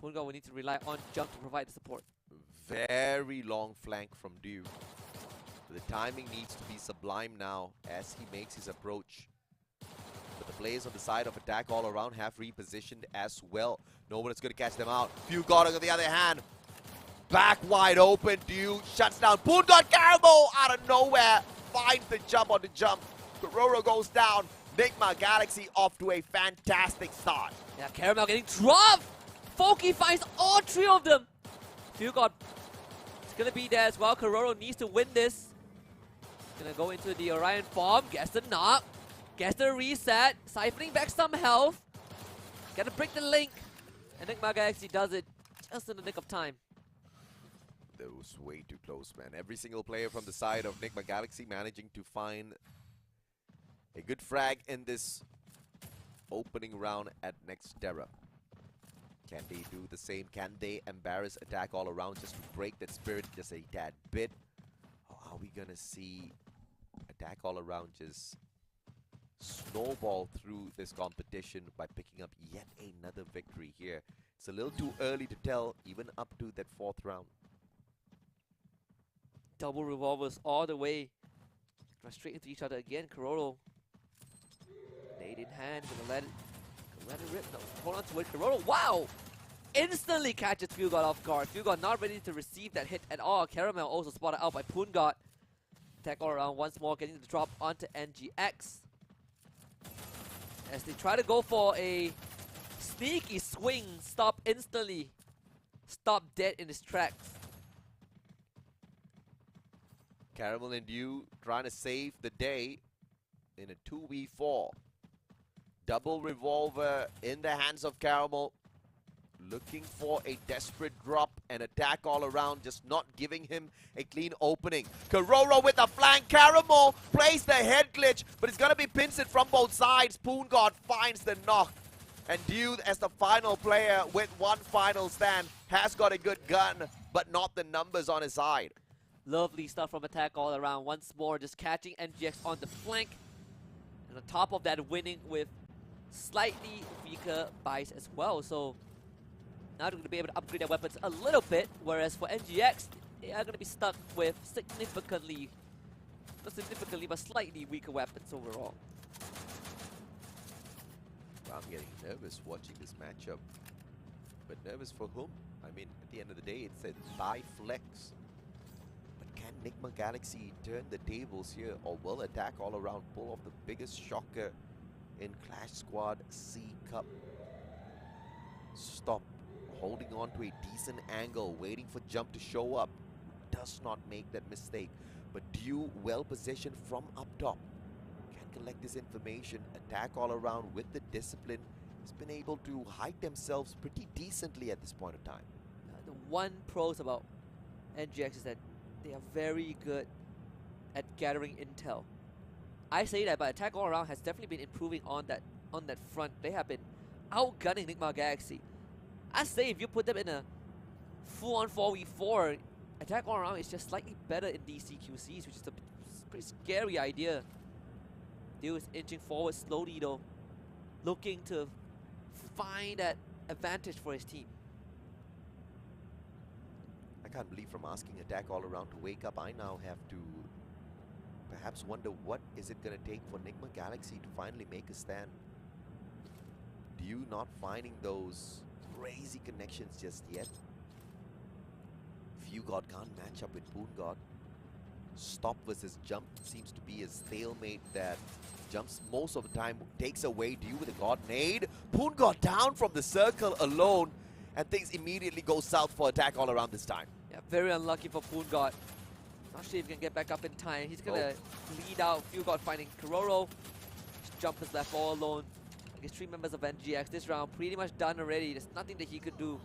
H: Punga will need to rely on jump to provide the support.
G: Very long flank from Dew. The timing needs to be sublime now as he makes his approach. But the players on the side of Attack All Around have repositioned as well. No one is going to catch them out. Fugod on the other hand. Back wide open. Dew shuts down. Punga Caramel out of nowhere. Finds the jump on the jump. Kororo goes down. Nigma Galaxy off to a fantastic start.
H: Yeah, Caramel getting dropped. Foki finds all 3 of them. Fugod is going to be there as well. Kororo needs to win this. Gonna go into the Orion form. Gets the knock. Gets the reset. Siphoning back some health. Gotta break the link. And Nigma Galaxy does it just in the nick of time.
G: That was way too close, man. Every single player from the side of Nigma Galaxy managing to find a good frag in this opening round at Nextera. Can they do the same? Can they embarrass attack all around just to break that spirit just a tad bit? Or are we gonna see attack all around just snowball through this competition by picking up yet another victory here? It's a little too early to tell, even up to that 4th round.
H: Double revolvers all the way. Run straight into each other again. Kororo. Nade in hand. Gonna let it rip. No, hold on to it. Kororo. Wow! Instantly catches Fugod off guard. Fugod not ready to receive that hit at all. Caramel also spotted out by Poongod. Attack all around once more, getting the drop onto NGX. As they try to go for a sneaky swing, stop instantly. Stop dead in his tracks.
G: Caramel and Dew trying to save the day in a 2v4. Double revolver in the hands of Caramel. Looking for a desperate drop and attack all around, just not giving him a clean opening. Kororo with the flank. Caramel plays the head glitch, but it's going to be pinched from both sides. Poongod finds the knock. And Dew, as the final player with one final stand, has got a good gun, but not the numbers on his side.
H: Lovely stuff from attack all around. Once more, just catching NGX on the flank. And on top of that, winning with slightly weaker buys as well. So now they're going to be able to upgrade their weapons a little bit. Whereas for NGX, they are going to be stuck with significantly, not significantly, but slightly weaker weapons overall.
G: I'm getting nervous watching this matchup. But nervous for whom? I mean, at the end of the day, it's a buy flex. Can Nigma Galaxy turn the tables here, or will attack all around pull off the biggest shocker in Clash Squad C Cup? Stop holding on to a decent angle, waiting for Jump to show up. Does not make that mistake. But Dew well positioned from up top. Can collect this information, attack all around with the discipline. Has been able to hide themselves pretty decently at this point of time.
H: The one pros about NGX is that they are very good at gathering intel. I say that, but attack all around has definitely been improving on that front. They have been outgunning Nigma Galaxy. I say if you put them in a full-on 4v4, attack all around is just slightly better in these CQCs, which is a pretty scary idea. Dew is inching forward slowly though, looking to find that advantage for his team.
G: I can't believe from asking attack all around to wake up, I now have to perhaps wonder what is it going to take for Nigma Galaxy to finally make a stand. Dew not finding those crazy connections just yet. Fugod can't match up with Poongod. Stop versus Jump seems to be a stalemate that Jumps most of the time takes away Dew with a God Nade. Poongod down from the circle alone, and things immediately go south for attack all around this time.
H: Yeah, very unlucky for Poongod. Not sure if he can get back up in time. He's gonna lead out. Fugod finding Kororo. Jump is left all alone. I guess 3 members of NGX this round pretty much done already. There's nothing that he could do.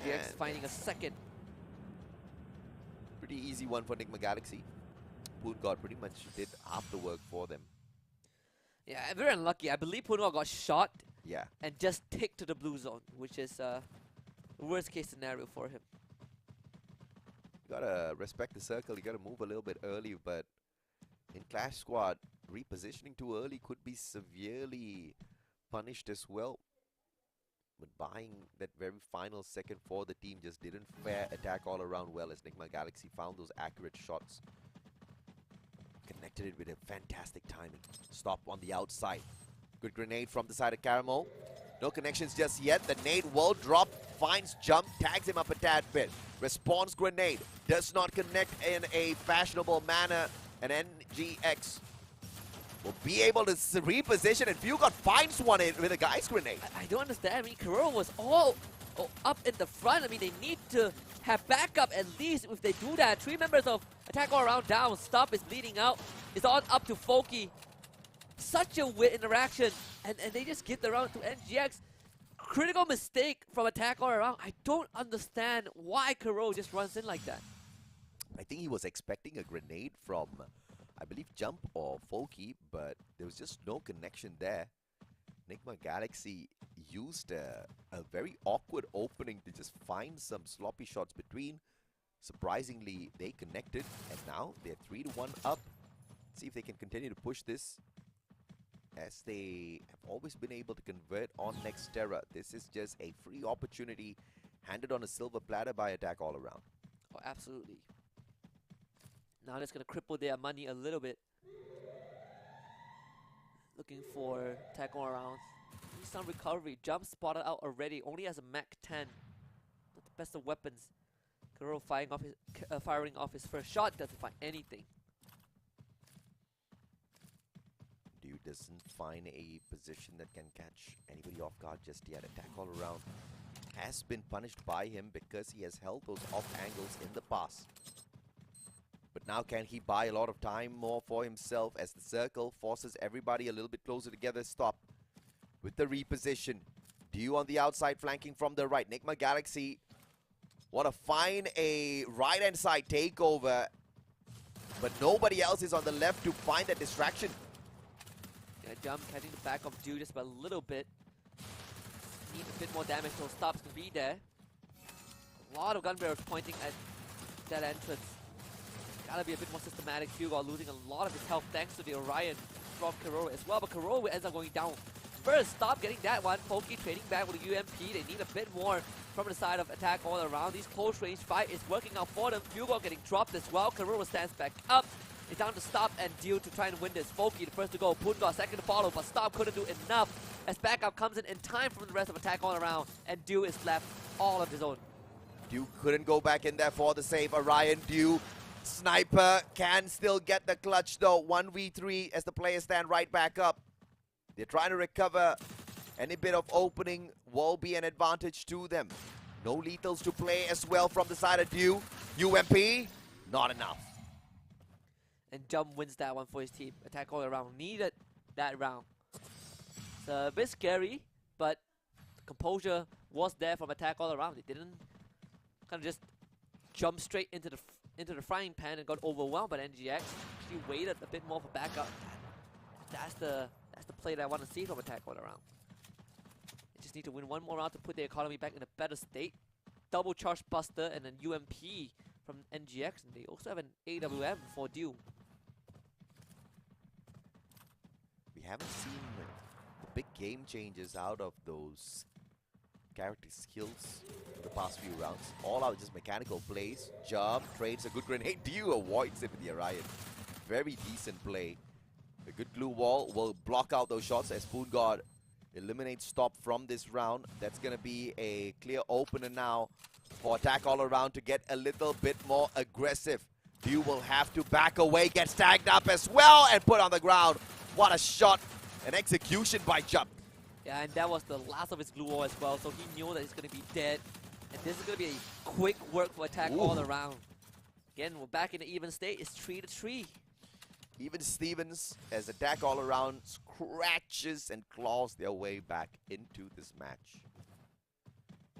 H: NGX finding a second.
G: Pretty easy one for Nigma Galaxy. Poongod pretty much did half the work for them.
H: Yeah, very unlucky. I believe Poongod got shot.
G: Yeah.
H: And just ticked to the blue zone, which is the worst case scenario for him.
G: You gotta respect the circle, you gotta move a little bit early, but in Clash Squad, repositioning too early could be severely punished as well. But buying that very final second for the team just didn't fare attack all around well, as Nigma Galaxy found those accurate shots. Connected it with a fantastic timing. Stop on the outside. Good grenade from the side of Caramel. No connections just yet. The nade will drop. Finds Jump. Tags him up a tad bit. Response grenade. Does not connect in a fashionable manner. And NGX will be able to reposition. And Fugod finds one in with a guy's grenade.
H: I don't understand. I mean, Kororo was all up in the front. I mean, they need to have backup at least if they do that. 3 members of attack all around down. Stop is bleeding out. It's all up to Foki. Such a weird interaction, and they just get the round to NGX. critical mistake from attack all around. I don't understand why Kuro just runs in like that.
G: I think he was expecting a grenade from, I believe, Jump or Folky, but there was just no connection there. Enigma Galaxy used a very awkward opening to just find some sloppy shots between. Surprisingly, they connected, and now they're 3-1 up. See if they can continue to push this, as they have always been able to convert on Nextera. This is just a free opportunity handed on a silver platter by Attack All Around.
H: Oh, absolutely. Now that's going to cripple their money a little bit. Looking for Attack All Around. Need some recovery. Jump spotted out already, only has a Mach 10. Not the best of weapons. Kuro firing off his first shot, doesn't find anything.
G: Dude doesn't find a position that can catch anybody off guard just yet. Attack All Around has been punished by him because he has held those off angles in the past. But now can he buy a lot of time more for himself as the circle forces everybody a little bit closer together? Stop with the reposition. Dew on the outside flanking from the right. Enigma Galaxy want to find a right-hand side takeover, but nobody else is on the left to find that distraction.
H: Yeah, Jump catching the back of Dew just by a little bit. Need a bit more damage, so stops to be there. A lot of gun barrels pointing at that entrance. Gotta be a bit more systematic. Hugo losing a lot of his health thanks to the Orion from Kuro as well, but Kuro ends up going down first. Stop getting that one. Folky trading back with the UMP. They need a bit more from the side of Attack All Around. These close range fight is working out for them. Hugo getting dropped as well. Kuro stands back up. It's down to Stop and Deal to try and win this. Folky the first to go. Punga second to follow, but Stop couldn't do enough as backup comes in time from the rest of Attack All Around, and Dew is left all of his own.
G: Dew couldn't go back in there for the save. Orion Dew. Sniper can still get the clutch though. 1v3 as the players stand right back up. They're trying to recover. Any bit of opening will be an advantage to them. No lethals to play as well from the side of Dew. UMP, not enough.
H: And Jump wins that one for his team. Attack All Around needed that round. It's a bit scary, but the composure was there from Attack All Around. They didn't kind of just jump straight into the frying pan and got overwhelmed by NGX. She waited a bit more for backup. That's the play that I want to see from Attack All Around. They just need to win one more round to put the economy back in a better state. Double charge buster and then UMP from NGX, and they also have an AWM for Dew.
G: We haven't seen the big game changes out of those character skills for the past few rounds. All out just mechanical plays. Jump, trades a good grenade. Dew avoids it with the Orion. Very decent play. A good glue wall will block out those shots as Spoon God eliminates Stop from this round. That's going to be a clear opener now for Attack All Around to get a little bit more aggressive. Dew will have to back away, get tagged up as well, and put on the ground. What a shot. An execution by Jump.
H: Yeah, and that was the last of his glue wall as well, so he knew that he's going to be dead. And this is going to be a quick work for Attack All Around. Again, we're back in the even state. It's 3-3.
G: Even Stevens, as Attack All Around scratches and claws their way back into this match.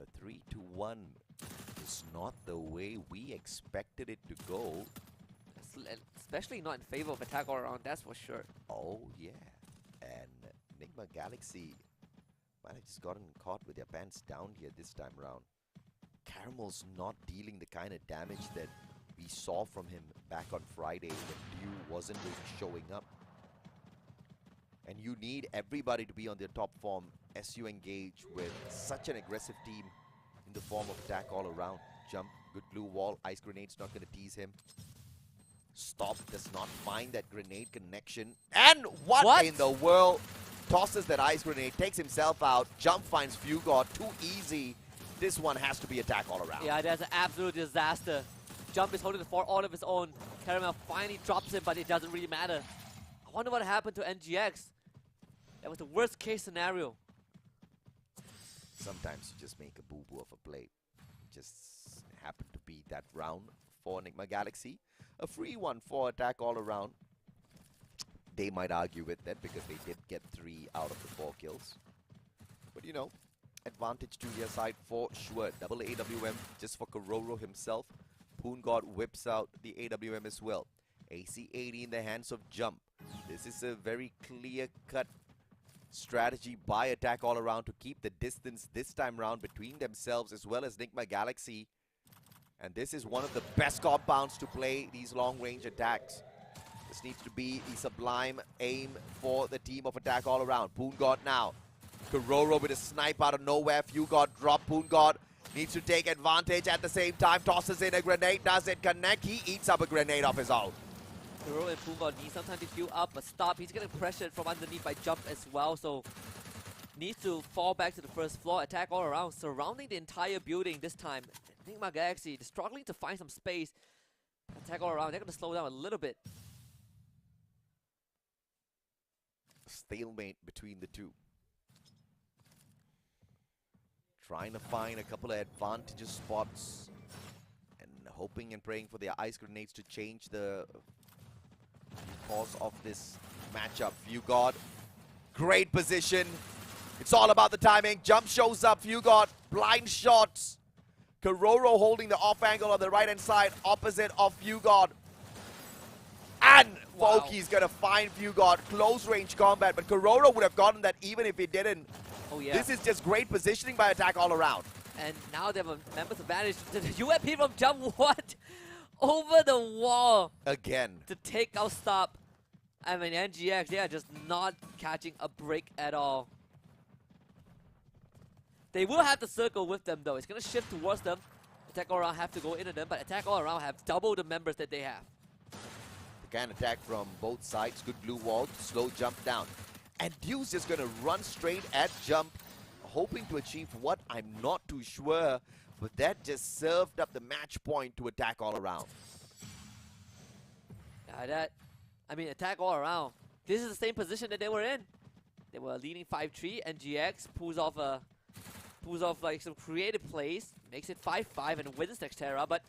G: A 3-1 is not the way we expected it to go.
H: Especially not in favor of Attack All Around, that's for sure.
G: Oh, yeah. And Enigma Galaxy might have just gotten caught with their pants down here this time around. Caramel's not dealing the kind of damage that we saw from him back on Friday when Dew wasn't really showing up. And you need everybody to be on their top form as you engage with such an aggressive team in the form of Attack All Around. Jump, good glue wall, ice grenade's not going to tease him. Stop does not find that grenade connection. And what in the world? Tosses that ice grenade, takes himself out. Jump finds Fugor, too easy. This one has to be Attack All Around.
H: Yeah, that's an absolute disaster. Jump is holding the fort all of his own. Caramel finally drops him, but it doesn't really matter. I wonder what happened to NGX. That was the worst case scenario.
G: Sometimes you just make a boo-boo of a play. Just happened to be that round for Enigma Galaxy. A free one for Attack All Around. They might argue with that because they did get 3 out of the 4 kills. But you know, advantage to your side for sure. Double AWM just for Kororo himself. Poon God whips out the AWM as well. AC-80 in the hands of Jump. This is a very clear-cut strategy by Attack All Around to keep the distance this time round between themselves as well as Nigma Galaxy. And this is one of the best compounds to play these long-range attacks. This needs to be the sublime aim for the team of Attack All Around. Poon God now. Kororo with a snipe out of nowhere. Few God drop. Poon God needs to take advantage at the same time. Tosses in a grenade. Does it connect? He eats up a grenade off his own.
H: Kororo and Poon God need some time to fuel up, but stop. He's getting pressured from underneath by Jump as well, so needs to fall back to the first floor. Attack All Around, surrounding the entire building this time. Nigma Galaxy struggling to find some space. Attack All Around, they're going to slow down a little bit.
G: Stalemate between the two. Trying to find a couple of advantageous spots and hoping and praying for their ice grenades to change the course of this matchup. Fugod, great position. It's all about the timing. Jump shows up. Fugod, blind shots. Kororo holding the off angle on the right hand side, opposite of Fugod. And Foki's gonna find Fugod. Close range combat, but Kororo would have gotten that even if he didn't.
H: Oh yeah.
G: This is just great positioning by Attack All Around.
H: And now they have a members advantage. The UMP from Jump, what? Over the wall.
G: Again.
H: To take out stop. I mean, NGX, they are just not catching a break at all. They will have to circle with them though. It's going to shift towards them. Attack All Around have to go into them, but Attack All Around have double the members that they have.
G: They can attack from both sides. Good blue wall, slow jump down. And Dew's just going to run straight at Jump, hoping to achieve what? I'm not too sure. But that just served up the match point to Attack All Around.
H: Yeah, Attack All Around. This is the same position that they were in. They were leading 5-3, and GX pulls off like some creative plays, makes it 5-5 and wins Nextera. But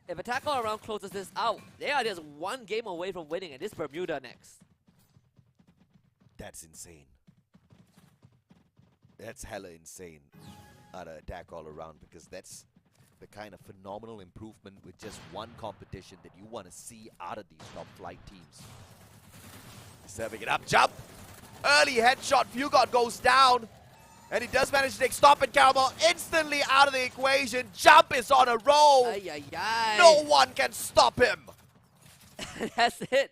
H: if Attack All Around closes this out, they are just one game away from winning, and it's Bermuda next.
G: That's insane. That's hella insane out of Attack All Around, because that's the kind of phenomenal improvement with just one competition that you want to see out of these top flight teams. Serving it up, Jump! Early headshot, Fugod goes down, and he does manage to take stop and Caramel instantly out of the equation. Jump is on a roll!
H: Ay, ay, ay.
G: No one can stop him!
H: That's it.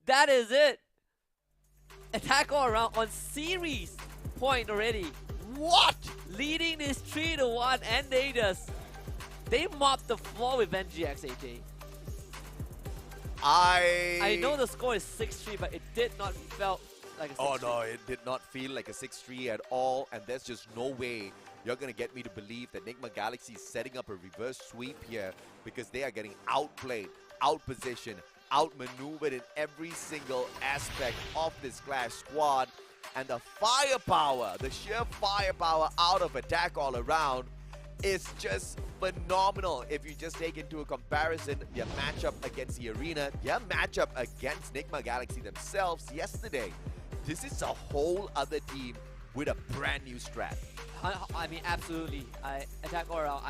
H: That is it. Attack All Around on series point already.
G: What?
H: Leading this 3-1, and they mopped the floor with NGX AJ. I know the score is 6-3, but it did not felt like a 6-3.
G: Oh no, it did not feel like a 6-3 at all, and there's just no way you're gonna get me to believe that Nigma Galaxy is setting up a reverse sweep here, because they are getting outplayed, outpositioned, outmaneuvered in every single aspect of this Clash squad. And the firepower, the sheer firepower out of Attack All Around is just phenomenal. If you just take into a comparison their matchup against the Arena, their matchup against Nigma Galaxy themselves yesterday, this is a whole other team with a brand new strat.
H: I mean, absolutely. Attack All Around,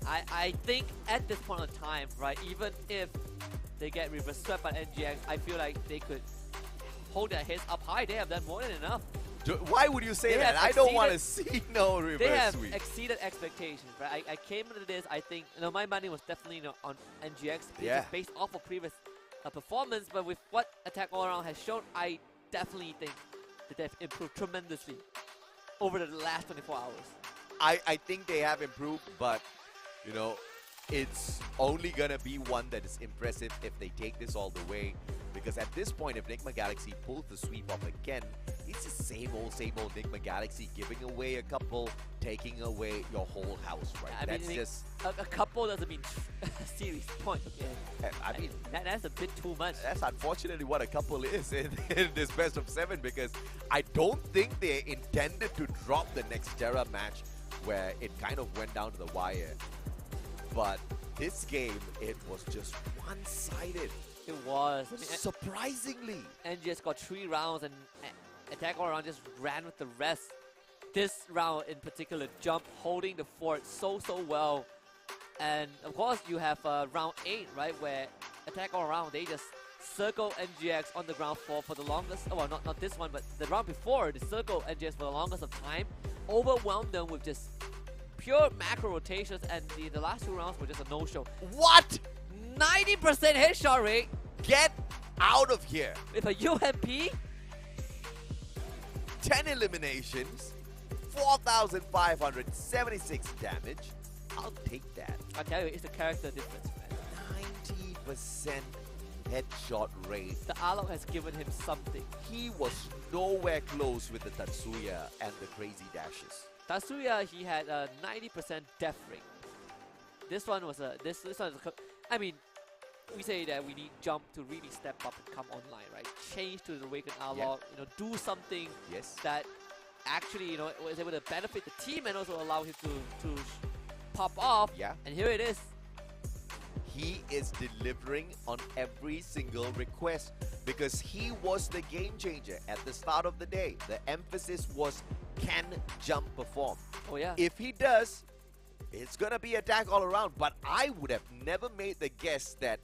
H: I think at this point in time, right, even if they get reverse swept by NGX, I feel like they could hold their heads up high. They have done more than enough.
G: Why would you say that? I don't want to see no reverse
H: They have
G: sweep.
H: exceeded expectations, right? I came into this, I think, my money was definitely on NGX based off of previous performance, but with what Attack All Around has shown, I definitely think that they've improved tremendously over the last 24 hours.
G: I think they have improved, but, you know, it's only gonna be one that is impressive if they take this all the way. Because at this point, if Nigma Galaxy pulls the sweep off again, it's the same old Nigma Galaxy, giving away a couple, taking away your whole house, right?
H: I
G: That's
H: mean,
G: just...
H: A couple doesn't mean series point, okay?
G: I mean...
H: That's a bit too much.
G: That's unfortunately what a couple is in this best of 7, because I don't think they intended to drop the Nextera match where it kind of went down to the wire. But this game, it was just one-sided.
H: It was. I mean,
G: surprisingly.
H: NGS got 3 rounds, and Attack All Around just ran with the rest. this round in particular, Jump holding the fort so well. And of course, you have round 8, right, where Attack All Around, they just circle NGX on the ground for the longest, oh, well, not this one, but the round before, they circle NGX for the longest of time, overwhelmed them with just pure macro rotations, and the last 2 rounds were just a no-show.
G: What?
H: 90% headshot rate
G: Get out of here.
H: with a UMP.
G: 10 eliminations, 4,576 damage. I'll take that.
H: I tell you, it's the character difference, man.
G: 90% headshot rate.
H: The Alok has given him something.
G: He was nowhere close with the Tatsuya and the crazy dashes.
H: Tatsuya, he had a 90% death rate. This one was a I mean, we say that we need Jump to really step up and come online, right? Change to the Awakened Alok, do something
G: Yes.
H: that actually, was able to benefit the team and also allow him to pop off.
G: Yeah.
H: And here it is.
G: He is delivering on every single request because he was the game changer at the start of the day. The emphasis was, can Jump perform?
H: Oh yeah.
G: If he does, it's gonna be attack all around. But I would have never made the guess that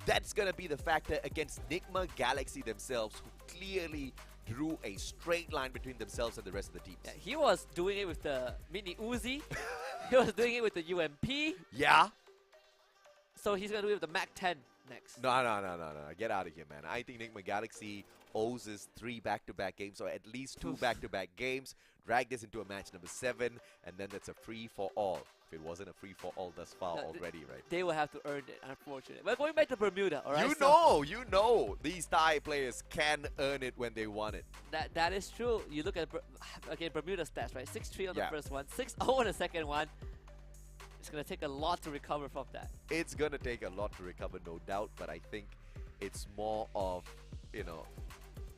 G: that's gonna be the factor against Nigma Galaxy themselves, who clearly drew a straight line between themselves and the rest of the teams.
H: Yeah, he was doing it with the Mini Uzi. He was doing it with the UMP.
G: Yeah.
H: So he's gonna do it with the Mac 10 next.
G: No. Get out of here, man. I think Nigma Galaxy owes us 3 back-to-back games, or at least 2 back-to-back games. Drag this into a match number 7, and then that's a free-for-all. If it wasn't a free-for-all thus far already, right?
H: They will have to earn it, unfortunately. We're going back to Bermuda, alright?
G: You know, these Thai players can earn it when they want it.
H: That is true. You look at again Bermuda stats, right? 6-3 on the
G: Yeah.
H: first one, 6-0 on the second one. It's gonna take a lot to recover from that.
G: It's gonna take a lot to recover, no doubt, but I think it's more of,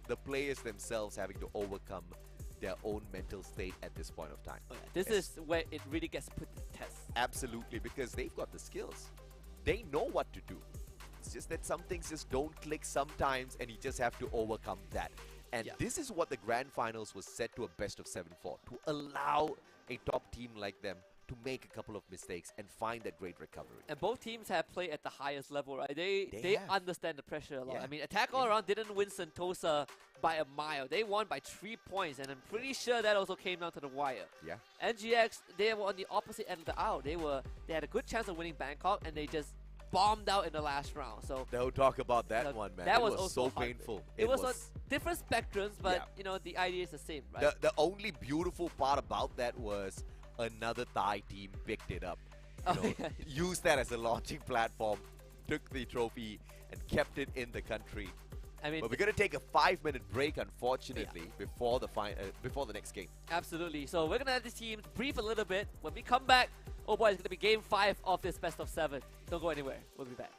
G: the players themselves having to overcome their own mental state at this point of time.
H: Oh, yeah. This is where it really gets put to the test.
G: Absolutely, because they've got the skills. They know what to do. It's just that some things just don't click sometimes, and you just have to overcome that. And this is what the grand finals was set to a best of 7 for, to allow a top team like them to make a couple of mistakes and find that great recovery.
H: And both teams have played at the highest level, right? They
G: have.
H: understand the pressure a lot.
G: Yeah.
H: I mean, Attack All Around didn't win Sentosa by a mile. They won by 3 points, and I'm pretty sure that also came down to the wire.
G: Yeah.
H: NGX, they were on the opposite end of the aisle. They had a good chance of winning Bangkok, and they just bombed out in the last round. So
G: Don't talk about that one, man.
H: that
G: it
H: was
G: was
H: also
G: so
H: hard.
G: painful.
H: It was on different spectrums, but
G: Yeah.
H: the idea is the same, right?
G: The only beautiful part about that was another Thai team picked it up. Used that as a launching platform, took the trophy, and kept it in the country.
H: I mean,
G: But we're gonna take a 5-minute break, unfortunately, before the next game.
H: absolutely. So we're gonna let the team brief a little bit. When we come back, oh boy, it's gonna be game 5 of this best of 7. Don't go anywhere. We'll be back.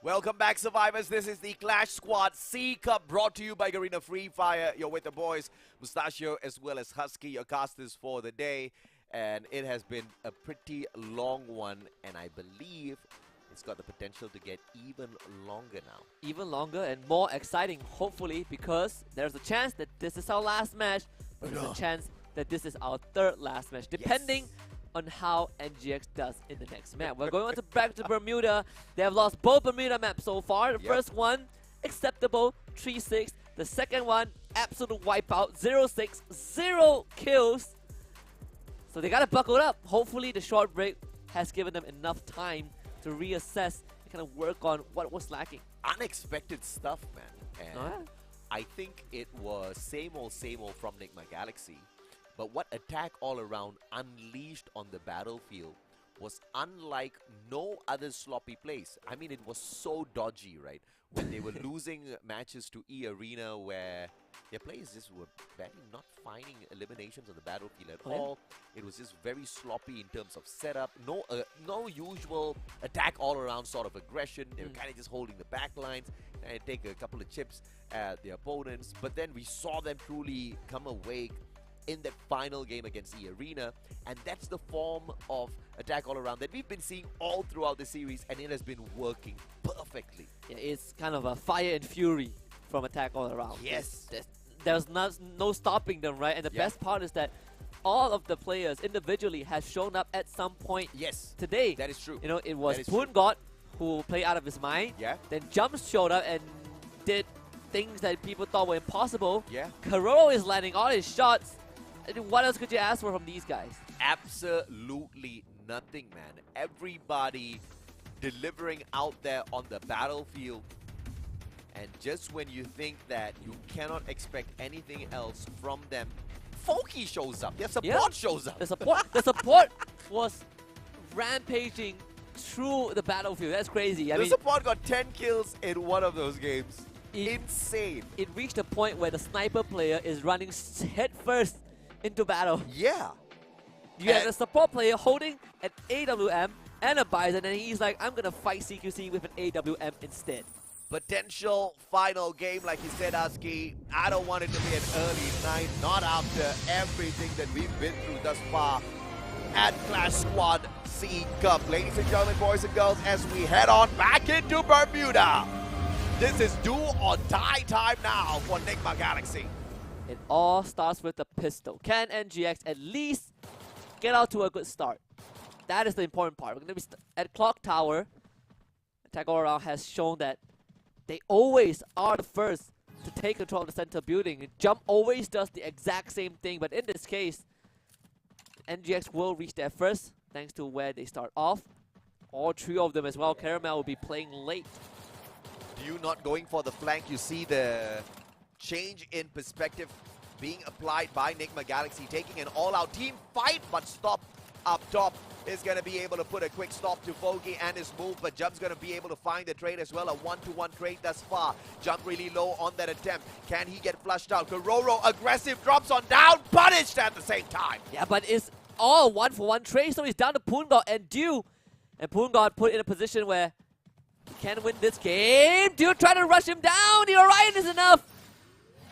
G: Welcome back, survivors. This is the Clash Squad C Cup brought to you by Garena Free Fire. You're with the boys, Mustachio as well as Husky, your casters for the day. And it has been a pretty long one, and I believe it's got the potential to get even longer now.
H: Even longer and more exciting, hopefully, because there's a chance that this is our last match, but there's a chance that this is our third last match, depending on how NGX does in the next map. We're going on to back to Bermuda. They have lost both Bermuda maps so far. The first one, acceptable, 3-6. The second one, absolute wipeout, 0-6, 0 kills. So they gotta buckle up. Hopefully the short break has given them enough time to reassess and kind of work on what was lacking.
G: Unexpected stuff, man. And I think it was same old from Nigma Galaxy. But what Attack All Around unleashed on the battlefield was unlike no other sloppy plays. I mean, it was so dodgy, right? When they were losing matches to E-Arena where their players just were barely not finding eliminations on the battlefield at all. It was just very sloppy in terms of setup. No usual Attack All Around sort of aggression. They were kind of just holding the back lines and take a couple of chips at the opponents. But then we saw them truly come awake in that final game against E-Arena, and that's the form of Attack All Around that we've been seeing all throughout the series, and it has been working perfectly.
H: Yeah, it's kind of a fire and fury from Attack All Around.
G: Yes.
H: There's no stopping them, right? And the best part is that all of the players individually have shown up at some point today.
G: That is true.
H: You know, it was Poongod who played out of his mind.
G: Yeah.
H: Then Jumps showed up and did things that people thought were impossible.
G: Yeah.
H: Karoro is landing all his shots. What else could you ask for from these guys?
G: Absolutely nothing, man. Everybody delivering out there on the battlefield. And just when you think that you cannot expect anything else from them, Foki shows up. Their support shows up.
H: The support was rampaging through the battlefield. That's crazy. I mean,
G: support got 10 kills in one of those games. Insane.
H: It reached a point where the sniper player is running head first into battle.
G: Yeah.
H: You have a support player holding an AWM and a Bison, and he's like, I'm gonna fight CQC with an AWM instead.
G: Potential final game, like you said, Aski. I don't want it to be an early night, not after everything that we've been through thus far at Clash Squad C Cup. Ladies and gentlemen, boys and girls, as we head on back into Bermuda. This is do or die time now for Nigma Galaxy.
H: It all starts with the pistol. Can NGX at least get out to a good start? That is the important part. We're going to be at Clock Tower. Attack All Around has shown that they always are the first to take control of the center building. Jump always does the exact same thing, but in this case, NGX will reach there first, thanks to where they start off. All three of them as well. Caramel will be playing late.
G: You not going for the flank. You see the change in perspective being applied by Nigma Galaxy, taking an all-out team fight, but Stop up top is going to be able to put a quick stop to Fogi and his move, but Jump's going to be able to find the trade as well, a one-to-one trade thus far. Jump really low on that attempt. Can he get flushed out? Karoro aggressive, drops on down, punished at the same time.
H: Yeah, but it's all one-for-one trade, so he's down to Poongod and Dew. And Poongod put in a position where he can win this game. Dew trying to rush him down. The Orion is enough.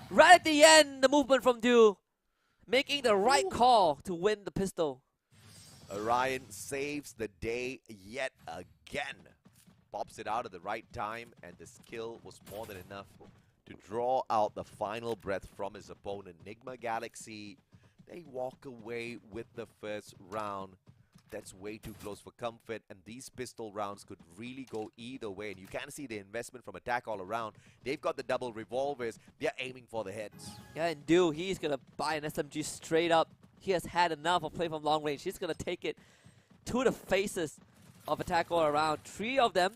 H: Right at the end, the movement from Dew, making the right call to win the pistol.
G: Orion saves the day yet again. Pops it out at the right time, and the skill was more than enough to draw out the final breath from his opponent. Nigma Galaxy, they walk away with the first round. That's way too close for comfort, and these pistol rounds could really go either way. And you can see the investment from Attack All Around. They've got the double revolvers. They're aiming for the heads.
H: Yeah, and Dew, he's going to buy an SMG straight up. He has had enough of playing from long range. He's going to take it to the faces of Attack All Around. Three of them,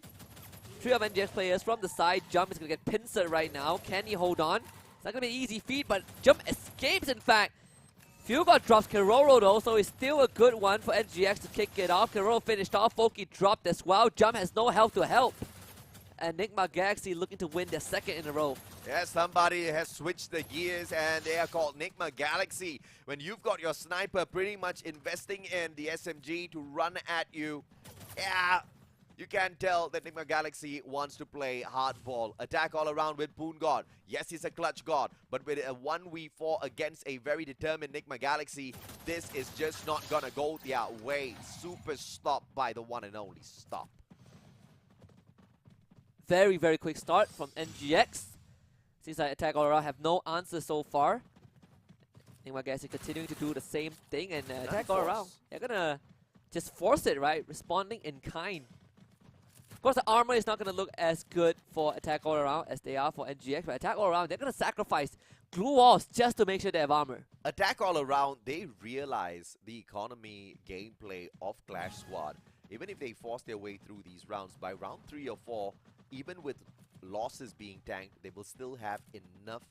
H: three of NGX players from the side. Jump is going to get pincered right now. Can he hold on? It's not going to be an easy feat, but Jump escapes, in fact. Fugod drops Karoro though, so it's still a good one for NGX to kick it off. Karoro finished off. Foki dropped as well. Jump has no health to help. And Nigma Galaxy looking to win their second in a row.
G: Yeah, somebody has switched the gears, and they are called Nigma Galaxy. When you've got your sniper pretty much investing in the SMG to run at you, yeah, You can tell that Nigma Galaxy wants to play hardball. Attack all around with Poon God. Yes, he's a clutch god, but with a 1v4 against a very determined Nigma Galaxy, this is just not gonna go their way. Super stop by the one and only Stop.
H: Very, very quick start from NGX. Seems like Attack All Around have no answer so far. Nigma Galaxy continuing to do the same thing, and Attack All Around, they're gonna just force it, right? Responding in kind. Of course, the armor is not going to look as good for Attack All Around as they are for NGX, but Attack All Around, they're going to sacrifice glue walls just to make sure they have armor.
G: Attack All Around, they realize the economy gameplay of Clash Squad. Even if they force their way through these rounds, by round 3 or 4, even with losses being tanked, they will still have enough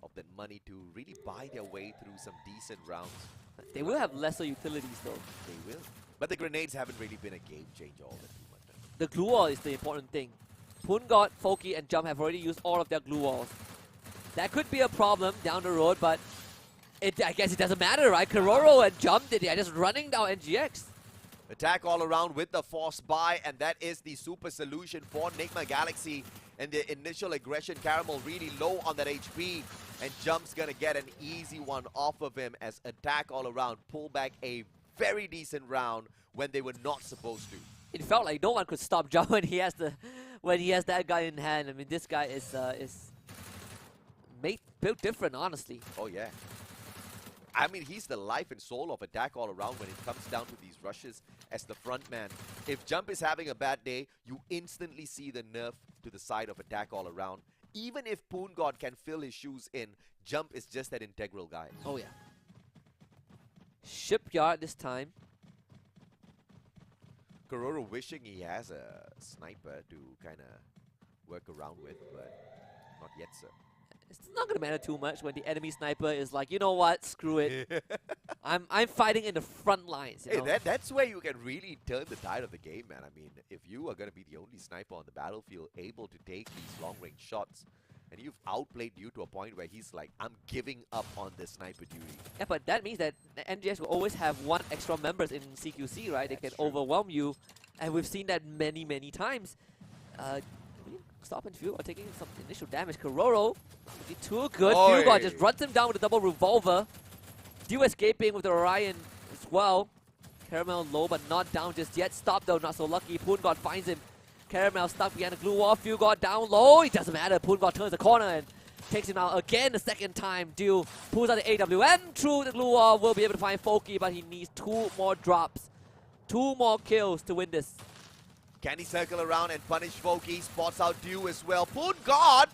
G: of that money to really buy their way through some decent rounds.
H: They will have lesser utilities though.
G: They will. But the grenades haven't really been a game changer all that too much.
H: The glue wall is the important thing. Poon God, Foki, and Jump have already used all of their glue walls. That could be a problem down the road, but I guess it doesn't matter, right? Kororo and Jump, they are just running down NGX.
G: Attack all around with the force buy, and that is the super solution for Nigma Galaxy. And the initial aggression, Caramel really low on that HP, and Jump's gonna get an easy one off of him as Attack all around pull back a very decent round when they were not supposed to.
H: It felt like no one could stop Jump when he has that guy in hand. I mean, this guy is built different, honestly.
G: Oh yeah. I mean, he's the life and soul of Attack all around when it comes down to these rushes as the front man. If Jump is having a bad day, you instantly see the nerf to the side of Attack all around. Even if Poon God can fill his shoes in, Jump is just that integral guy.
H: Oh yeah. Shipyard this time.
G: Kororo wishing he has a sniper to kind of work around with, but not yet, sir.
H: It's not gonna matter too much when the enemy sniper is like, you know what, screw it. I'm fighting in the front lines. You know?
G: That's where you can really turn the tide of the game, man. I mean, if you are gonna be the only sniper on the battlefield able to take these long-range shots, and you've outplayed you to a point where he's like, I'm giving up on this sniper duty.
H: Yeah, but that means that NGS will always have one extra members in CQC, right? They can overwhelm you, and we've seen that many, many times. Stop and Fuel are taking some initial damage. Kororo looking too good. Fuel God just runs him down with a double revolver. Dew escaping with the Orion as well. Caramel low but not down just yet. Stop though, not so lucky. Poon God finds him. Caramel stuck behind the glue wall. Fuel God down low. It doesn't matter. Poon God turns the corner and takes him out again the second time. Dew pulls out the AWM through the glue wall. Will be able to find Foki, but he needs 2 more drops. 2 more kills to win this.
G: Can he circle around and punish Foki? Spots out Dew as well. Poon God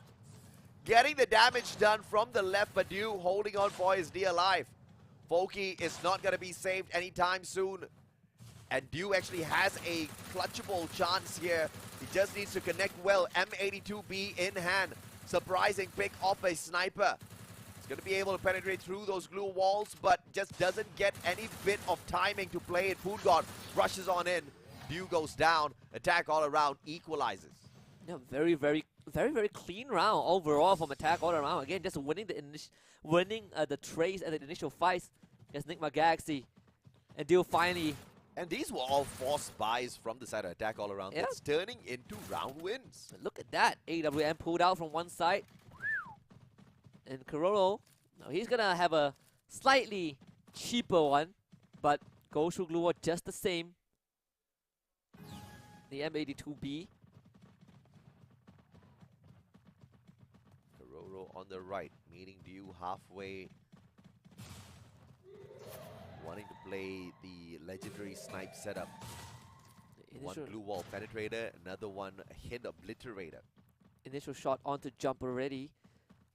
G: getting the damage done from the left, but Dew holding on for his dear life. Foki is not going to be saved anytime soon. And Dew actually has a clutchable chance here. He just needs to connect well. M82B in hand. Surprising pick off a sniper. He's going to be able to penetrate through those glue walls, but just doesn't get any bit of timing to play it. Poon God rushes on in. Dew goes down. Attack all around equalizes.
H: Yeah, very, very clean round overall from Attack all around. Again, just winning the trace and the initial fights against Nigma Galaxy. And Dew finally.
G: And these were all forced buys from the side of Attack all around.
H: Yeah.
G: That's turning into round wins.
H: Look at that. AWM pulled out from one side. And Kororo, now he's going to have a slightly cheaper one, but goes through glue wall just the same. The M82B.
G: Kororo on the right, meeting Dew halfway. Wanting to play the legendary snipe setup. One glue wall penetrator, another one hit obliterator.
H: Initial shot onto Jump already.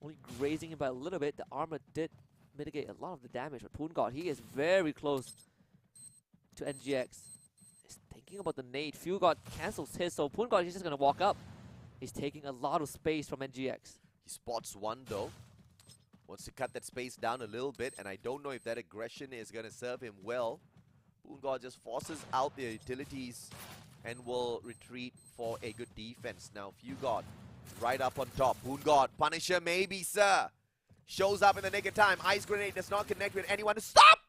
H: Only grazing him by a little bit. The armor did mitigate a lot of the damage, but Poon God, he is very close to NGX. He's thinking about the nade. Fuel God cancels his, so Poon God is just going to walk up. He's taking a lot of space from NGX.
G: He spots one though. Wants to cut that space down a little bit, and I don't know if that aggression is going to serve him well. Poon God just forces out the utilities and will retreat for a good defense. Now, Fuel God right up on top. Poon God, Punisher maybe, sir. Shows up in the nick of time. Ice Grenade does not connect with anyone. Stop!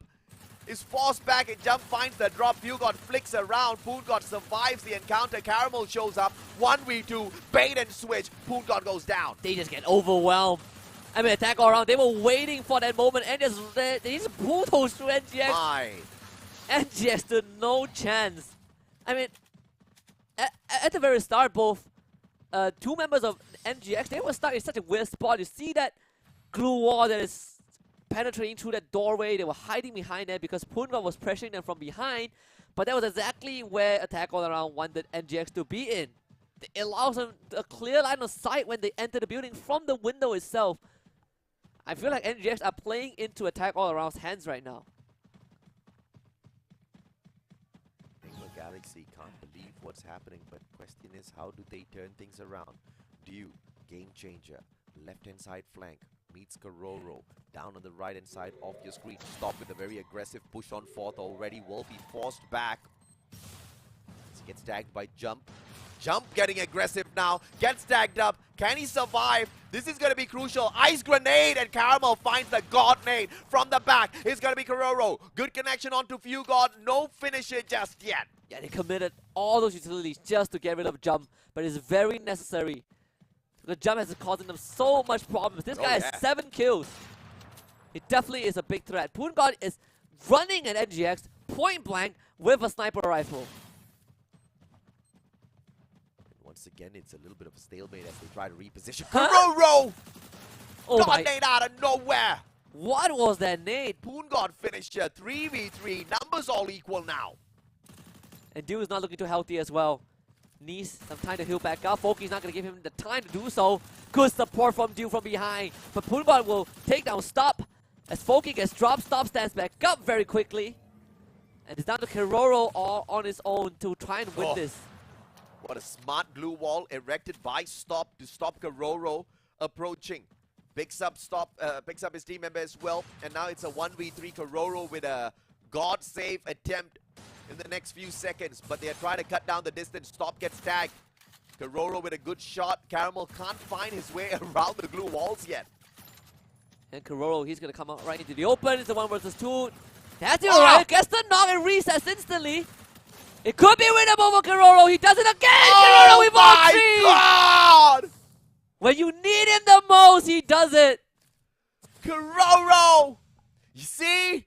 G: is forced back and Jump finds the drop. Fugod flicks around. Poongod survives the encounter. Caramel shows up. 1v2. Bait and switch. Poongod goes down.
H: They just get overwhelmed. I mean, attack all around. They were waiting for that moment and they just bulldozed through NGX.
G: My.
H: NGX stood no chance. I mean, at the very start, both two members of NGX, they were stuck in such a weird spot. You see that glue wall that is penetrating through that doorway. They were hiding behind it because Poongod was pressuring them from behind. But that was exactly where Attack All Around wanted NGX to be in. It allows them a clear line of sight when they enter the building from the window itself. I feel like NGX are playing into Attack All Around's hands right now.
G: Enigma Galaxy can't believe what's happening, but question is, how do they turn things around? Dew, game changer, left-hand side flank, meets Kororo, down on the right-hand side of your screen. Stop with a very aggressive push on fourth already, will be forced back. He gets tagged by Jump. Jump getting aggressive now, gets tagged up. Can he survive? This is going to be crucial. Ice grenade and Caramel finds the God nade from the back. It's going to be Kororo. Good connection onto Fugod. No finisher just yet.
H: Yeah, they committed all those utilities just to get rid of Jump, but it's very necessary. The Jump has causing them so much problems. This guy has 7 kills. It definitely is a big threat. Poongod is running at NGX point blank with a sniper rifle.
G: Once again, it's a little bit of a stalemate as they try to reposition. Kororo!
H: Oh
G: God
H: my.
G: nade out of nowhere.
H: What was that nade?
G: Poongod finisher, 3v3. Numbers all equal now.
H: And Dew is not looking too healthy as well. Needs some time to heal back up. Foki's not going to give him the time to do so. Good support from Dew from behind. But Poongod will take down Stop. As Foki gets dropped, Stop stands back up very quickly. And it's down to Kororo all on his own to try and win this.
G: What a smart glue wall erected by Stop to stop Kororo approaching. Picks up his team member as well. And now it's a 1v3 Kororo with a God save attempt in the next few seconds, but they are trying to cut down the distance. Stop gets tagged. Kororo with a good shot. Caramel can't find his way around the glue walls yet.
H: And Kororo, he's going to come out right into the open. It's a 1 versus 2. That's it, alright. Gets the knock and resets instantly. It could be winnable for Kororo. He does it again. Kororo with all three.
G: God!
H: When you need him the most, he does it.
G: Kororo! You see?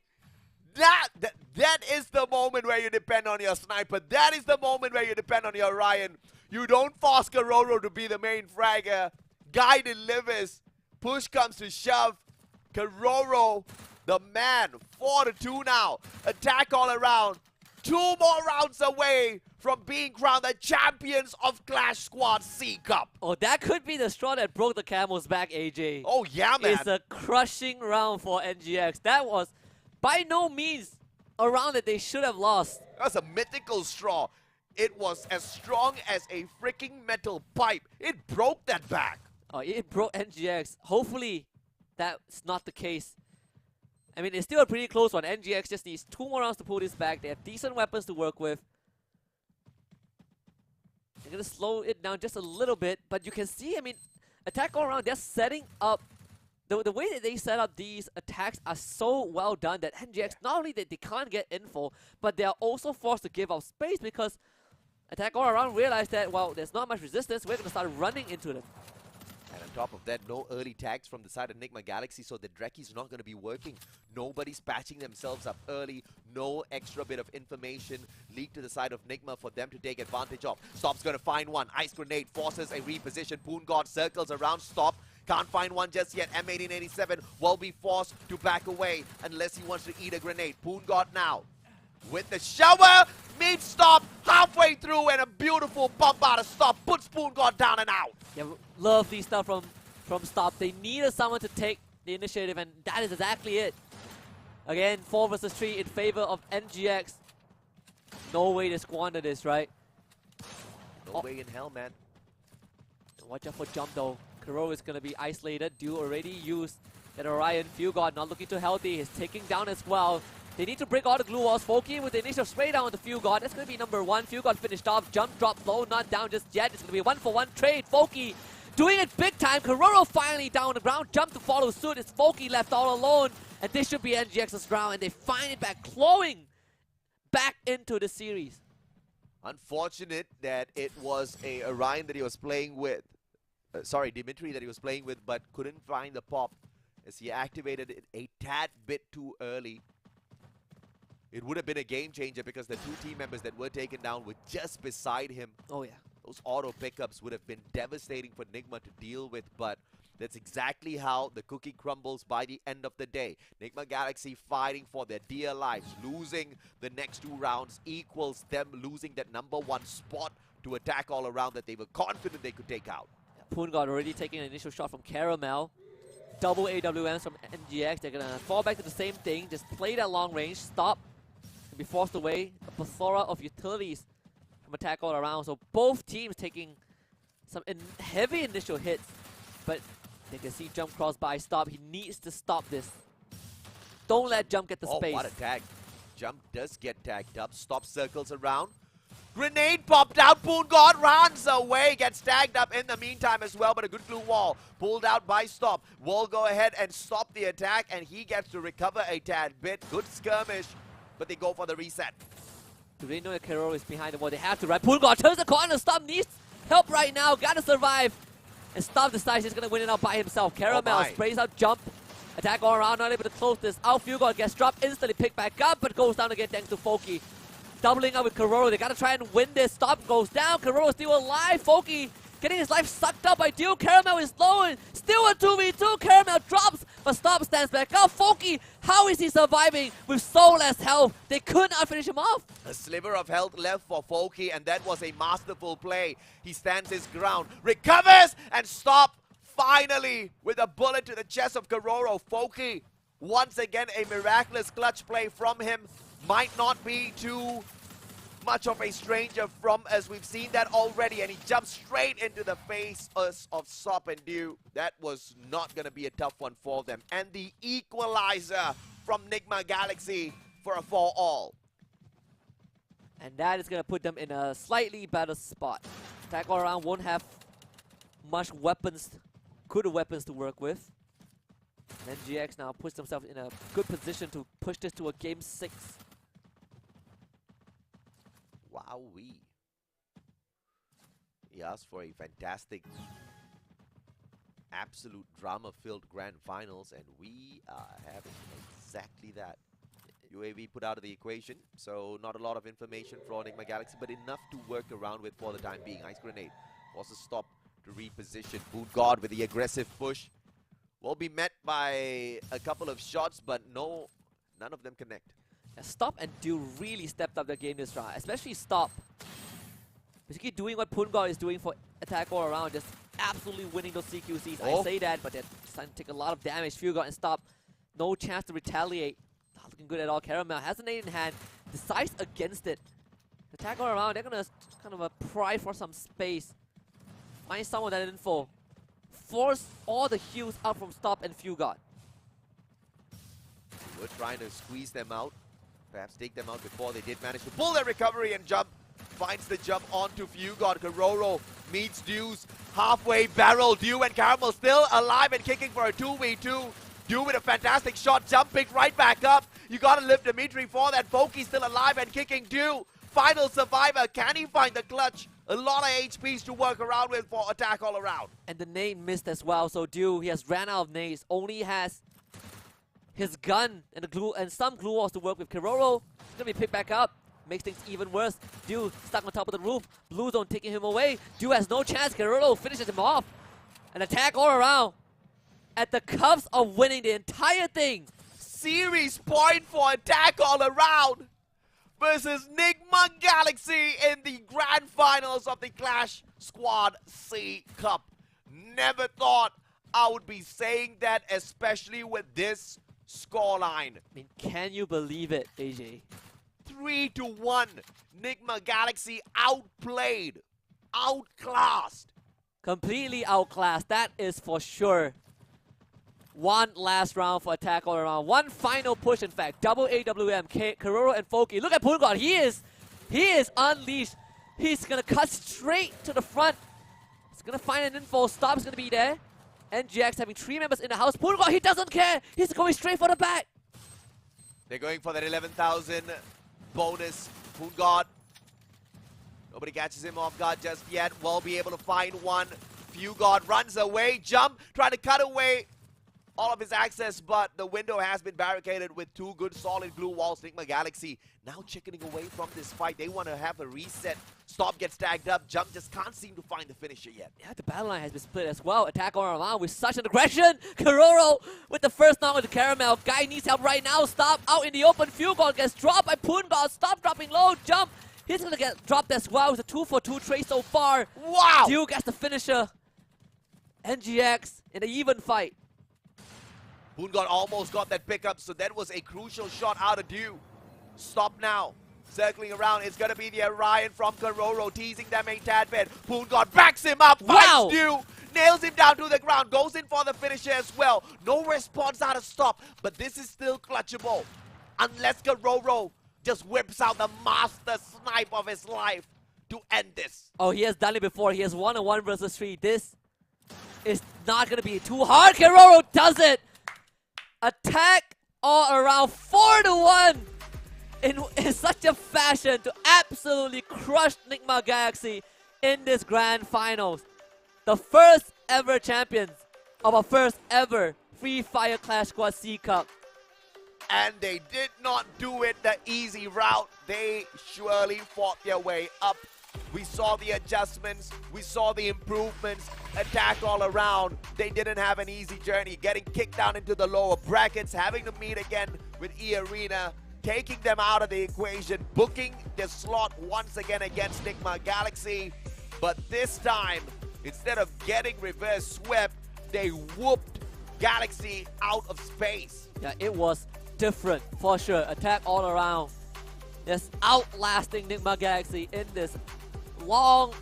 G: That is the moment where you depend on your sniper. That is the moment where you depend on your Ryan. You don't force Kororo to be the main fragger. Guy delivers. Push comes to shove. Kororo, the man. 4-2 now. Attack all around. 2 more rounds away from being crowned the champions of Clash Squad C Cup.
H: Oh, that could be the straw that broke the camel's back, AJ.
G: Oh, yeah, man.
H: It's a crushing round for NGX. That was by no means a round that they should have lost.
G: That's a mythical straw. It was as strong as a freaking metal pipe. It broke that back.
H: Oh, it broke NGX. Hopefully, that's not the case. I mean, it's still a pretty close one. NGX just needs 2 more rounds to pull this back. They have decent weapons to work with. They're going to slow it down just a little bit. But you can see, I mean, Attack All Around, they're setting up. The way that they set up these attacks are so well done that NGX, not only that they can't get info, but they are also forced to give up space because Attack All Around realized that, well, there's not much resistance. We're going to start running into them.
G: And on top of that, no early tags from the side of Enigma Galaxy, so the Dreki's not going to be working. Nobody's patching themselves up early. No extra bit of information leaked to the side of Enigma for them to take advantage of. Stop's going to find one. Ice Grenade forces a reposition. Poongod circles around Stop. Can't find one just yet. M1887 will be forced to back away unless he wants to eat a grenade. Poongod now with the shower. Meets Stop halfway through and a beautiful bump out of Stop. Puts Poongod down and out.
H: Yeah, lovely stuff from Stop. They needed someone to take the initiative, and that is exactly it. Again, 4 versus 3 in favor of NGX. No way to squander this, right?
G: No way in hell, man.
H: Watch out for Jump, though. Kororo is going to be isolated. Dew already used that Orion. Fugod not looking too healthy. He's taking down as well. They need to break all the glue walls. Foki with the initial spray down to Fugod. That's going to be number 1. Fugod finished off. Jump drop low, not down just yet. It's going to be a 1-for-1 trade. Foki doing it big time. Kororo finally down on the ground, jump to follow suit. It's Foki left all alone, and this should be NGX's round, and they find it back, clawing back into the series.
G: Unfortunate that it was a Orion that he was playing with. Sorry, Dimitri that he was playing with, but couldn't find the pop as he activated it a tad bit too early. It would have been a game changer because the two team members that were taken down were just beside him.
H: Oh yeah.
G: Those auto pickups would have been devastating for Nigma to deal with, but that's exactly how the cookie crumbles by the end of the day. Nigma Galaxy fighting for their dear lives. Losing the next 2 rounds equals them losing that #1 spot to attack all around that they were confident they could take out.
H: Poongod already taking an initial shot from Caramel. Double AWMs from NGX. They're going to fall back to the same thing. Just play that long range, stop, and be forced away. A plethora of utilities from attack all around. So both teams taking some heavy initial hits, but they can see Jump cross by Stop. He needs to stop this. Don't let Jump get the space.
G: Oh, what a tag. Jump does get tagged up. Stop circles around. Grenade popped out. Poongod runs away. Gets tagged up in the meantime as well, but a good glue wall pulled out by Stop. Will go ahead and stop the attack, and he gets to recover a tad bit. Good skirmish, but they go for the reset.
H: Do they know that Karol is behind the wall? They have to, right? Poongod turns the corner. Stop needs help right now. Gotta survive. And Stop decides he's gonna win it out by himself. Caramel sprays out Jump. Attack all around, not able to close this out. Fugal gets dropped, instantly picked back up, but goes down again thanks to Foki. Doubling up with Kororo. They gotta try and win this. Stop goes down. Kororo still alive. Foki getting his life sucked up by Duke. Caramel is low and still a 2v2. Caramel drops, but Stop stands back up. Foki, how is he surviving with so less health? They could not finish him off.
G: A sliver of health left for Foki, and that was a masterful play. He stands his ground, recovers, and Stop finally with a bullet to the chest of Kororo. Foki, once again, a miraculous clutch play from him. Might not be too much of a stranger from as we've seen that already, and he jumps straight into the face of Sop and Dew. That was not going to be a tough one for them. And the equalizer from Nigma Galaxy for a 4-all.
H: And that is going to put them in a slightly better spot. Attack all around won't have much weapons, good weapons to work with. And GX now puts themselves in a good position to push this to a game 6.
G: Wowee. He asked for a fantastic, absolute drama-filled grand finals, and we are having exactly that. UAV put out of the equation, so not a lot of information for Nigma Galaxy, but enough to work around with for the time being. Ice Grenade forces Stop to reposition. Poongod with the aggressive push will be met by a couple of shots, but none of them connect.
H: Yeah, Stop and Dew really stepped up their game this round, especially Stop. Basically doing what Poongod is doing for attack all around, just absolutely winning those CQCs. I say that, but they're starting to take a lot of damage. Fugal and Stop, no chance to retaliate. Not looking good at all. Caramel has an 8 in hand, decides against it. Attack all around, they're gonna kind of pry for some space. Find some of that info. Force all the heals out from Stop and Fugal.
G: We're trying to squeeze them out. Perhaps take them out before they did manage to pull their recovery and jump. Finds the jump onto Fugal. Kororo meets Dew's halfway barrel. Dew and Caramel still alive and kicking for a 2v2. Dew with a fantastic shot, jumping right back up. You gotta live Dimitri for that. Foki still alive and kicking Dew. Final survivor. Can he find the clutch? A lot of HPs to work around with for attack all around.
H: And the nade missed as well, so Dew, he has ran out of nades. Only has his gun and the glue and some glue walls to work with. Kororo is gonna be picked back up. Makes things even worse. Dew stuck on top of the roof. Blue Zone taking him away. Dew has no chance. Kororo finishes him off. An attack all around. At the cuffs of winning the entire thing.
G: Series point for attack all around versus Nigma Galaxy in the grand finals of the Clash Squad C Cup. Never thought I would be saying that, especially with this scoreline.
H: I mean, can you believe it, AJ?
G: 3-1. Nigma Galaxy outplayed, outclassed.
H: Completely outclassed, that is for sure. One last round for attack all around. One final push, in fact. Double AWM, Kororo and Foki. Look at Poongod. He is unleashed. He's gonna cut straight to the front. Gonna find an info. Stop's gonna be there. NGX having 3 members in the house. Poongod, he doesn't care. He's going straight for the back.
G: They're going for that 11,000 bonus. Poongod. Nobody catches him off guard just yet. Will be able to find one. Fugod runs away. Jump. Trying to cut away all of his access, but the window has been barricaded with 2 good solid blue walls. Nigma Galaxy now chickening away from this fight. They want to have a reset. Stop gets tagged up. Jump just can't seem to find the finisher yet.
H: Yeah, the battle line has been split as well. Attack all around with such an aggression. Karoro with the first knock with the Caramel. Guy needs help right now. Stop out in the open. Fugod gets dropped by Poongod. Stop dropping low. Jump. He's going to get dropped as well. It's a 2-for-2 trade so far.
G: Wow!
H: Duke gets the finisher. NGX in an even fight.
G: Poongod almost got that pickup, so that was a crucial shot out of Dew. Stop now. Circling around, it's going to be the Orion from Karoro, teasing them a tad bit. Poongod backs him up, finds Dew, nails him down to the ground, goes in for the finisher as well. No response out of Stop, but this is still clutchable. Unless Karoro just whips out the master snipe of his life to end this.
H: Oh, he has done it before. He has 1-on-1 versus 3. This is not going to be too hard. Karoro does it. Attack all around 4-1 in such a fashion to absolutely crush Nigma Galaxy in this grand finals. The first ever champions of a first ever Free Fire Clash Squad C Cup.
G: And they did not do it the easy route. They surely fought their way up. We saw the adjustments, we saw the improvements, attack all around. They didn't have an easy journey, getting kicked down into the lower brackets, having to meet again with E-Arena, taking them out of the equation, booking their slot once again against Nigma Galaxy. But this time, instead of getting reverse swept, they whooped Galaxy out of space.
H: Yeah, it was different for sure. Attack all around. Just outlasting Nigma Galaxy in this long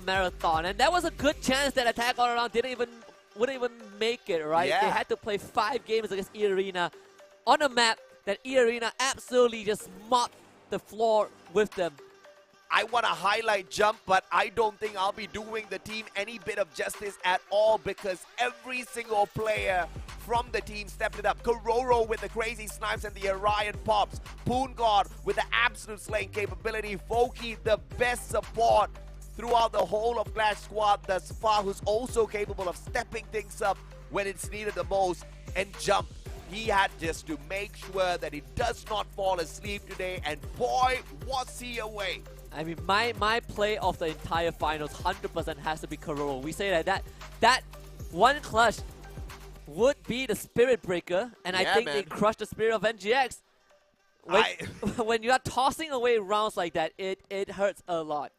H: marathon, and that was a good chance that Attack all around wouldn't even make it, right?
G: Yeah.
H: They had to play 5 games against E-Arena on a map that E-Arena absolutely just mopped the floor with them.
G: I want to highlight Jump, but I don't think I'll be doing the team any bit of justice at all because every single player from the team stepped it up. Karoro with the crazy snipes and the Orion pops. Poongod with the absolute slaying capability. Foki, the best support throughout the whole of Clash Squad thus far, who's also capable of stepping things up when it's needed the most. And Jump, he had just to make sure that he does not fall asleep today, and boy, was he away.
H: I mean, my play of the entire finals 100% has to be Karoro. We say that one clutch would be the spirit breaker, and I think they crushed the spirit of NGX. When you are tossing away rounds like that, it hurts a lot.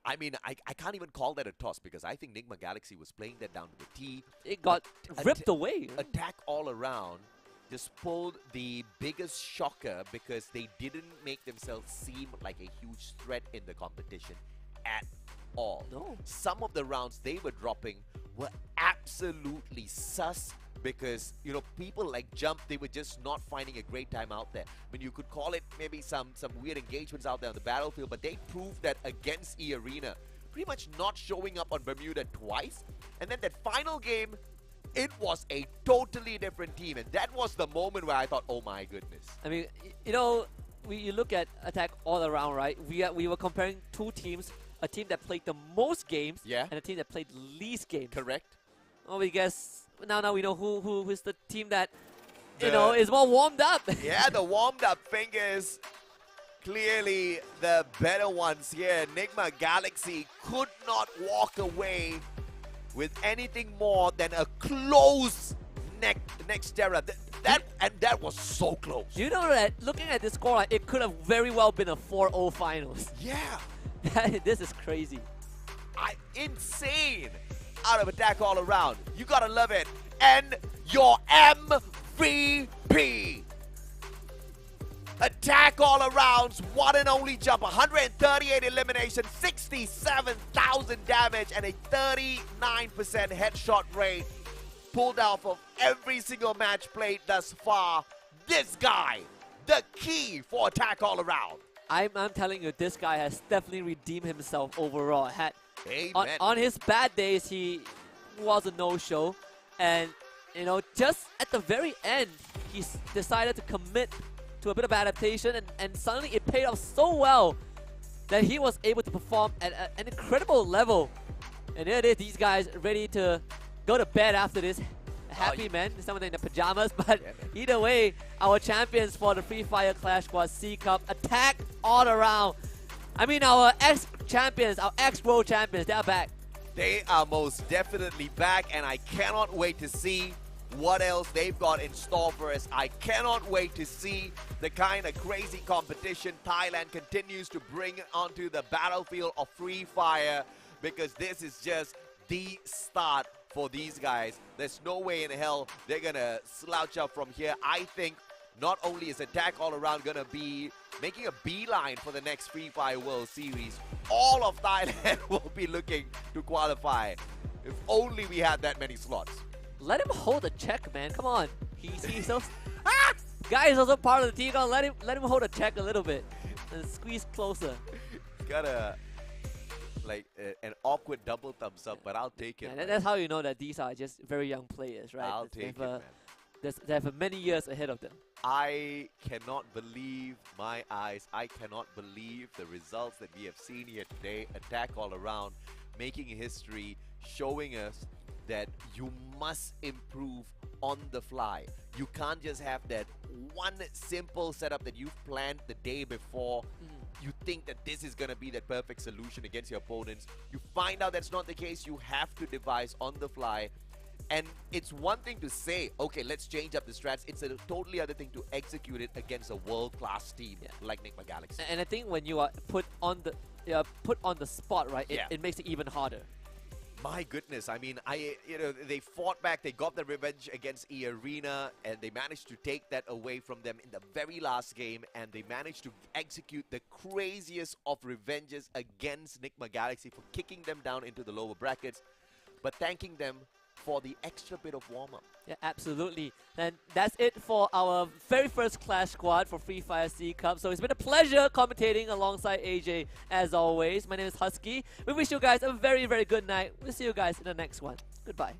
G: I mean, I can't even call that a toss because I think Nigma Galaxy was playing that down to the T.
H: It got ripped away.
G: Attack all around just pulled the biggest shocker because they didn't make themselves seem like a huge threat in the competition at all.
H: No.
G: Some of the rounds they were dropping were absolutely sus because, you know, people like Jump, they were just not finding a great time out there. I mean, you could call it maybe some weird engagements out there on the battlefield, but they proved that against E-Arena, pretty much not showing up on Bermuda twice. And then that final game, it was a totally different team, and that was the moment where I thought, oh my goodness.
H: I mean, you know, you look at Attack all around, right? We were comparing 2 teams, a team that played the most games and a team that played least games.
G: Correct.
H: Well, we guess now we know who is the team that you know is more warmed up.
G: Yeah, the warmed up fingers. Clearly the better ones here. Nigma Galaxy could not walk away with anything more than a close next Terra. That was so close.
H: You know that looking at this score, it could have very well been a 4-0 finals.
G: Yeah.
H: This is crazy.
G: Insane. Out of Attack all around. You gotta love it. And your MVP. Attack all arounds, one and only Jump, 138 elimination, 67,000 damage, and a 39% headshot rate. Pulled out of every single match played thus far. This guy, the key for Attack all around.
H: I'm telling you, this guy has definitely redeemed himself overall.
G: Amen.
H: On his bad days, he was a no-show, and you know, just at the very end, he decided to commit to a bit of adaptation, and suddenly it paid off so well that he was able to perform at an incredible level. And there it is, these guys ready to go to bed after this. Happy man, some of them in the pajamas, but either way, our champions for the Free Fire Clash Squad C Cup attack all around. I mean, our ex-champions, our ex-world champions, they're back.
G: They are most definitely back, and I cannot wait to see what else they've got in store for us. I cannot wait to see the kind of crazy competition Thailand continues to bring onto the battlefield of Free Fire, because this is just the start for these guys. There's no way in hell they're gonna slouch up from here. I think not only is Attack All Around gonna be making a beeline for the next Free Fire World Series, all of Thailand will be looking to qualify. If only we had that many slots.
H: Let him hold the check, man. Come on. He's so... Guy is also part of the team. Let him hold the check a little bit and squeeze closer.
G: Got an awkward double thumbs up, but I'll take it.
H: Yeah, that's how you know that these are just very young players, right?
G: I'll take it, man.
H: They have many years ahead of them.
G: I cannot believe my eyes. I cannot believe the results that we have seen here today. Attack All Around, making history, showing us that you must improve on the fly. You can't just have that one simple setup that you've planned the day before. You think that this is going to be that perfect solution against your opponents. You find out that's not the case. You have to devise on the fly. And it's one thing to say, okay, let's change up the strats. It's a totally other thing to execute it against a world-class team like Nigma Galaxy.
H: And I think when you are put on the spot, right, it makes it even harder.
G: My goodness, I mean, they fought back, they got the revenge against E-Arena, and they managed to take that away from them in the very last game, and they managed to execute the craziest of revenges against Nigma Galaxy for kicking them down into the lower brackets, but thanking them for the extra bit of warm-up.
H: Yeah, absolutely. And that's it for our very first Clash Squad for Free Fire C Cup. So it's been a pleasure commentating alongside AJ as always. My name is Husky. We wish you guys a very, very good night. We'll see you guys in the next one. Goodbye.